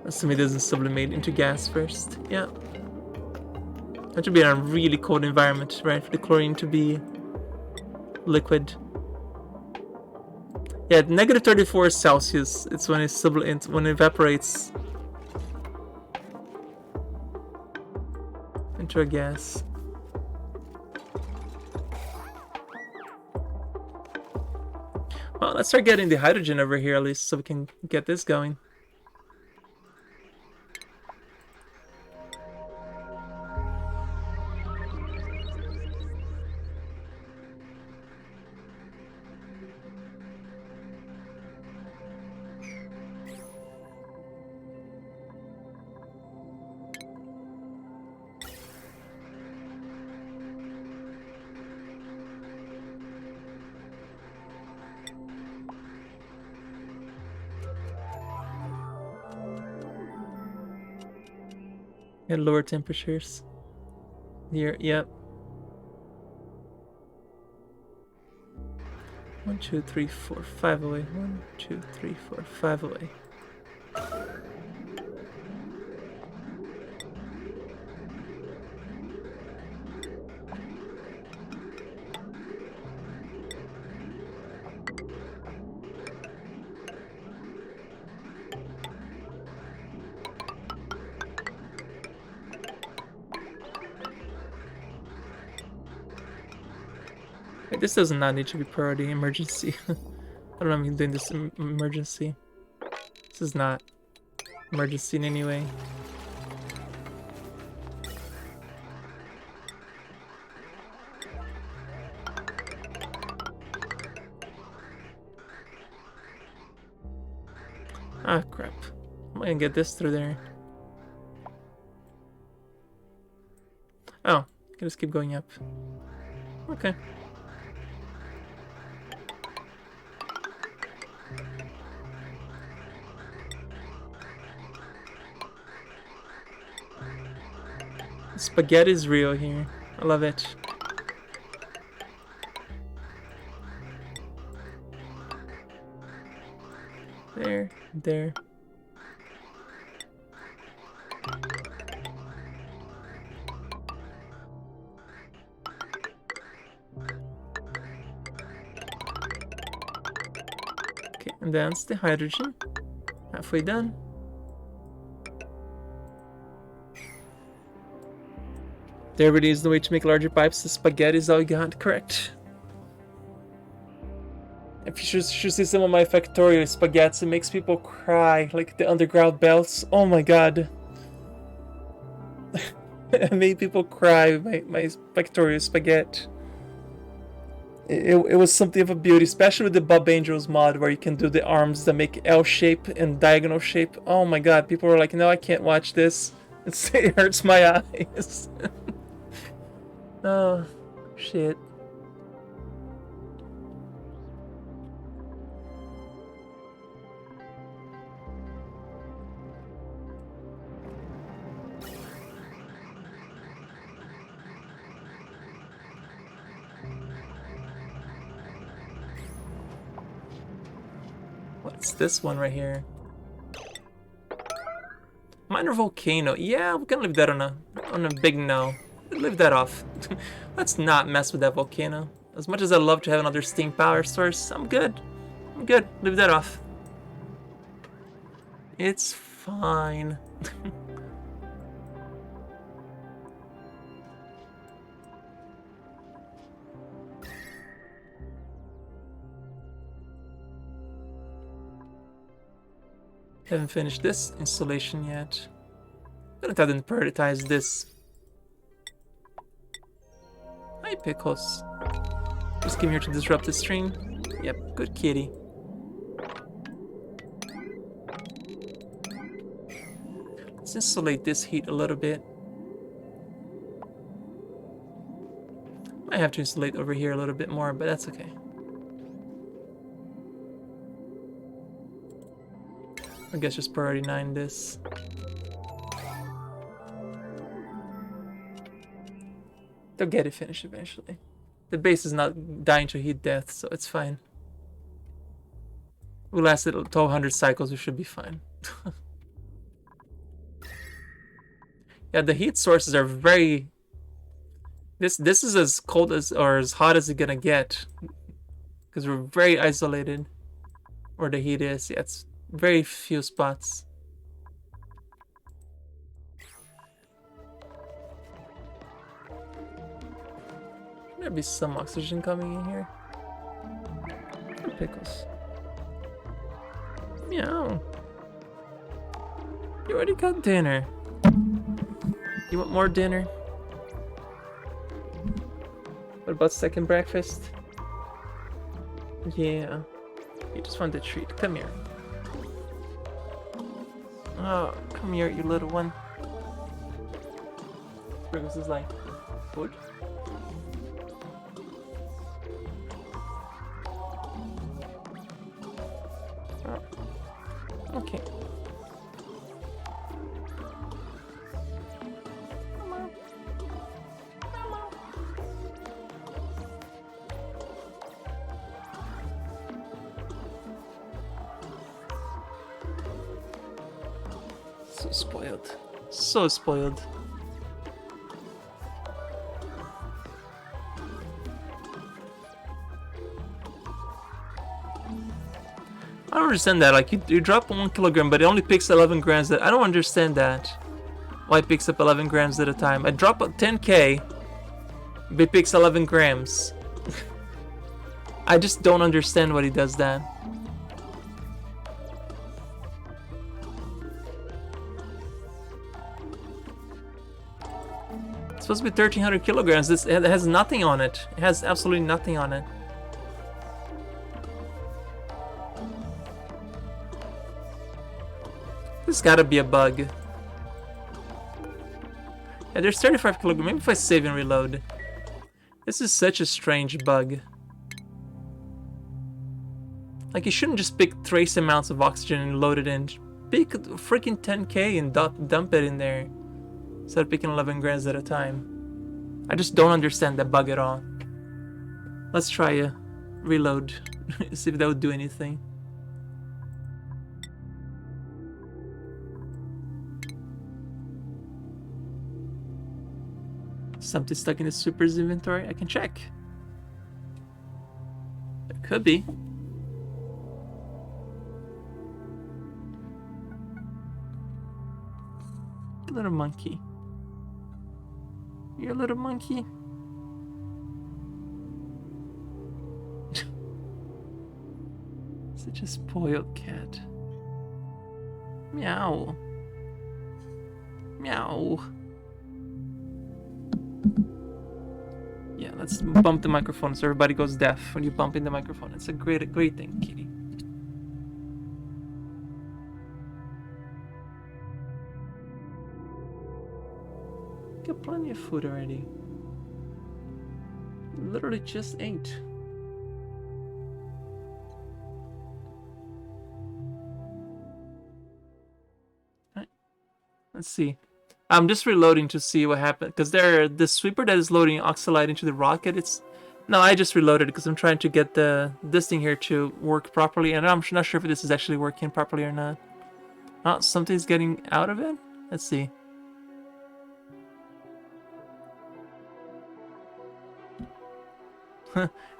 Assuming it doesn't sublimate into gas first. Yeah. That should be in a really cold environment, right? For the chlorine to be liquid. Yeah, negative 34 Celsius. It's when when it evaporates into a gas. Well, let's start getting the hydrogen over here at least so we can get this going. At lower temperatures. Here, yep. 1, 2, 3, 4, 5 away. 1, 2, 3, 4, 5 away. Wait, this does not need to be priority emergency. I don't know if I'm doing this emergency. This is not emergency in any way. Ah, crap. I'm gonna get this through there. Oh, I can just keep going up. Okay. Spaghetti is real here. I love it. There, there. Okay, and that's the hydrogen. Halfway done. There really is no way to make larger pipes. The spaghetti is all you got. Correct. If you should see some of my Factorio spaghetti, it makes people cry. Like the underground belts. Oh my god. It made people cry with my Factorio spaghetti. It was something of a beauty, especially with the Bob Angels mod where you can do the arms that make L shape and diagonal shape. Oh my god, people were like, no, I can't watch this. It hurts my eyes. Oh, shit. What's this one right here? Minor volcano. Yeah, we're gonna leave that on a big no. Leave that off. Let's not mess with that volcano. As much as I love to have another steam power source, I'm good. I'm good. Leave that off. It's fine. Haven't finished this installation yet. I'm gonna try to prioritize this. Hi, Pickles. Just came here to disrupt the stream. Yep, good kitty. Let's insulate this heat a little bit. Might have to insulate over here a little bit more, but that's okay. I guess just priority 9 this. They'll get it finished eventually. The base is not dying to heat death, so it's fine. We lasted 1200 cycles, we should be fine. Yeah, the heat sources are very... This is as cold as, or as hot as it's gonna get. Because we're very isolated where the heat is. Yeah, it's very few spots. There'll be some oxygen coming in here. Oh, Pickles. Meow. You already got dinner. You want more dinner? What about second breakfast? Yeah. You just want the treat. Come here. Oh, come here, you little one. Spriggles is like, food? Oh. Okay. So spoiled. So spoiled. I don't understand that. Like, you drop 1 kilogram, but it only picks 11 grams. I don't understand that. Why it picks up 11 grams at a time. I drop 10k, but it picks 11 grams. I just don't understand why he does that. It's supposed to be 1300 kilograms. It has nothing on it. It has absolutely nothing on it. There's gotta be a bug. Yeah, there's 35 kilograms. Maybe if I save and reload. This is such a strange bug. Like, you shouldn't just pick trace amounts of oxygen and load it in. Pick freaking 10k and dump it in there. Instead of picking 11 grams at a time. I just don't understand that bug at all. Let's try a reload. See if that would do anything. Something stuck in the super's inventory? I can check. It could be. Little monkey. You're a little monkey. Such a spoiled cat. Meow. Meow. Yeah, Let's bump the microphone so everybody goes deaf when you bump in the microphone. It's a great thing, kitty. Got plenty of food already. Literally just ate. Right. Let's see. I'm just reloading to see what happened because the sweeper that is loading Oxalite into the rocket. No, I just reloaded because I'm trying to get this thing here to work properly, and I'm not sure if this is actually working properly or not. Oh, something's getting out of it. Let's see.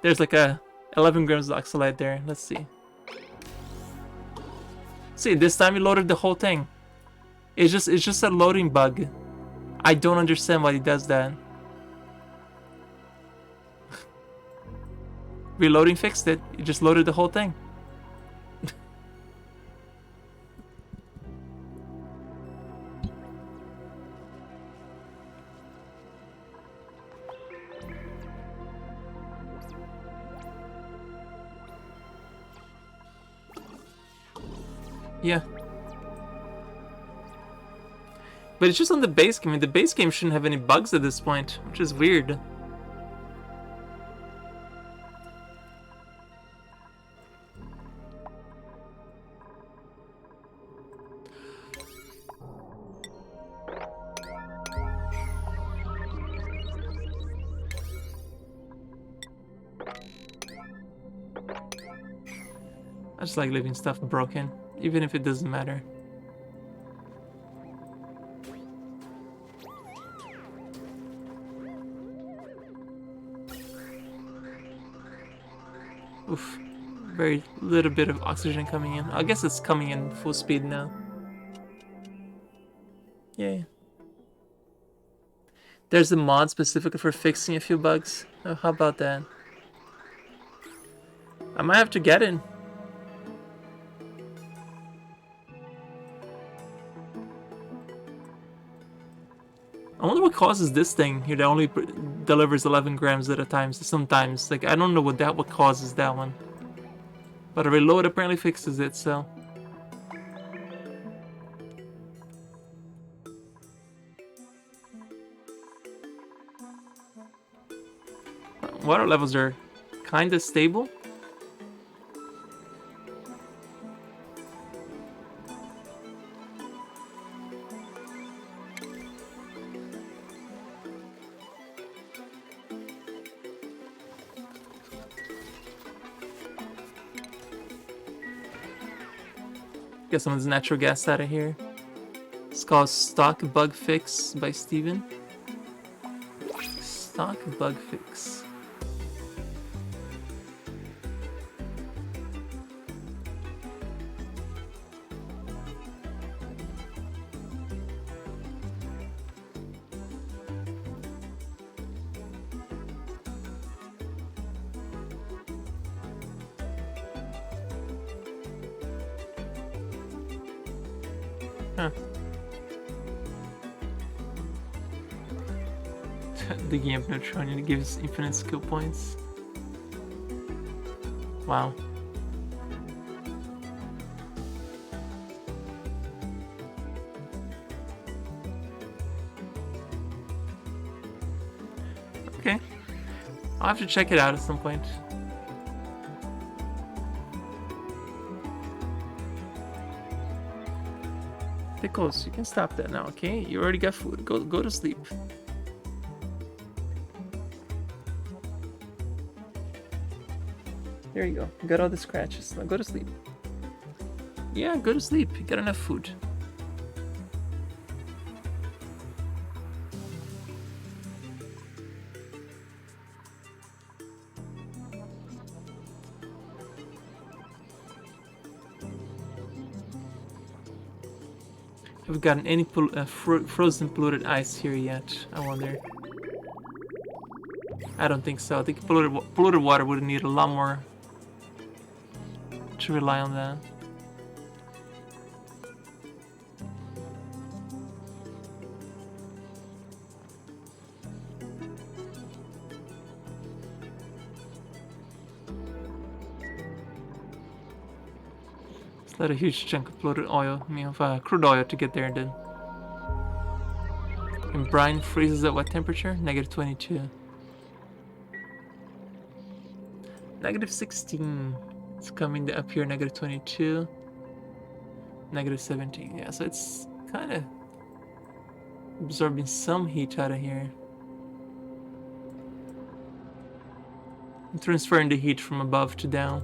There's like a 11 grams of Oxalite there. Let's see. See, this time he loaded the whole thing. It's just a loading bug. I don't understand why he does that. Reloading fixed it. It just loaded the whole thing. Yeah. But it's just on the base game. I mean, the base game shouldn't have any bugs at this point, which is weird. I just like leaving stuff broken, even if it doesn't matter. Oof. Very little bit of oxygen coming in. I guess it's coming in full speed now. Yay. There's a mod specifically for fixing a few bugs. Oh, how about that? I might have to get it. I wonder what causes this thing here that only delivers 11 grams at a time. Sometimes, like, I don't know what causes that one. But a reload apparently fixes it, so. Water levels are kinda stable. Get some of this natural gas out of here. It's called Stock Bug Fix by Steven. Stock Bug Fix. Huh. Digging up Neutronian gives infinite skill points. Wow. Okay. I'll have to check it out at some point. Pickles, you can stop that now, okay? You already got food. Go to sleep. There you go. You got all the scratches. Now go to sleep. Yeah, go to sleep. You got enough food. Have we gotten any frozen polluted ice here yet? I wonder. I don't think so. I think polluted water would need a lot more to rely on that. Let a huge chunk of polluted oil, crude oil to get there then. And brine freezes at what temperature? -22. -16. It's coming up here, -22. -17. Yeah, so it's kind of absorbing some heat out of here. And transferring the heat from above to down.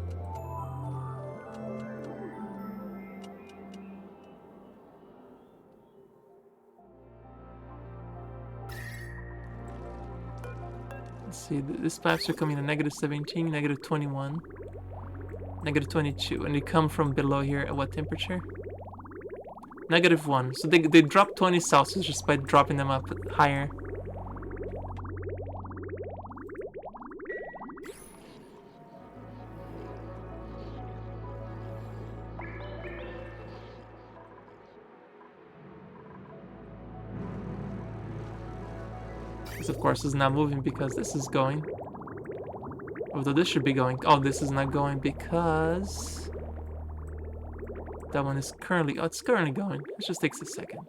Let's see, these pipes are coming in -17, -21, -22, and they come from below here at what temperature? -1. So they drop 20 Celsius just by dropping them up higher. This, of course, is not moving because this is going. Although this should be going. Oh, this is not going because that one is currently. Oh, it's currently going. It just takes a second.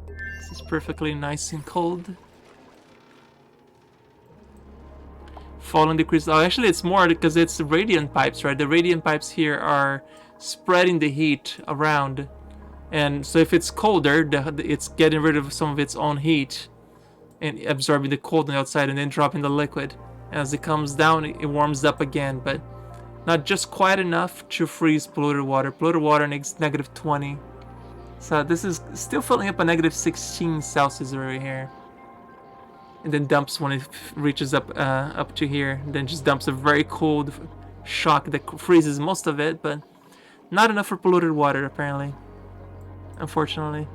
This is perfectly nice and cold. Falling decrease. Oh, actually, it's more because it's radiant pipes, right? The radiant pipes here are spreading the heat around. And so if it's colder, it's getting rid of some of its own heat and absorbing the cold on the outside and then dropping the liquid. As it comes down, it warms up again, but not just quite enough to freeze polluted water. Polluted water needs -20. So this is still filling up a -16 Celsius over here. And then dumps when it reaches up to here. And then just dumps a very cold shock that freezes most of it, but not enough for polluted water apparently. Unfortunately.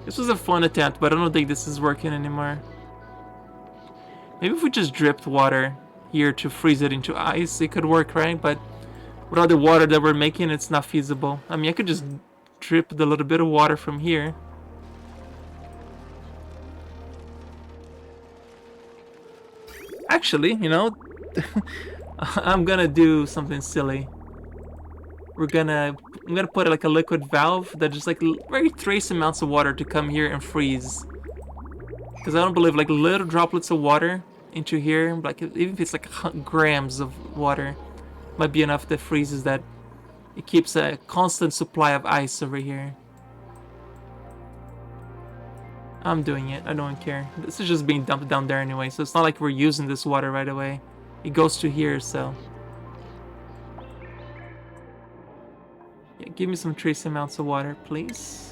This was a fun attempt, but I don't think this is working anymore. Maybe if we just dripped water here to freeze it into ice, it could work, right? But without the water that we're making, it's not feasible. I mean, I could just drip the little bit of water from here. Actually, you know, I'm gonna do something silly. I'm gonna put like a liquid valve that just like very trace amounts of water to come here and freeze. Because I don't believe like little droplets of water into here, like even if it's like grams of water, might be enough that freezes that. It keeps a constant supply of ice over here. I'm doing it. I don't care. This is just being dumped down there anyway, so it's not like we're using this water right away. It goes to here, so yeah, give me some trace amounts of water, please.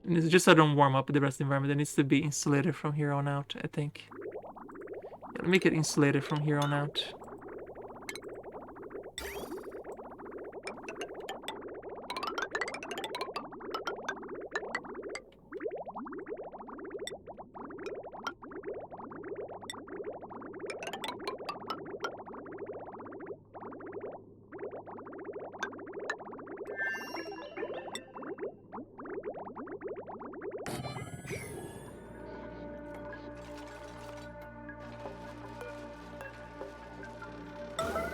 And it's just so I don't warm up the rest of the environment. It needs to be insulated from here on out, I think. Yeah, make it insulated from here on out.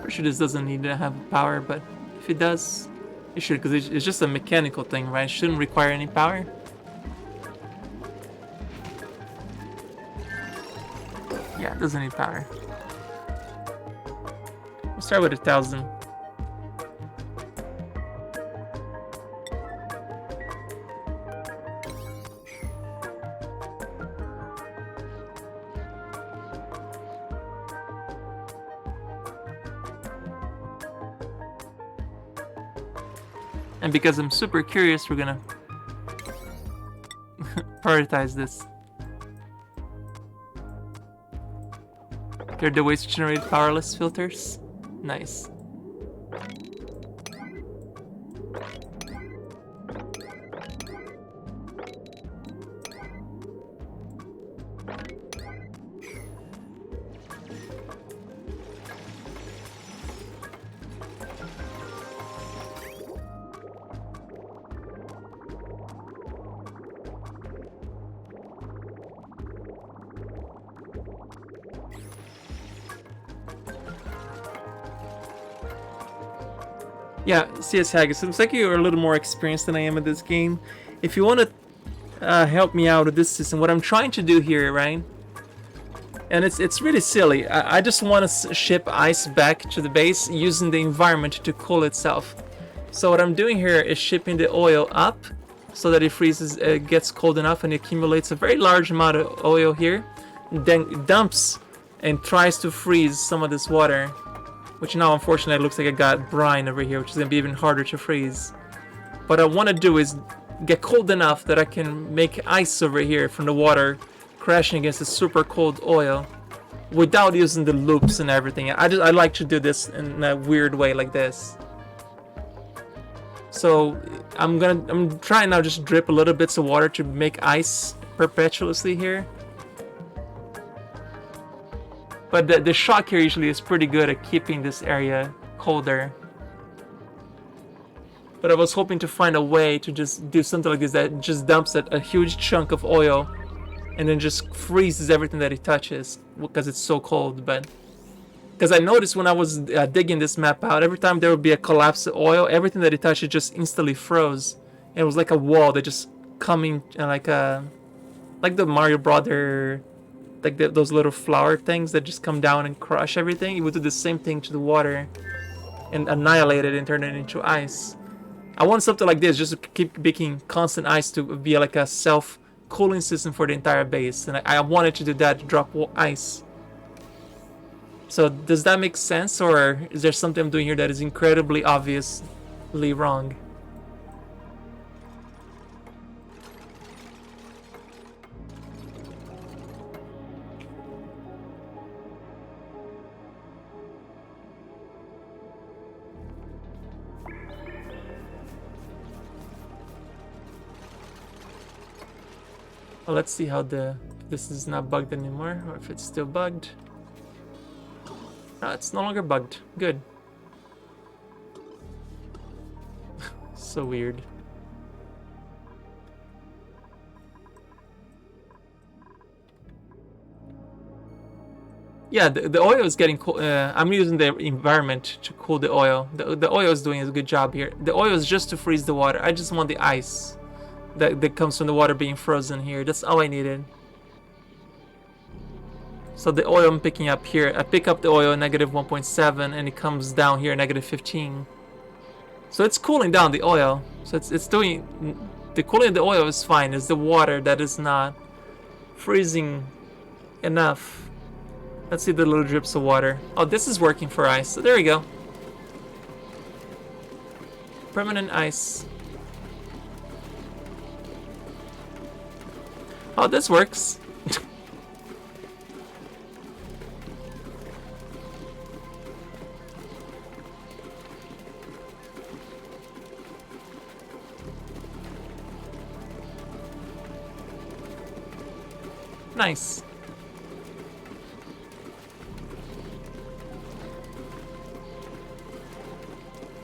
Pretty sure this doesn't need to have power, but if it does, it should, because it's just a mechanical thing, right? It shouldn't require any power. Yeah, it doesn't need power. We'll start with 1,000. And because I'm super curious, we're gonna prioritize this. They're the ways to generate powerless filters. Nice. Yeah, CS Haggis, it looks like you're a little more experienced than I am at this game. If you want to help me out with this system, what I'm trying to do here, right? And it's really silly. I just want to ship ice back to the base using the environment to cool itself. So what I'm doing here is shipping the oil up so that it freezes, gets cold enough and accumulates a very large amount of oil here. Then dumps and tries to freeze some of this water. Which now, unfortunately, looks like I got brine over here, which is going to be even harder to freeze. What I want to do is get cold enough that I can make ice over here from the water crashing against the super cold oil without using the loops and everything. I like to do this in a weird way like this. So I'm trying now just drip a little bits of water to make ice perpetuously here. But the shock here usually is pretty good at keeping this area colder. But I was hoping to find a way to just do something like this that just dumps a huge chunk of oil and then just freezes everything that it touches because it's so cold. But because I noticed when I was digging this map out, every time there would be a collapse of oil, everything that it touched it just instantly froze. And it was like a wall that just coming like the Mario Brother. Like those little flower things that just come down and crush everything. It would do the same thing to the water and annihilate it and turn it into ice. I want something like this just to keep making constant ice to be like a self-cooling system for the entire base. And I wanted to do that, to drop ice. So does that make sense, or is there something I'm doing here that is incredibly obviously wrong? Well, let's see how this is not bugged anymore, or if it's still bugged. No, it's no longer bugged. Good. So weird. Yeah, the oil is getting cool. I'm using the environment to cool the oil. The oil is doing a good job here. The oil is just to freeze the water. I just want the ice that comes from the water being frozen here. That's all I needed. So the oil I'm picking up here, I pick up the oil at negative 1.7 and it comes down here at negative 15. So it's cooling down the oil. So it's doing, the cooling of the oil is fine. It's the water that is not freezing enough. Let's see the little drips of water. Oh, this is working for ice. So there we go. Permanent ice. Oh, this works. Nice.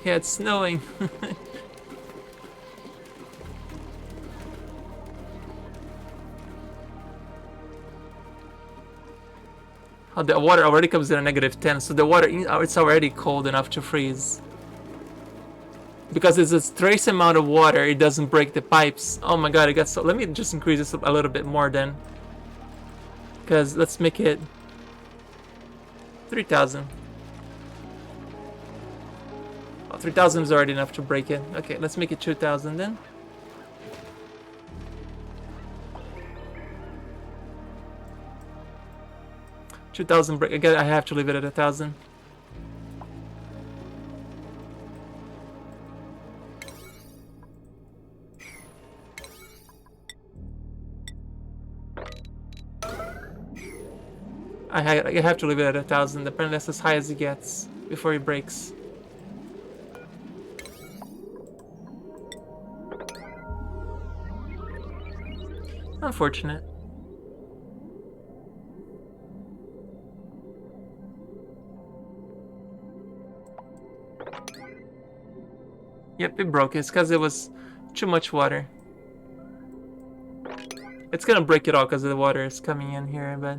Yeah, it's snowing. Oh, the water already comes in at negative 10, so the water, it's already cold enough to freeze. Because it's a trace amount of water, it doesn't break the pipes. Oh my god, it got so... Let me just increase this a little bit more then. Because let's make it 3,000. Oh, 3,000 is already enough to break it. Okay, let's make it 2,000 then. break. Again, I have to leave it at 1,000. I have to leave it at 1,000. Apparently that's as high as it gets before it breaks. Unfortunate. Yep, it broke. It's because it was too much water. It's gonna break it all because the water is coming in here, but...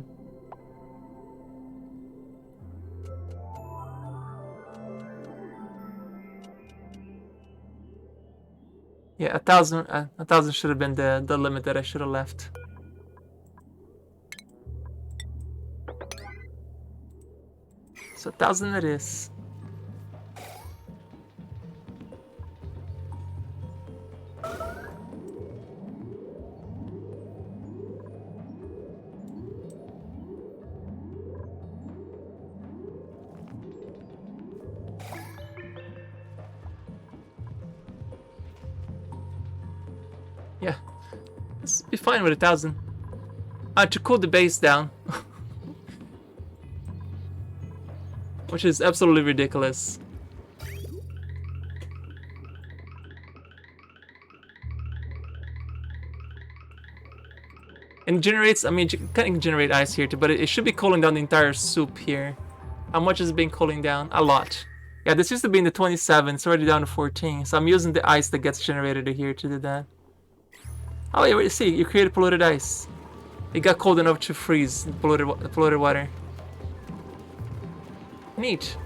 Yeah, 1,000 should have been the limit that I should have left. So 1,000 it is. Yeah, let's be fine with 1,000. To cool the base down. Which is absolutely ridiculous. And generates, I mean, you can generate ice here too, but it should be cooling down the entire soup here. How much has it been cooling down? A lot. Yeah, this used to be in the 27, it's already down to 14. So I'm using the ice that gets generated here to do that. Oh, yeah, see, you created polluted ice. It got cold enough to freeze polluted water. Neat.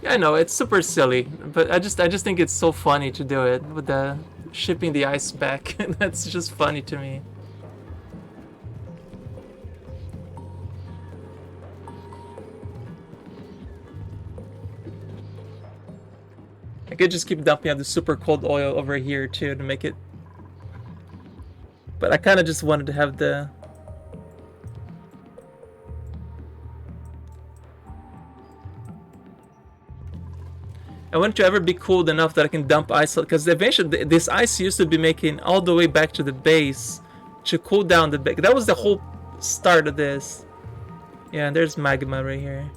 Yeah, I know, it's super silly, but I just think it's so funny to do it with the shipping the ice back. That's just funny to me. I could just keep dumping out the super cold oil over here too to make it, but I kind of just wanted to have the... I want it to ever be cooled enough that I can dump ice, because eventually this ice used to be making all the way back to the base to cool down the base. That was the whole start of this. Yeah, there's magma right here.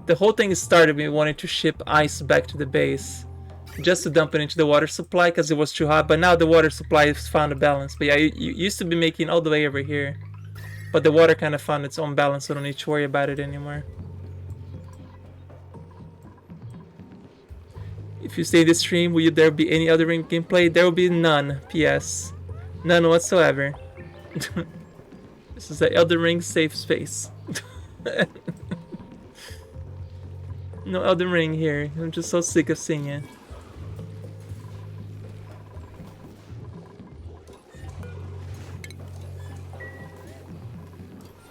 The whole thing started me wanting to ship ice back to the base just to dump it into the water supply because it was too hot, but now the water supply has found a balance. But yeah, you used to be making all the way over here, but the water kind of found its own balance, so I don't need to worry about it anymore. If you stay this stream, will there be any other ring gameplay? There will be none. P.S. None whatsoever. This is the Elden Ring safe space. No Elden Ring here. I'm just so sick of seeing it.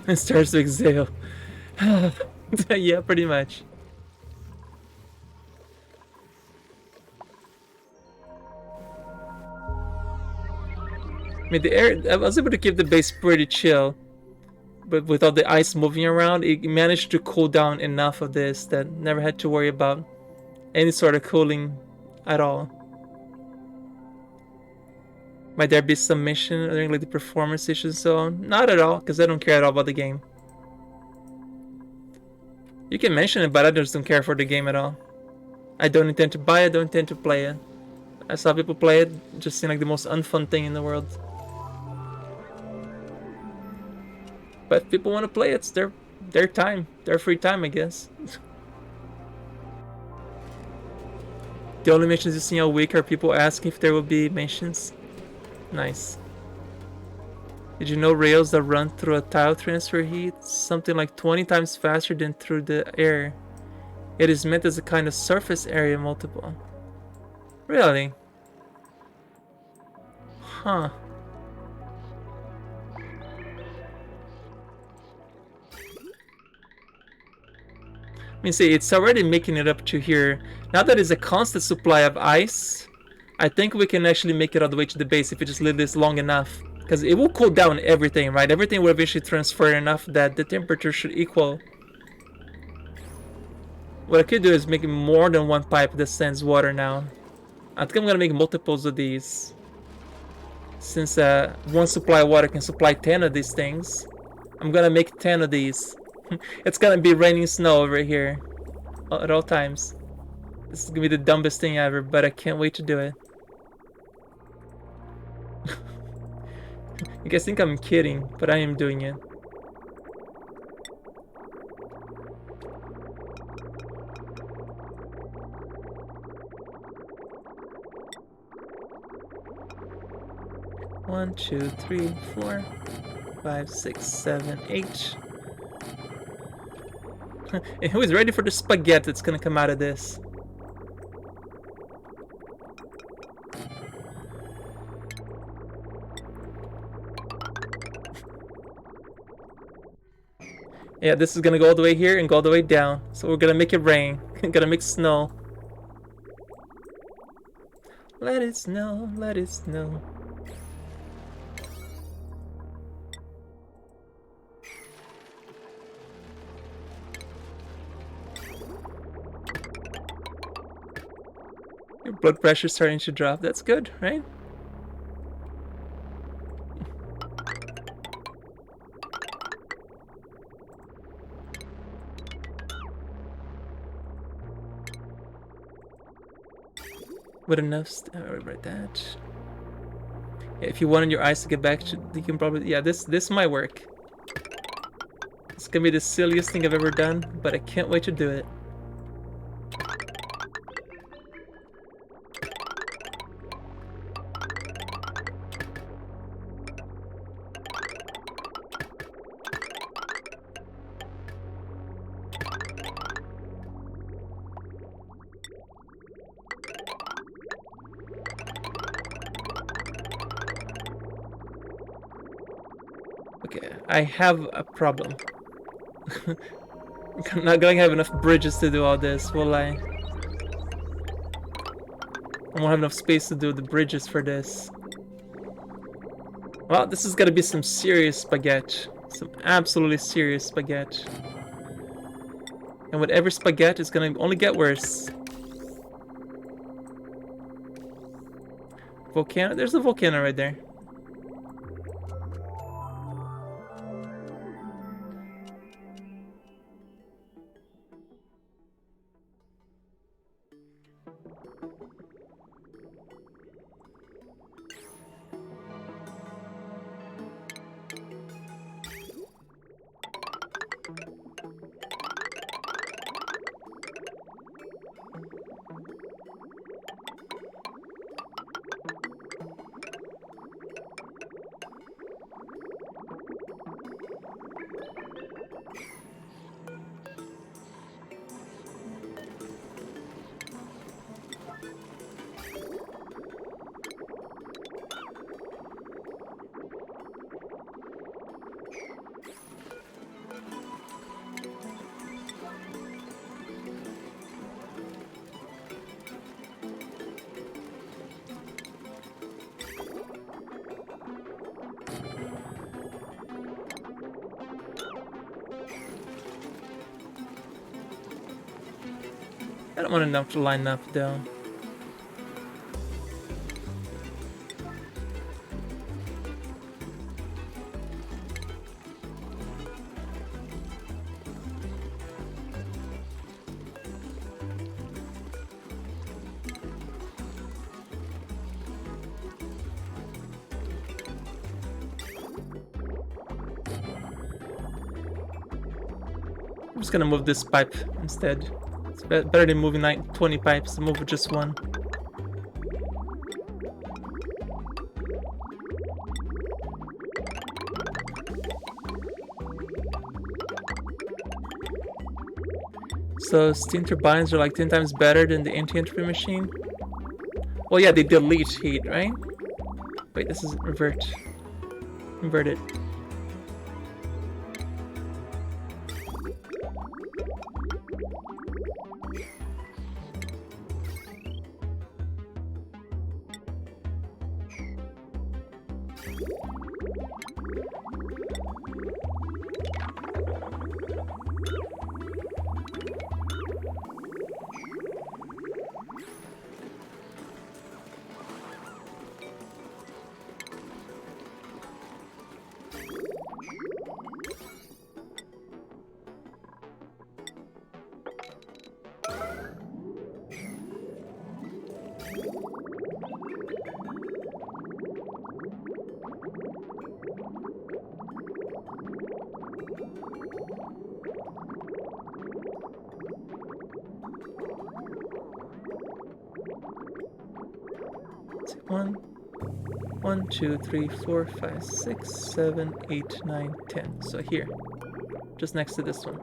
It starts to exhale. Yeah, pretty much. I mean, the air, I was able to keep the base pretty chill, but with all the ice moving around, it managed to cool down enough of this that never had to worry about any sort of cooling at all. Might there be some mission during like the performance issues and so on? Not at all, because I don't care at all about the game. You can mention it, but I just don't care for the game at all. I don't intend to buy it, don't intend to play it. I saw people play it, it just seemed like the most unfun thing in the world. But if people want to play it, it's their time, their free time, I guess. The only mentions you see all week are people asking if there will be mentions. Nice. Did you know rails that run through a tile transfer heat something like 20 times faster than through the air? It is meant as a kind of surface area multiple. Really? Huh. I mean, see, it's already making it up to here. Now that it's a constant supply of ice, I think we can actually make it all the way to the base if we just leave this long enough. Because it will cool down everything, right? Everything will eventually transfer enough that the temperature should equal What I could do is make more than one pipe that sends water now. I think I'm gonna make multiples of these. Since one supply of water can supply 10 of these things, I'm gonna make 10 of these. It's gonna be raining snow over here at all times. This is gonna be the dumbest thing ever, but I can't wait to do it. You guys think I'm kidding, but I am doing it. One, two, three, 4, 5, 6, 7, 8. And who is ready for the spaghetti that's gonna come out of this? Yeah, this is gonna go all the way here and go all the way down. So we're gonna make it rain. Gonna make snow. Let it snow, let it snow. Your blood pressure's starting to drop. That's good, right? With enough, right that. Yeah, if you wanted your eyes to get back to, you can probably, yeah, this might work. It's gonna be the silliest thing I've ever done, but I can't wait to do it. Okay, I have a problem. I'm not gonna have enough bridges to do all this, will I? I won't have enough space to do the bridges for this. Well, this is gonna be some serious spaghetti. Some absolutely serious spaghetti. And with every spaghetti, it's gonna only get worse. Volcano? There's a volcano right there. I don't want enough to line up though. I'm just gonna move this pipe instead. It's better than moving like 20 pipes, move with just one. So steam turbines are like 10 times better than the anti-entropy machine? Well, yeah, they delete heat, right? Wait, this is invert. Invert it. One, 1, 2, 3, 4, 5, 6, 7, 8, 9, 10. So here, just next to this one.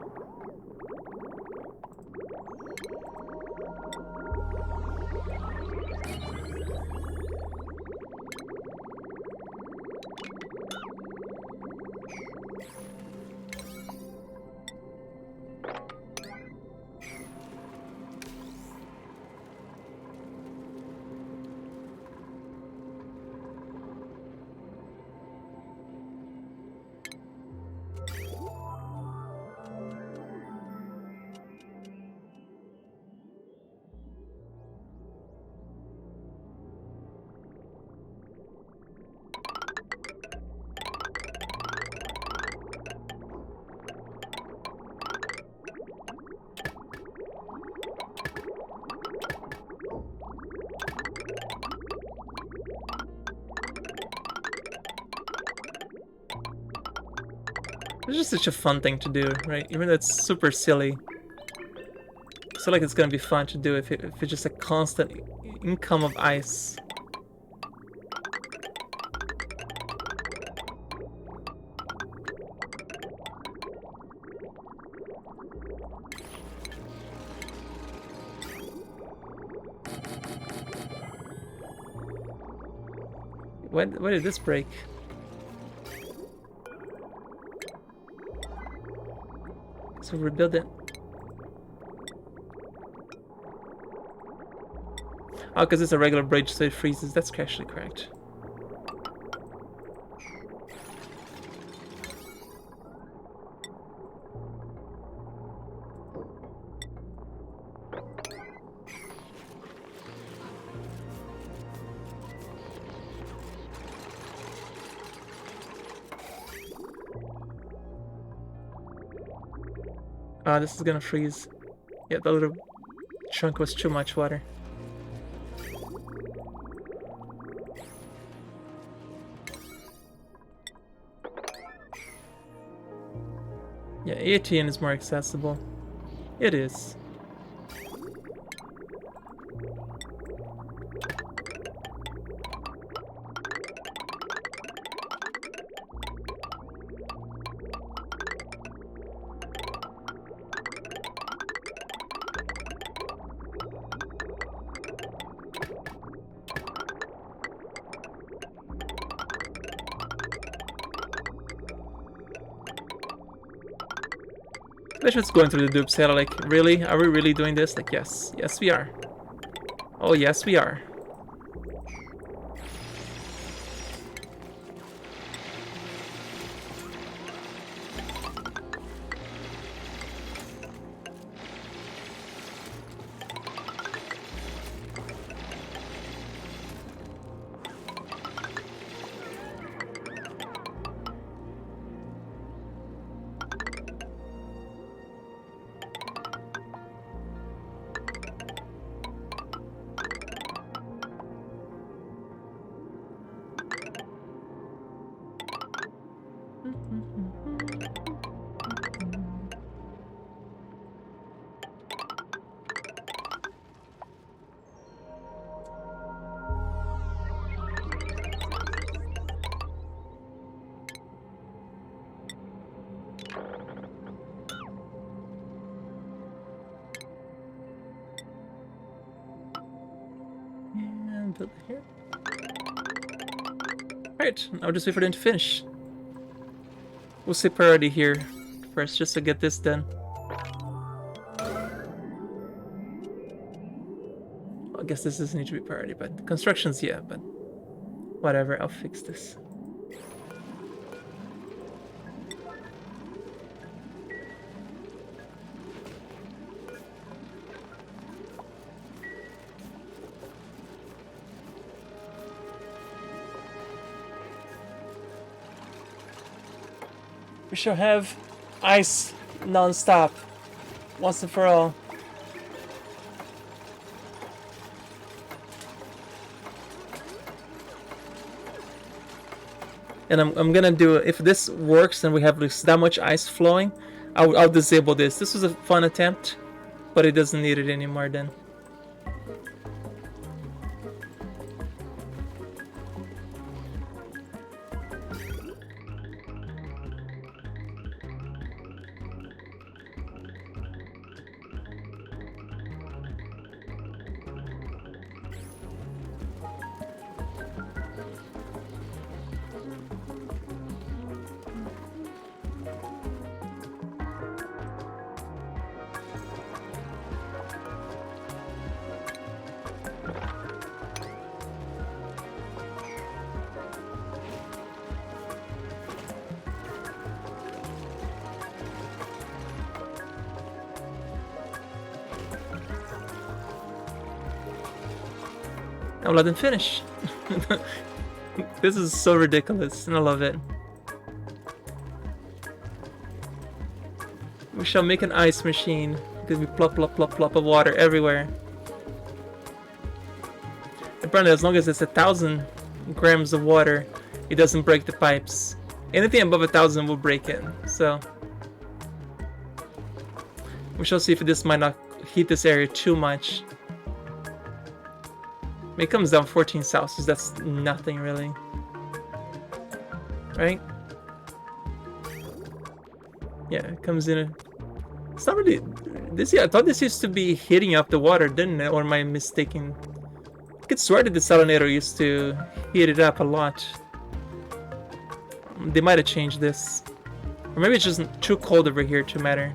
It's just such a fun thing to do, right? Even though it's super silly. I feel like it's gonna be fun to do if it's just a constant income of ice. Why did this break? So rebuild it. Oh, because it's a regular bridge, so it freezes. That's actually correct. Ah, this is gonna freeze. Yeah, the little chunk was too much water. Yeah, 18 is more accessible. It is. Especially it's going through the dupe cell, like, really? Are we really doing this? Like, yes. Yes, we are. Oh, yes, we are. And build it here. Alright, I'll just wait for them to finish. We'll say priority here first, just to get this done. I guess this doesn't need to be priority, but constructions, yeah, but whatever, I'll fix this. We shall have ice non-stop, once and for all. And I'm gonna do, if this works and we have that much ice flowing, I'll disable this. This was a fun attempt, but it doesn't need it anymore then. I'll let them finish. This is so ridiculous, and I love it. We shall make an ice machine. Because we plop, plop, plop, plop of water everywhere. Apparently, as long as it's 1,000 grams of water, it doesn't break the pipes. Anything above 1,000 will break it. So we shall see if this might not heat this area too much. It comes down 14 Celsius. That's nothing really, right? Yeah, it comes in. It's not really this. Yeah, I thought this used to be heating up the water, didn't it? Or am I mistaken? I could swear that the Salinator used to heat it up a lot. They might have changed this, or maybe it's just too cold over here to matter.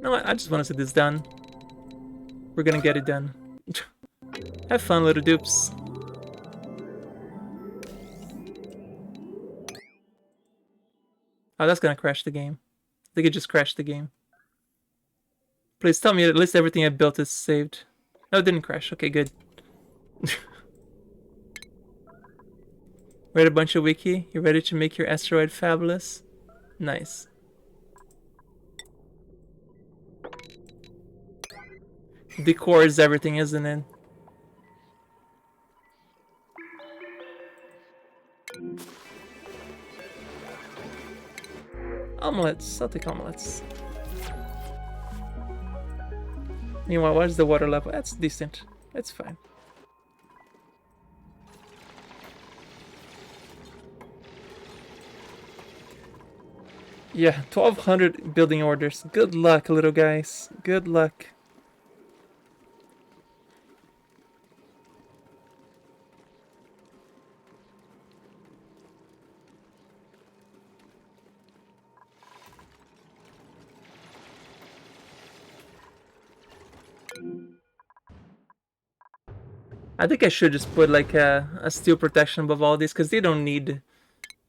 No, I just want to see this done. We're gonna get it done. Have fun, little dupes. Oh, that's gonna crash the game. I think it just crashed the game. Please tell me at least everything I built is saved. No, it didn't crash. Okay, good. Read a bunch of wiki. You ready to make your asteroid fabulous? Nice. Decor is everything, isn't it? Omelets. I'll take omelets. Meanwhile, what's the water level? That's decent. That's fine. Yeah, 1,200 building orders. Good luck, little guys. Good luck. I think I should just put like a steel protection above all these because they don't need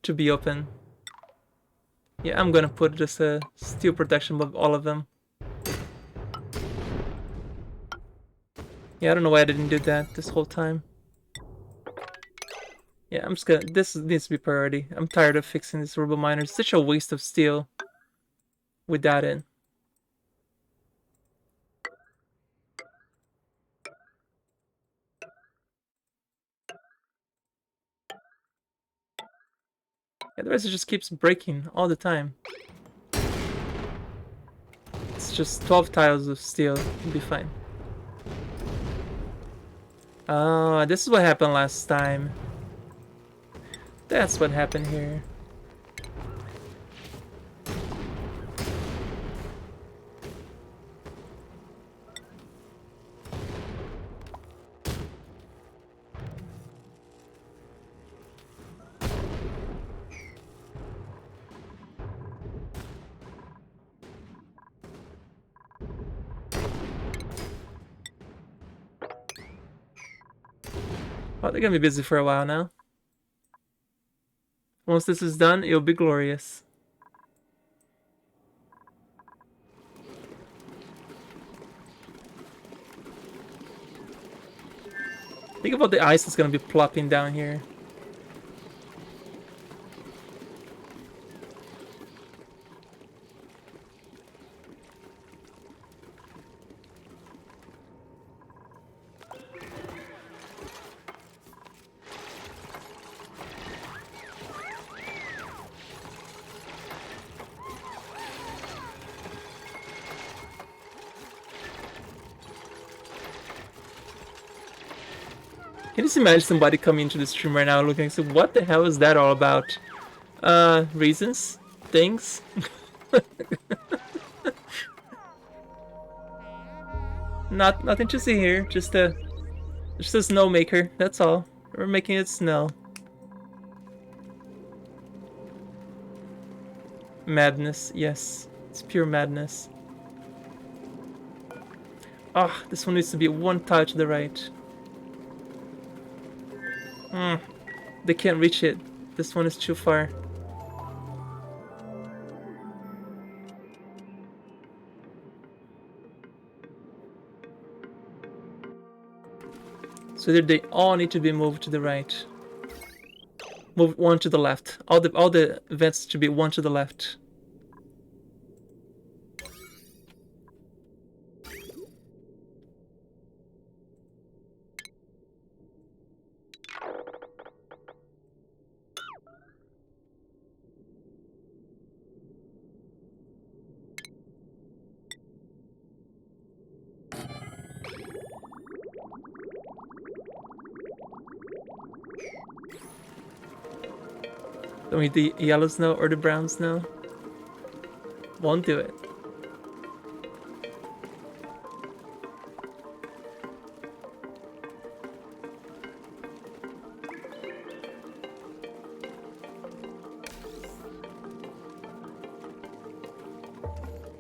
to be open. Yeah, I'm gonna put just a steel protection above all of them. Yeah, I don't know why I didn't do that this whole time. Yeah, I'm just gonna... This needs to be priority. I'm tired of fixing this turbo miner. It's such a waste of steel without it. Yeah, the rest it just keeps breaking all the time. It's just 12 tiles of steel. It'll be fine. Oh, this is what happened last time. That's what happened here. Oh, they're gonna be busy for a while now. Once this is done, it'll be glorious. Think about the ice that's gonna be plopping down here. Can you just imagine somebody coming into the stream right now looking and saying, what the hell is that all about? Reasons? Things? Nothing to see here, just a snow maker, that's all. We're making it snow. Madness, yes. It's pure madness. Ah, this one needs to be one tile to the right. They can't reach it. This one is too far. So they all need to be moved to the right. Move one to the left. All the vents should be one to the left. Don't we need the yellow snow or the brown snow? Won't do it.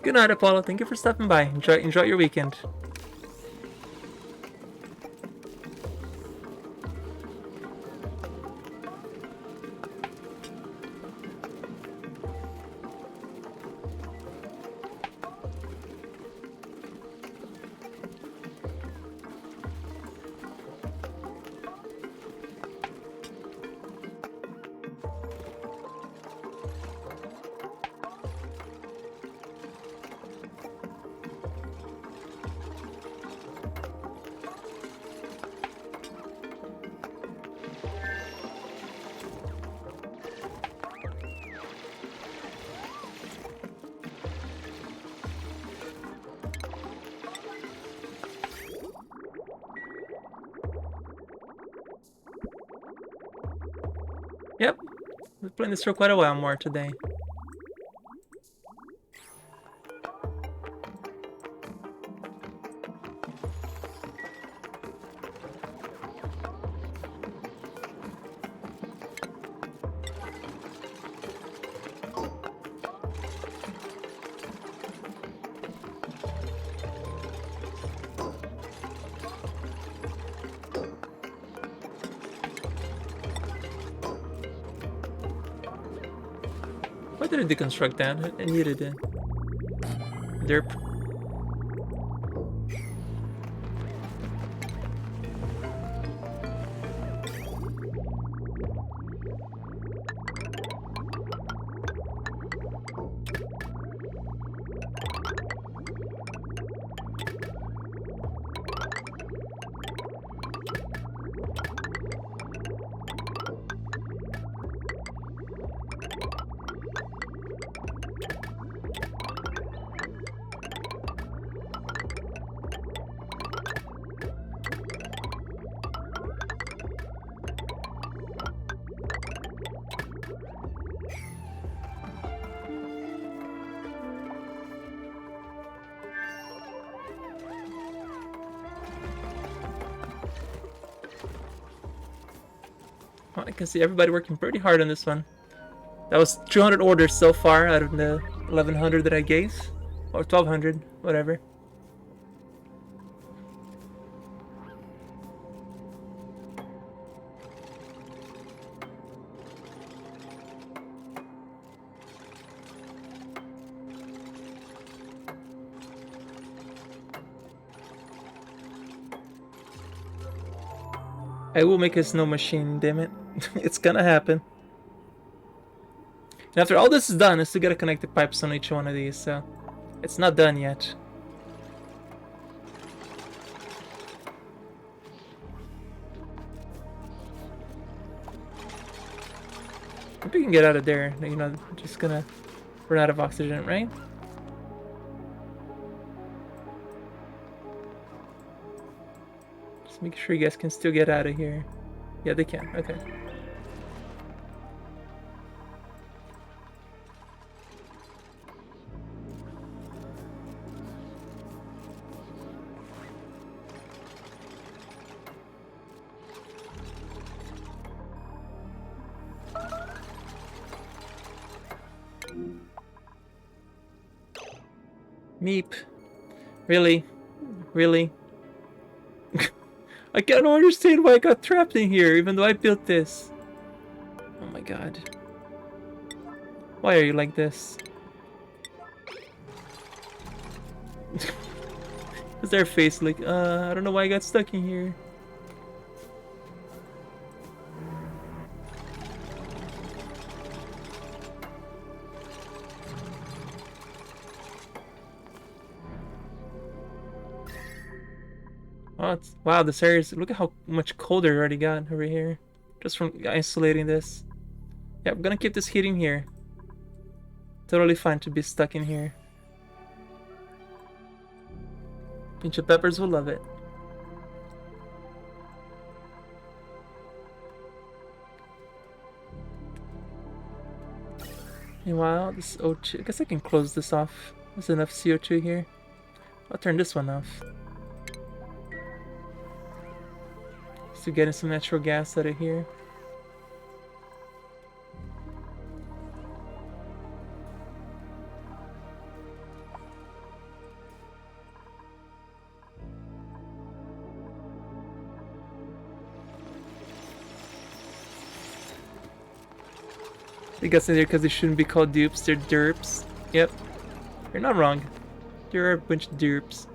Good night, Apollo. Thank you for stopping by. Enjoy your weekend. Yep. We're playing this for quite a while more today. Why did it deconstruct that? I needed it. Derp. I can see everybody working pretty hard on this one. That was 200 orders so far out of the 1100 that I gave. Or 1200, whatever. I will make a snow machine, damn it. It's gonna happen. And after all this is done, I still gotta connect the pipes on each one of these, so it's not done yet. Hope we can get out of there. You know, just gonna run out of oxygen, right? Just make sure you guys can still get out of here. Yeah, they can. Okay. Meep. Really? Really? I can't understand why I got trapped in here, even though I built this. Oh my god. Why are you like this? Is their face like, I don't know why I got stuck in here. Oh, wow, this area is, look at how much colder it already got over here. Just from isolating this. Yeah, I'm gonna keep this heating here. Totally fine to be stuck in here. Pinch of peppers will love it. Meanwhile, this O2, I guess I can close this off. There's enough CO2 here. I'll turn this one off. Still getting some natural gas out of here. They got in there because they shouldn't be called dupes, they're derps. Yep. You're not wrong. You're a bunch of derps.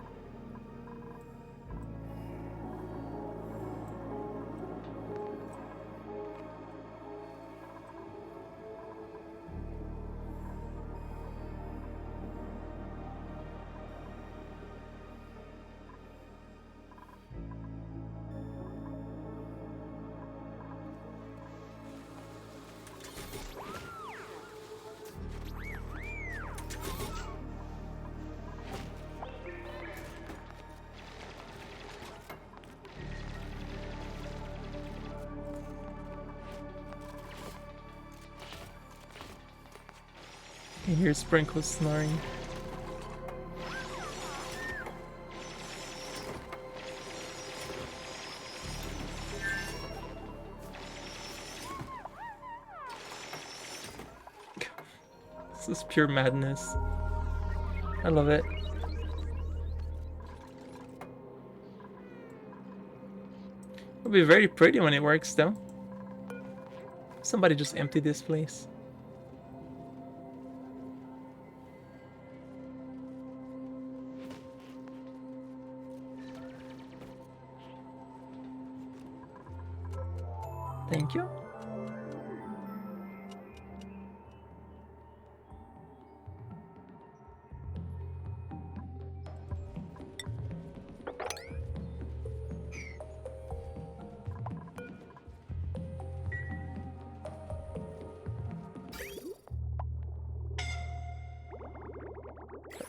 I hear Sprinkles snoring. This is pure madness. I love it. It'll be very pretty when it works though. Somebody just empty this place. Thank you.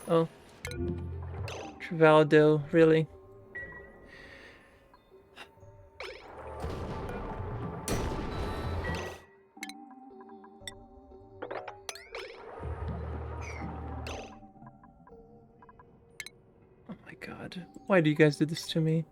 Oh. Trivaldo, really? Oh my god. Why do you guys do this to me?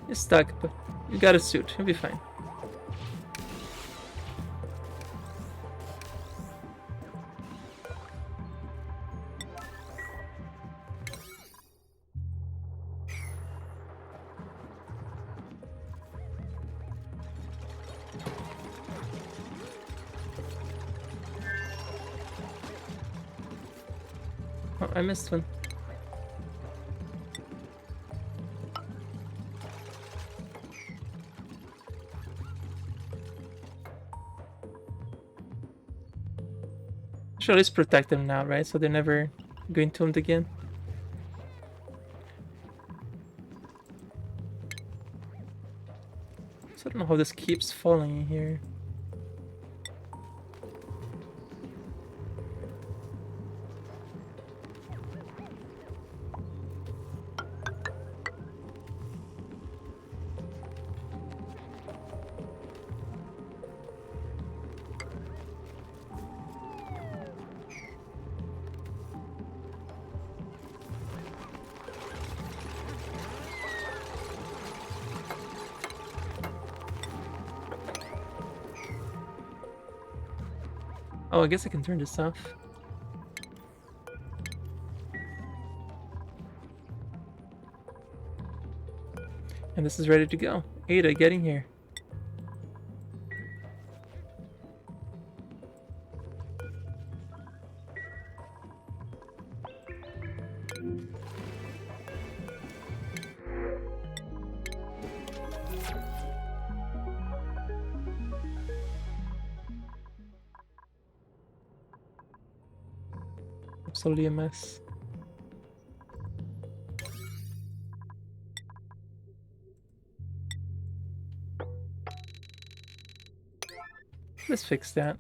You're stuck, but you got a suit. You'll be fine. Oh, I missed one. Should at least protect them now, right? So they're never going to him again. So I don't know how this keeps falling in here. Oh, I guess I can turn this off. And this is ready to go. Ada, get in here. Absolutely a mess. Let's fix that.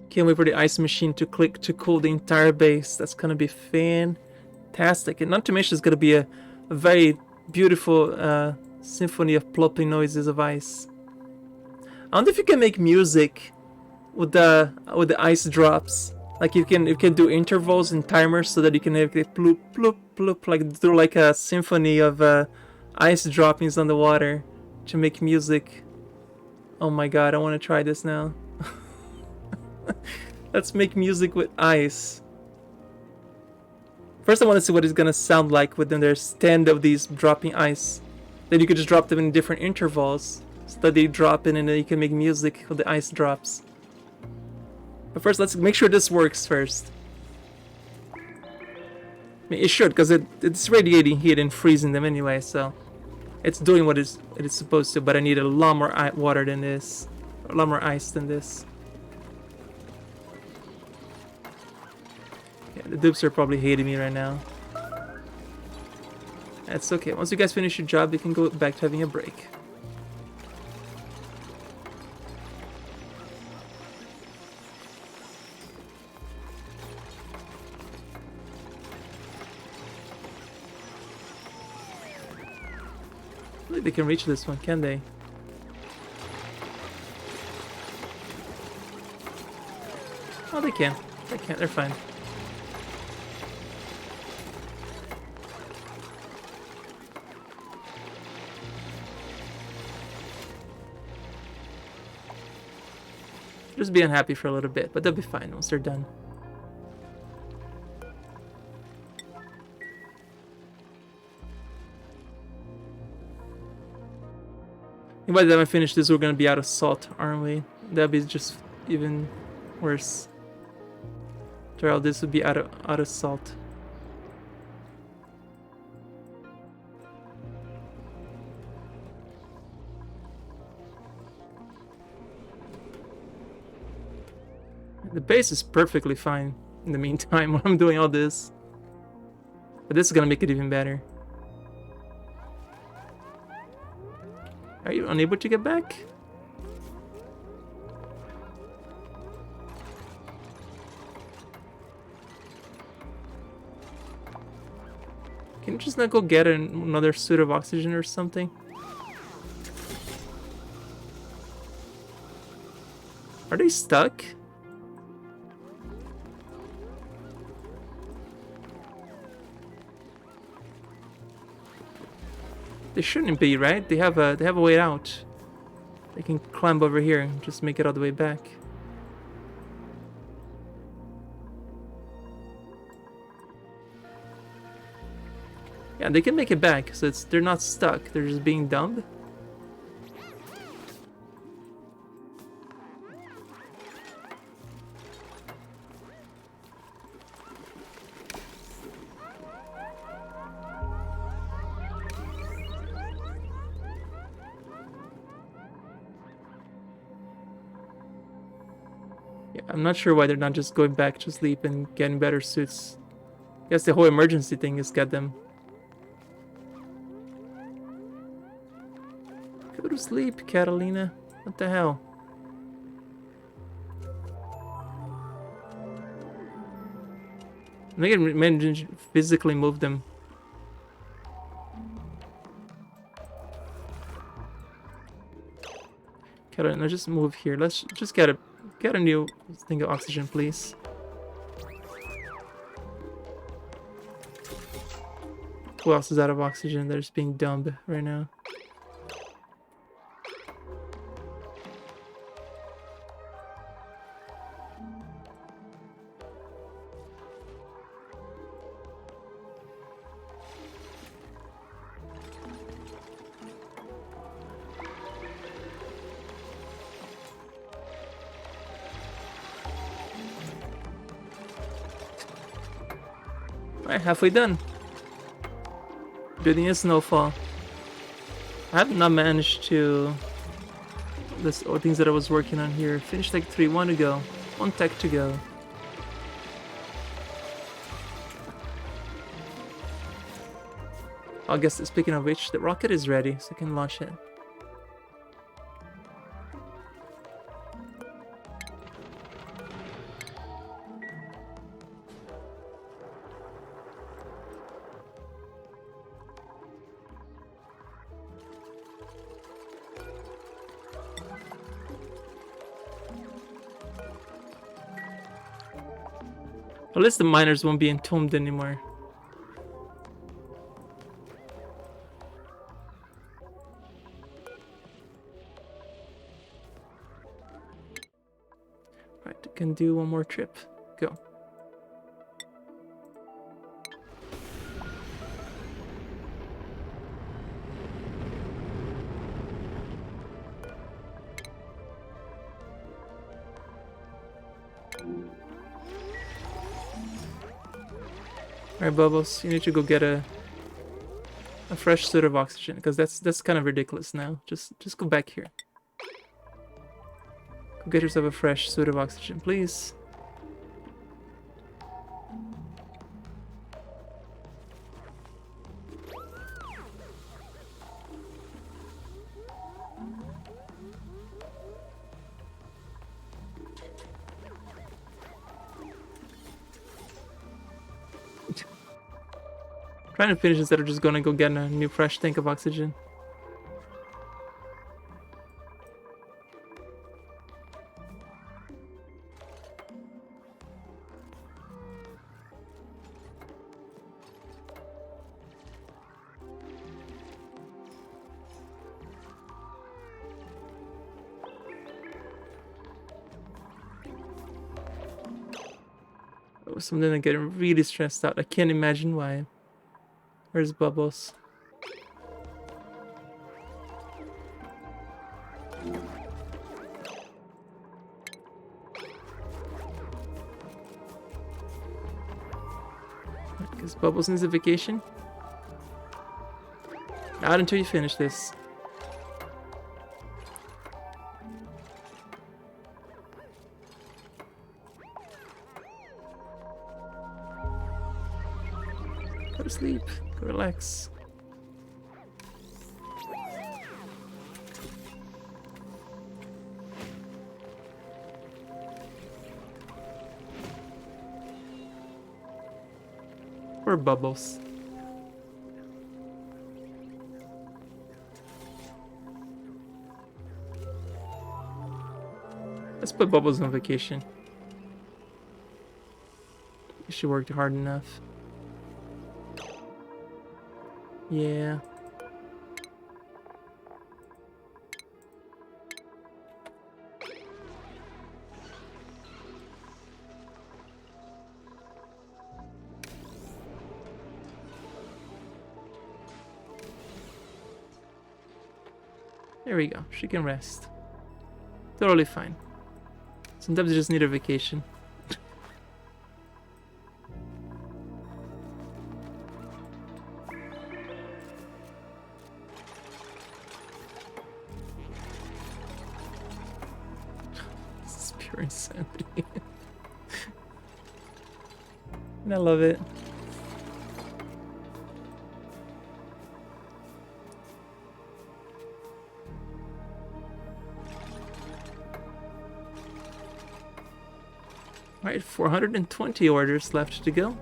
Can't wait for the ice machine to click to cool the entire base. That's gonna be fantastic. And not to mention it's gonna be a very beautiful symphony of plopping noises of ice. I wonder if you can make music with the ice drops. Like you can do intervals and timers so that you can have like bloop bloop bloop, like do like a symphony of ice droppings on the water to make music. Oh my god, I want to try this now. Let's make music with ice. First I want to see what it's gonna sound like within there's 10 of these dropping ice. Then you could just drop them in different intervals so that they drop in and then you can make music with the ice drops. But first let's make sure this works first. I mean, it should, because it's radiating heat and freezing them anyway, so it's doing what it is supposed to, but I need a lot more water than this. A lot more ice than this. Yeah, the dupes are probably hating me right now. That's okay. Once you guys finish your job, you can go back to having a break. I think they can reach this one, can they? Oh, they can. They can't. They're fine. Just be unhappy for a little bit, but they'll be fine once they're done. And by the time I finish this, we're gonna be out of salt, aren't we? That'd be just even worse. After all this would be out of salt. The base is perfectly fine in the meantime when I'm doing all this. But this is gonna make it even better. Are you unable to get back? Can you just not go get another suit of oxygen or something? Are they stuck? They shouldn't be, right? They have a way out. They can climb over here and just make it all the way back. Yeah, they can make it back, so they're not stuck. They're just being dumb. Yeah, I'm not sure why they're not just going back to sleep and getting better suits. I guess the whole emergency thing has got them. Go to sleep, Catalina. What the hell? I think I managed to physically move them. Catalina, just move here. Let's just get a new thing of oxygen, please. Who else is out of oxygen? They're just being dumb right now. Alright, halfway done. Building a snowfall. I have not managed to list all things that I was working on here. Finished like 3, 1 to go. 1 tech to go. I guess speaking of which, the rocket is ready, so I can launch it. At least the miners won't be entombed anymore. Right, I can do one more trip. Go. Alright, Bubbles, you need to go get a fresh suit of oxygen, because that's kind of ridiculous now. Just go back here. Go get yourself a fresh suit of oxygen, please. Trying to finish instead of just gonna go get a new fresh tank of oxygen. Oh, something I'm getting really stressed out. I can't imagine why. Where's Bubbles? Because Bubbles needs a vacation? Not until you finish this. Go to sleep. Go relax. Poor Bubbles. Let's put Bubbles on vacation. She worked hard enough. Yeah. There we go. She can rest. Totally fine. Sometimes you just need a vacation. This is pure insanity. And I love it. Alright, 420 orders left to go.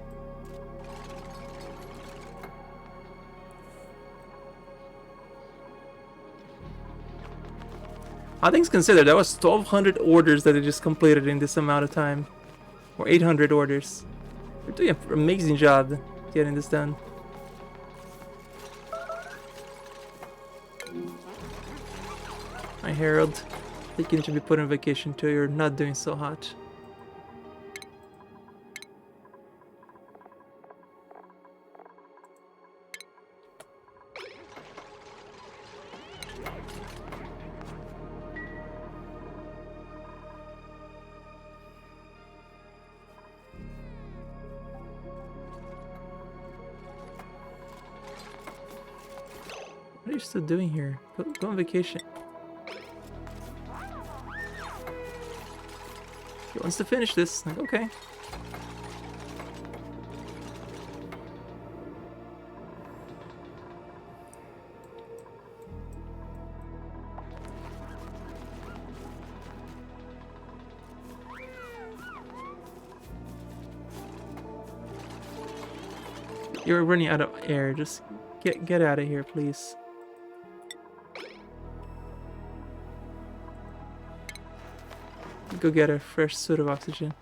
All things considered, that was 1,200 orders that I just completed in this amount of time. Or 800 orders. We're doing an amazing job getting this done. Hi Harold. I think you need to be put on vacation too, you're not doing so hot. What are you still doing here? Go on vacation. He wants to finish this. Like, okay. You're running out of air. Just get out of here, please. Go get a fresh suit of oxygen.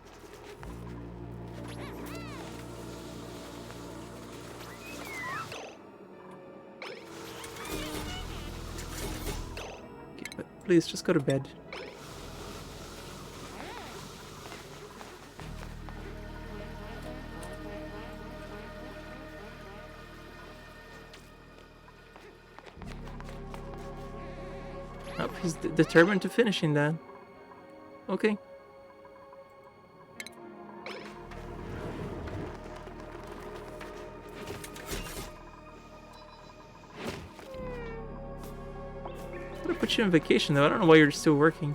Okay, but please just go to bed. Oh, he's determined to finishing that. Okay. I'm gonna put you on vacation though. I don't know why you're still working.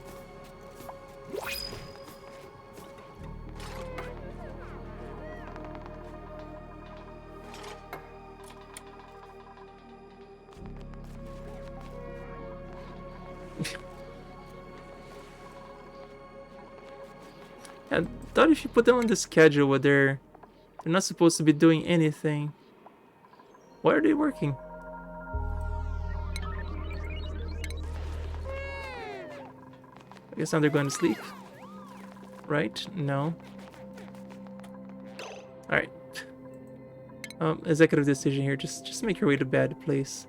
I thought if you put them on the schedule where they're not supposed to be doing anything. Why are they working? I guess now they're going to sleep. Right? No. Alright. Executive decision here. Just make your way to bed, please.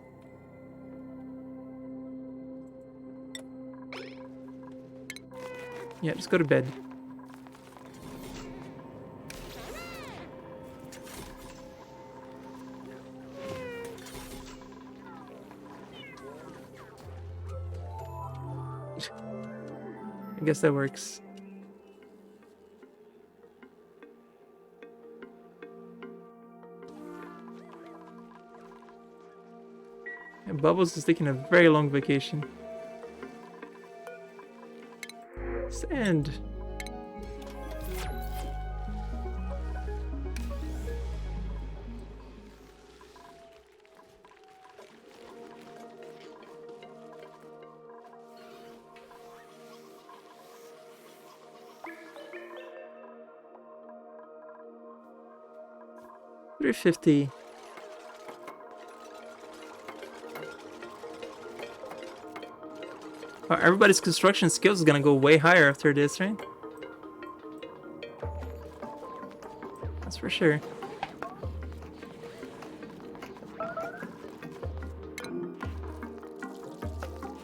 Yeah, just go to bed. I guess that works. And Bubbles is taking a very long vacation. Sand. $350. Everybody's construction skills is gonna go way higher after this, right? That's for sure.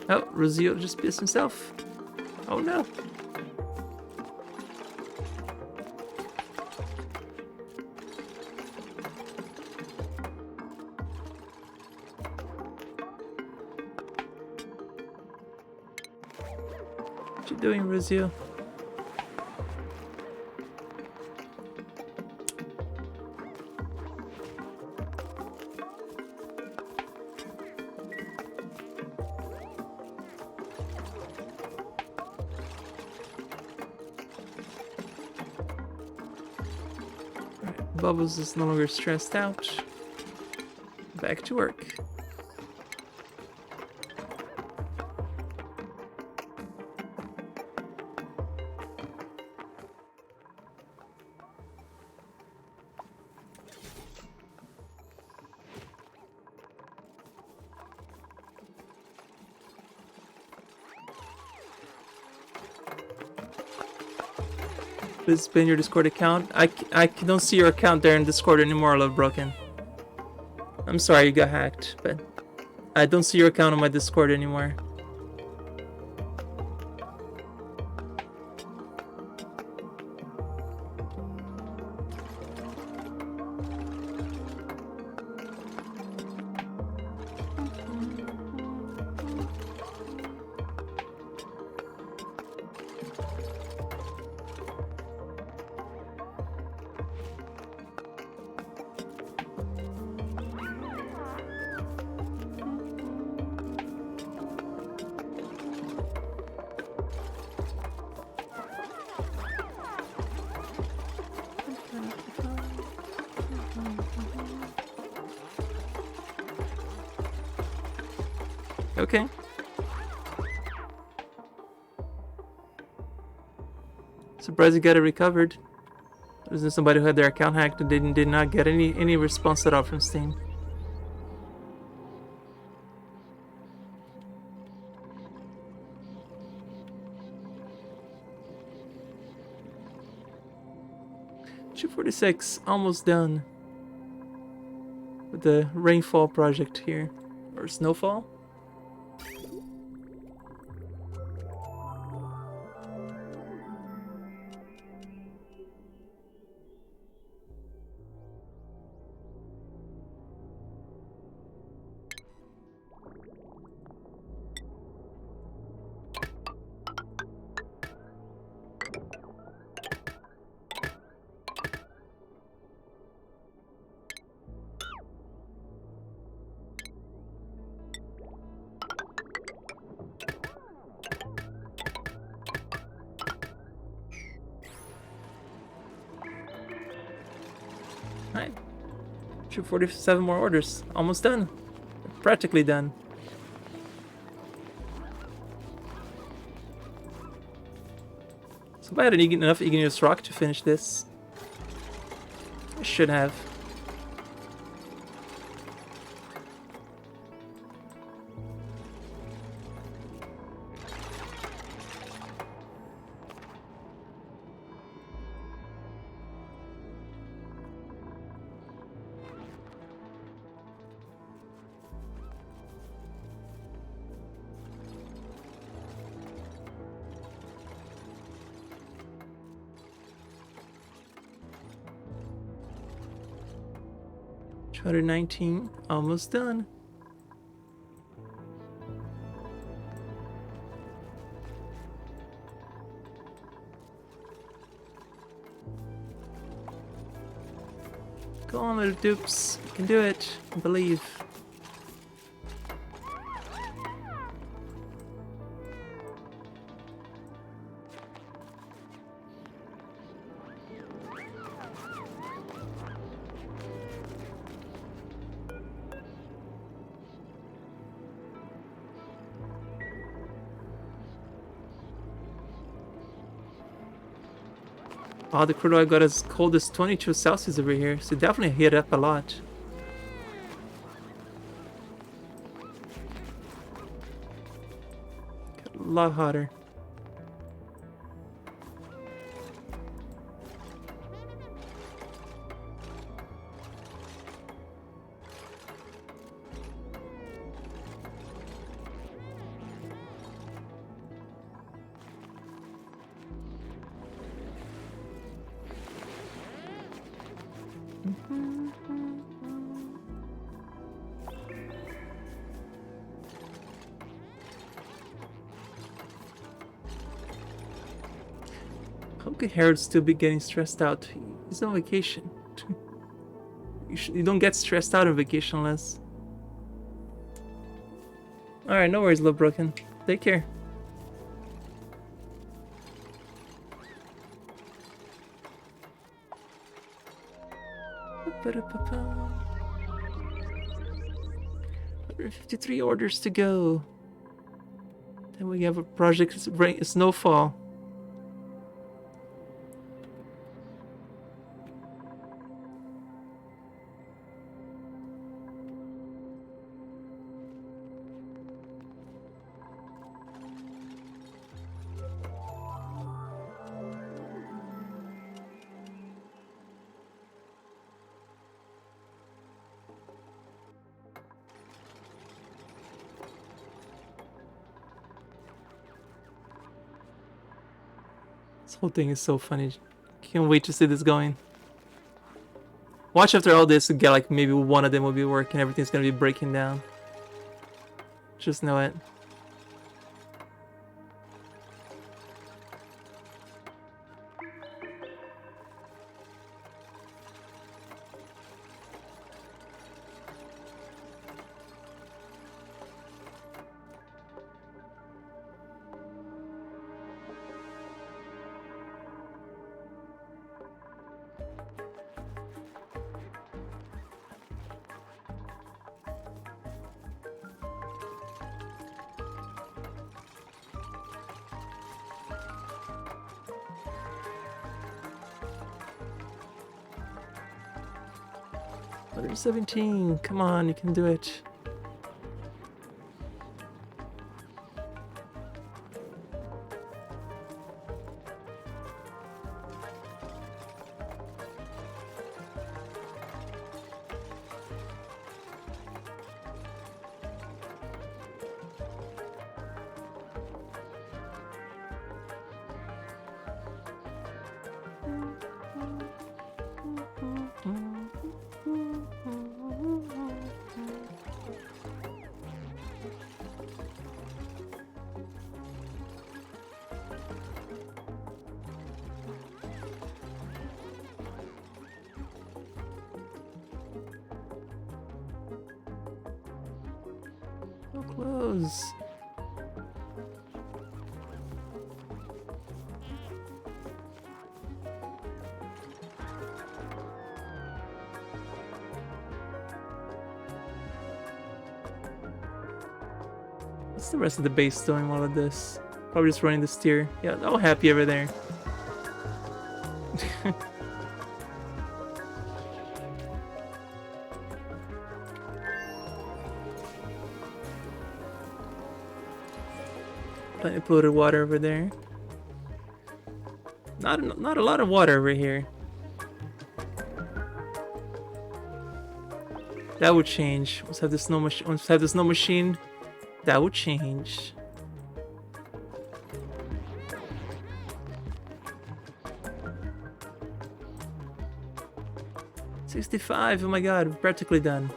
Oh, Rosio just pissed himself. Oh no. What you doing, Rizio? Bubbles is no longer stressed out. Back to work. Please ban your Discord account. I don't see your account there in Discord anymore, Love Broken. I'm sorry you got hacked, but I don't see your account on my Discord anymore. Okay. Surprised you got it recovered. There's just somebody who had their account hacked and did not get any response at all from Steam. $246, almost done with the rainfall project here, or snowfall. Alright. 247 more orders. Almost done. Practically done. So if I had enough igneous rock to finish this, I should have. $219, almost done. Go on, little dupes. You can do it. I believe. Oh, the crude oil got as cold as 22 Celsius over here, so definitely heat up a lot. Got a lot hotter. How could Harold still be getting stressed out? He's on vacation. You don't get stressed out on vacation unless... Alright, no worries, Love Broken. Take care. Ba-da-ba-ba. 153 orders to go. Then we have a project Snowfall. This whole thing is so funny. Can't wait to see this going. Watch after all this to get like maybe one of them will be working. Everything's gonna be breaking down. Just know it. Other 17, come on, you can do it. So close. What's the rest of the base doing while of this? Probably just running the steer. Yeah, all happy over there. Plenty of polluted water over there. Not a lot of water over here. That would change. Once I have the snow machine. Once I have the snow machine, that would change. $65. Oh my god, practically done.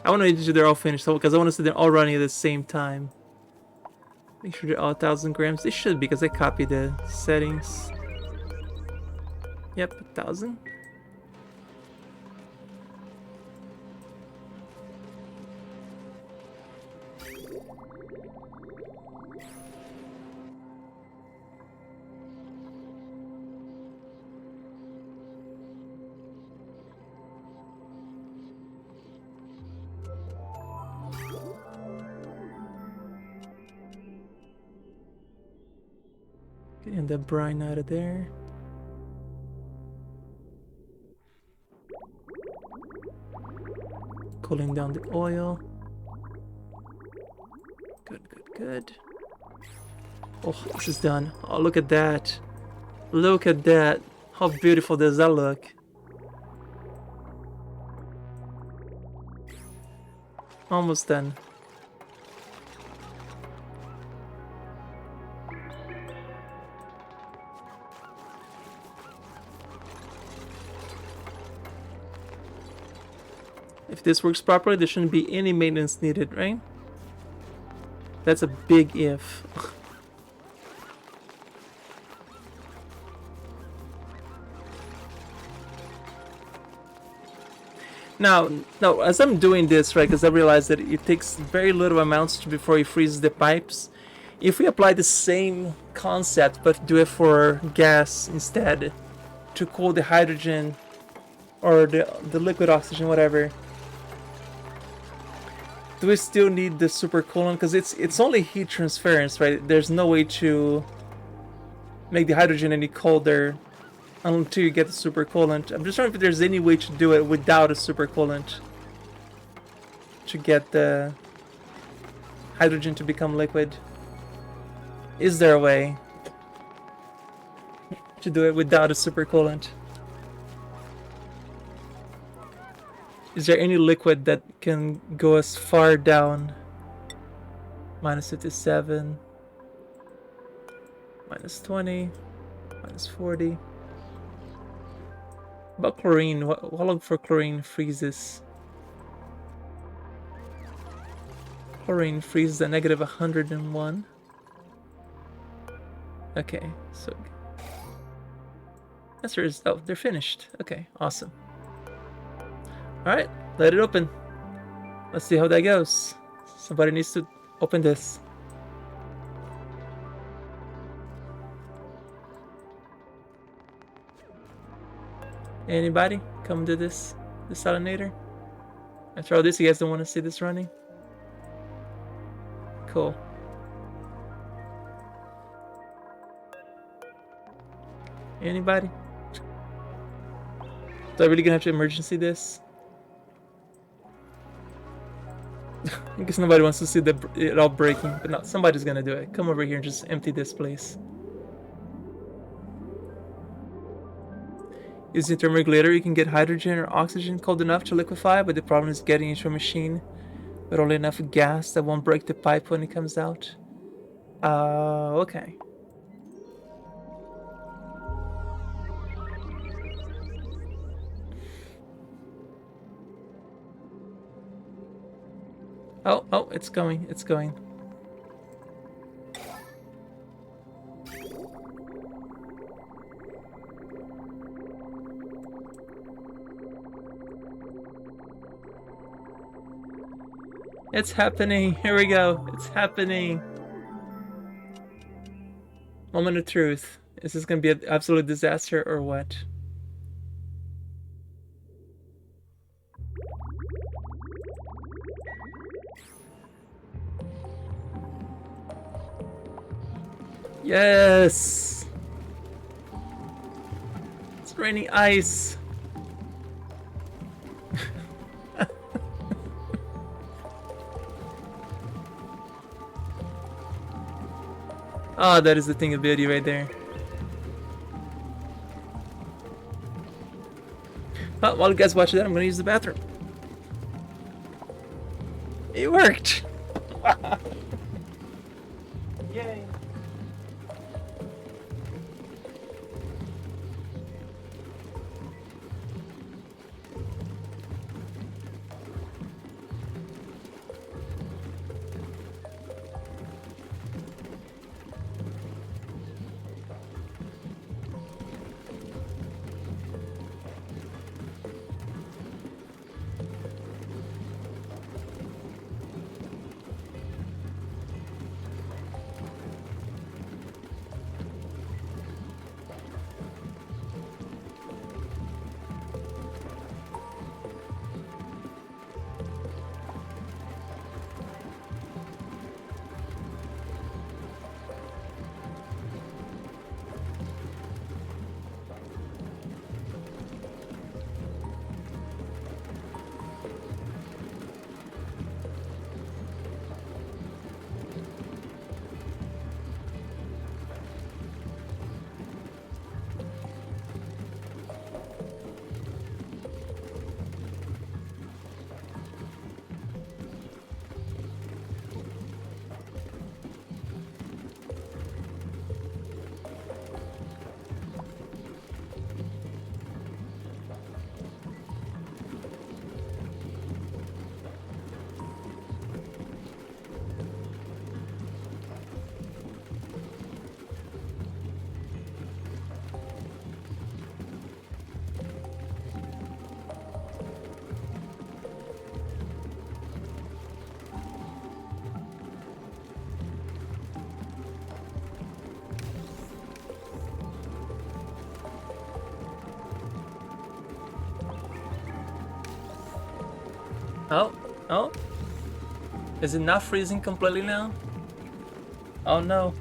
I want to make sure they're all finished because I want to see them all running at the same time. Make sure they're all 1,000 grams. They should because I copied the settings. Yep, 1,000. Getting the brine out of there. Cooling down the oil. Good, good, good. Oh, this is done. Oh, look at that. Look at that. How beautiful does that look? Almost done. If this works properly, there shouldn't be any maintenance needed, right? That's a big if. Now, as I'm doing this, right, because I realize that it takes very little amounts before it freezes the pipes. If we apply the same concept, but do it for gas instead, to cool the hydrogen, or the liquid oxygen, whatever, do we still need the supercoolant? Because it's only heat transference, right? There's no way to make the hydrogen any colder until you get the supercoolant. I'm just wondering if there's any way to do it without a supercoolant to get the hydrogen to become liquid. Is there a way to do it without a supercoolant? Is there any liquid that can go as far down? Minus 57, minus 20, minus 40. About chlorine, how long before chlorine freezes? Chlorine freezes at negative 101. Okay, so answer is, oh, they're finished. Okay, awesome. Alright, let it open. Let's see how that goes. Somebody needs to open this. Anybody come to this desalinator? After all this, you guys don't want to see this running? Cool. Anybody? So I really gonna have to emergency this? I guess nobody wants to see it all breaking, but no, somebody's gonna do it. Come over here and just empty this place. Using thermoregulator, you can get hydrogen or oxygen cold enough to liquefy, but the problem is getting into a machine with only enough gas that won't break the pipe when it comes out. Okay. Oh, it's going, it's going. It's happening. Here we go. It's happening. Moment of truth. Is this going to be an absolute disaster or what? Yes! It's raining ice. Oh, that is the thing of beauty right there. Well, while you guys watch that, I'm gonna use the bathroom. It worked! Yay! Oh, oh. Is it not freezing completely now? Oh no.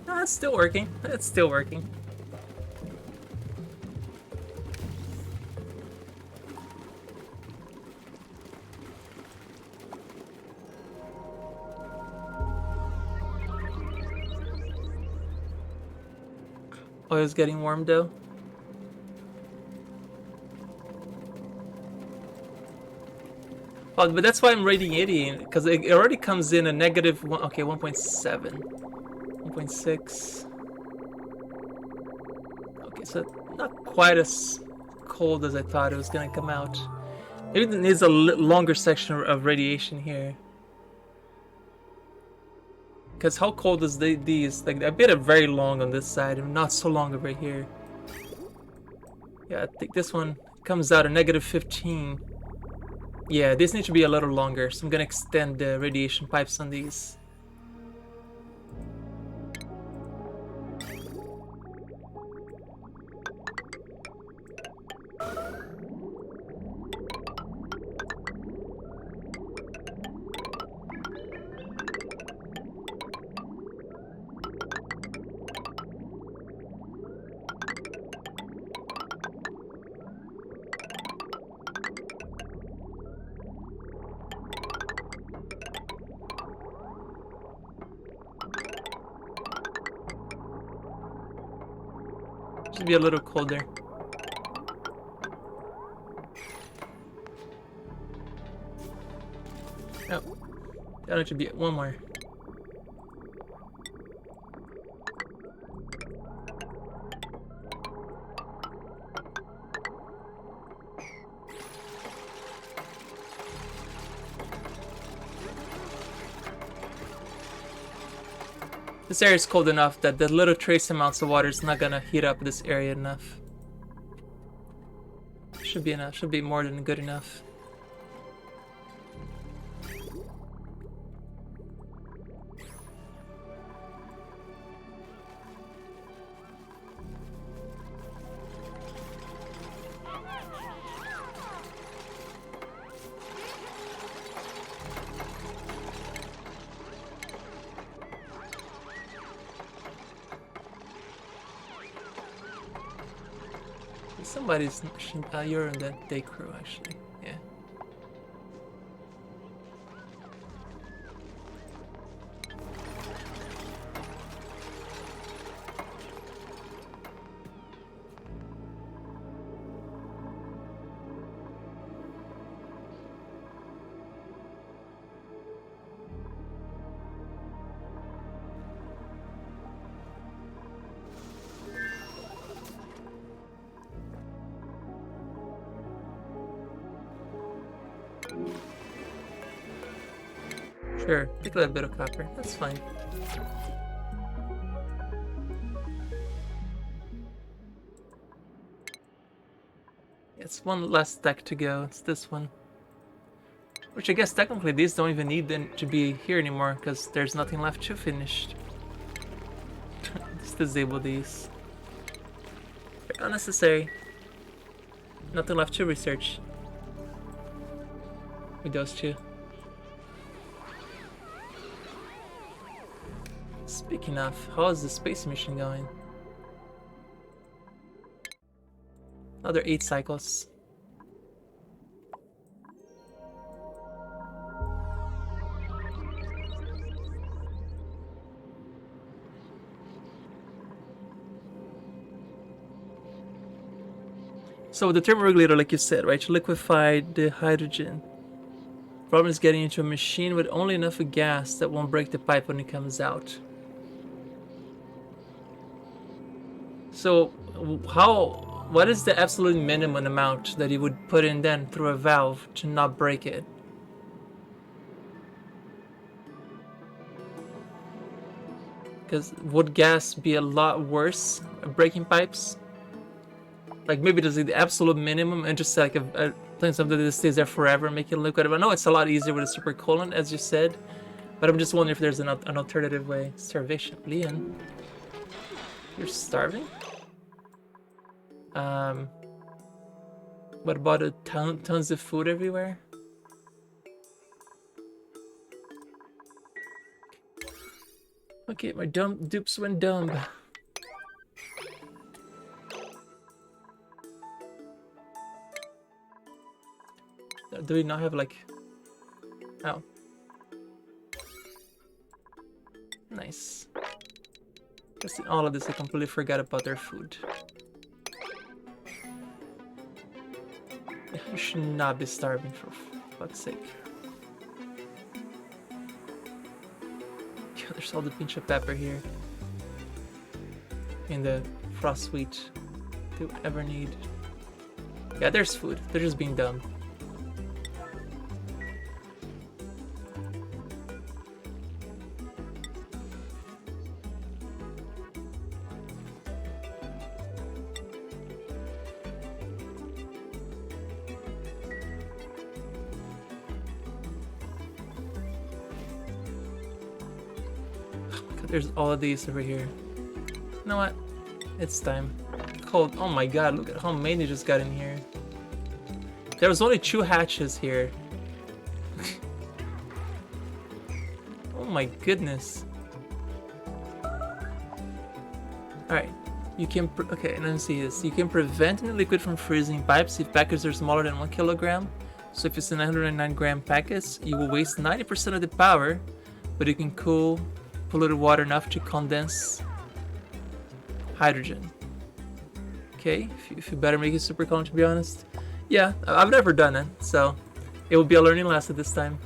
No, it's still working. It's still working. Oil's getting warm though. Oh, but that's why I'm radiating, because it already comes in a negative one. Okay, 1.7, 1.6. Okay, so not quite as cold as I thought it was gonna come out. Maybe it needs a longer section of radiation here. Because how cold is these? Like, I bet it very long on this side and not so long over here. Yeah, I think this one comes out a negative 15. Yeah, this needs to be a little longer, so I'm gonna extend the radiation pipes on these. Should be a little colder. Oh, that should be one more. This area is cold enough that the little trace amounts of water is not gonna heat up this area enough. Should be enough, should be more than good enough. Somebody's you're in the day crew actually. Yeah. Sure, take a little bit of copper, that's fine. It's one less stack to go, it's this one. Which I guess technically these don't even need them to be here anymore, because there's nothing left to finish. Just disable these. They're unnecessary. Nothing left to research. With those two. Speaking of, how is the space mission going? Another 8 cycles. So the thermoregulator, like you said, right, to liquefy the hydrogen. Problem is getting into a machine with only enough gas that won't break the pipe when it comes out. So what is the absolute minimum amount that you would put in then through a valve to not break it? Because would gas be a lot worse at breaking pipes? Like maybe there's like the absolute minimum and just like playing something that stays there forever, make it liquid. I know it's a lot easier with a super coolant, as you said, but I'm just wondering if there's an alternative way. Starvation. Leon, you're starving? What about tons of food everywhere? Okay, my dupes went dumb. Do we not have like... Oh. Nice. Just in all of this, I completely forgot about their food. You should not be starving, for fuck's sake. Yeah, there's all the pinch of pepper here. And the frost wheat do ever need. Yeah, there's food. They're just being dumb. There's all of these over here. You know what? It's time. Cold. Oh my god, look at how many just got in here. There was only 2 hatches here. Oh my goodness. Alright. You can... okay, let me see this. You can prevent any liquid from freezing pipes if packets are smaller than 1 kilogram. So if it's a 909 gram packets, you will waste 90% of the power, but you can cool polluted water enough to condense hydrogen. Okay, if you better make it super calm, to be honest. Yeah, I've never done it, so it will be a learning lesson this time.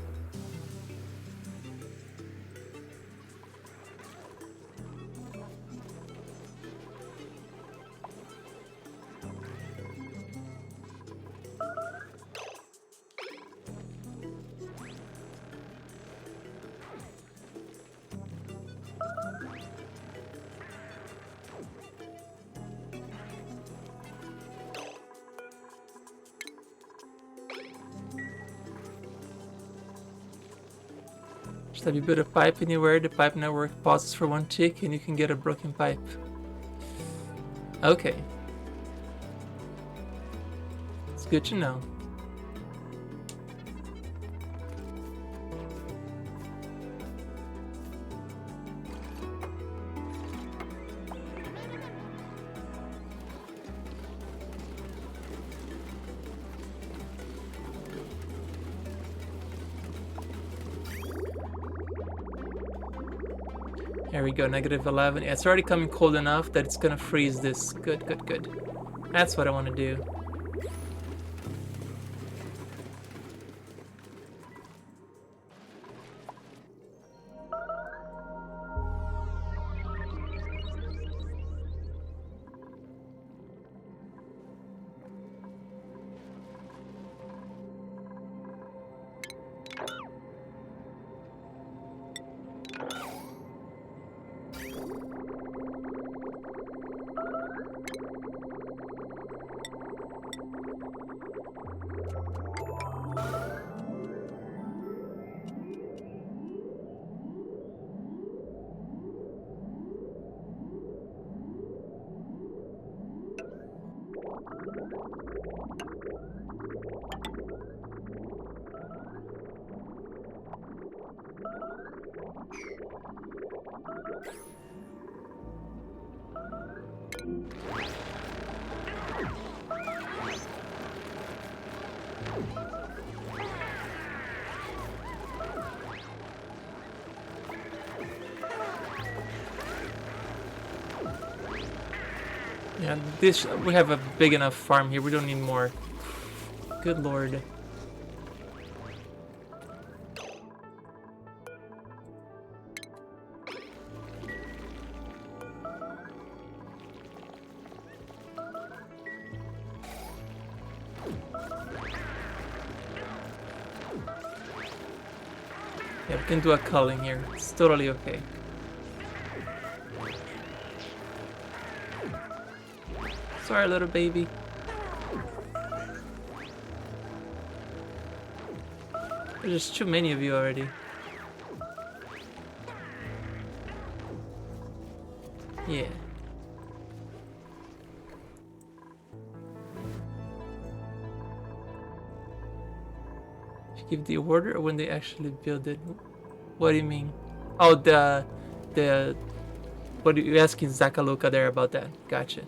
Just have you build a pipe anywhere, the pipe network pauses for 1 tick and you can get a broken pipe. Okay. It's good to know. There we go, -11. Yeah, it's already coming cold enough that it's gonna freeze this. Good, good, good. That's what I want to do. Yeah, this we have a big enough farm here. We don't need more. Good lord. Yeah, we can do a culling here. It's totally okay. Sorry, little baby. There's just too many of you already. Yeah. give the order or when they actually build it? What do you mean? Oh, the what are you asking Zakaluka there about that? Gotcha.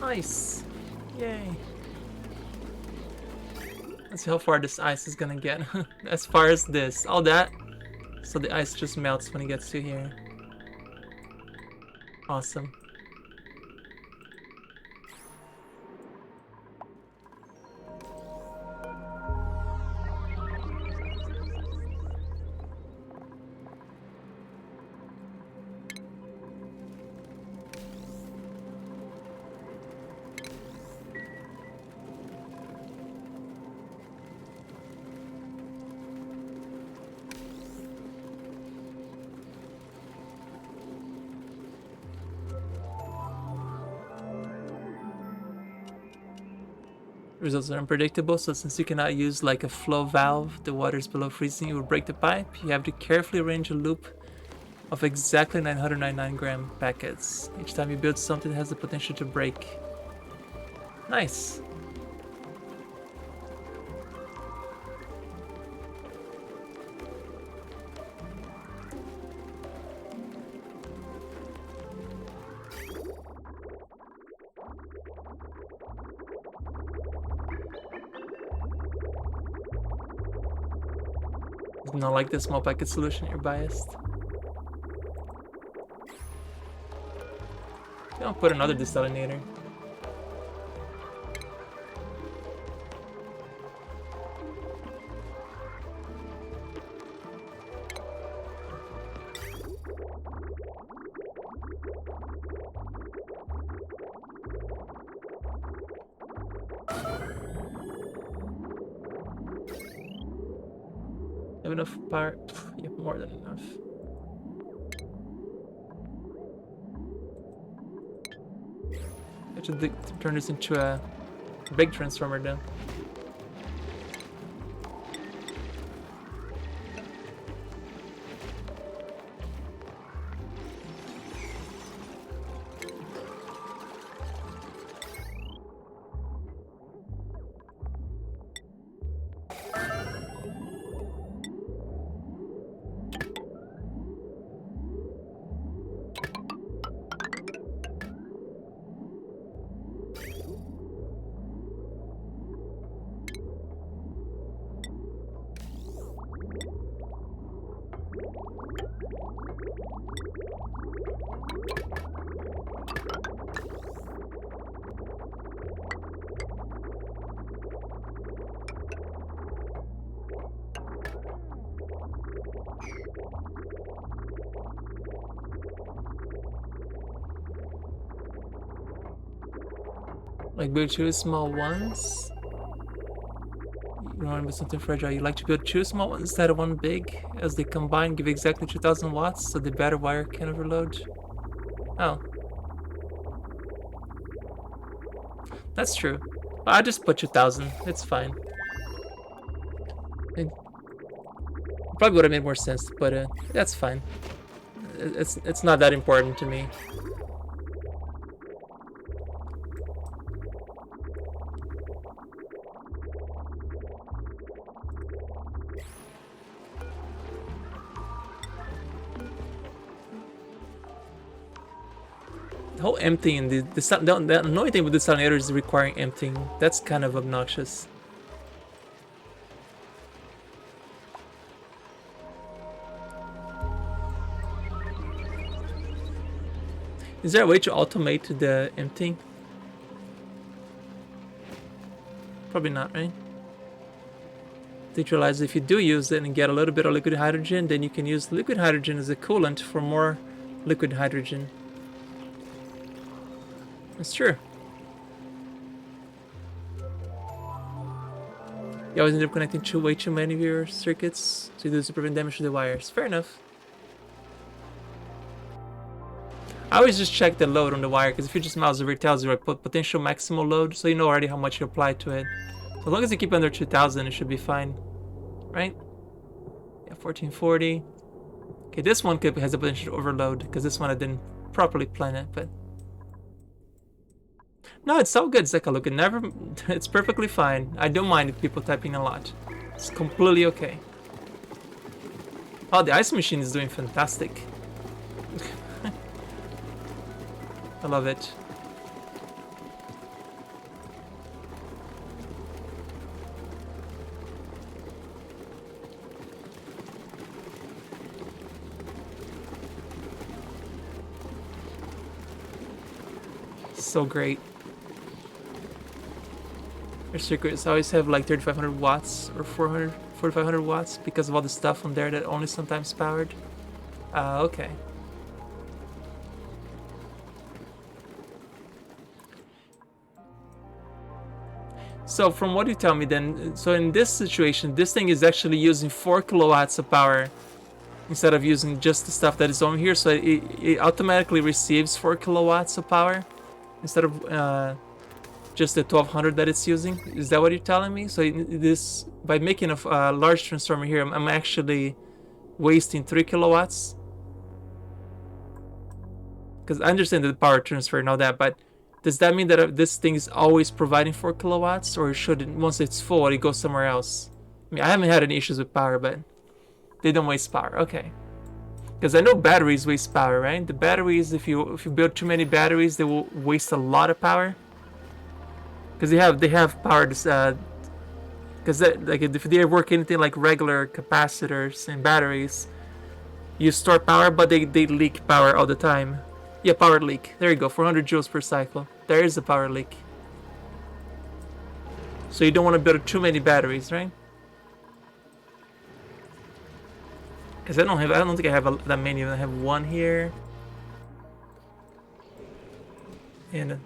Nice! Yay! Let's see how far this ice is gonna get. As far as this. All that. So the ice just melts when it gets to here. Awesome. Results are unpredictable, so since you cannot use like a flow valve, the water is below freezing, it will break the pipe. You have to carefully arrange a loop of exactly 999 gram packets. Each time you build something, it has the potential to break. Nice! Not like the small packet solution, you're biased. I'll put another desalinator. Have enough power? You have more than enough. I should turn this into a big transformer then. Like build two small ones. You don't want to build something fragile. You like to build two small ones instead of one big, as they combine give exactly 2000 watts, so the battery wire can overload. Oh. That's true. I just put 2000. It's fine. It probably would have made more sense, but that's fine. It's not that important to me. whole emptying, the annoying thing with this alternator is requiring emptying. That's kind of obnoxious. Is there a way to automate the emptying? Probably not, right? Did you realize if you do use it and get a little bit of liquid hydrogen, then you can use liquid hydrogen as a coolant for more liquid hydrogen. That's true. You always end up connecting way too many of your circuits to do to prevent damage to the wires. Fair enough. I always just check the load on the wire, because if you just mouse over, it tells you like potential maximal load, so you know already how much you apply to it. So as long as you keep under 2000, it should be fine, right? Yeah, 1440. Okay, this one has the potential to overload, because this one I didn't properly plan it, but no, it's so good, Zeka. Look, it's perfectly fine. I don't mind if people typing a lot. It's completely okay. Oh, the ice machine is doing fantastic. I love it. So great. Your circuits always have like 3500 watts or 4500 watts because of all the stuff on there that only sometimes powered. Okay. So from what you tell me then, so in this situation, this thing is actually using 4 kilowatts of power instead of using just the stuff that is on here. So it automatically receives 4 kilowatts of power instead of just the 1200 that it's using. Is that what you're telling me? So this, by making a large transformer here, I'm actually wasting 3 kilowatts. Because I understand the power transfer and all that, but does that mean that this thing is always providing 4 kilowatts, or should it, once it's full, it goes somewhere else? I mean, I haven't had any issues with power, but they don't waste power. Okay. Because I know batteries waste power, right? The batteries, if you build too many batteries, they will waste a lot of power. Because they have power. Because like if they work anything like regular capacitors and batteries, you store power, but they leak power all the time. Yeah, power leak. There you go, 400 joules per cycle. There is a power leak. So you don't want to build too many batteries, right? Because I don't think I have that many. I have one here, and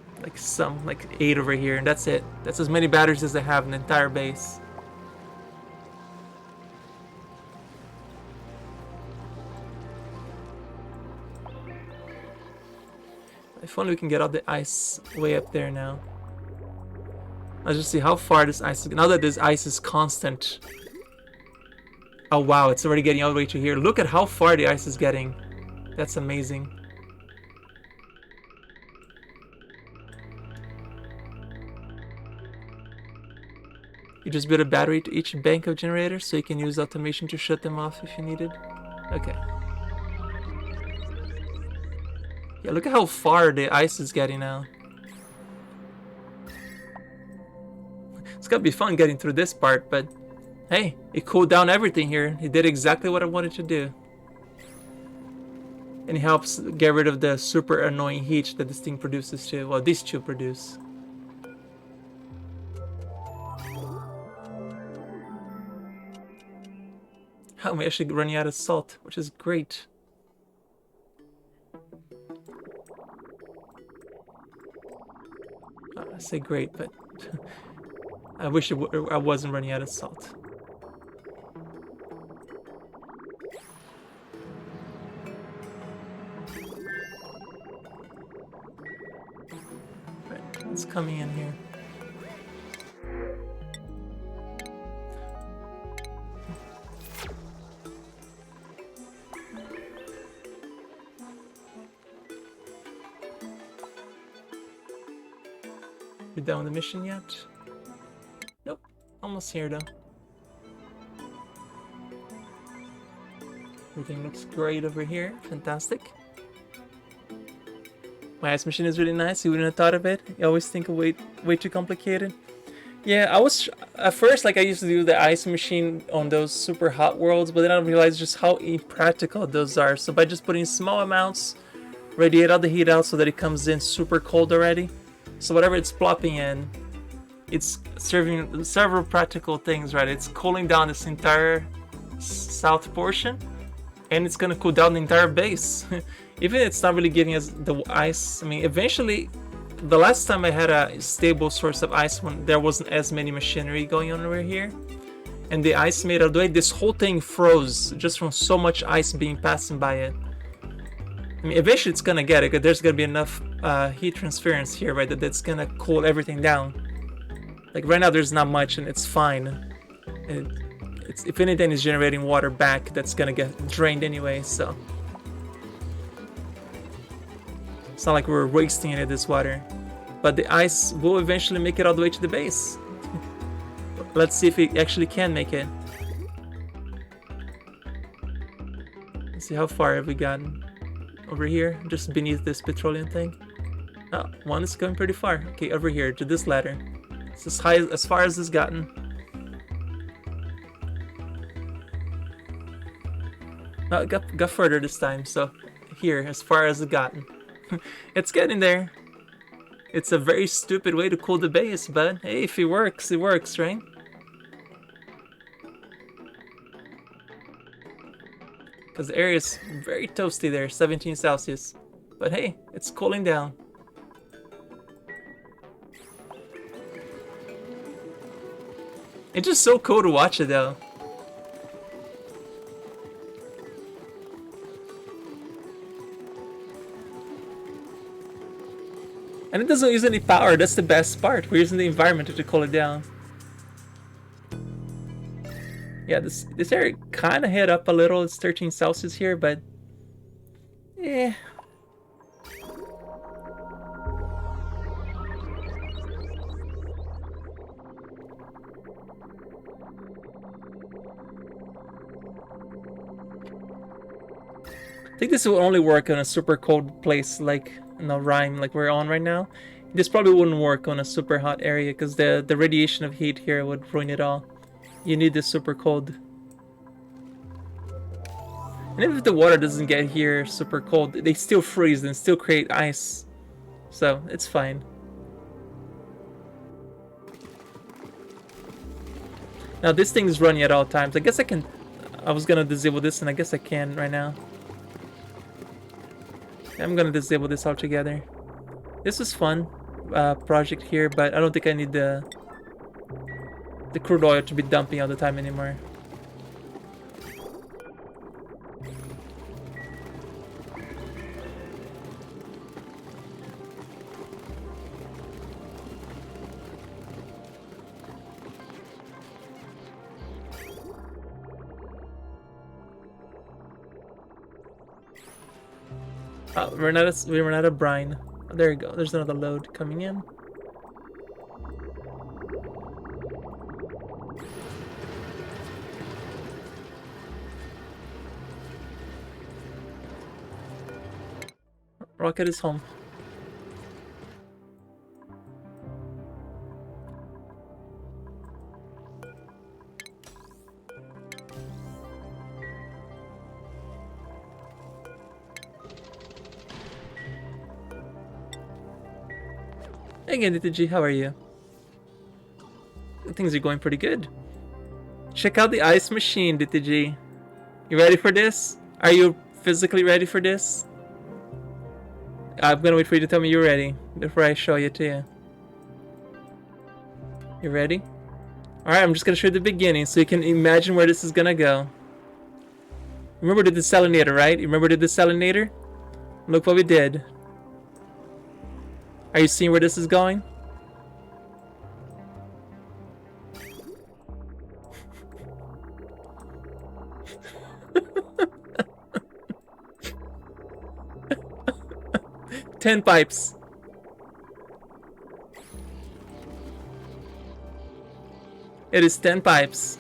like 8 over here, and that's it. That's as many batteries as I have in the entire base. If only we can get all the ice way up there now. Let's just see how far this ice is. Now that this ice is constant. Oh wow, it's already getting all the way to here. Look at how far the ice is getting. That's amazing. You just build a battery to each bank of generators so you can use automation to shut them off if you needed. Okay. Yeah, look at how far the ice is getting now. It's gotta be fun getting through this part, but hey, it cooled down everything here. It did exactly what I wanted to do. And it helps get rid of the super annoying heat that this thing produces too. Well, these two produce. I'm actually running out of salt, which is great. I say great, but I wish I wasn't running out of salt. Right, it's coming in here. You done with the mission yet? Nope. Almost here though. Everything looks great over here. Fantastic. My ice machine is really nice. You wouldn't have thought of it. You always think of way too complicated. Yeah, I was at first like I used to do the ice machine on those super hot worlds, but then I realized just how impractical those are. So by just putting small amounts, radiate all the heat out so that it comes in super cold already. So whatever it's plopping in, it's serving several practical things, right? It's cooling down this entire south portion, and it's gonna cool down the entire base. Even it's not really giving us the ice. I mean, eventually, the last time I had a stable source of ice when there wasn't as many machinery going on over here, and the ice made out the way, this whole thing froze just from so much ice being passing by it. I mean, eventually it's gonna get it, because there's gonna be enough heat transference here, right, that it's gonna cool everything down. Like right now there's not much and it's fine. It's if anything is generating water back that's gonna get drained anyway, so it's not like we're wasting any of this water. But the ice will eventually make it all the way to the base. Let's see if it actually can make it. Let's see, how far have we gotten? Over here, just beneath this petroleum thing. Oh, one is going pretty far. Okay, over here to this ladder. It's as far as it's gotten. No, it got further this time, so here, as far as it's gotten. It's getting there. It's a very stupid way to cool the base, but hey, if it works, right? Because the area is very toasty there, 17 Celsius. But hey, it's cooling down. It's just so cool to watch it though. And it doesn't use any power, that's the best part. We're using the environment to cool it down. Yeah, this area kind of hit up a little. It's 13 Celsius here, but yeah. I think this will only work on a super cold place like in a Rhine like we're on right now. This probably wouldn't work on a super hot area because the radiation of heat here would ruin it all. You need this super cold. And even if the water doesn't get here super cold, they still freeze and still create ice. So it's fine. Now this thing is running at all times. I guess I was gonna disable this and I guess I can right now. I'm gonna disable this altogether. This is fun project here, but I don't think I need the crude oil to be dumping all the time anymore. We ran out of brine. There you go. There's another load coming in. Rocket is home. Hey again, DTG, how are you? Things are going pretty good. Check out the ice machine, DTG. You ready for this? Are you physically ready for this? I'm gonna wait for you to tell me you're ready before I show it to you. You ready? Alright, I'm just gonna show you the beginning so you can imagine where this is gonna go. Remember the desalinator, right? You remember the desalinator? Look what we did. Are you seeing where this is going? Ten pipes. It is 10 pipes.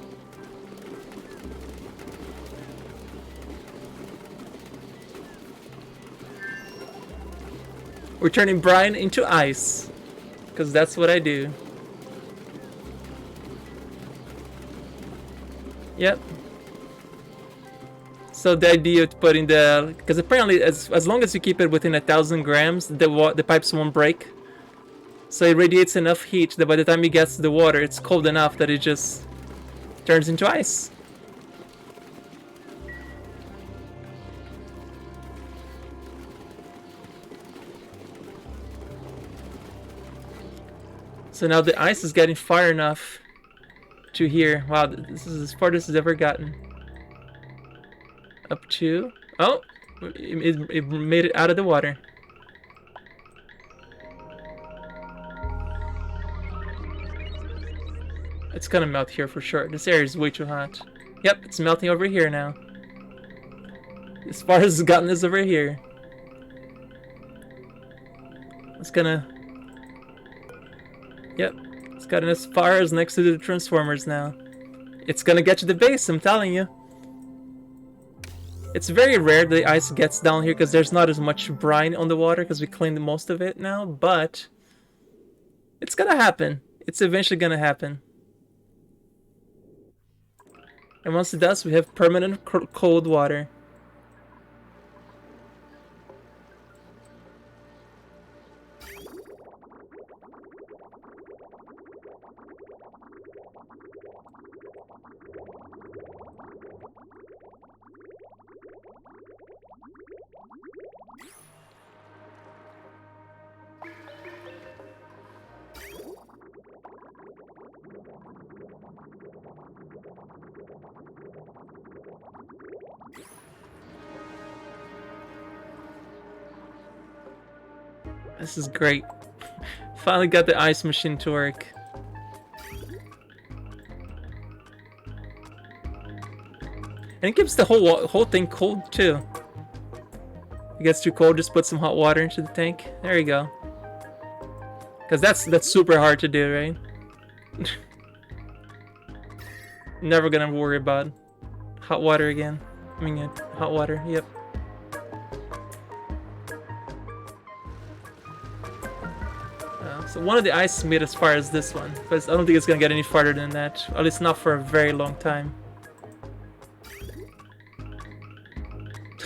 We're turning brine into ice. Because that's what I do. Yep. So the idea of putting the... Because apparently as long as you keep it within 1,000 grams, the pipes won't break. So it radiates enough heat that by the time it gets to the water, it's cold enough that it just turns into ice. So now the ice is getting far enough to here. Wow, this is as far as it's ever gotten. Up to... Oh! It made it out of the water. It's gonna melt here for sure. This area is way too hot. Yep, it's melting over here now. As far as it's gotten is over here. It's gonna... Yep, it's gotten as far as next to the transformers now. It's gonna get to the base, I'm telling you. It's very rare the ice gets down here because there's not as much brine on the water because we cleaned most of it now, but it's gonna happen. It's eventually gonna happen. And once it does, we have permanent cold water. This is great. Finally got the ice machine to work. And it keeps the whole thing cold too. If it gets too cold, just put some hot water into the tank. There you go. Cause that's super hard to do, right? Never gonna worry about hot water again. I mean, hot water. Yep. So one of the ice made as far as this one, but I don't think it's gonna get any farther than that. At least not for a very long time.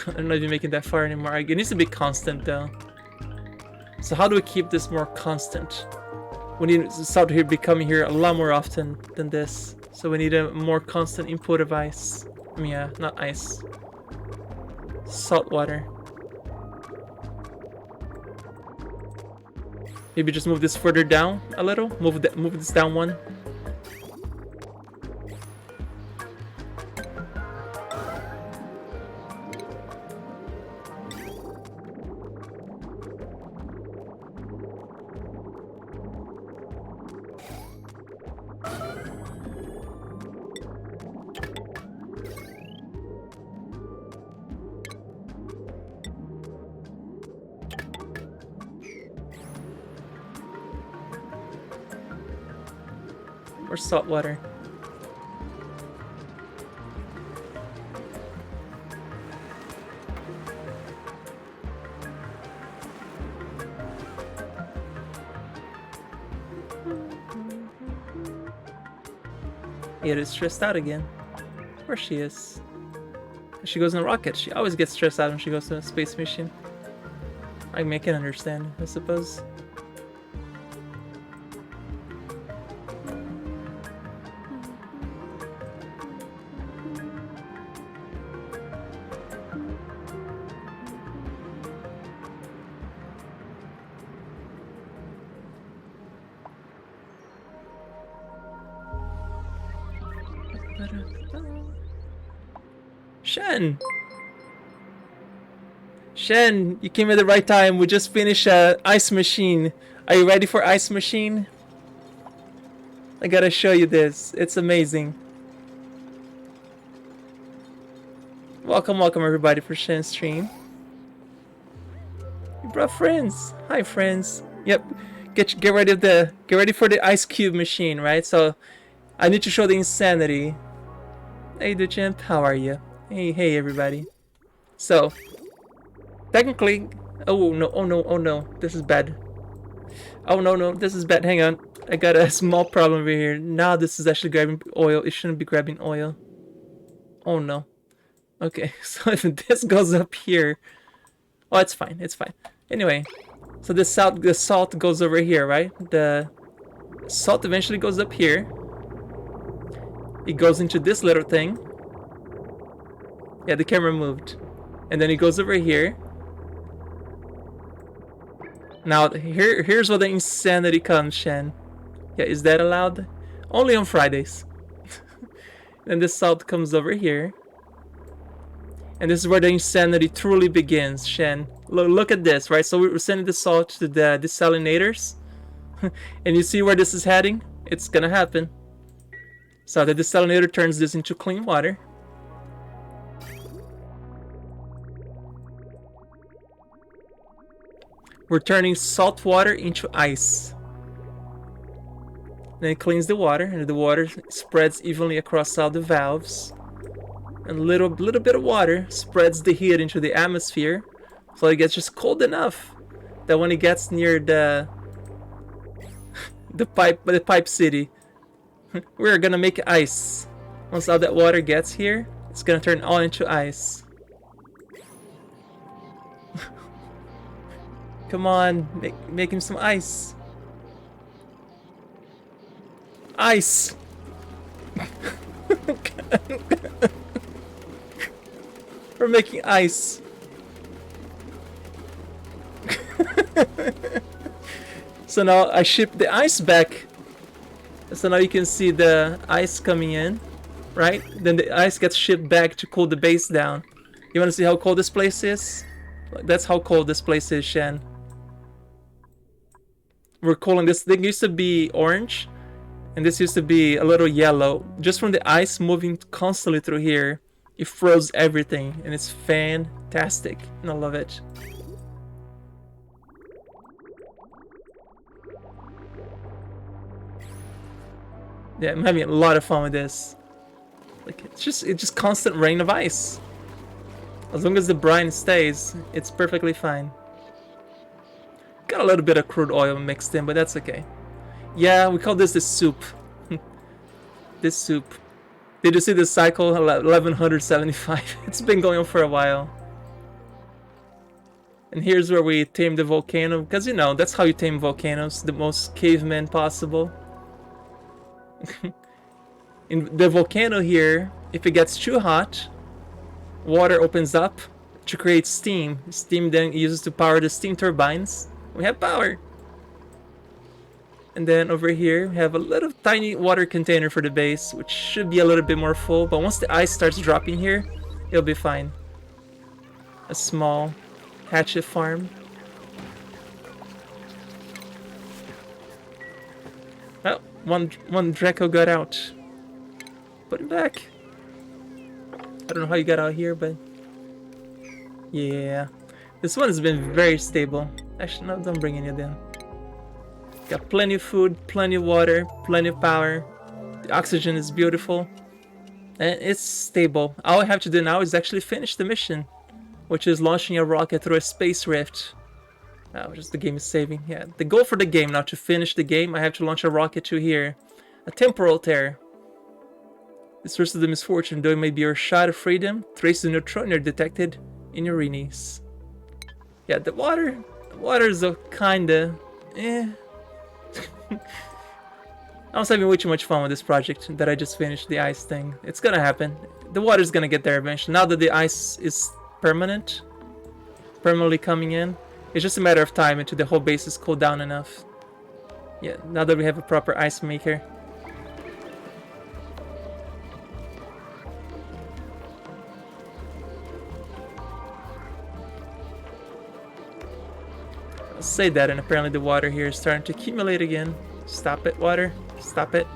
I don't know if you're making that far anymore. It needs to be constant though. So how do we keep this more constant? We need to start here becoming here a lot more often than this. So we need a more constant input of ice. I mean, yeah, not ice. Salt water. Maybe just move this further down a little. Move this down one. Or salt water. It is stressed out again. Of course she is. She goes in a rocket. She always gets stressed out when she goes to a space mission. I can understand, I suppose. Shen, you came at the right time. We just finished Ice Machine. Are you ready for Ice Machine? I gotta show you this. It's amazing. Welcome everybody for Shen's stream. You brought friends. Hi friends. Yep. Get ready for the Ice Cube machine, right? So I need to show the insanity. Hey Duchamp, how are you? Hey everybody. So technically, Oh no, oh no, oh no. This is bad. Oh no, no, this is bad. Hang on. I got a small problem over here. Now this is actually grabbing oil. It shouldn't be grabbing oil. Oh no. Okay, so if this goes up here... Oh, it's fine, it's fine. Anyway, so the salt goes over here, right? The salt eventually goes up here. It goes into this little thing. Yeah, the camera moved. And then it goes over here. Now, here's where the insanity comes, Shen. Yeah, is that allowed? Only on Fridays. Then the salt comes over here. And this is where the insanity truly begins, Shen. Look at this, right? So we're sending the salt to the desalinators. And you see where this is heading? It's gonna happen. So the desalinator turns this into clean water. We're turning salt water into ice. Then it cleans the water, and the water spreads evenly across all the valves. And a little bit of water spreads the heat into the atmosphere, so it gets just cold enough that when it gets near the pipe city, we're gonna make ice. Once all that water gets here, it's gonna turn all into ice. Come on, make him some ice. Ice. We're making ice. So now I ship the ice back. So now you can see the ice coming in, right? Then the ice gets shipped back to cool the base down. You want to see how cold this place is? That's how cold this place is, Shen. We're cooling this thing. Used to be orange, and this used to be a little yellow. Just from the ice moving constantly through here, it froze everything, and it's fantastic, and I love it. Yeah, I'm having a lot of fun with this. Like it's just constant rain of ice. As long as the brine stays, it's perfectly fine. Got a little bit of crude oil mixed in, but that's okay. Yeah, we call this the soup. This soup. Did you see the cycle 1175? It's been going on for a while. And here's where we tame the volcano, because you know, that's how you tame volcanoes, the most caveman possible. In the volcano here, if it gets too hot, water opens up to create steam. Steam then uses to power the steam turbines. We have power. And then over here, we have a little tiny water container for the base, which should be a little bit more full, but once the ice starts dropping here, it'll be fine. A small hatchet farm. Oh, one Draco got out. Put him back. I don't know how you got out here, but yeah. This one has been very stable. Actually, no, don't bring any of them. Got plenty of food, plenty of water, plenty of power. The oxygen is beautiful. And it's stable. All I have to do now is actually finish the mission, which is launching a rocket through a space rift. Which is the game is saving. Yeah, the goal for the game now to finish the game, I have to launch a rocket to here. A temporal tear. This source of the misfortune, though it may be your shot of freedom, traces the neutron you're detected in your renies. Yeah, the water is a kinda I was having way too much fun with this project that I just finished, the ice thing. It's gonna happen. The water's gonna get there eventually. Now that the ice is permanently coming in, it's just a matter of time until the whole base is cooled down enough. Yeah, now that we have a proper ice maker. I'll say that, and apparently the water here is starting to accumulate again. Stop it, water. Stop it.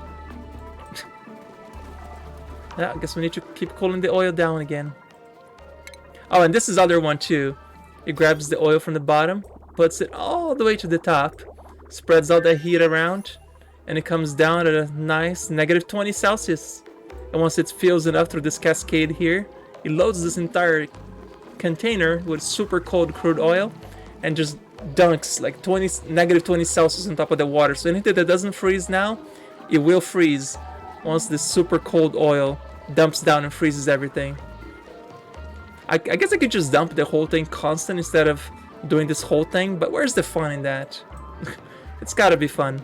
Yeah, I guess we need to keep cooling the oil down again. Oh, and this is other one too. It grabs the oil from the bottom, puts it all the way to the top, spreads all that heat around, and it comes down at a nice -20 Celsius. And once it fills enough through this cascade here, it loads this entire container with super cold crude oil, and just dunks like -20 Celsius on top of the water. So anything that doesn't freeze now, it will freeze once this super cold oil dumps down and freezes everything. I guess I could just dump the whole thing constant instead of doing this whole thing, but where's the fun in that? It's gotta be fun.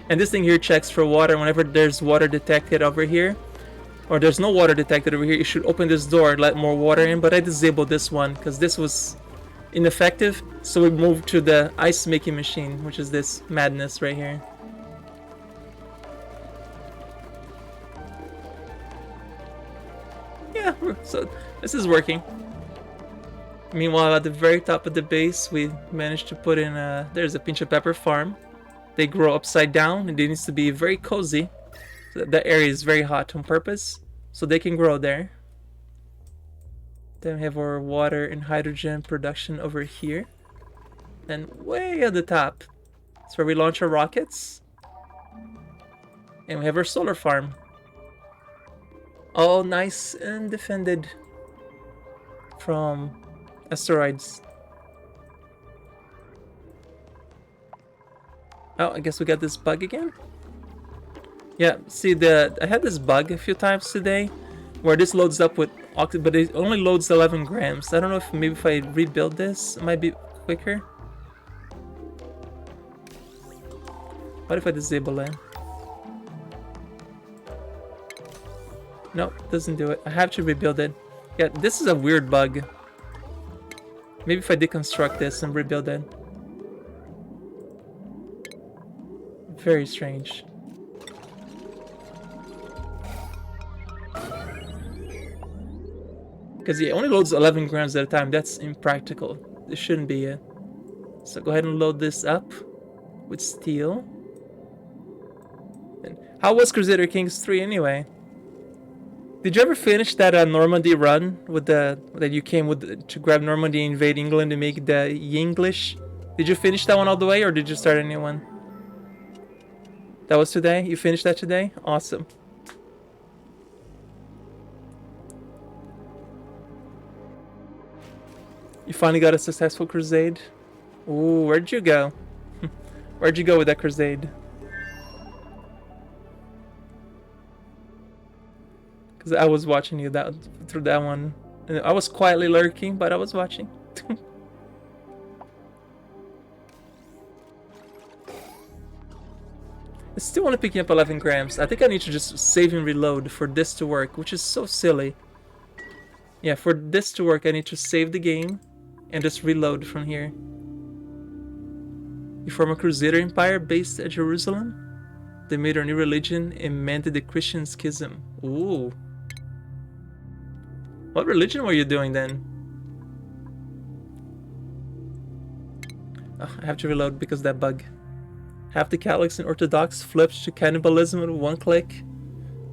And this thing here checks for water. Whenever there's water detected over here, or there's no water detected over here, you should open this door and let more water in. But I disabled this one because this was ineffective, so we moved to the ice making machine, which is this madness right here. Yeah, so this is working. Meanwhile, at the very top of the base, we managed to put in there's a pinch of pepper farm. They grow upside down, and it needs to be very cozy. So that area is very hot on purpose, so they can grow there. Then we have our water and hydrogen production over here. And way at the top, that's where we launch our rockets. And we have our solar farm. All nice and defended from asteroids. Oh, I guess we got this bug again. Yeah, see, I had this bug a few times today where this loads up with oxygen, but it only loads 11 grams. I don't know if maybe if I rebuild this, it might be quicker. What if I disable it? No, doesn't do it. I have to rebuild it. Yeah, this is a weird bug. Maybe if I deconstruct this and rebuild it. Very strange. Because it only loads 11 grams at a time. That's impractical. This shouldn't be it. So go ahead and load this up with steel. And how was Crusader Kings 3 anyway? Did you ever finish that Normandy run with that you came with to grab Normandy, invade England, and make the English? Did you finish that one all the way, or did you start a new one? That was today? You finished that today? Awesome. You finally got a successful crusade? Ooh, where'd you go? Where'd you go with that crusade? Because I was watching you through that one. And I was quietly lurking, but I was watching. I still want to pick up 11 grams. I think I need to just save and reload for this to work, which is so silly. Yeah, for this to work, I need to save the game and just reload from here. You form a Crusader Empire based at Jerusalem. They made a new religion and mended the Christian schism. Ooh. What religion were you doing then? Oh, I have to reload because of that bug. Half the Catholics and Orthodox flipped to cannibalism with one click.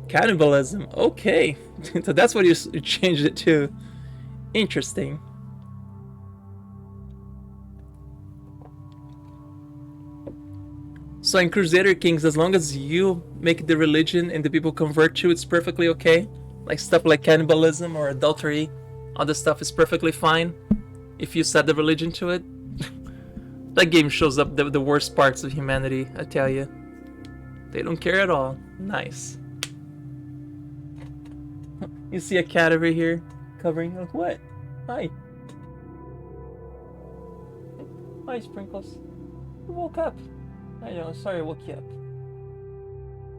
Cannibalism, okay. So that's what you changed it to. Interesting. So in Crusader Kings, as long as you make the religion and the people convert to, it's perfectly okay. Like stuff like cannibalism or adultery, all this stuff is perfectly fine if you set the religion to it. That game shows up the worst parts of humanity, I tell you. They don't care at all. Nice. You see a cat over here covering? Like, what? Hi. Hi, Sprinkles. You woke up. I know, sorry I woke you up.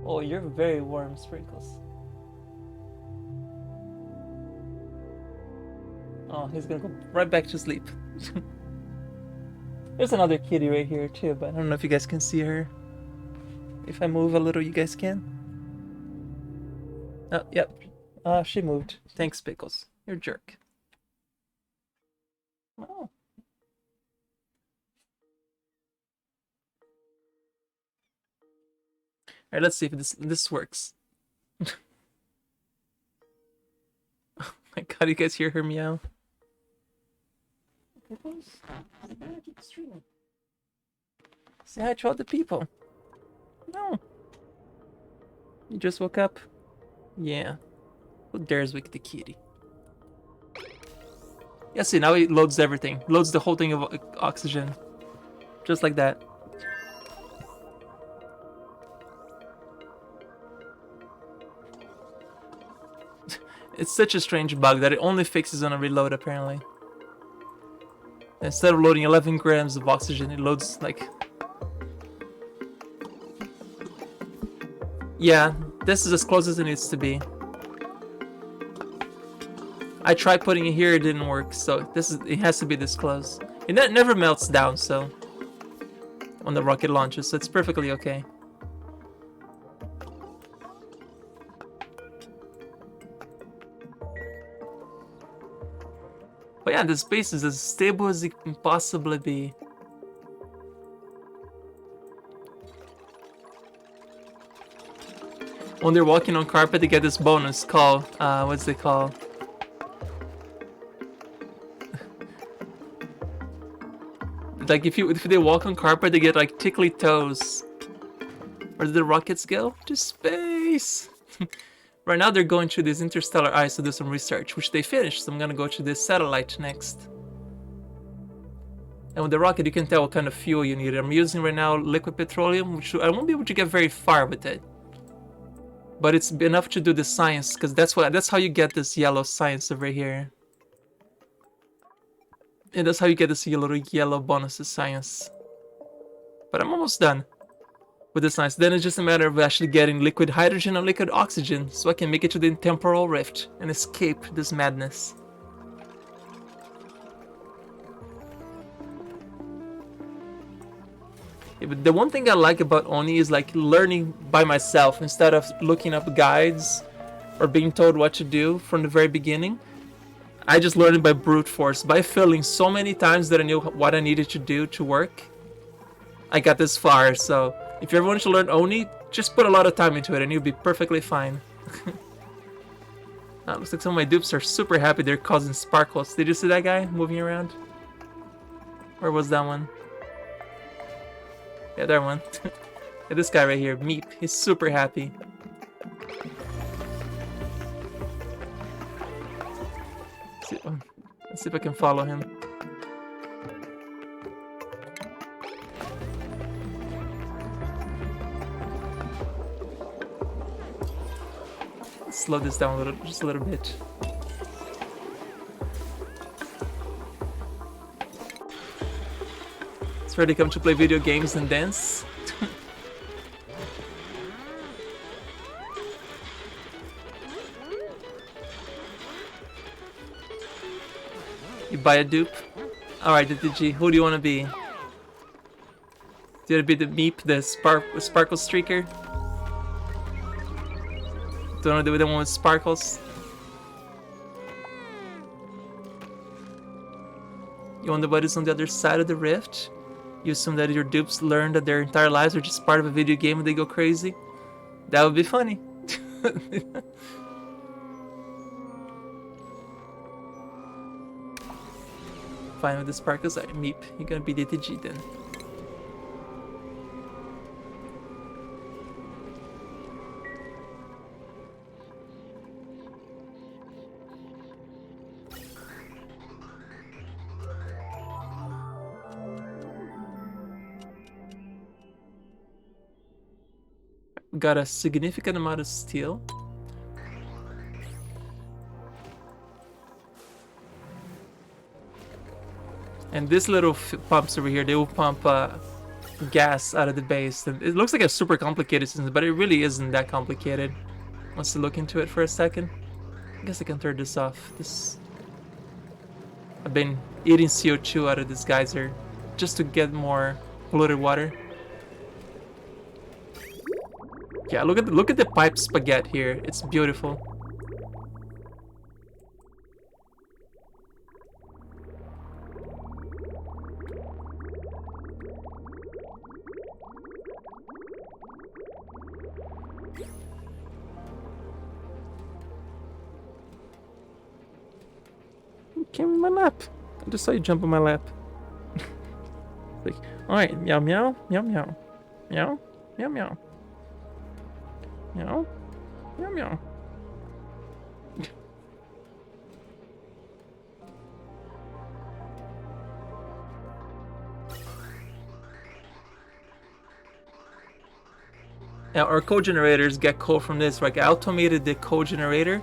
Oh, you're very warm, Sprinkles. Oh, he's gonna go right back to sleep. There's another kitty right here too, but I don't know if you guys can see her. If I move a little, you guys can. Oh, yep. She moved. Thanks, Pickles. You're a jerk. Oh. Alright, let's see if this works. Oh my god, you guys hear her meow? Pickles? Say hi to all the people. No. You just woke up? Yeah. Who dares wake the kitty? Yeah, see, now it loads everything. Loads the whole thing of oxygen. Just like that. It's such a strange bug that it only fixes on a reload, apparently. Instead of loading 11 grams of oxygen, it loads like... Yeah, this is as close as it needs to be. I tried putting it here, it didn't work, so it has to be this close. It never melts down, so... when the rocket launches, so it's perfectly okay. But yeah, this base is as stable as it can possibly be. When they're walking on carpet, they get this bonus called, what's it called? Like if they walk on carpet, they get like tickly toes. Where did the rockets go? To space! Right now they're going through this interstellar ice to do some research, which they finished, so I'm gonna go to this satellite next. And with the rocket, you can tell what kind of fuel you need. I'm using right now liquid petroleum, which I won't be able to get very far with it. But it's enough to do the science, because that's how you get this yellow science over here. And that's how you get this little yellow bonuses science. But I'm almost done with the science. Then it's just a matter of actually getting liquid hydrogen and liquid oxygen, so I can make it to the temporal rift and escape this madness. Yeah, but the one thing I like about Oni is like learning by myself instead of looking up guides or being told what to do from the very beginning. I just learned it by brute force, by failing so many times that I knew what I needed to do to work. I got this far, so if you ever want to learn Oni, just put a lot of time into it and you'll be perfectly fine. Looks like some of my dupes are super happy they're causing sparkles. Did you see that guy moving around? Where was that one? Yeah, that one. Yeah, this guy right here, Meep, he's super happy. Let's see if I can follow him. Let's slow this down a little, just a little bit. It's ready to come to play video games and dance. You buy a dupe? Alright, DTG, who do you want to be? Do you want to be the Meep, the Sparkle Streaker? Do you want to do the one with sparkles? You want the buddies on the other side of the rift? You assume that your dupes learn that their entire lives are just part of a video game and they go crazy? That would be funny. Fine with the sparkles. Alright, Meep, you're gonna be DTG then. Got a significant amount of steel. And these little pumps over here, they will pump gas out of the base. And it looks like a super complicated system, but it really isn't that complicated. Let's look into it for a second. I guess I can turn this off. I've been eating CO2 out of this geyser just to get more polluted water. Yeah, look at the pipe spaghetti here. It's beautiful. You came in my lap. I just saw you jump on my lap. Like, alright, meow meow, meow meow. Meow, meow meow. Meow, meow meow. Our coal generators get coal from this. Like I automated the coal generator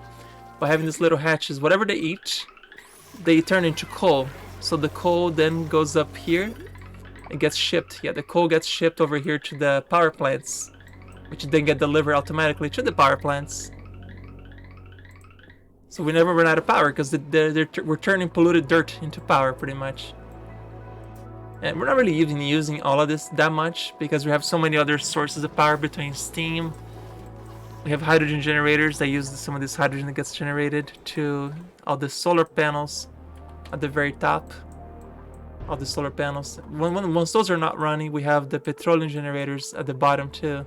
by having these little hatches. Whatever they eat, they turn into coal. So the coal then goes up here and gets shipped. Yeah, the coal gets shipped over here to the power plants, which then get delivered automatically to the power plants. So we never run out of power because we're turning polluted dirt into power pretty much. And we're not really even using all of this that much because we have so many other sources of power between steam. We have hydrogen generators that use some of this hydrogen that gets generated to all the solar panels at the very top. All the solar panels. Once those are not running, we have the petroleum generators at the bottom too.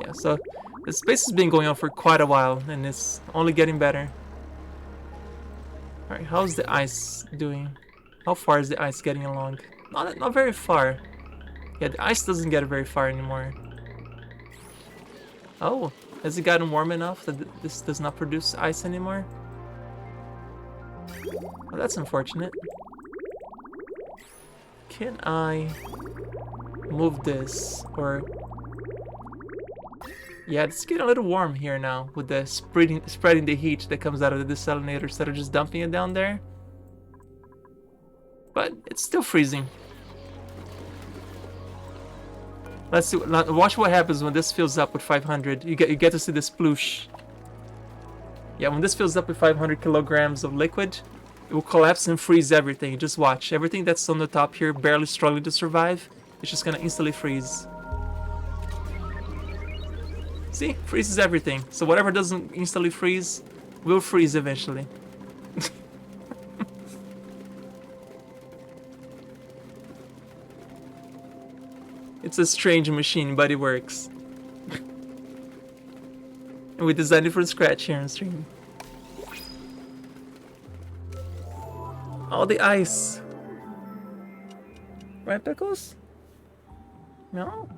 Yeah, so the space has been going on for quite a while and it's only getting better. Alright, how's the ice doing? How far is the ice getting along? Not very far. Yeah, the ice doesn't get very far anymore. Oh, has it gotten warm enough that this does not produce ice anymore? Well, that's unfortunate. Can I move this? Or... yeah, it's getting a little warm here now with the spreading the heat that comes out of the desalinator instead of just dumping it down there. But it's still freezing. Let's see. Now watch what happens when this fills up with 500. You get to see this sploosh. Yeah, when this fills up with 500 kilograms of liquid, it will collapse and freeze everything. Just watch. Everything that's on the top here, barely struggling to survive, it's just gonna instantly freeze. See? Freezes everything. So whatever doesn't instantly freeze, will freeze eventually. It's a strange machine, but it works. And we designed it from scratch here on stream. All the ice. Right, Pickles? No?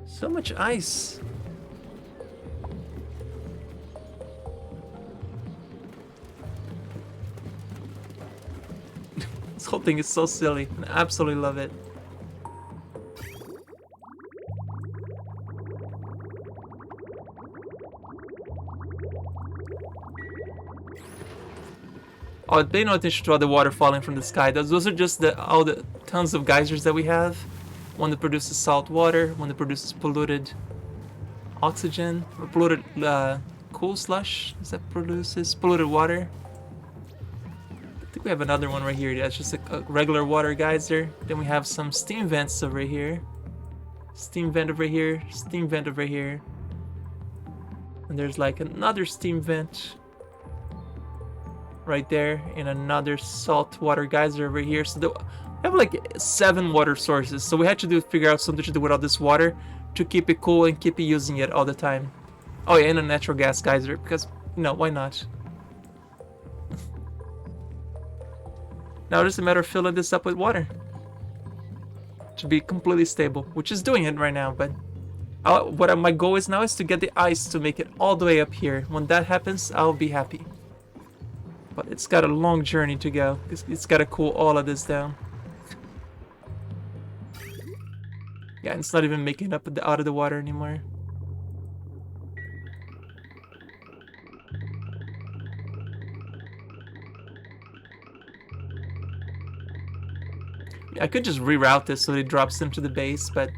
So much ice. This whole thing is so silly. I absolutely love it. Oh, pay no attention to all the water falling from the sky. Those are just all the tons of geysers that we have. One that produces salt water, one that produces polluted oxygen, or polluted cool slush that produces polluted water. I think we have another one right here. That's just a regular water geyser. Then we have some steam vents over here. Steam vent over here, steam vent over here. And there's like another steam vent right there, and another salt water geyser over here. So we have like 7 water sources. So we had to figure out something to do with all this water to keep it cool and keep it using it all the time. Oh yeah, and a natural gas geyser because, you know, why not? Now it's just a matter of filling this up with water to be completely stable, which is doing it right now. But my goal is now is to get the ice to make it all the way up here. When that happens, I'll be happy. But it's got a long journey to go. It's got to cool all of this down. Yeah, it's not even making it up out of the water anymore. I could just reroute this so that it drops into the base, but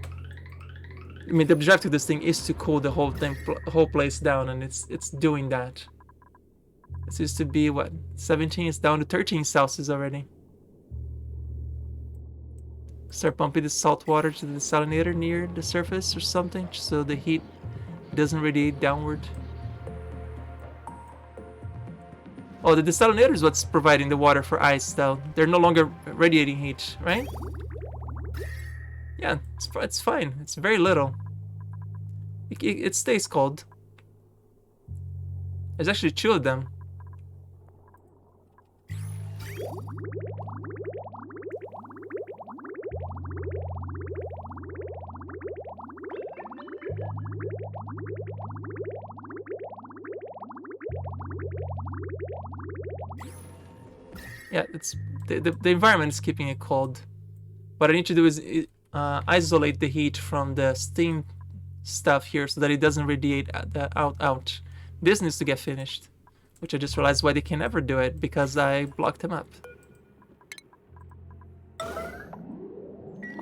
I mean the objective of this thing is to cool the whole place down, and it's doing that. This used to be what, 17? It's down to 13 Celsius already. Start pumping the salt water to the desalinator near the surface or something, just so the heat doesn't radiate downward. Oh, the desalinator is what's providing the water for ice, though. They're no longer radiating heat, right? Yeah, it's fine. It's very little. It stays cold. There's actually 2 of them. Yeah, it's the environment is keeping it cold. What I need to do is isolate the heat from the steam stuff here so that it doesn't radiate out. This needs to get finished, which I just realized why they can never do it, because I blocked them up.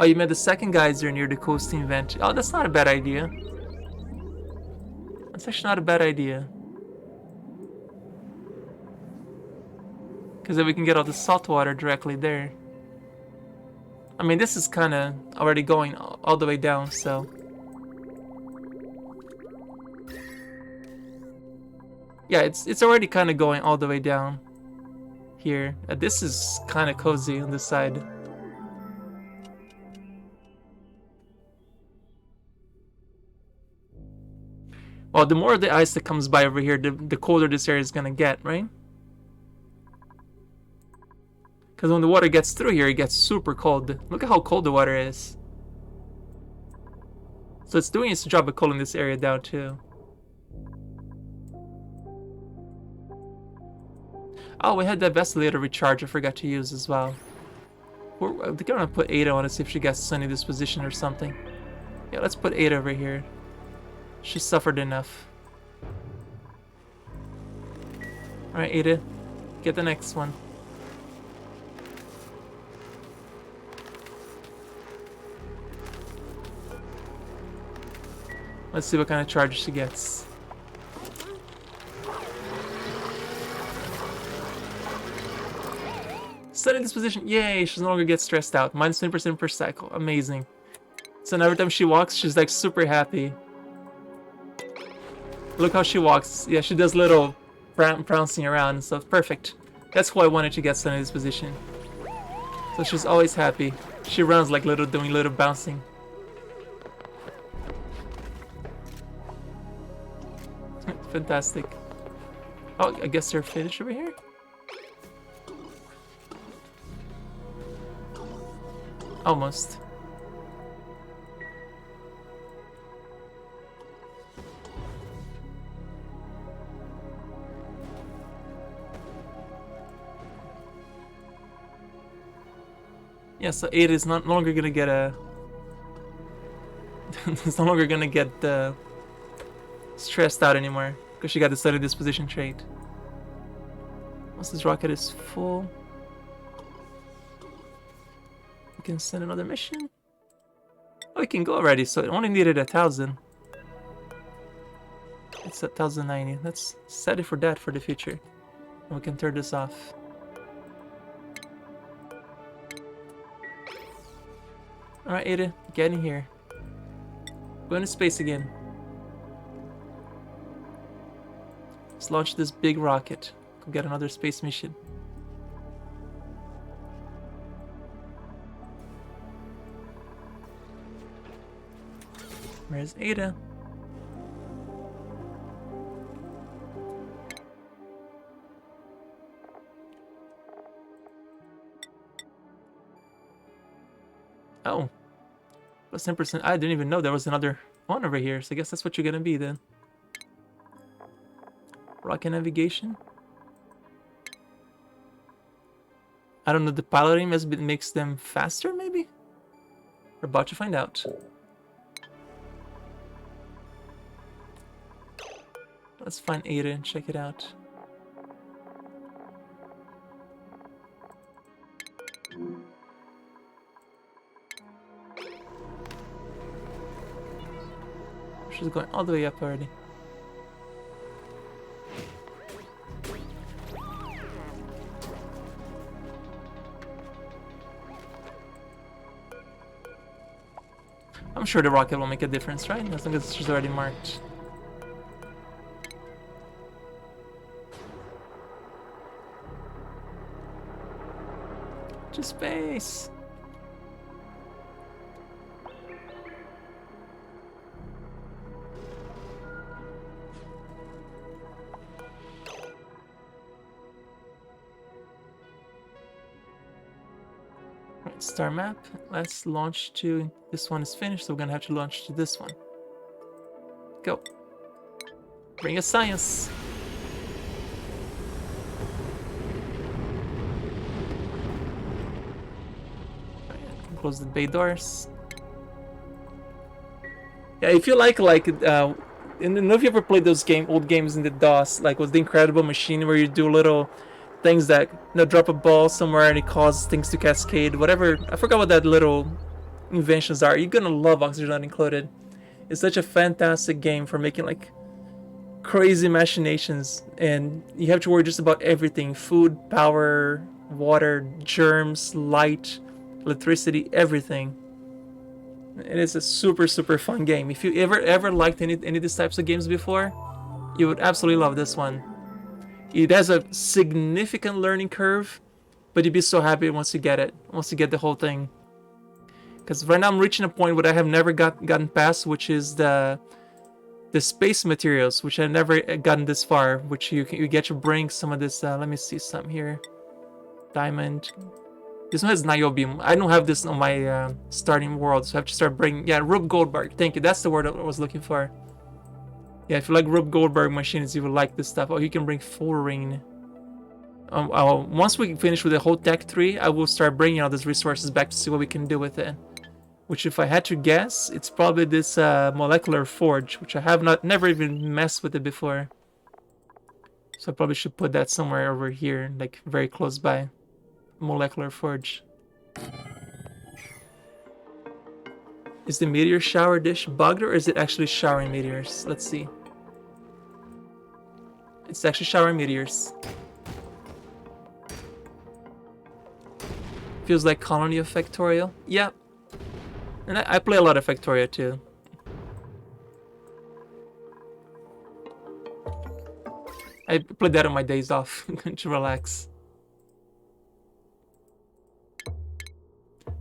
Oh, you made the second geyser near the cool steam vent. Oh, that's not a bad idea. That's actually not a bad idea. Because then we can get all the salt water directly there. I mean, this is kind of already going all the way down, so... Yeah, it's already kind of going all the way down here. This is kind of cozy on this side. Well, the more of the ice that comes by over here, the colder this area is gonna get, right? Because when the water gets through here, it gets super cold. Look at how cold the water is. So it's doing its job of cooling this area down too. Oh, we had that ventilator recharge I forgot to use as well. We're gonna put Ada on to see if she gets sunny disposition or something. Yeah, let's put Ada over here. She suffered enough. Alright, Ada. Get the next one. Let's see what kind of charge she gets. Sunny disposition. Yay, she no longer gets stressed out. Minus 20% per cycle. Amazing. So now every time she walks, she's like super happy. Look how she walks. Yeah, she does little prancing around and stuff. Perfect. That's why I wanted to get Sunny disposition. So she's always happy. She runs like doing little bouncing. Fantastic. Oh, I guess they're finished over here? Almost. Yeah, so Ada is no longer gonna get a... it's no longer gonna get stressed out anymore, because she got the Sunny disposition trait. Once this rocket is full, we can send another mission. Oh, we can go already, so it only needed 1,000. It's 1,090. Let's set it for that for the future. And we can turn this off. Alright, Ada, get in here. Go into space again. Let's launch this big rocket. Go get another space mission. Where's Ada? Oh. Plus 10%. I didn't even know there was another one over here, so I guess that's what you're gonna be then. Rocket navigation. I don't know, the piloting makes them faster, maybe? We're about to find out. Let's find Ada and check it out. She's going all the way up already. I'm sure the rocket will make a difference, right? As long as she's already marked. To space! Star map. Let's launch to... This one is finished, so we're gonna have to launch to this one. Go. Bring us science. Close the bay doors. Yeah, if you like I don't know if you ever played those old games in the DOS, like with the Incredible Machine, where you do little things that, you know, drop a ball somewhere and it causes things to cascade, whatever. I forgot what that little inventions are. You're gonna love Oxygen Not Included. It's such a fantastic game for making like crazy machinations, and you have to worry just about everything: food, power, water, germs, light, electricity, everything. It is a super fun game. If you ever liked any of these types of games before, you would absolutely love this one. It has a significant learning curve, but you'd be so happy once you get it, once you get the whole thing. Because right now I'm reaching a point where I have never gotten past, which is the space materials, which I've never gotten this far, which you get to bring some of this. Let me see some here. Diamond. This one has niobium. I don't have this on my starting world, so I have to start bringing. Yeah, Rube Goldberg. Thank you. That's the word I was looking for. Yeah, if you like Rube Goldberg machines, you will like this stuff. Oh, you can bring fluorine. Once we finish with the whole tech tree, I will start bringing all these resources back to see what we can do with it. Which, if I had to guess, it's probably this molecular forge, which I have never even messed with it before. So I probably should put that somewhere over here, like very close by. Molecular forge. Is the meteor shower dish bugged, or is it actually showering meteors? Let's see. It's actually showering meteors. Feels like Colony of Factorio. Yeah. And I play a lot of Factorio too. I play that on my days off to relax.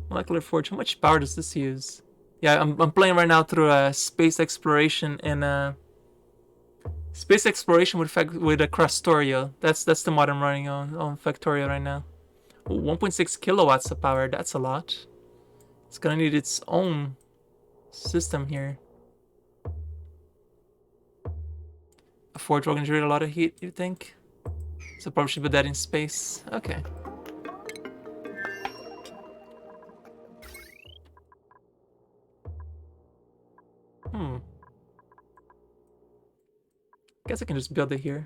Molecular Forge, how much power does this use? Yeah, I'm playing right now through space exploration and space exploration with a Crastorio. That's the mod I'm running on Factorio right now. Ooh, 1.6 kilowatts of power. That's a lot. It's gonna need its own system here. A forge will generate a lot of heat, you think? So probably should put that in space. Okay. Guess I can just build it here.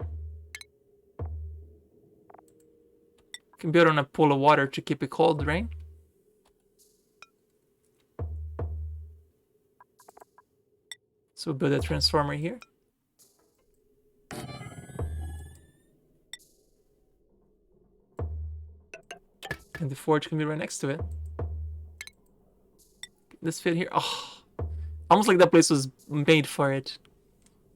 Can build on a pool of water to keep it cold, right? So we'll build a transformer here. And the forge can be right next to it. This fit here. Oh, almost like that place was made for it.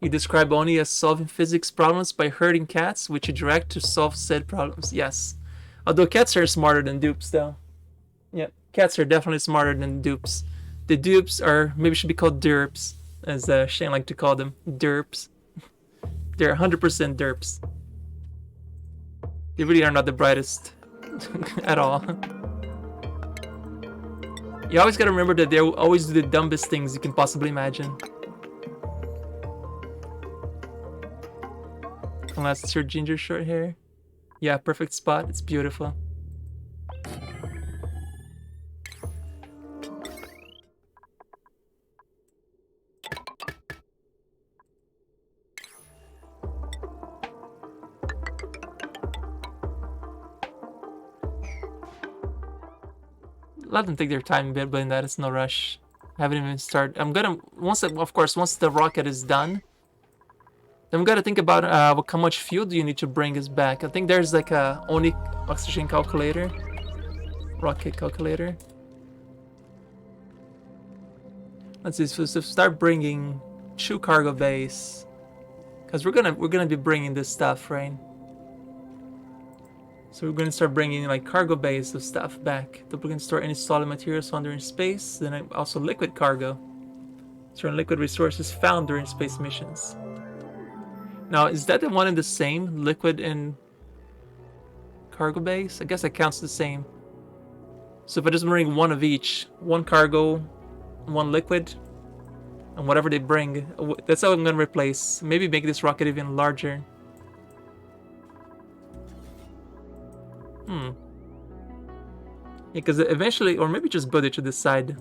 You describe only as solving physics problems by herding cats, which you direct to solve said problems. Yes. Although cats are smarter than dupes, though. Yeah, cats are definitely smarter than dupes. The dupes are, maybe should be called derps, as Shane like to call them. Derps. They're 100% derps. They really are not the brightest at all. You always gotta remember that they always do the dumbest things you can possibly imagine. Unless it's your ginger short hair. Yeah, perfect spot. It's beautiful. Let them take their time building that. It's no rush. I haven't even started. I'm gonna once the rocket is done, then we gotta think about how much fuel do you need to bring us back. I think there's like a only oxygen calculator, rocket calculator. Let's see. So start bringing 2 cargo bays, cause we're gonna be bringing this stuff, right? So we're going to start bringing like cargo bays of stuff back. That we can store any solid materials found during space. Then also liquid cargo. Storing liquid resources found during space missions. Now, is that the one and the same? Liquid and cargo bays? I guess it counts the same. So if I just bring one of each, 1 cargo, 1 liquid, and whatever they bring, that's how I'm going to replace. Maybe make this rocket even larger. Because eventually, or maybe just build it to the side.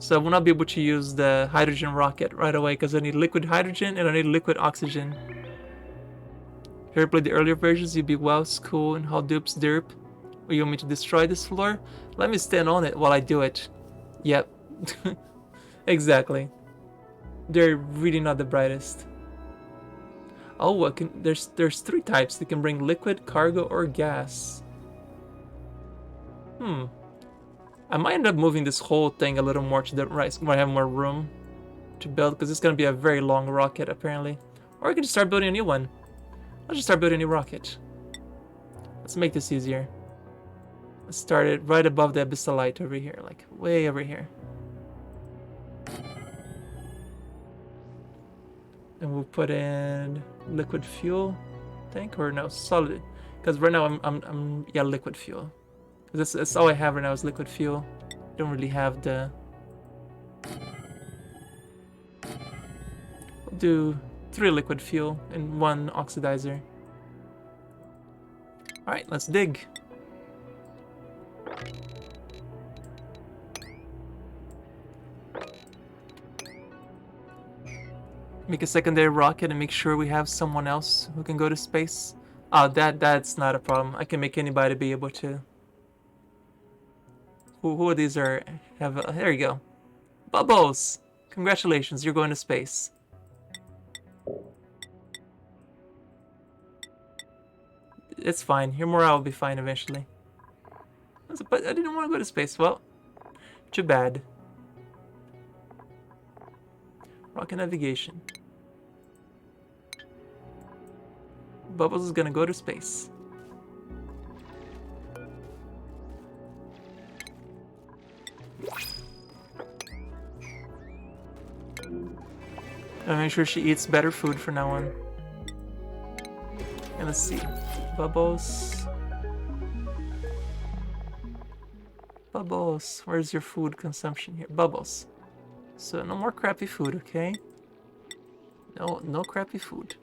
So I will not be able to use the hydrogen rocket right away because I need liquid hydrogen and I need liquid oxygen. If you ever played the earlier versions, you'd be wow, cool, and how dupes derp. Or you want me to destroy this floor? Let me stand on it while I do it. Yep. Exactly. They're really not the brightest. Oh, there's 3 types. They can bring liquid, cargo, or gas. I might end up moving this whole thing a little more to the right, so I have more room to build, because it's going to be a very long rocket, apparently. Or I can just start building a new one. I'll just start building a new rocket. Let's make this easier. Let's start it right above the abyssalite over here, like way over here. And we'll put in liquid fuel tank, or no, solid, because right now I'm yeah, liquid fuel. That's all I have right now is liquid fuel. Don't really have the. We'll do 3 liquid fuel and 1 oxidizer. All right, let's dig. Make a secondary rocket and make sure we have someone else who can go to space. Oh, that's not a problem. I can make anybody be able to. Who of these are have? There you go, Bubbles. Congratulations, you're going to space. It's fine. Your morale will be fine eventually. But I didn't want to go to space. Well, too bad. Rocket navigation. Bubbles is gonna go to space. And make sure she eats better food from now on. And let's see. Bubbles. Bubbles. Where's your food consumption here? Bubbles. So no more crappy food, okay? No crappy food.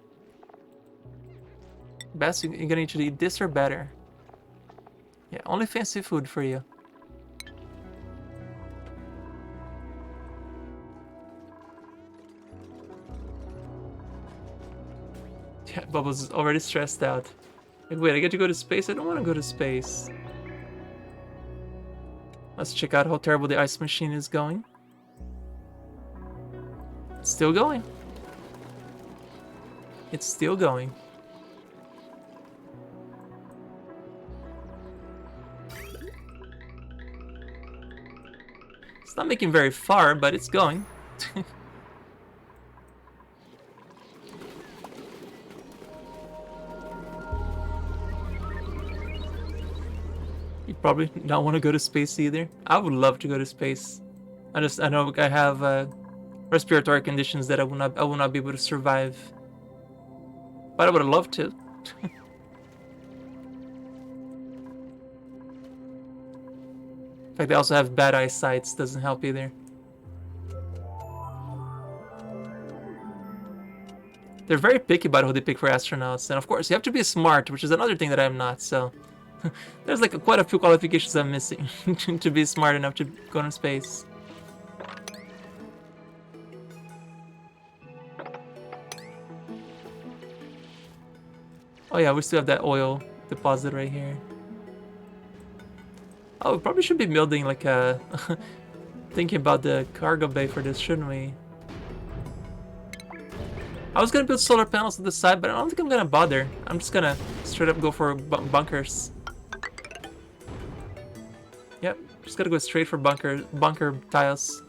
Best, you're gonna need to eat this or better. Yeah, only fancy food for you. Yeah, Bubbles is already stressed out. Like, wait, I get to go to space? I don't want to go to space. Let's check out how terrible the ice machine is going. It's still going. It's still going. It's not making very far, but it's going. You probably not want to go to space either. I would love to go to space. I know I have respiratory conditions that I will not be able to survive. But I would have loved to. In fact, they also have bad eyesight. Doesn't help either. They're very picky about who they pick for astronauts, and of course, you have to be smart, which is another thing that I'm not. So there's like quite a few qualifications I'm missing to be smart enough to go into space. Oh yeah, we still have that oil deposit right here. Oh, we probably should be building like a... thinking about the cargo bay for this, shouldn't we? I was gonna build solar panels to the side, but I don't think I'm gonna bother. I'm just gonna straight up go for bunkers. Yep, just gotta go straight for bunker tiles.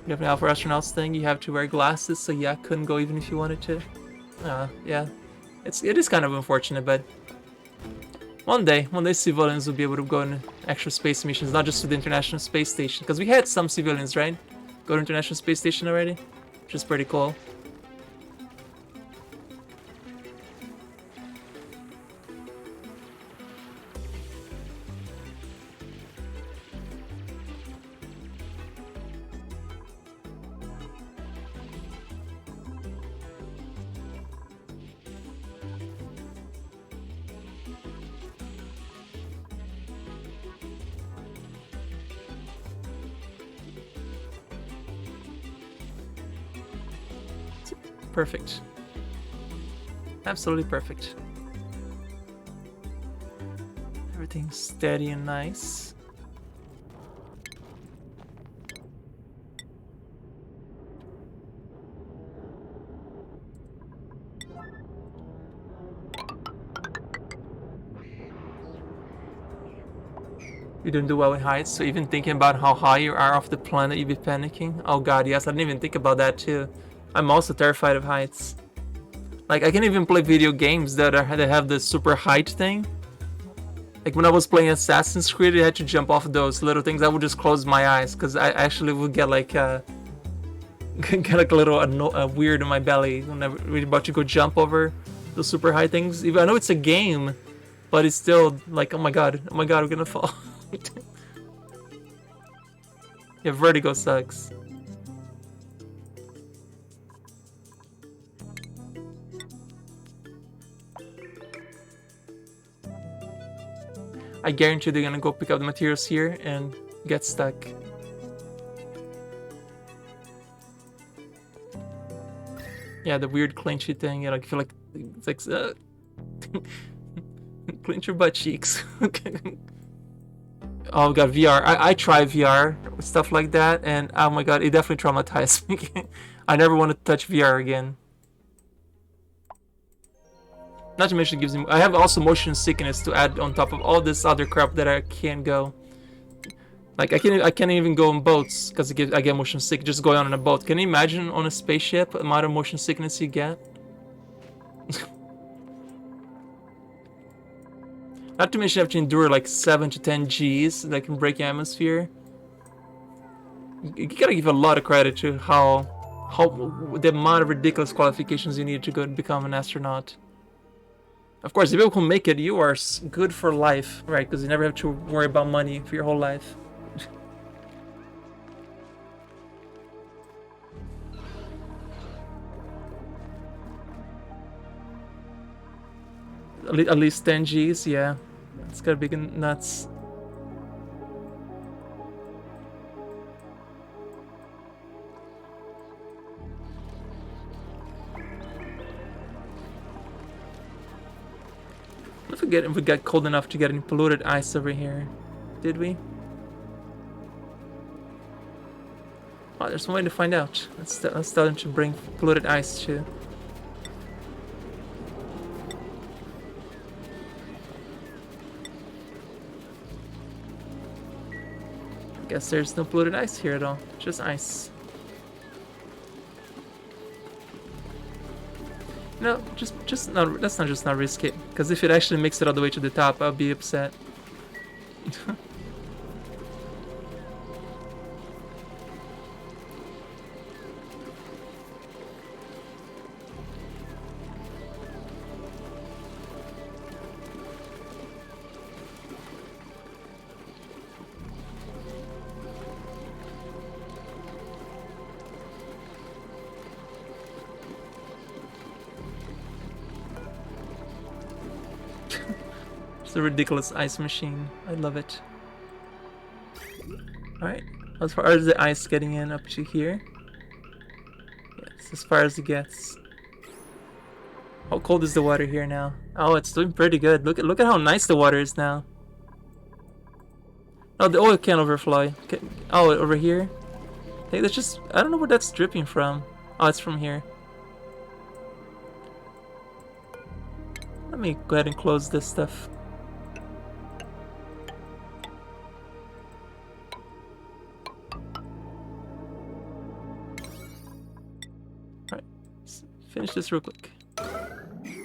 You have an Alpha Astronauts thing, you have to wear glasses, so yeah, couldn't go even if you wanted to. Yeah. It is kind of unfortunate, but one day civilians will be able to go on actual space missions, not just to the International Space Station, because we had some civilians, right? Go to International Space Station already, which is pretty cool. Perfect. Absolutely perfect. Everything's steady and nice. You don't do well with heights, so even thinking about how high you are off the planet, you'd be panicking. Oh god, yes, I didn't even think about that too. I'm also terrified of heights. Like, I can't even play video games that have the super height thing. Like, when I was playing Assassin's Creed, I had to jump off those little things. I would just close my eyes, because I actually would get like get like a little weird in my belly when we're about to go jump over the super high things. Even I know it's a game, but it's still like, oh my god, we're gonna fall. Yeah, vertigo sucks. I guarantee they're gonna go pick up the materials here and get stuck. Yeah, the weird clinchy thing. You know, I feel like it's like clench your butt cheeks. Oh god, VR. I tried VR stuff like that, and oh my god, it definitely traumatized me. I never want to touch VR again. Not to mention it gives me. I have also motion sickness to add on top of all this other crap that I can't go. Like I can't even go on boats because I get motion sick just going on a boat. Can you imagine on a spaceship the amount of motion sickness you get? Not to mention you have to endure like 7 to 10 Gs that can break your atmosphere. You gotta give a lot of credit to how the amount of ridiculous qualifications you need to go and become an astronaut. Of course, the people who make it, you are good for life, right? Because you never have to worry about money for your whole life. At least 10 Gs, yeah. It's gotta be nuts. If we got cold enough to get any polluted ice over here. Did we? Oh, there's one way to find out. Let's tell them to bring polluted ice too. I guess there's no polluted ice here at all. Just ice. No, just not. Let's not just not risk it. Because if it actually makes it all the way to the top, I'll be upset. It's a ridiculous ice machine. I love it. Alright, as far as the ice getting in up to here. Yes, as far as it gets. How cold is the water here now? Oh, it's doing pretty good. Look at how nice the water is now. Oh, the oil can overflow. Oh, over here? I think that's just... I don't know where that's dripping from. Oh, it's from here. Let me go ahead and close this stuff. Alright, let's finish this real quick.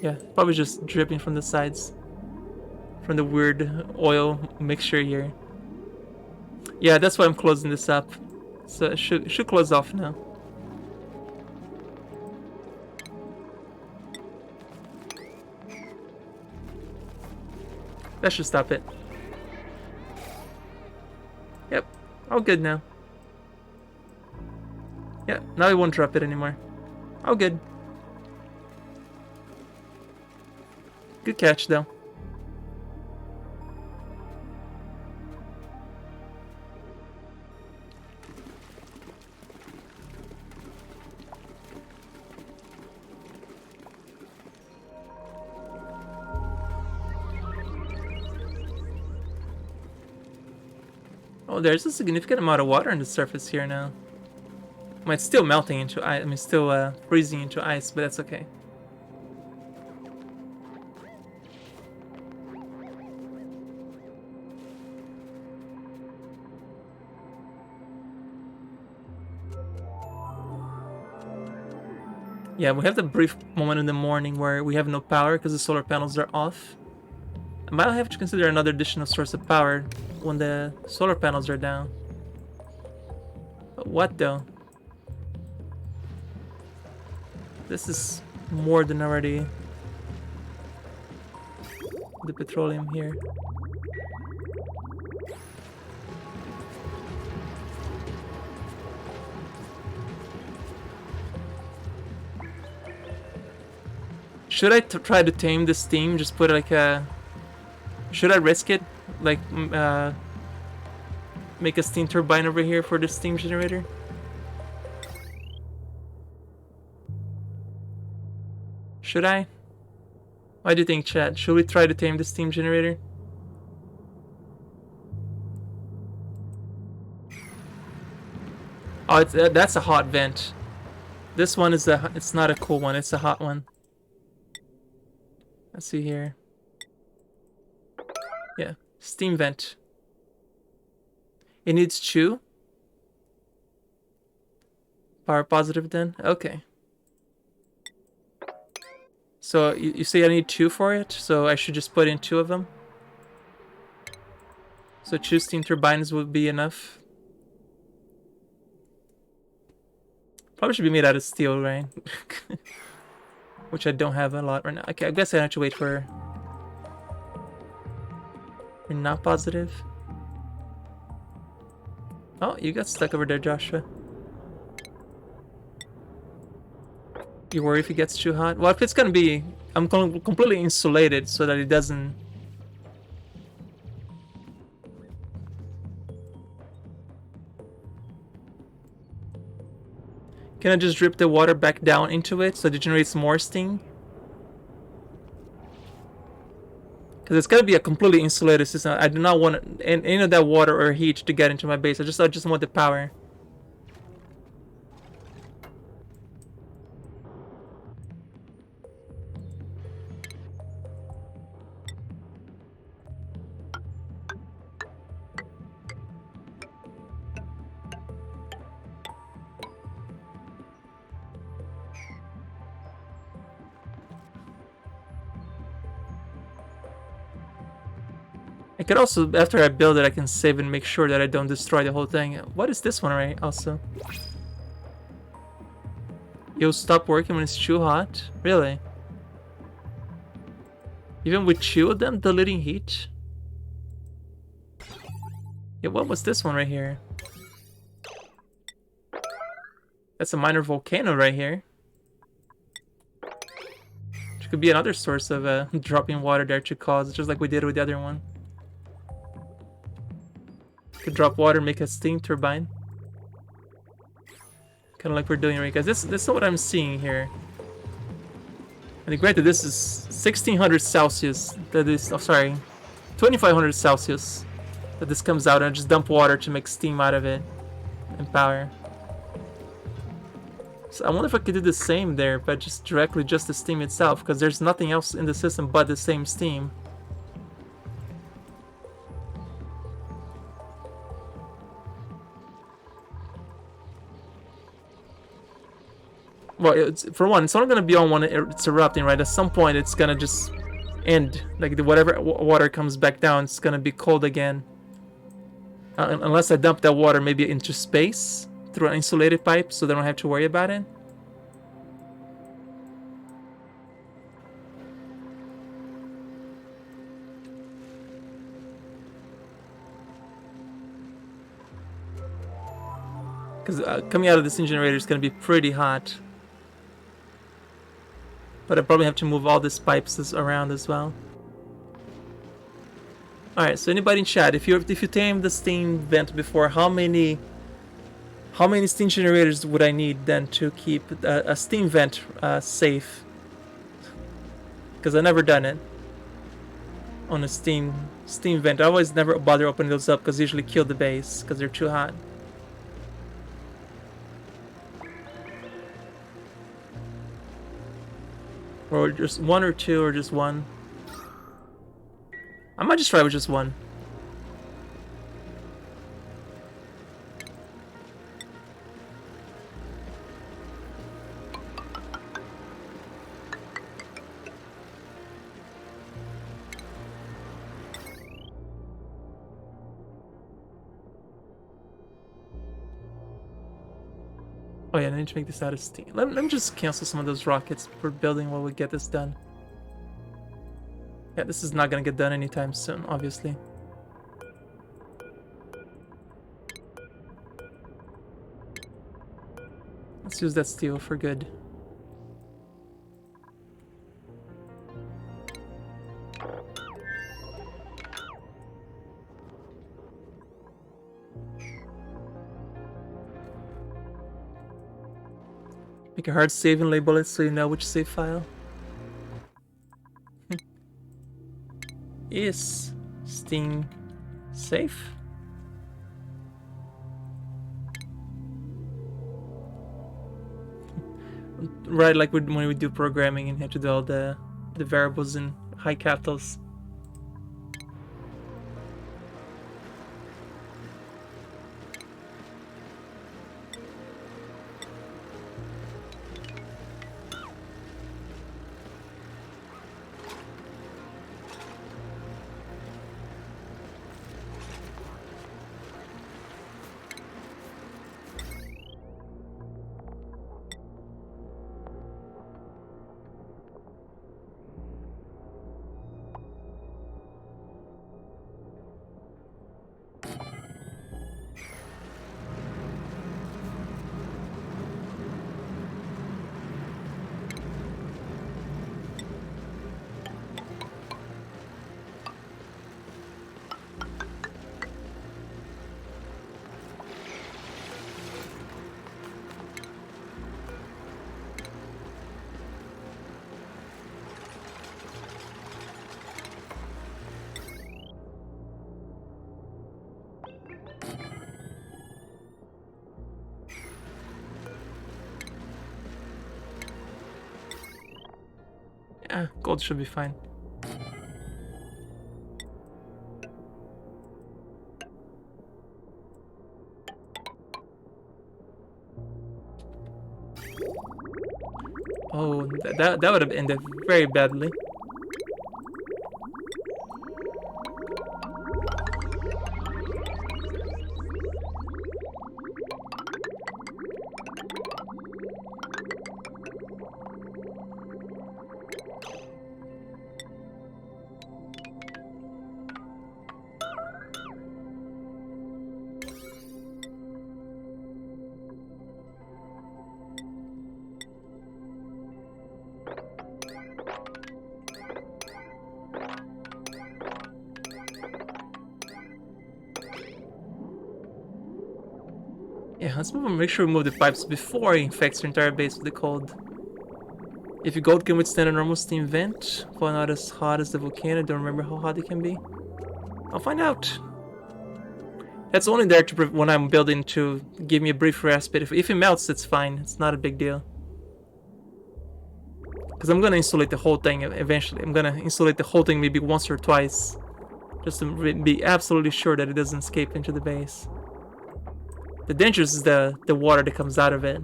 Yeah, probably just dripping from the sides. From the weird oil mixture here. Yeah, that's why I'm closing this up. So it should close off now. That should stop it. Yep, all good now. Yeah, now it won't drop it anymore. All good. Good catch, though. Oh, there's a significant amount of water on the surface here now. Well, it's still melting into ice. I mean, still freezing into ice, but that's okay. Yeah, we have the brief moment in the morning where we have no power because the solar panels are off. I might have to consider another additional source of power when the solar panels are down. But what though? This is more than already the petroleum here. Should I try to tame the steam? Just put like a... Should I risk it? Like, make a steam turbine over here for the steam generator? Should I? What do you think, chat? Should we try to tame the steam generator? Oh, it's, that's a hot vent. This one is it's not a cool one, it's a hot one. Let's see here. Yeah, steam vent. It needs chew. Power positive then? Okay. So you say I need 2 for it, so I should just put in 2 of them. So 2 steam turbines would be enough. Probably should be made out of steel, right? Which I don't have a lot right now. Okay, I guess I have to wait for... You're not positive? Oh, you got stuck over there, Joshua. You worry if it gets too hot? Well, if it's gonna be... I'm completely insulated so that it doesn't... Can I just drip the water back down into it so it generates more steam? Because it's gotta be a completely insulated system. I do not want any of that water or heat to get into my base. I just want the power. I could also, after I build it, I can save and make sure that I don't destroy the whole thing. What is this one, right? Also, you'll stop working when it's too hot. Really? Even with two of them deleting heat? Yeah, what was this one right here? That's a minor volcano right here. Which could be another source of dropping water there to cause, just like we did with the other one. Could drop water, make a steam turbine. Kind of like we're doing right, guys. This is what I'm seeing here. And granted, this is 1600 Celsius. That is, oh sorry, 2500 Celsius. That this comes out, and I just dump water to make steam out of it and power. So I wonder if I could do the same there, but just directly just the steam itself, because there's nothing else in the system but the same steam. Well, for one, it's not gonna be on when it's erupting, right? At some point, it's gonna just end. Like whatever water comes back down, it's gonna be cold again. Unless I dump that water maybe into space through an insulated pipe, so they don't have to worry about it. Because coming out of this incinerator is gonna be pretty hot. But I probably have to move all these pipes around as well. Alright, so anybody in chat, if you tamed the steam vent before, how many steam generators would I need then to keep a steam vent safe? Because I've never done it on a steam steam vent. I always never bother opening those up because they usually kill the base because they're too hot. Or just one or two, or just one. I might just try with just one. Oh yeah, I need to make this out of steam. Let me just cancel some of those rockets we're building while we get this done. Yeah, this is not gonna get done anytime soon, obviously. Let's use that steel for good. Make a hard save and label it so you know which save file. Is Steam safe? Right, like when we do programming and you have to do all the variables in high capitals. Yeah, gold should be fine. Oh, that would have ended very badly. Yeah, let's make sure we move the pipes before it infects your entire base with the cold. If your gold can withstand a normal steam vent, while not as hot as the volcano, I don't remember how hot it can be. I'll find out. That's only there to when I'm building to give me a brief respite. If it melts, it's fine. It's not a big deal. Because I'm gonna insulate the whole thing eventually. I'm gonna insulate the whole thing maybe once or twice, just to be absolutely sure that it doesn't escape into the base. The danger is the water that comes out of it.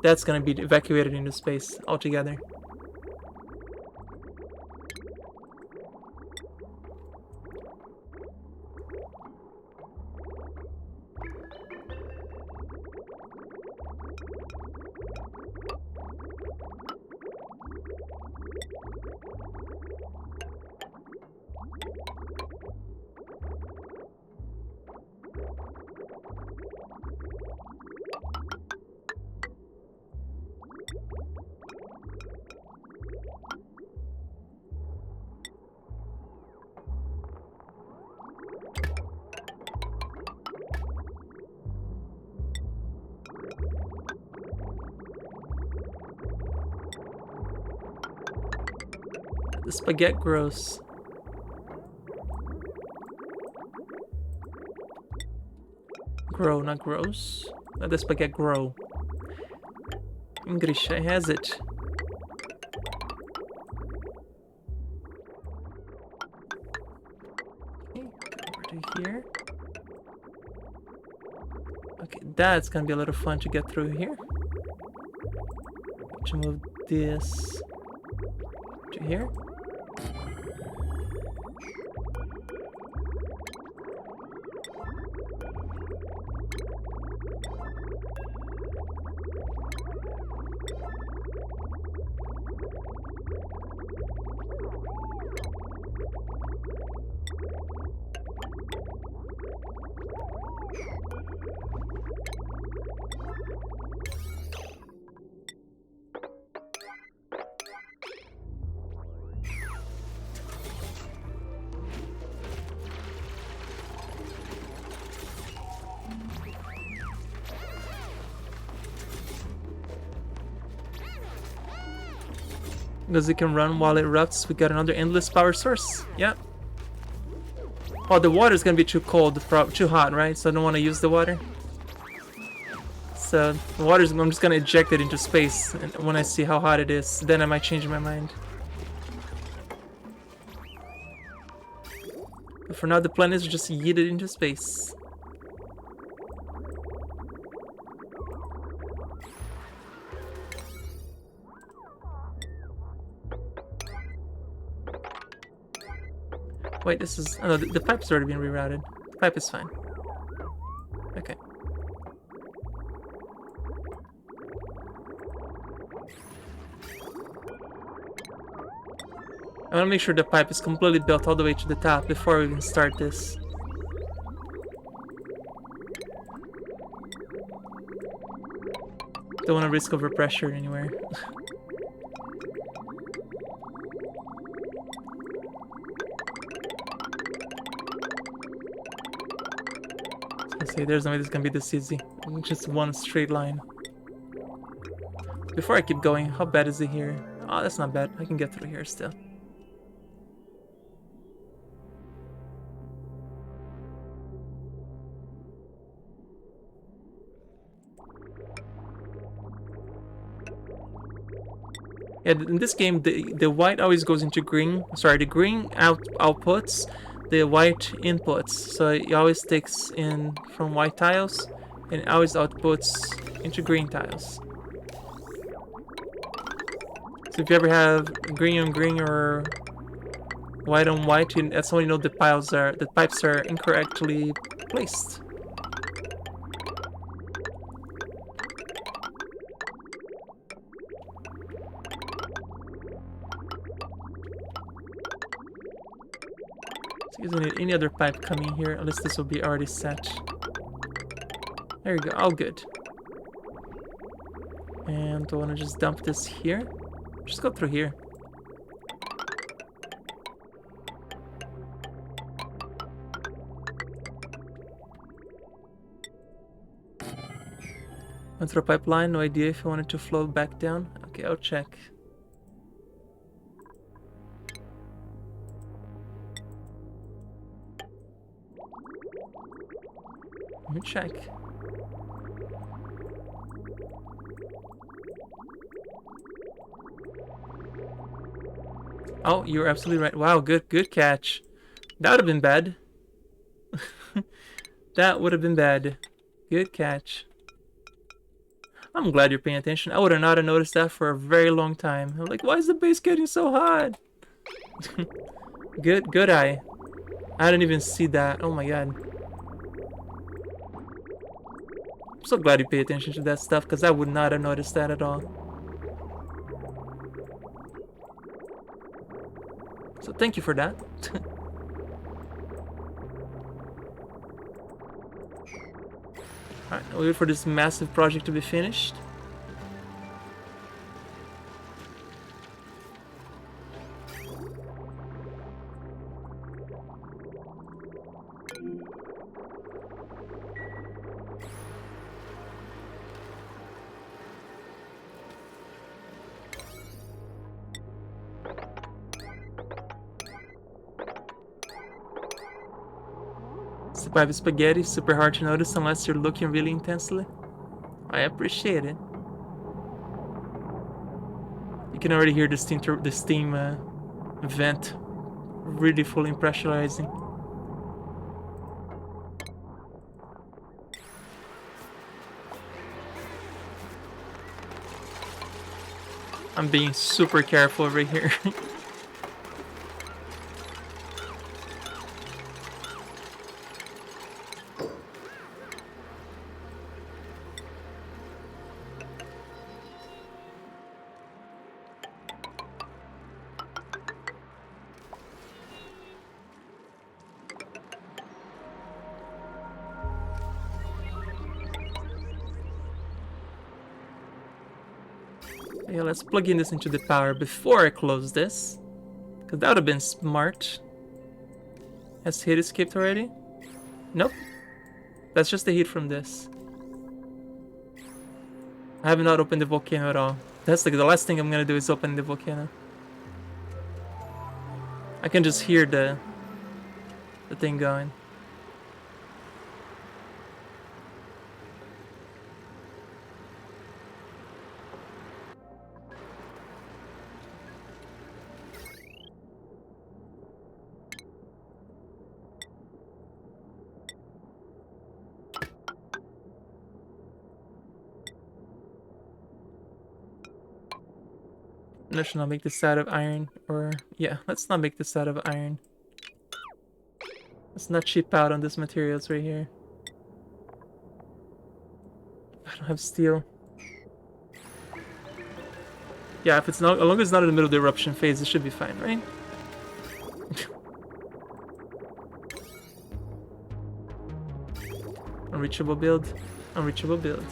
That's gonna be evacuated into space altogether. The spaghetti gross. Grow, not gross. Let the spaghetti grow. English, I has it. Okay, over to here. Okay, that's gonna be a little fun to get through here. To move this to here. Because it can run while it erupts, we got another endless power source. Yeah. Oh, the water is gonna be too cold, too hot, right? So I don't want to use the water. So the water is, I'm just gonna eject it into space, and when I see how hot it is, then I might change my mind. But for now, the plan is just yeet it into space. Wait, this is... Oh, no, the pipe's already been rerouted. The pipe is fine. Okay. I want to make sure the pipe is completely built all the way to the top before we even start this. Don't want to risk overpressure anywhere. See, there's no way this is gonna be this easy. Just one straight line. Before I keep going, how bad is it here? Oh, that's not bad. I can get through here still. Yeah, in this game, the white always goes into green. Sorry, the green outputs the white inputs, so it always takes in from white tiles and it always outputs into green tiles. So if you ever have green on green or white on white, that's when you know the pipes are incorrectly placed. Isn't it any other pipe coming here? At least this will be already set. There you go. All good. And do I want to just dump this here? Just go through here. Went through a pipeline. No idea if I wanted to flow back down. Okay, I'll check. Let me check. Oh, you're absolutely right. Wow, good catch. That would have been bad. That would have been bad. Good catch. I'm glad you're paying attention. I would have not have noticed that for a very long time. I'm like, why is the base getting so hot? Good eye. I didn't even see that. Oh my god. I'm so glad you pay attention to that stuff, because I would not have noticed that at all. So thank you for that. Alright, I'll wait for this massive project to be finished. type of spaghetti, super hard to notice unless you're looking really intensely. I appreciate it. You can already hear the steam vent really fully pressurizing. I'm being super careful over here. Yeah, let's plug in this into the power before I close this, because that would have been smart. Has heat escaped already? Nope. That's just the heat from this. I have not opened the volcano at all. That's like the last thing I'm gonna do is open the volcano. I can just hear the thing going. Let's not make this out of iron, or yeah, let's not make this out of iron. Let's not cheap out on these materials right here. I don't have steel. Yeah, if it's not, as long as it's not in the middle of the eruption phase, it should be fine, right? Unreachable build. Unreachable build.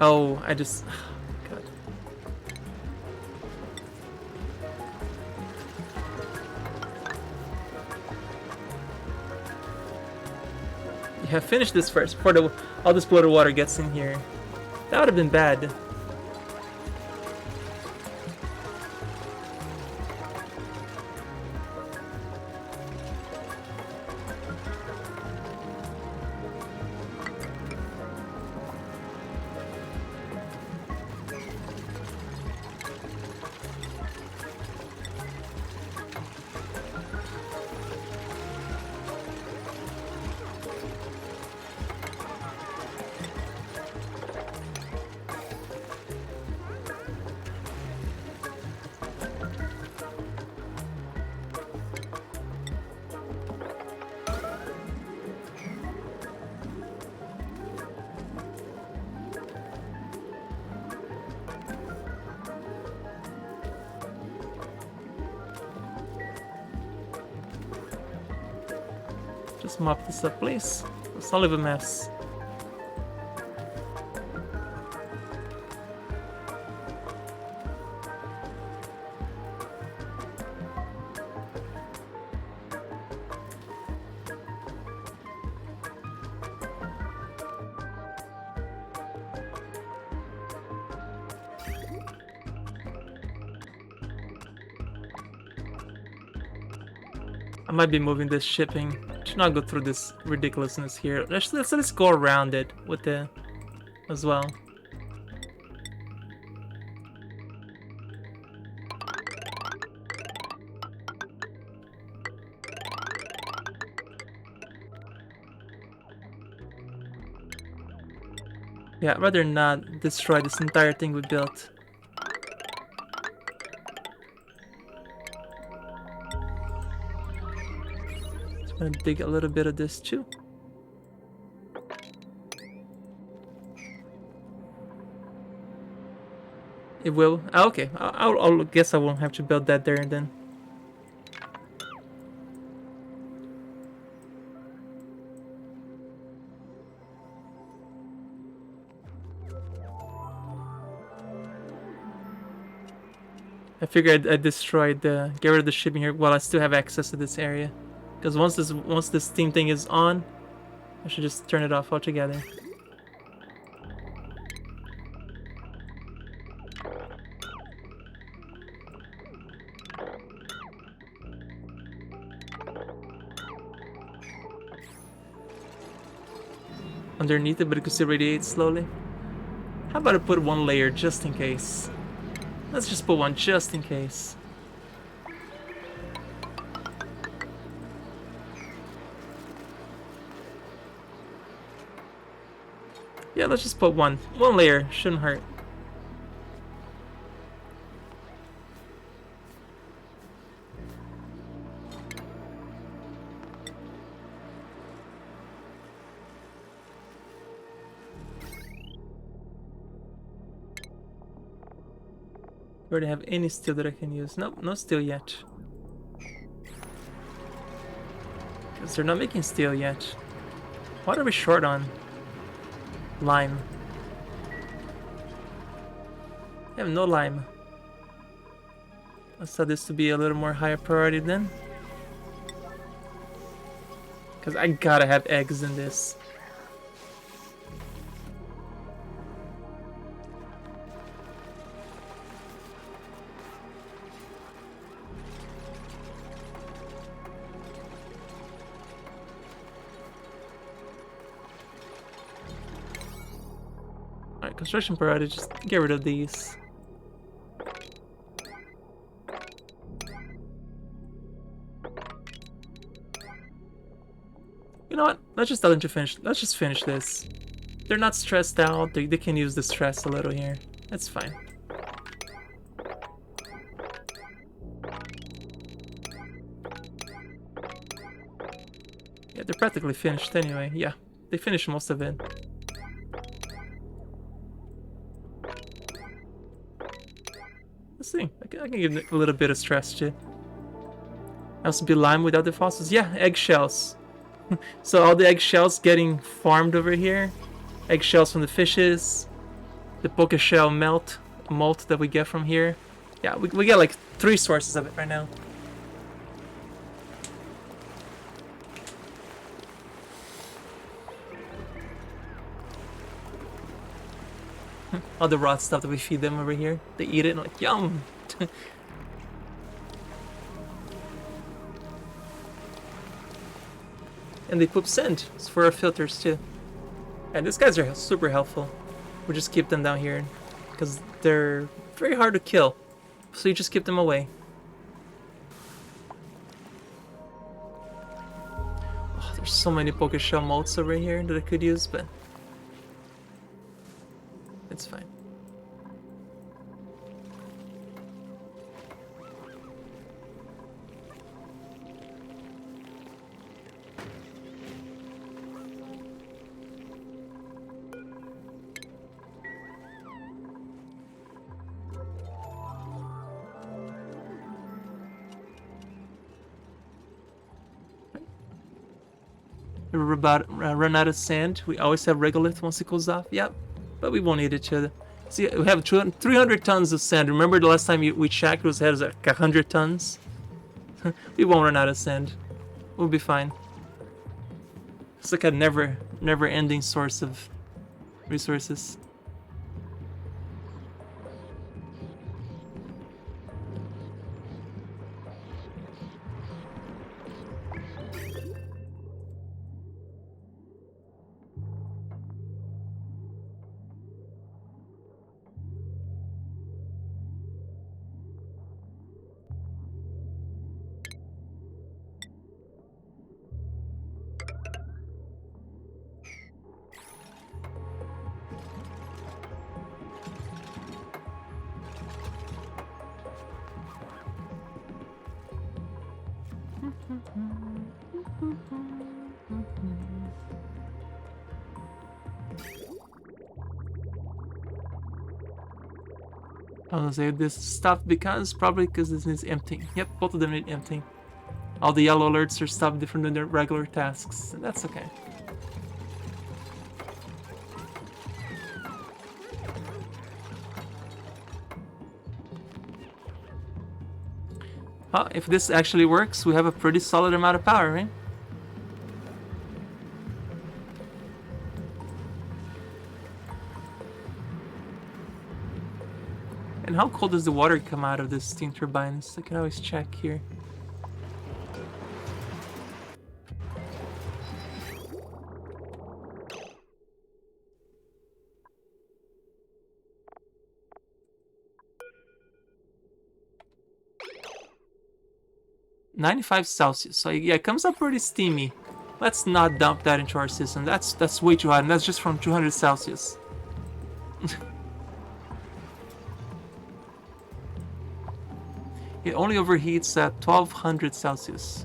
Oh, I just... God. Yeah, finish this first before all this bloated water gets in here. That would have been bad. Just mop this up, please. Let's not leave a mess. I might be moving this shipping. Should not go through this ridiculousness here. Let's go around it with the as well. Yeah, I'd rather not destroy this entire thing we built. Gonna dig a little bit of this too. It will. Oh, okay, I'll guess I won't have to build that there and then. I figured I'd destroyed get rid of the shipping here while I still have access to this area. Because once this steam thing is on, I should just turn it off altogether. Underneath it, but it could still radiate slowly. How about I put one layer just in case? Let's just put one just in case. Yeah, let's just put one. One layer, shouldn't hurt. Do I have any steel that I can use? Nope, no steel yet. Because they're not making steel yet. What are we short on? Lime. I have no lime. Let's set this to be a little more higher priority then. Because I gotta have eggs in this. Alright, construction priority, just get rid of these. You know what? Let's just tell them to finish. Let's just finish this. They're not stressed out. They can use the stress a little here. That's fine. Yeah, they're practically finished anyway. Yeah, they finished most of it. Let's see. I can give it a little bit of stress too. Also be lime without the fossils. Yeah, eggshells. So all the eggshells getting farmed over here. Eggshells from the fishes. The poke shell molt that we get from here. Yeah, we get like 3 sources of it right now. All the raw stuff that we feed them over here. They eat it and like, yum! And they poop sand. It's for our filters too. And these guys are super helpful. We just keep them down here because they're very hard to kill. So you just keep them away. Oh, there's so many poke shell molts over here that I could use, but it's fine. We're about run out of sand. We always have regolith once it cools off. Yep, but we won't need it to. See, we have 300 tons of sand. Remember the last time we checked, it was like 100 tons. We won't run out of sand. We'll be fine. It's like a never-ending source of resources. I was gonna say this stuff probably because this needs emptying. Yep, both of them need emptying. All the yellow alerts are stuff different than their regular tasks, and that's okay. Well, if this actually works, we have a pretty solid amount of power, right? And how cold does the water come out of the steam turbines? I can always check here. -95 Celsius. So yeah, it comes up pretty steamy. Let's not dump that into our system. That's way too hot, and that's just from 200 Celsius. It only overheats at 1200 Celsius.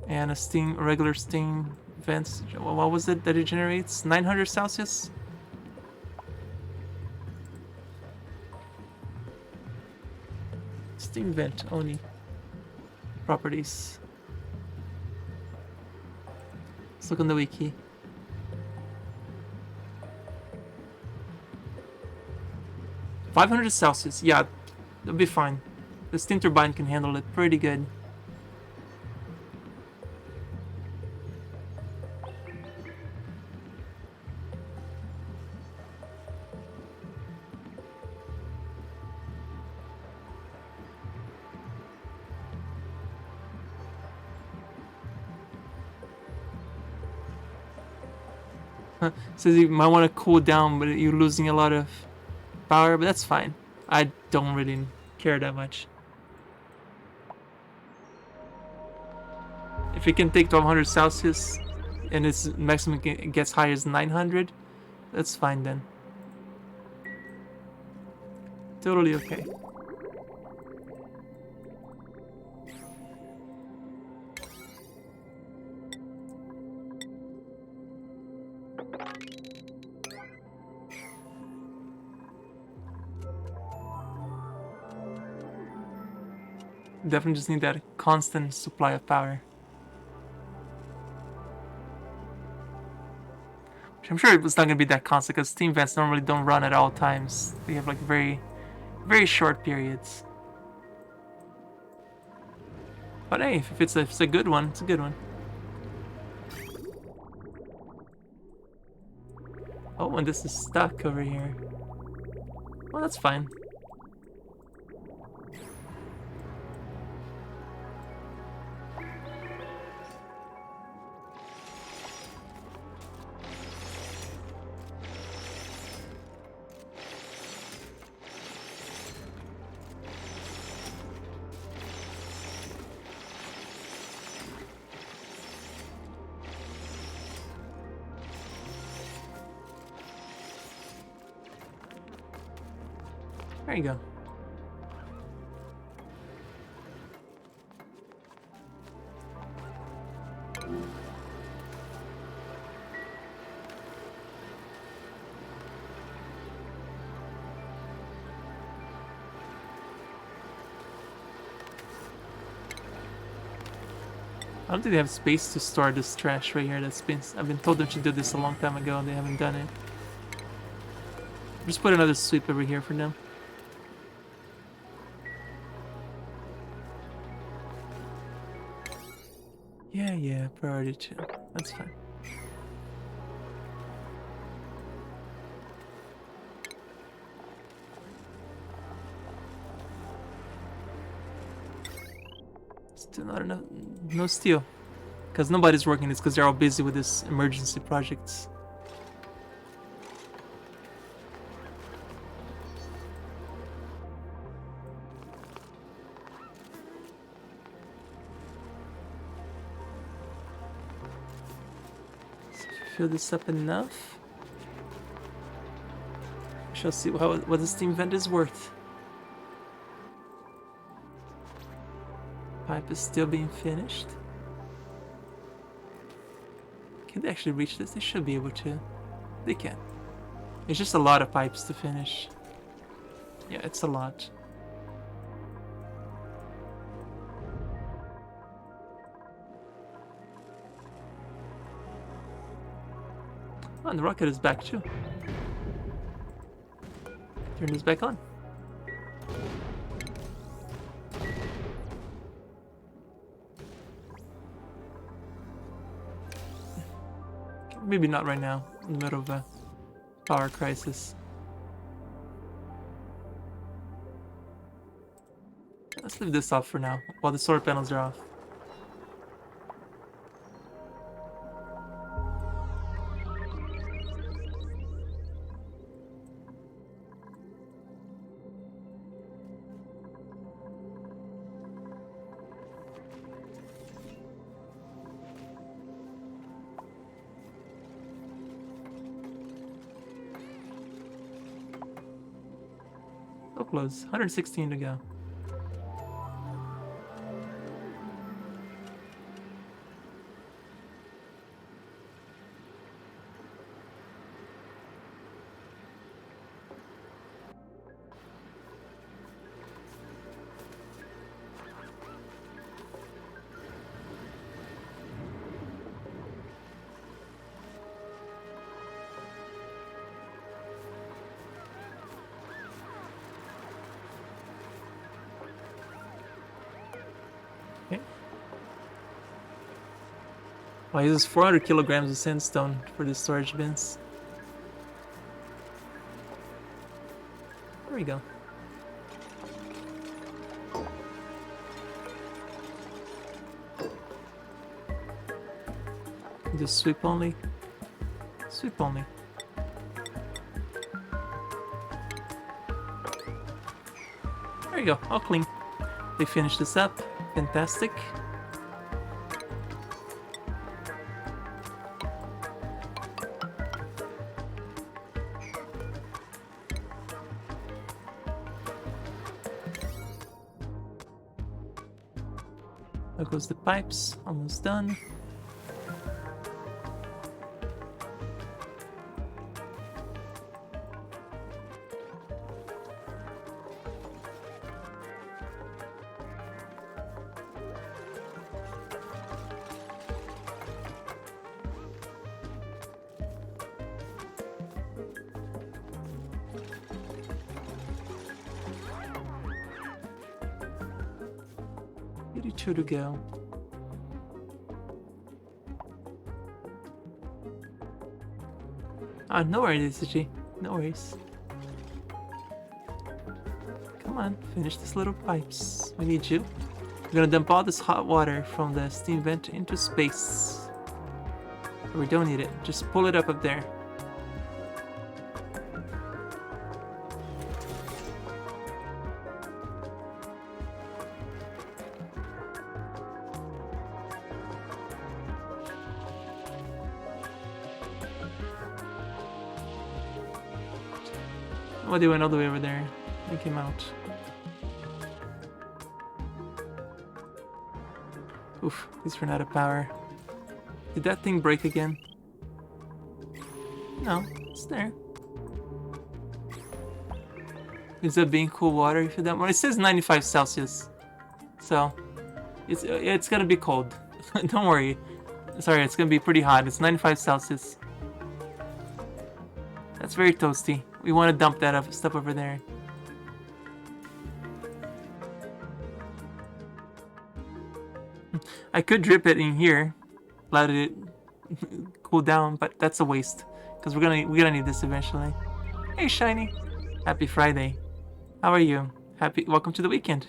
And a regular steam vents, what was it that it generates? 900 Celsius? Steam vent only. Properties. Let's look on the wiki. -500 Celsius. Yeah, it'll be fine. The steam turbine can handle it pretty good. Says you might want to cool down, but you're losing a lot of power, but that's fine. I don't really care that much. If it can take 1200 Celsius and its maximum gets high as 900, that's fine then. Totally okay. Definitely just need that constant supply of power. I'm sure it's not going to be that constant because steam vents normally don't run at all times. They have like very, very short periods. But hey, if it's a good one, it's a good one. Oh, and this is stuck over here. Well, that's fine. There you go. I don't think they have space to store this trash right here. I've been told them to do this a long time ago and they haven't done it. Just put another sweep over here for them. Yeah, priority 2. That's fine. Still not enough. No steel. Because nobody's working this because they're all busy with this emergency projects. Fill this up enough. We shall see what the steam vent is worth. Pipe is still being finished. Can they actually reach this? They should be able to. They can. It's just a lot of pipes to finish. Yeah, it's a lot. Oh, and the rocket is back too. Turn this back on. Maybe not right now, in the middle of a power crisis. Let's leave this off for now, while the solar panels are off. So close. 116 to go. Okay. Wow, he uses 400 kilograms of sandstone for the storage bins. There we go. Just sweep only. Sweep only. There you go, all clean. They finished this up. Fantastic. There goes the pipes, almost done. Two to go. Ah, no worries, G. No worries. Come on, finish these little pipes. We need you. We're gonna dump all this hot water from the steam vent into space. We don't need it. Just pull it up there. Oh, they went all the way over there. They came out. Oof, he's run out of power. Did that thing break again? No, it's there. Is that being cool water if you don't want? It says 95 Celsius. So, it's gonna be cold. Don't worry. Sorry, it's gonna be pretty hot. It's 95 Celsius. That's very toasty. We want to dump that stuff over there. I could drip it in here, let it cool down, but that's a waste because we're gonna need this eventually. Hey, Shiny! Happy Friday. How are you? Welcome to the weekend.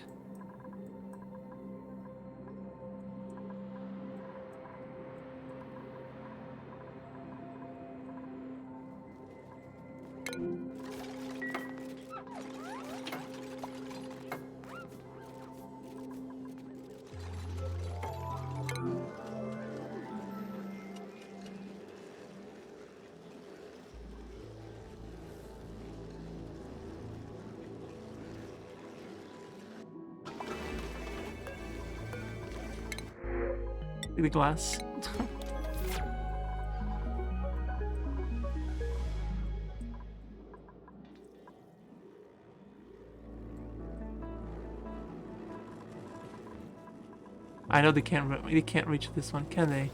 The glass. I know they can't reach this one, can they?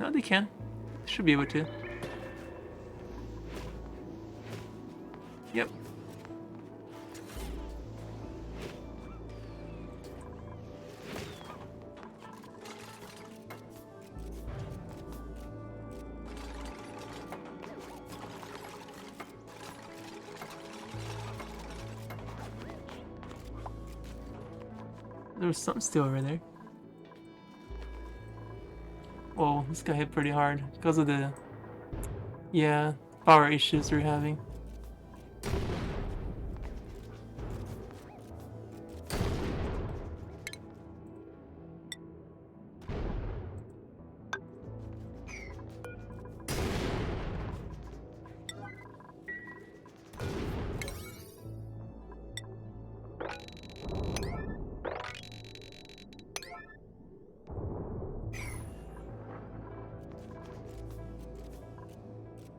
No, they can. They should be able to. Yep. There was something still over there. Whoa, this got hit pretty hard because of the, yeah, power issues we're having.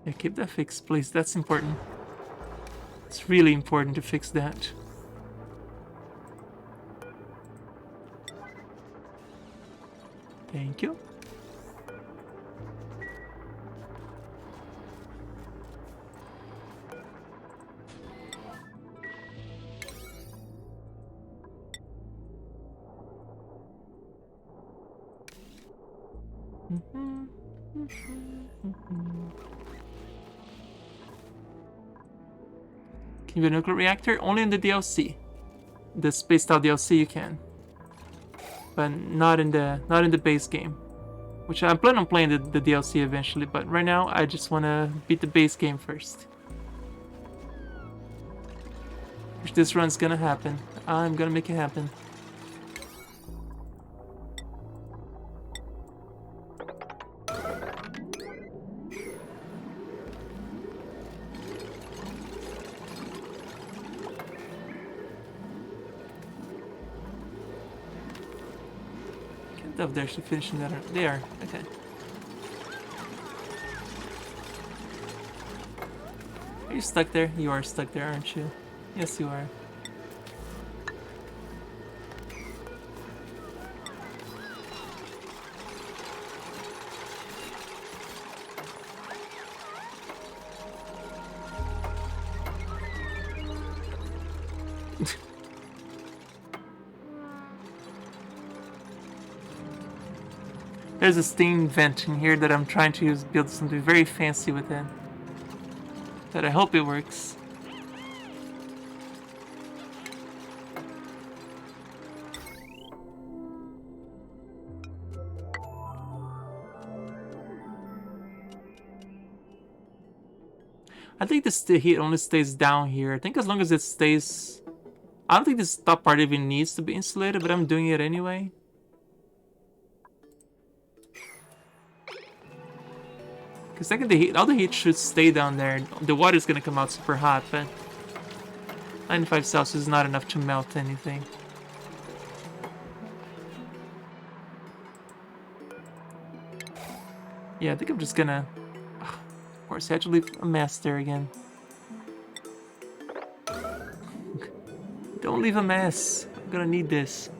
Yeah, keep that fixed, please. That's important. It's really important to fix that. Thank you. Can you be a nuclear reactor? Only in the DLC. The spaced out DLC you can. But not in the base game. Which I plan on playing the DLC eventually, but right now I just wanna beat the base game first. Which this run's gonna happen. I'm gonna make it happen. Up there, should finishing that. There, okay. Are you stuck there? You are stuck there, aren't you? Yes, you are. There's a steam vent in here that I'm trying to build something very fancy with it. That I hope it works. I think the heat only stays down here. I think as long as it stays... I don't think this top part even needs to be insulated, but I'm doing it anyway. Because I think the heat, all the heat should stay down there. The water's gonna come out super hot, but 95 Celsius is not enough to melt anything. Yeah, I think I'm just gonna... of course, I had to leave a mess there again. Don't leave a mess. I'm gonna need this.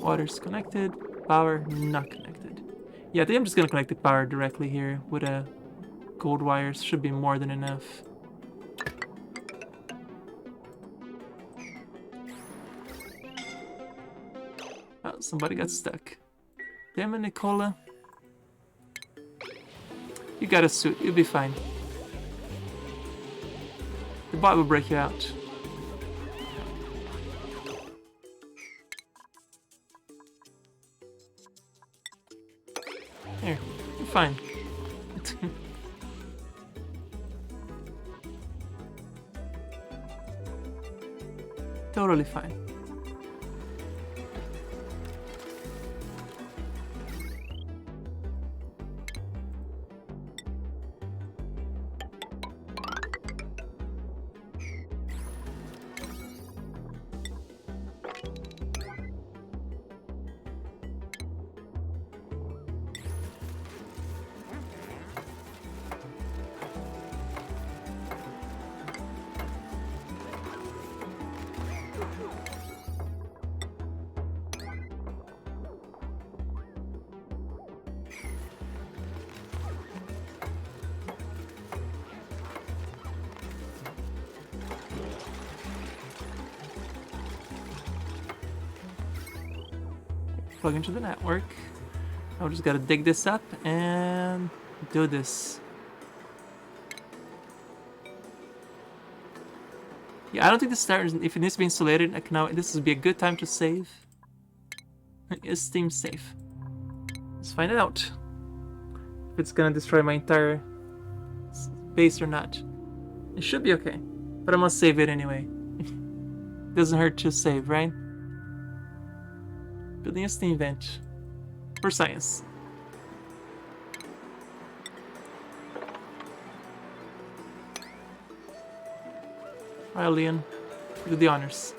Water's connected, power not connected. Yeah, I think I'm just gonna connect the power directly here with a gold wires. Should be more than enough. Oh, somebody got stuck. Damn it, Nicola. You got a suit, you'll be fine. The bot will break you out. Here, you're fine. Totally fine. Plug into the network. I just gotta dig this up and do this. Yeah, I don't think this starts. If it needs to be insulated, I can now. This would be a good time to save. Is Steam safe? Let's find out. If it's gonna destroy my entire base or not. It should be okay, but I must save it anyway. Doesn't hurt to save, right? Building a steam vent. For science. Alright, Leon. Do the honors.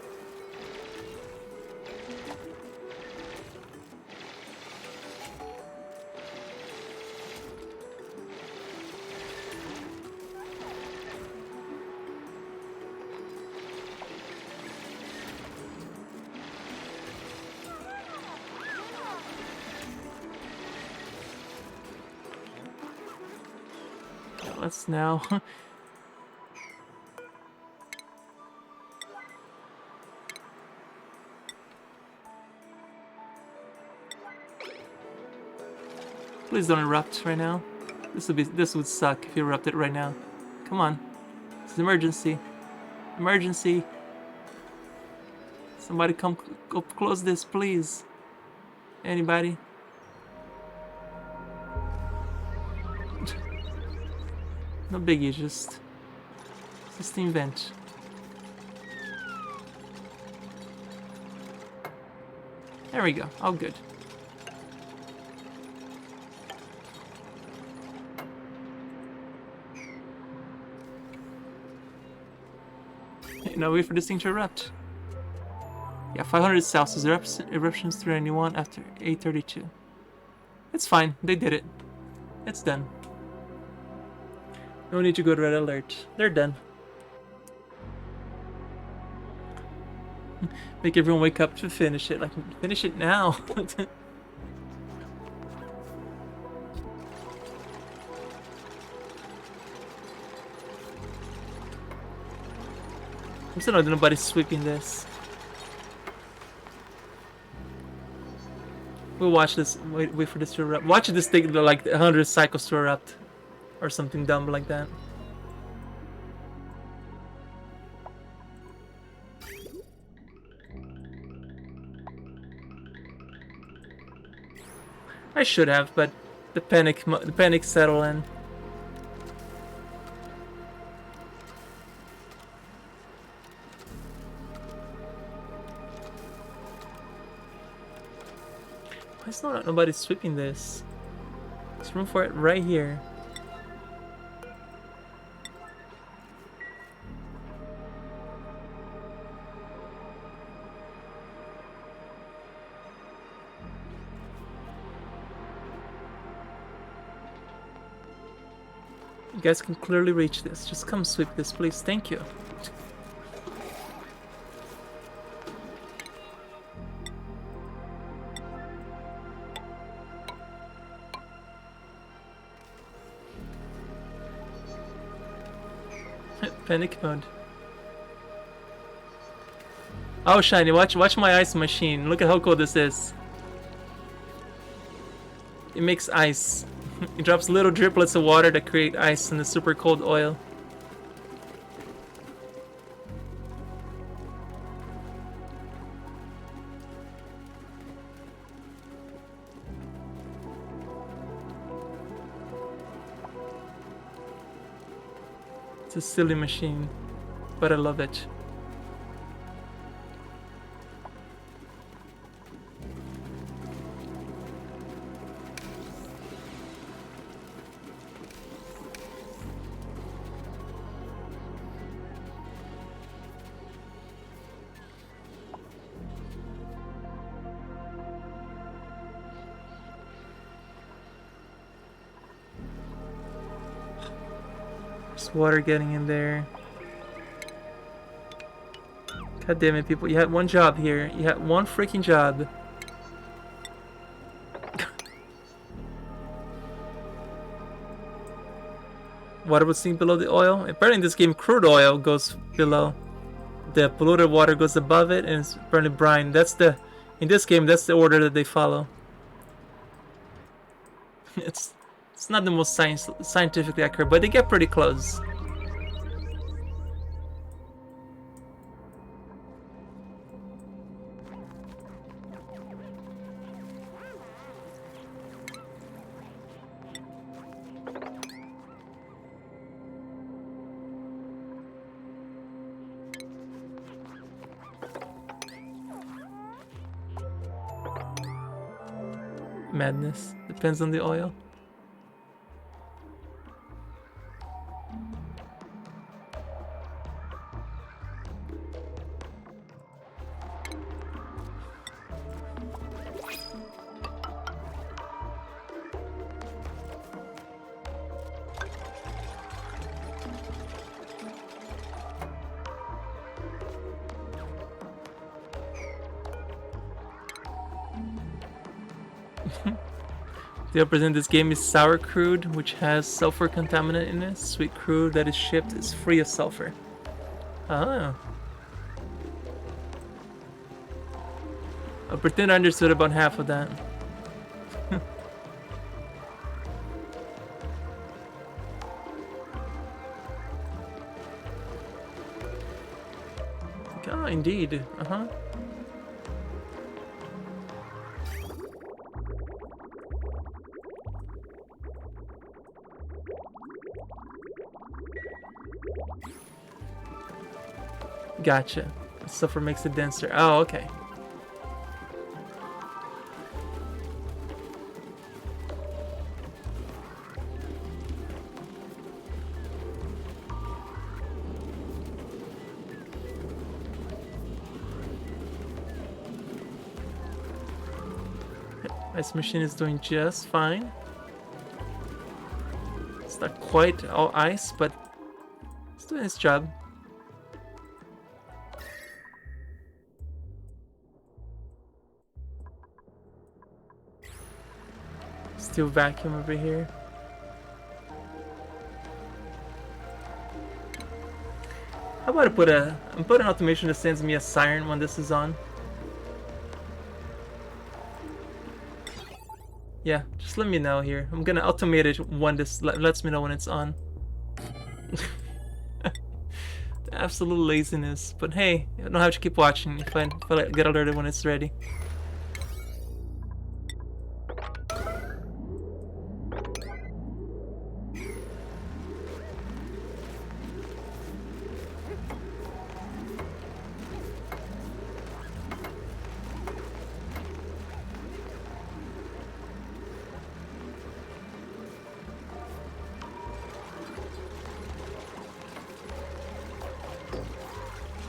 Let's now. Please don't erupt right now. This would suck if you erupted right now. Come on. It's an emergency. Emergency. Somebody come close this, please. Anybody? No biggie, just a steam vent. There we go. All good. Now wait for this thing to erupt. Yeah, 500 Celsius eruptions 391 after 8:32. It's fine. They did it. It's done. No need to go to red alert. They're done. Make everyone wake up to finish it. Like, finish it now. I'm still not nobody's sweeping this. We'll watch this. Wait for this to erupt. Watch this take like 100 cycles to erupt. Or something dumb like that. I should have, but the panic settled in. Why is nobody sweeping this? There's room for it right here. You guys can clearly reach this. Just come sweep this, please. Thank you. Panic mode. Oh, Shiny, watch my ice machine. Look at how cool this is. It makes ice. It drops little driplets of water that create ice in the super cold oil. It's a silly machine, but I love it. There's water getting in there. God damn it, people. You had one job here. You had one freaking job. Water was sink below the oil. Apparently in this game, crude oil goes below. The polluted water goes above it, and it's apparently brine. That's the... In this game, that's the order that they follow. It's not the most scientifically accurate, but they get pretty close. Madness. Depends on the oil. The opposite in this game is sour crude, which has sulfur contaminant in it. Sweet crude that is shipped is free of sulfur. Ah. I pretend I understood about half of that. Ah, indeed. Uh-huh. Gotcha. Sulfur makes it denser. Oh, okay. Ice machine is doing just fine. It's not quite all ice, but it's doing its job. Still vacuum over here. How about I put an automation that sends me a siren when this is on? Yeah, just let me know here. I'm gonna automate it when this lets me know when it's on. The absolute laziness. But hey, I don't have to keep watching if I get alerted when it's ready.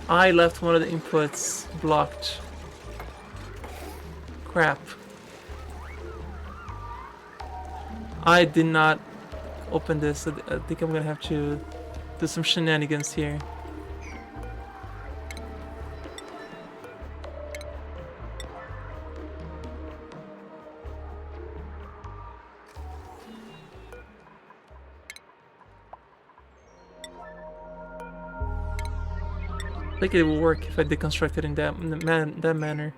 I left one of the inputs blocked. Crap. I did not open this. I think I'm gonna have to do some shenanigans here. I think it will work if I deconstruct it in that manner.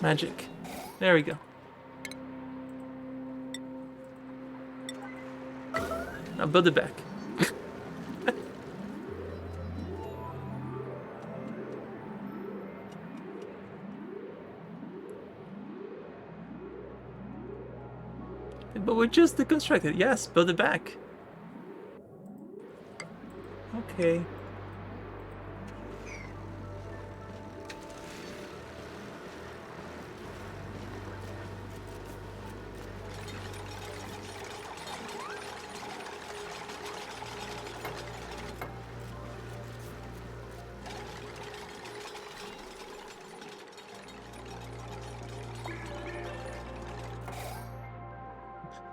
Magic. There we go. Now build it back. But we just deconstructed. Yes, build it back. Okay.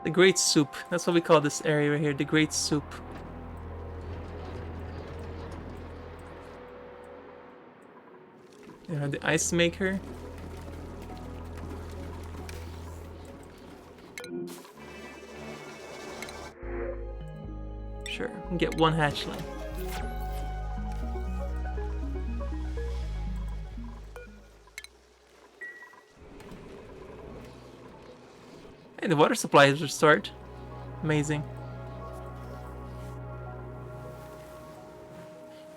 The Great Soup. That's what we call this area right here. The Great Soup. You have the ice maker. Sure, we can get one hatchling. Hey, the water supply is restored. Amazing.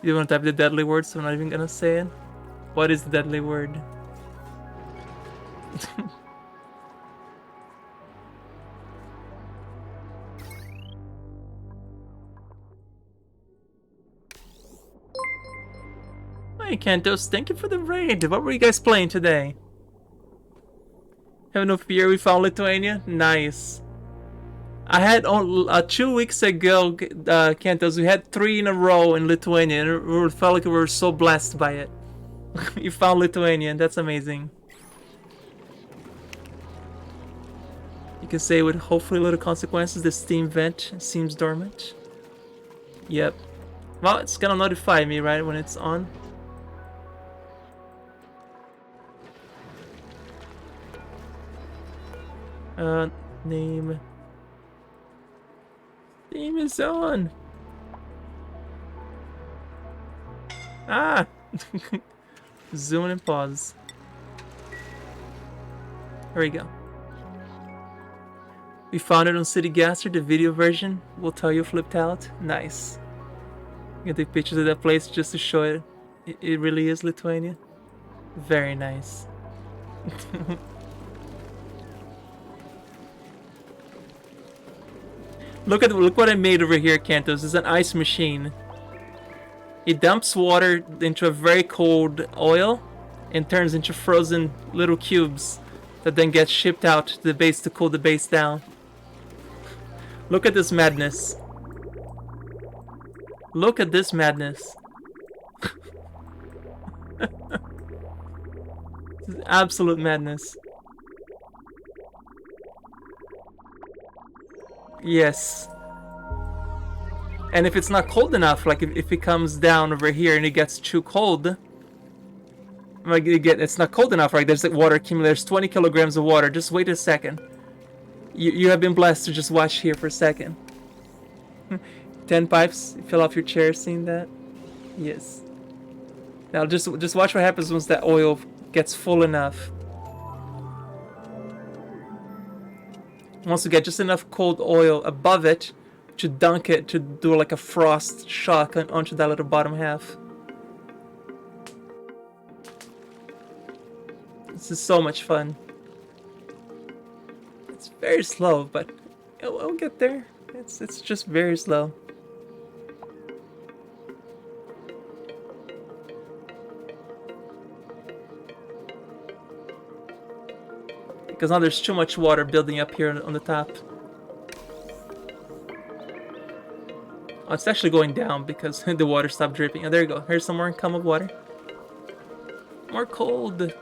You want to type the deadly word, so I'm not even gonna say it? What is the deadly word? Hey, Cantos, thank you for the raid. What were you guys playing today? Have no fear, we found Lithuania. Nice. I had 2 weeks ago, Cantos, we had 3 in a row in Lithuania, and we felt like we were so blessed by it. You found Lithuania, that's amazing. You can say with hopefully little consequences, the Steam vent seems dormant. Yep. Well, it's gonna notify me, right, when it's on. Name. Name is on. Ah! Zoom and pause. There we go. We found it on City Gaster, the video version. We'll tell you flipped out. Nice. You can take pictures of that place just to show it. It really is Lithuania. Very nice. Look what I made over here, Cantos. It's an ice machine. It dumps water into a very cold oil and turns into frozen little cubes that then get shipped out to the base to cool the base down. Look at this madness. Look at this madness. This is absolute madness. Yes. And if it's not cold enough, like if it comes down over here and it gets too cold, like it's not cold enough, right? There's like water accumulating. There's 20 kilograms of water. Just wait a second. You have been blessed to just watch here for a second. 10 pipes. You fell off your chair seeing that? Yes. Now just watch what happens once that oil gets full enough. Once you get just enough cold oil above it to dunk it, to do like a frost shock onto that little bottom half. This is so much fun. It's very slow, but it'll get there. It's just very slow. Because now there's too much water building up here on the top. Oh, it's actually going down because the water stopped dripping. Oh, there you go. Here's some more income of water. More cold.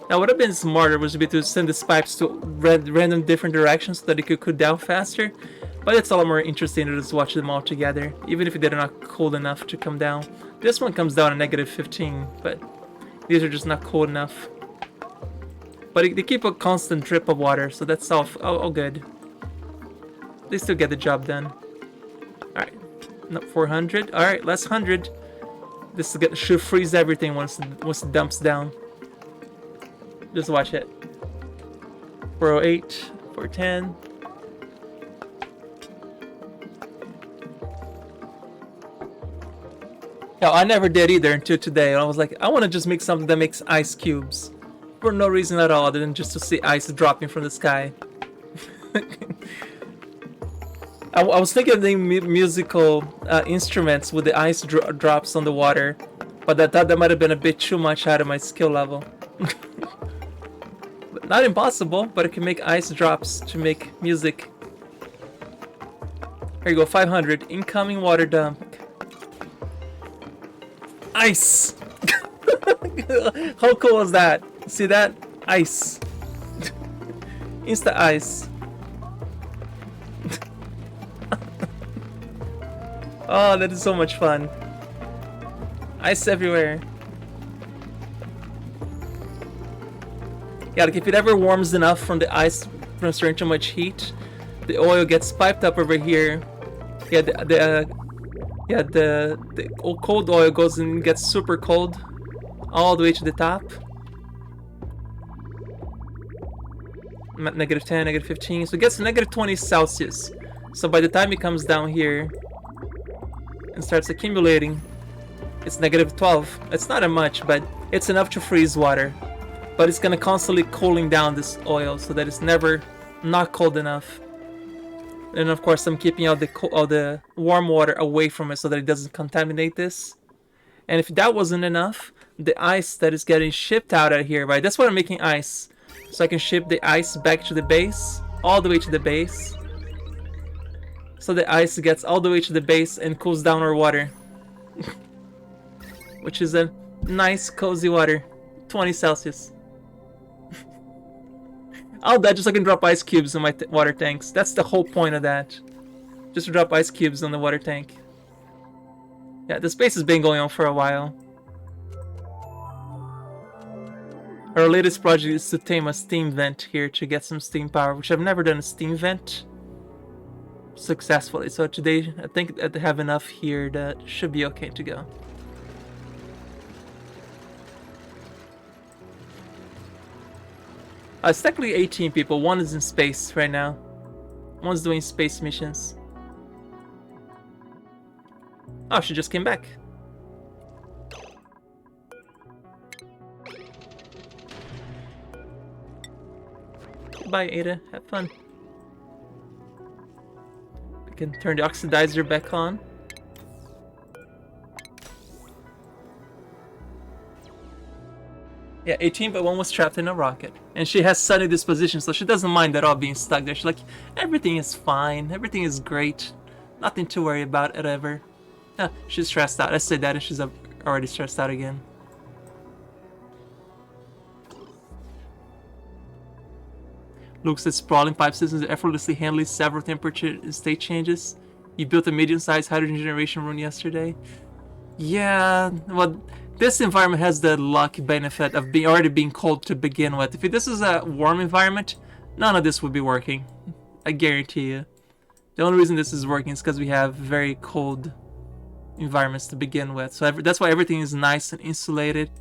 Now, what would have been smarter was to send these pipes to random different directions so that it could cool down faster. But it's a lot more interesting to just watch them all together, even if they're not cold enough to come down. This one comes down at -15, but these are just not cold enough. But they keep a constant drip of water, so that's all good. They still get the job done. Alright, no, 400. Alright, less 100. This should freeze everything once it dumps down. Just watch it. 408, 410. No, I never did either until today. I was like, I want to just make something that makes ice cubes. For no reason at all, other than just to see ice dropping from the sky. I was thinking of the musical instruments with the ice drops on the water. But I thought that might have been a bit too much out of my skill level. But not impossible, but it can make ice drops to make music. Here you go, 500. Incoming water dump. Ice! How cool is that? See that? Ice. Insta ice. Oh, that is so much fun. Ice everywhere. Yeah, like if it ever warms enough from the ice transferring too much heat, the oil gets piped up over here. Yeah, the cold oil goes and gets super cold all the way to the top. I'm at -10, -15, so it gets to -20 Celsius. So by the time it comes down here and starts accumulating, it's -12. It's not a much, but it's enough to freeze water. But it's gonna constantly cooling down this oil so that it's never not cold enough. And of course, I'm keeping all the warm water away from it so that it doesn't contaminate this. And if that wasn't enough, the ice that is getting shipped out of here, right? That's why I'm making ice. So I can ship the ice back to the base, all the way to the base. So the ice gets all the way to the base and cools down our water. Which is a nice, cozy water. 20 Celsius. All that just so I can drop ice cubes in my water tanks. That's the whole point of that. Just to drop ice cubes on the water tank. Yeah, the space has been going on for a while. Our latest project is to tame a steam vent here to get some steam power, which I've never done a steam vent successfully. So today, I think I have enough here that should be okay to go. It's technically 18 people. One is in space right now. One's doing space missions. Oh, she just came back. Bye, Ada. Have fun. We can turn the oxidizer back on. Yeah, 18, but one was trapped in a rocket. And she has sunny disposition, so she doesn't mind at all being stuck there. She's like, everything is fine, everything is great. Nothing to worry about ever. Ah, she's stressed out. I said that and she's already stressed out again. Luke says sprawling pipe systems effortlessly handling several temperature and state changes. You built a medium-sized hydrogen generation room yesterday. Yeah, well, this environment has the luck benefit of already being cold to begin with. If this is a warm environment, none of this would be working. I guarantee you. The only reason this is working is because we have very cold environments to begin with. So that's why everything is nice and insulated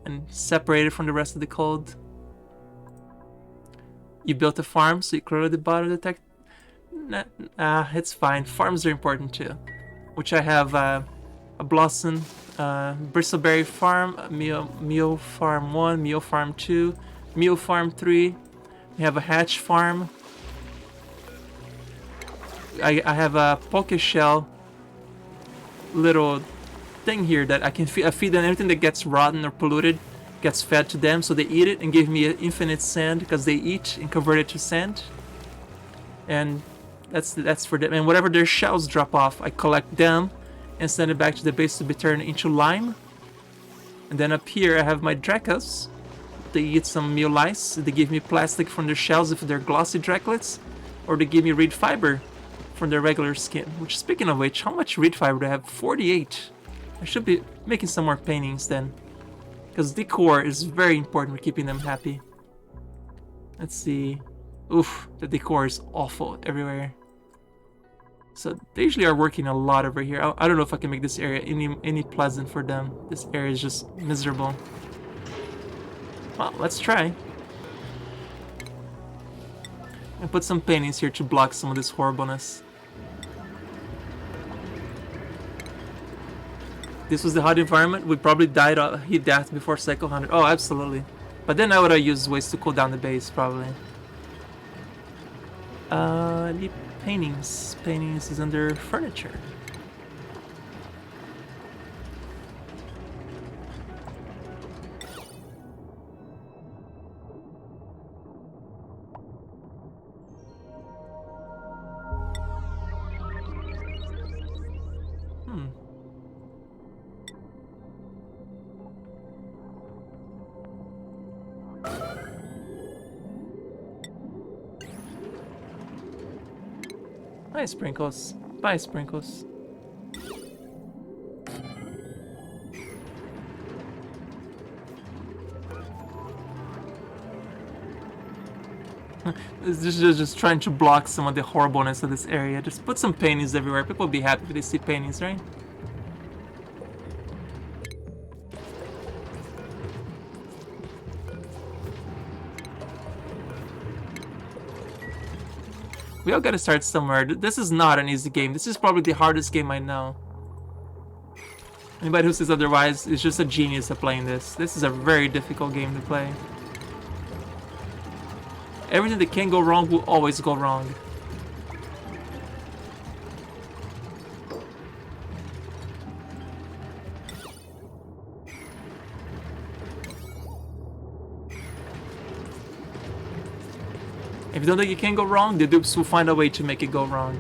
and separated from the rest of the cold. You built a farm, so you corroded the bottom of the tech. It's fine. Farms are important too. Which I have a Blossom, Bristleberry Farm, Mio Farm 1, Mio Farm 2, Mio Farm 3. We have a Hatch Farm. I have a Poke Shell little thing here that I can feed them. Everything that gets rotten or polluted gets fed to them, so they eat it and give me infinite sand because they eat and convert it to sand. And that's for them. And whatever their shells drop off, I collect them and send it back to the base to be turned into lime. And then up here I have my Dracos. They eat some meal lice. They give me plastic from their shells if they're glossy Draclets, or they give me reed fiber from their regular skin. Which, speaking of which, how much reed fiber do I have? 48. I should be making some more paintings then, because decor is very important for keeping them happy. Let's see. Oof, the decor is awful everywhere. So they usually are working a lot over here. I don't know if I can make this area any pleasant for them. This area is just miserable. Well, let's try. And put some paintings here to block some of this horribleness. This was the hot environment. We probably died of heat death before Cycle 100. Oh, absolutely. But then I would have used ways to cool down the base, probably. Any paintings? Paintings is under furniture. Bye, Sprinkles. Bye, Sprinkles. This is just trying to block some of the horribleness of this area. Just put some paintings everywhere. People will be happy if they see paintings, right? We all gotta start somewhere. This is not an easy game. This is probably the hardest game I know. Anybody who says otherwise is just a genius at playing this. This is a very difficult game to play. Everything that can go wrong will always go wrong. If you don't think it can go wrong, the dupes will find a way to make it go wrong.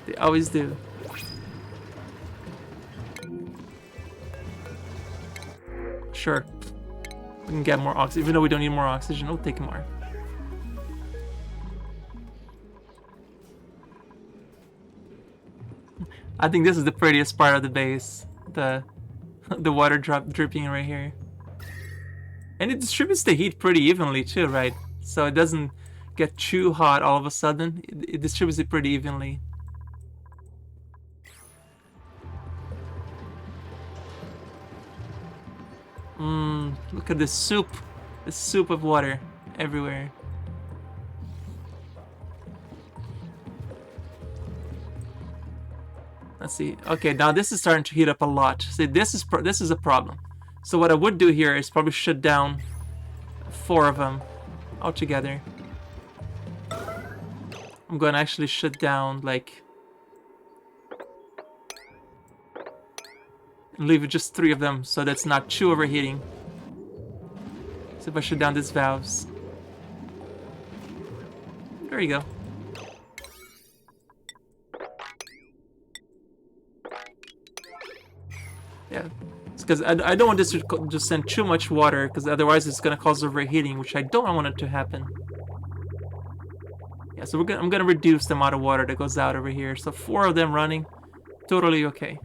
They always do. Sure. We can get more oxygen. Even though we don't need more oxygen, we'll take more. I think this is the prettiest part of the base. The water dripping right here. And it distributes the heat pretty evenly too, right? So it doesn't get too hot all of a sudden. It distributes it pretty evenly. Look at this soup. The soup of water everywhere. Let's see. Okay, now this is starting to heat up a lot. See, this is a problem. So what I would do here is probably shut down 4 of them altogether. I'm going to actually shut down like and leave just 3 of them so that's not too overheating. So if I shut down these valves. There you go. Yeah, it's because I don't want this to just send too much water, because otherwise it's going to cause overheating, which I don't want it to happen. Yeah, so I'm going to reduce the amount of water that goes out over here. So 4 of them running, totally okay.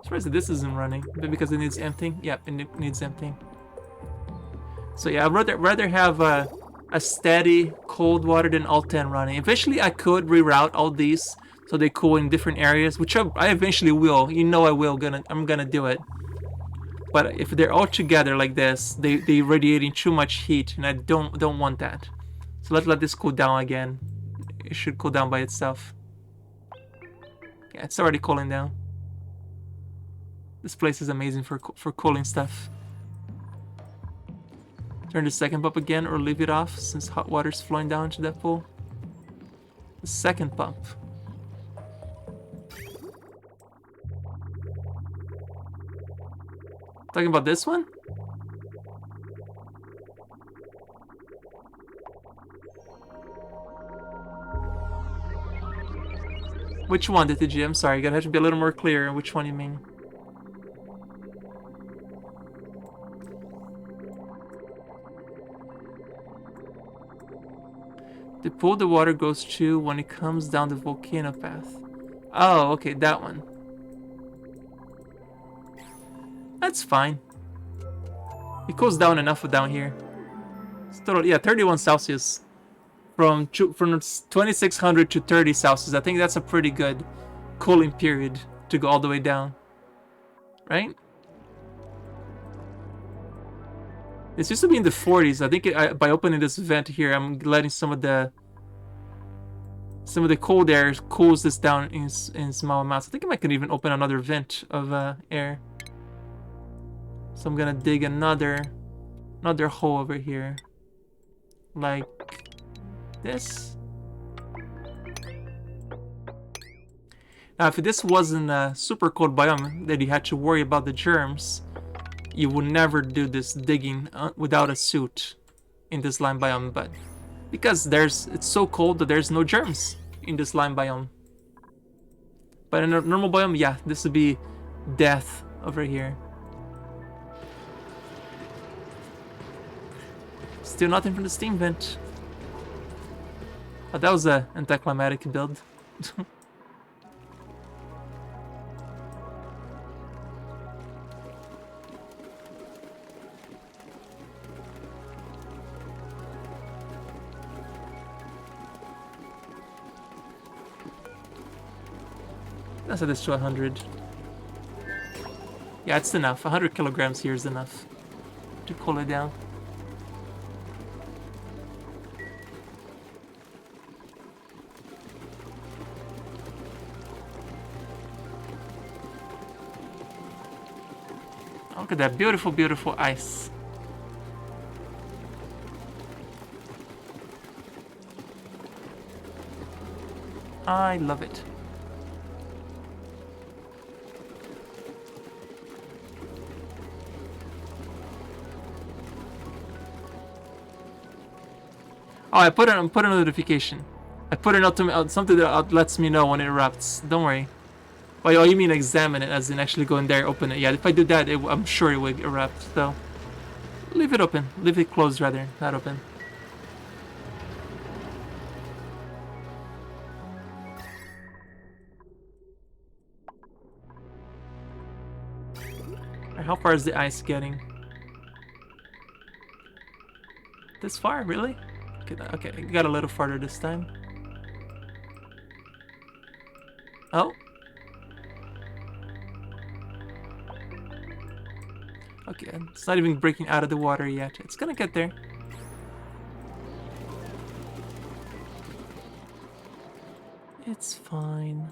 Surprised that this isn't running, but because it needs emptying. Yep, it needs emptying. So yeah, I'd rather have a steady cold water than all 10 running. Eventually I could reroute all these so they cool in different areas, which I eventually will. You know I will. I'm gonna do it. But if they're all together like this, they radiating too much heat, and I don't want that. So let's let this cool down again. It should cool down by itself. Yeah, it's already cooling down. This place is amazing for cooling stuff. Turn the second pump again, or leave it off since hot water's flowing down to that pool. The second pump. Talking about this one? Which one did you? I'm sorry, you're gonna have to be a little more clear on which one you mean. The pool the water goes to when it comes down the volcano path. Oh, okay, that one. That's fine. It cools down enough down here. It's total, yeah, 31 Celsius. From 2600 to 30 Celsius. I think that's a pretty good cooling period to go all the way down. Right? It's used to be in the 40s. I think by opening this vent here, I'm letting some of the cold air cools this down in small amounts. I think I can even open another vent of air. So I'm gonna dig another hole over here, like this. Now, if this wasn't a super cold biome that you had to worry about the germs, you would never do this digging without a suit in this lime biome. But because it's so cold that there's no germs in this lime biome. But in a normal biome, yeah, this would be death over here. Still nothing from the steam vent. Oh, that was an anticlimactic build. Let's set this to 100. Yeah, it's enough. 100 kilograms here is enough to cool it down. Look at that beautiful, beautiful ice. I love it. Oh, I put a notification. I put an something that lets me know when it erupts. Don't worry. Oh, you mean examine it, as in actually go in there, open it. Yeah, if I do that, I'm sure it will erupt. So leave it open. Leave it closed rather, not open. How far is the ice getting? This far, really? Okay, it got a little farther this time. Oh. Okay, it's not even breaking out of the water yet. It's gonna get there. It's fine.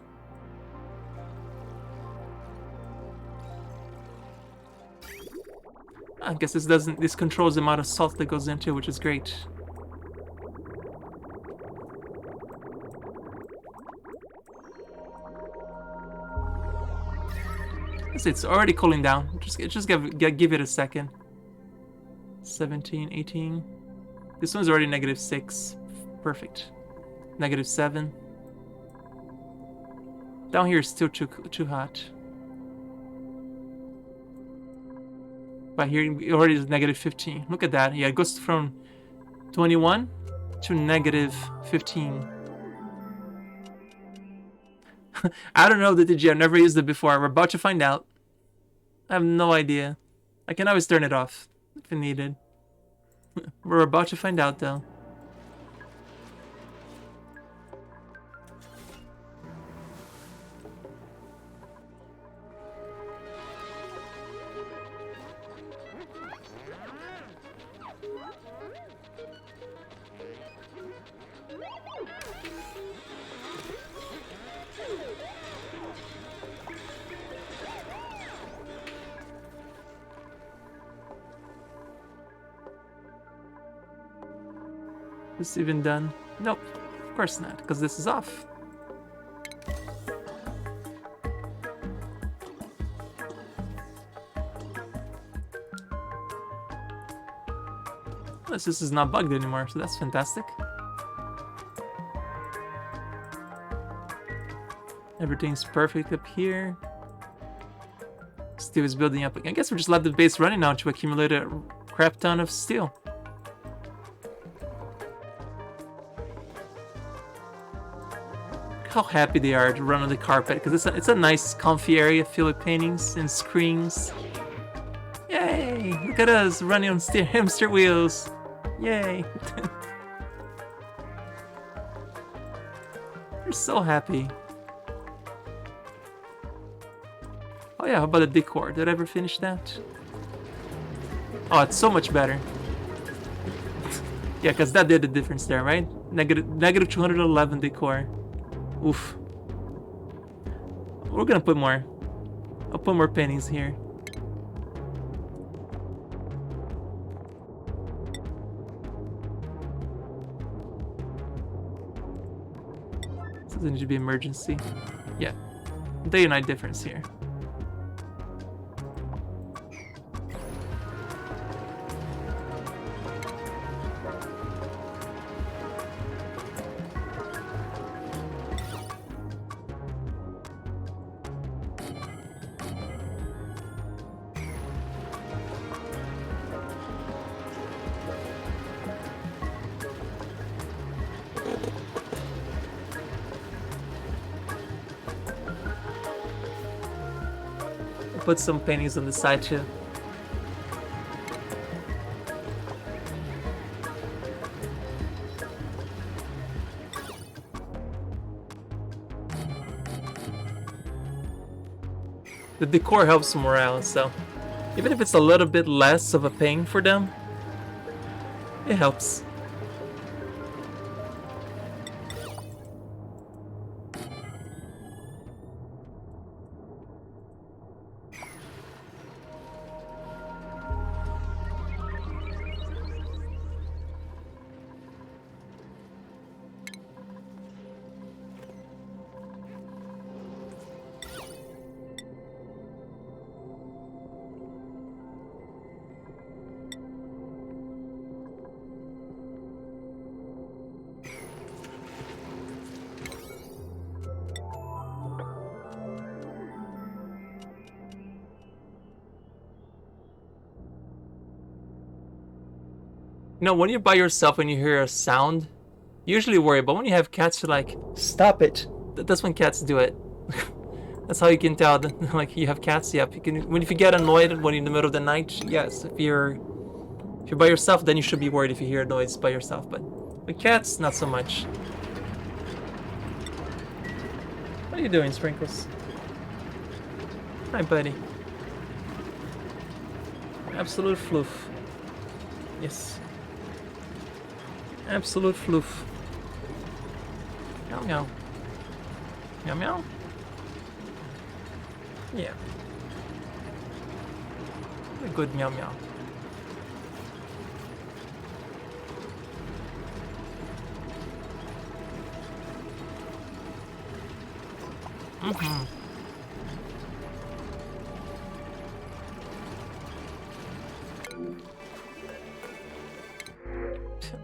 I guess this controls the amount of salt that goes into, which is great. It's already cooling down. Just give it a second. 17, 18. This one's already -6. Perfect. -7. Down here is still too hot. But here it already is -15. Look at that. Yeah, it goes from 21 to -15. I don't know the DG. I've never used it before. We're about to find out. I have no idea. I can always turn it off if needed. We're about to find out though. This even done? Nope, of course not, because this is off. Unless this is not bugged anymore, so that's fantastic. Everything's perfect up here. Steel is building up. I guess we just let the base running now to accumulate a crap ton of steel. How happy they are to run on the carpet, because it's a nice comfy area filled with paintings and screens. Yay! Look at us running on hamster wheels. Yay! They're so happy. Oh yeah, how about the decor? Did I ever finish that? Oh, it's so much better. Yeah, because that did the difference there, right? Negative 211 decor. Oof. We're gonna put more. I'll put more paintings here. This doesn't need to be emergency. Yeah. Day and night difference here. Put some paintings on the side too. The decor helps morale, so even if it's a little bit less of a pain for them, it helps. You know, when you're by yourself and you hear a sound, you usually worry, but when you have cats, you're like, stop it. That's when cats do it. That's how you can tell that, like, you have cats. Yep, you can. If you get annoyed when you're in the middle of the night, yes. If you're by yourself, then you should be worried if you hear a noise by yourself. But with cats, not so much. What are you doing, Sprinkles? Hi, buddy. Absolute floof. Yes. Absolute floof. Meow meow. Meow meow. Yeah. A good meow meow. Mm-hmm.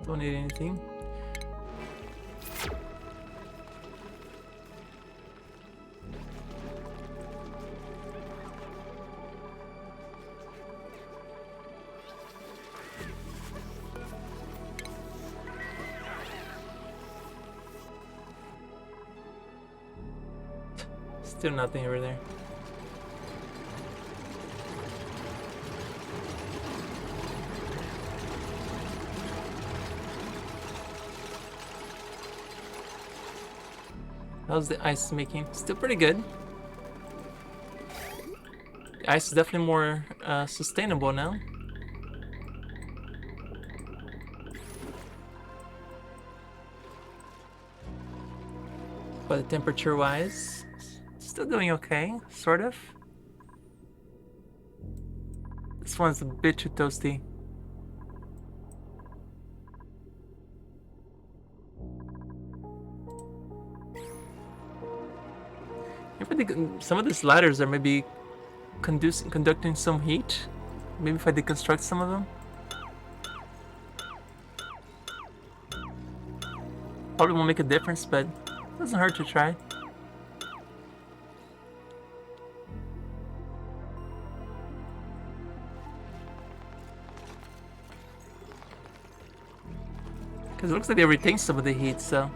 Don't need anything. Still nothing over there. How's the ice making? Still pretty good. The ice is definitely more sustainable now. But temperature-wise, still doing okay, sort of. This one's a bit too toasty. Some of these ladders are maybe conducting some heat. Maybe if I deconstruct some of them. Probably won't make a difference, but it doesn't hurt to try. Because it looks like they retain some of the heat, so...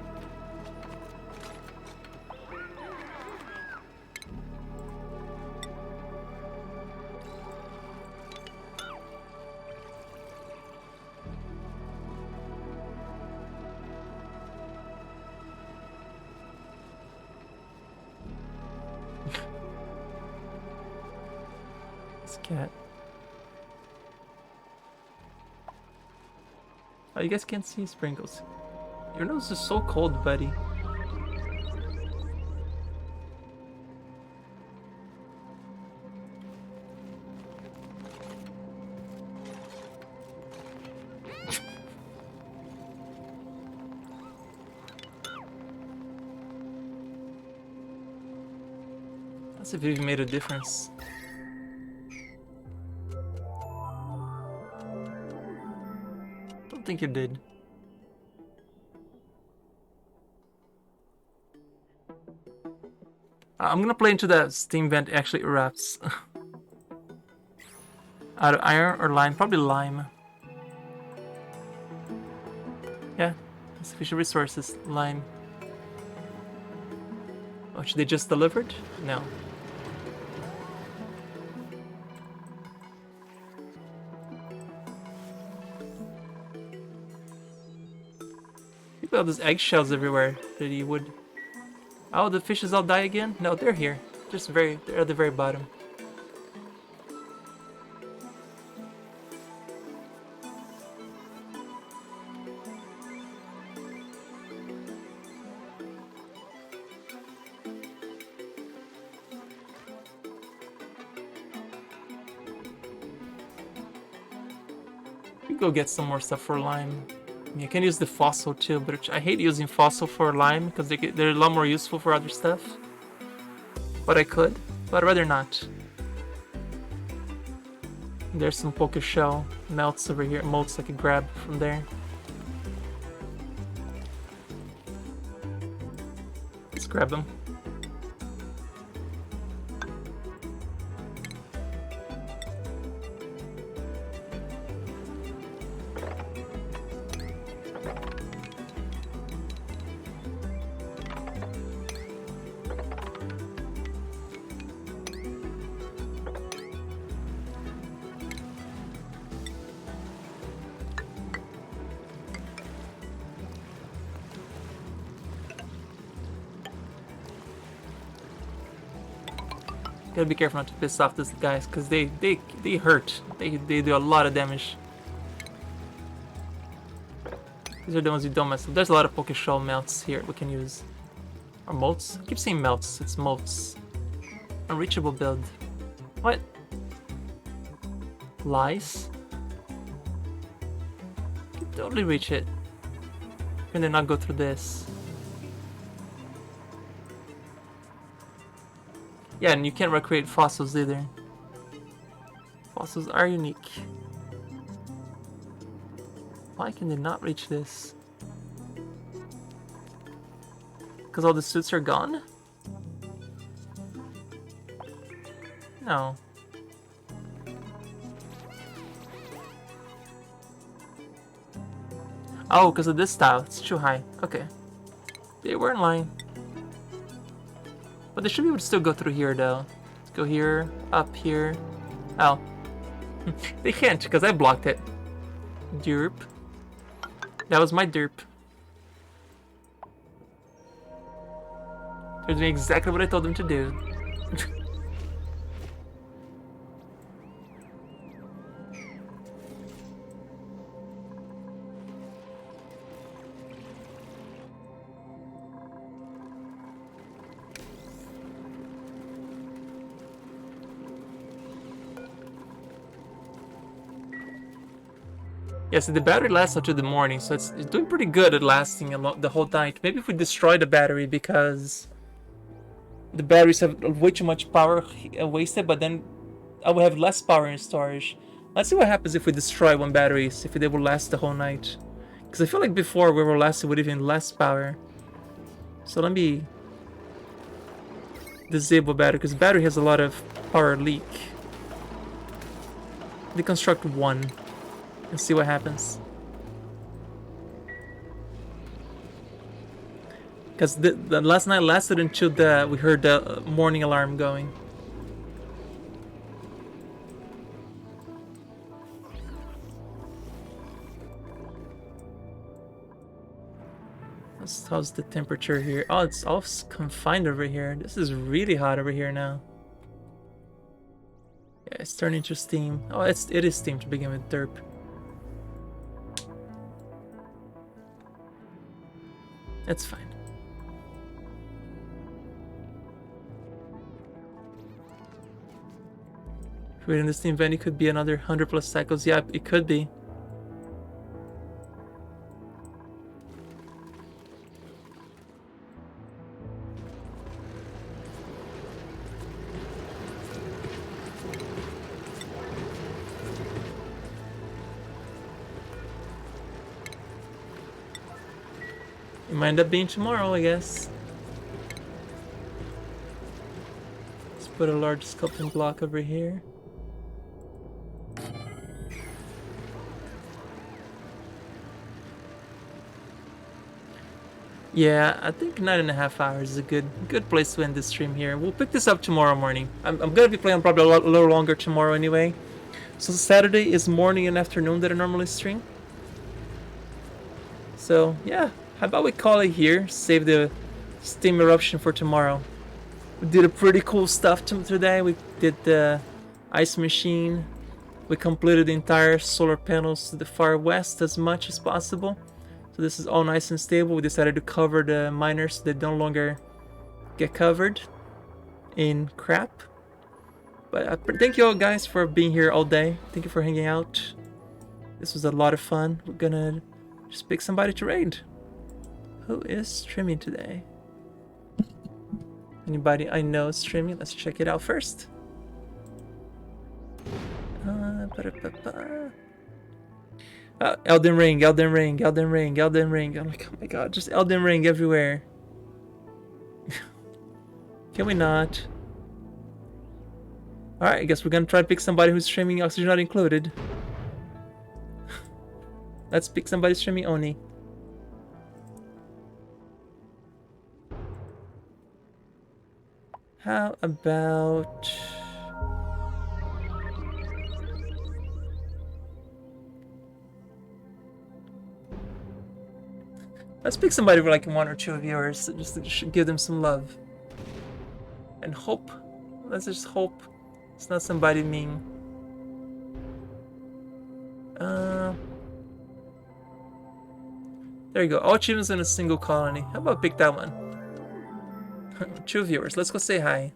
Cat. Oh, you guys can't see Sprinkles. Your nose is so cold, buddy. That's if you've made a difference. I think you did. I'm gonna play into that steam vent actually erupts. Out of iron or lime? Probably lime. Yeah, sufficient resources. Lime. Oh, should they just delivered? No. All those eggshells everywhere that you would. Oh, the fishes all die again? No, they're here. They're at the very bottom. We go get some more stuff for lime. You can use the fossil too, but I hate using fossil for lime because they're a lot more useful for other stuff. But I could, but I'd rather not. There's some poker shell melts over here, molts I could grab from there. Let's grab them. Gotta be careful not to piss off these guys, because they hurt. They do a lot of damage. These are the ones you don't mess with. There's a lot of Pokeshell melts here we can use. Or molts? I keep saying melts. It's molts. Unreachable build. What? Lies? You can totally reach it. Can they not go through this? Yeah, and you can't recreate fossils either. Fossils are unique. Why can they not reach this? Because all the suits are gone? No. Oh, because of this style. It's too high. Okay. They were in line. But they should be able to still go through here, though. Let's go here, up here. Oh. They can't, because I blocked it. Derp. That was my derp. They're doing exactly what I told them to do. Yeah, so the battery lasts until the morning, so it's doing pretty good at lasting the whole night. Maybe if we destroy the battery, because the batteries have way too much power wasted, but then I will have less power in storage. Let's see what happens if we destroy one battery, if they will last the whole night. Because I feel like before we were lasting with even less power. So let me disable battery, because battery has a lot of power leak. Deconstruct one. And see what happens. Because the last night lasted until we heard the morning alarm going. How's the temperature here? Oh, it's all confined over here. This is really hot over here now. Yeah, it's turning to steam. Oh, it is steam to begin with, derp. That's fine. If we're in the steam vent, it could be another 100 plus cycles. Yeah, it could be. It might end up being tomorrow, I guess. Let's put a large sculpting block over here. Yeah, I think 9.5 hours is a good place to end this stream here. We'll pick this up tomorrow morning. I'm gonna be playing probably a little longer tomorrow anyway. So Saturday is morning and afternoon that I normally stream. So yeah. How about we call it here, save the steam eruption for tomorrow. We did a pretty cool stuff today. We did the ice machine. We completed the entire solar panels to the far west as much as possible. So this is all nice and stable. We decided to cover the miners so they no longer get covered in crap. But thank you all guys for being here all day. Thank you for hanging out. This was a lot of fun. We're gonna just pick somebody to raid. Who is streaming today? Anybody I know is streaming? Let's check it out first. Elden Ring, Elden Ring, Elden Ring, Elden Ring. I'm like, oh my god, just Elden Ring everywhere. Can we not? Alright, I guess we're gonna try to pick somebody who's streaming Oxygen Not Included. Let's pick somebody streaming Oni. How about... Let's pick somebody with like 1 or 2 viewers, just to give them some love. And hope Let's just hope it's not somebody mean. There you go. All achievements in a single colony. How about pick that one? 2 viewers. Let's go say hi.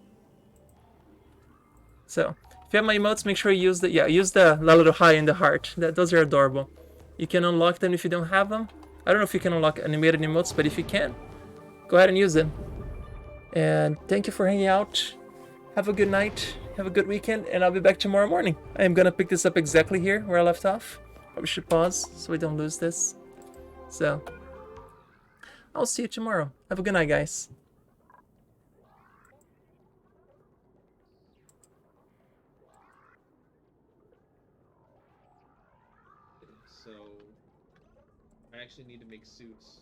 So, if you have my emotes, make sure you use use the little hi and the heart. Those are adorable. You can unlock them if you don't have them. I don't know if you can unlock animated emotes, but if you can, go ahead and use them. And thank you for hanging out. Have a good night. Have a good weekend, and I'll be back tomorrow morning. I am gonna pick this up exactly here where I left off. Probably should pause so we don't lose this. So, I'll see you tomorrow. Have a good night, guys. So I actually need to make suits.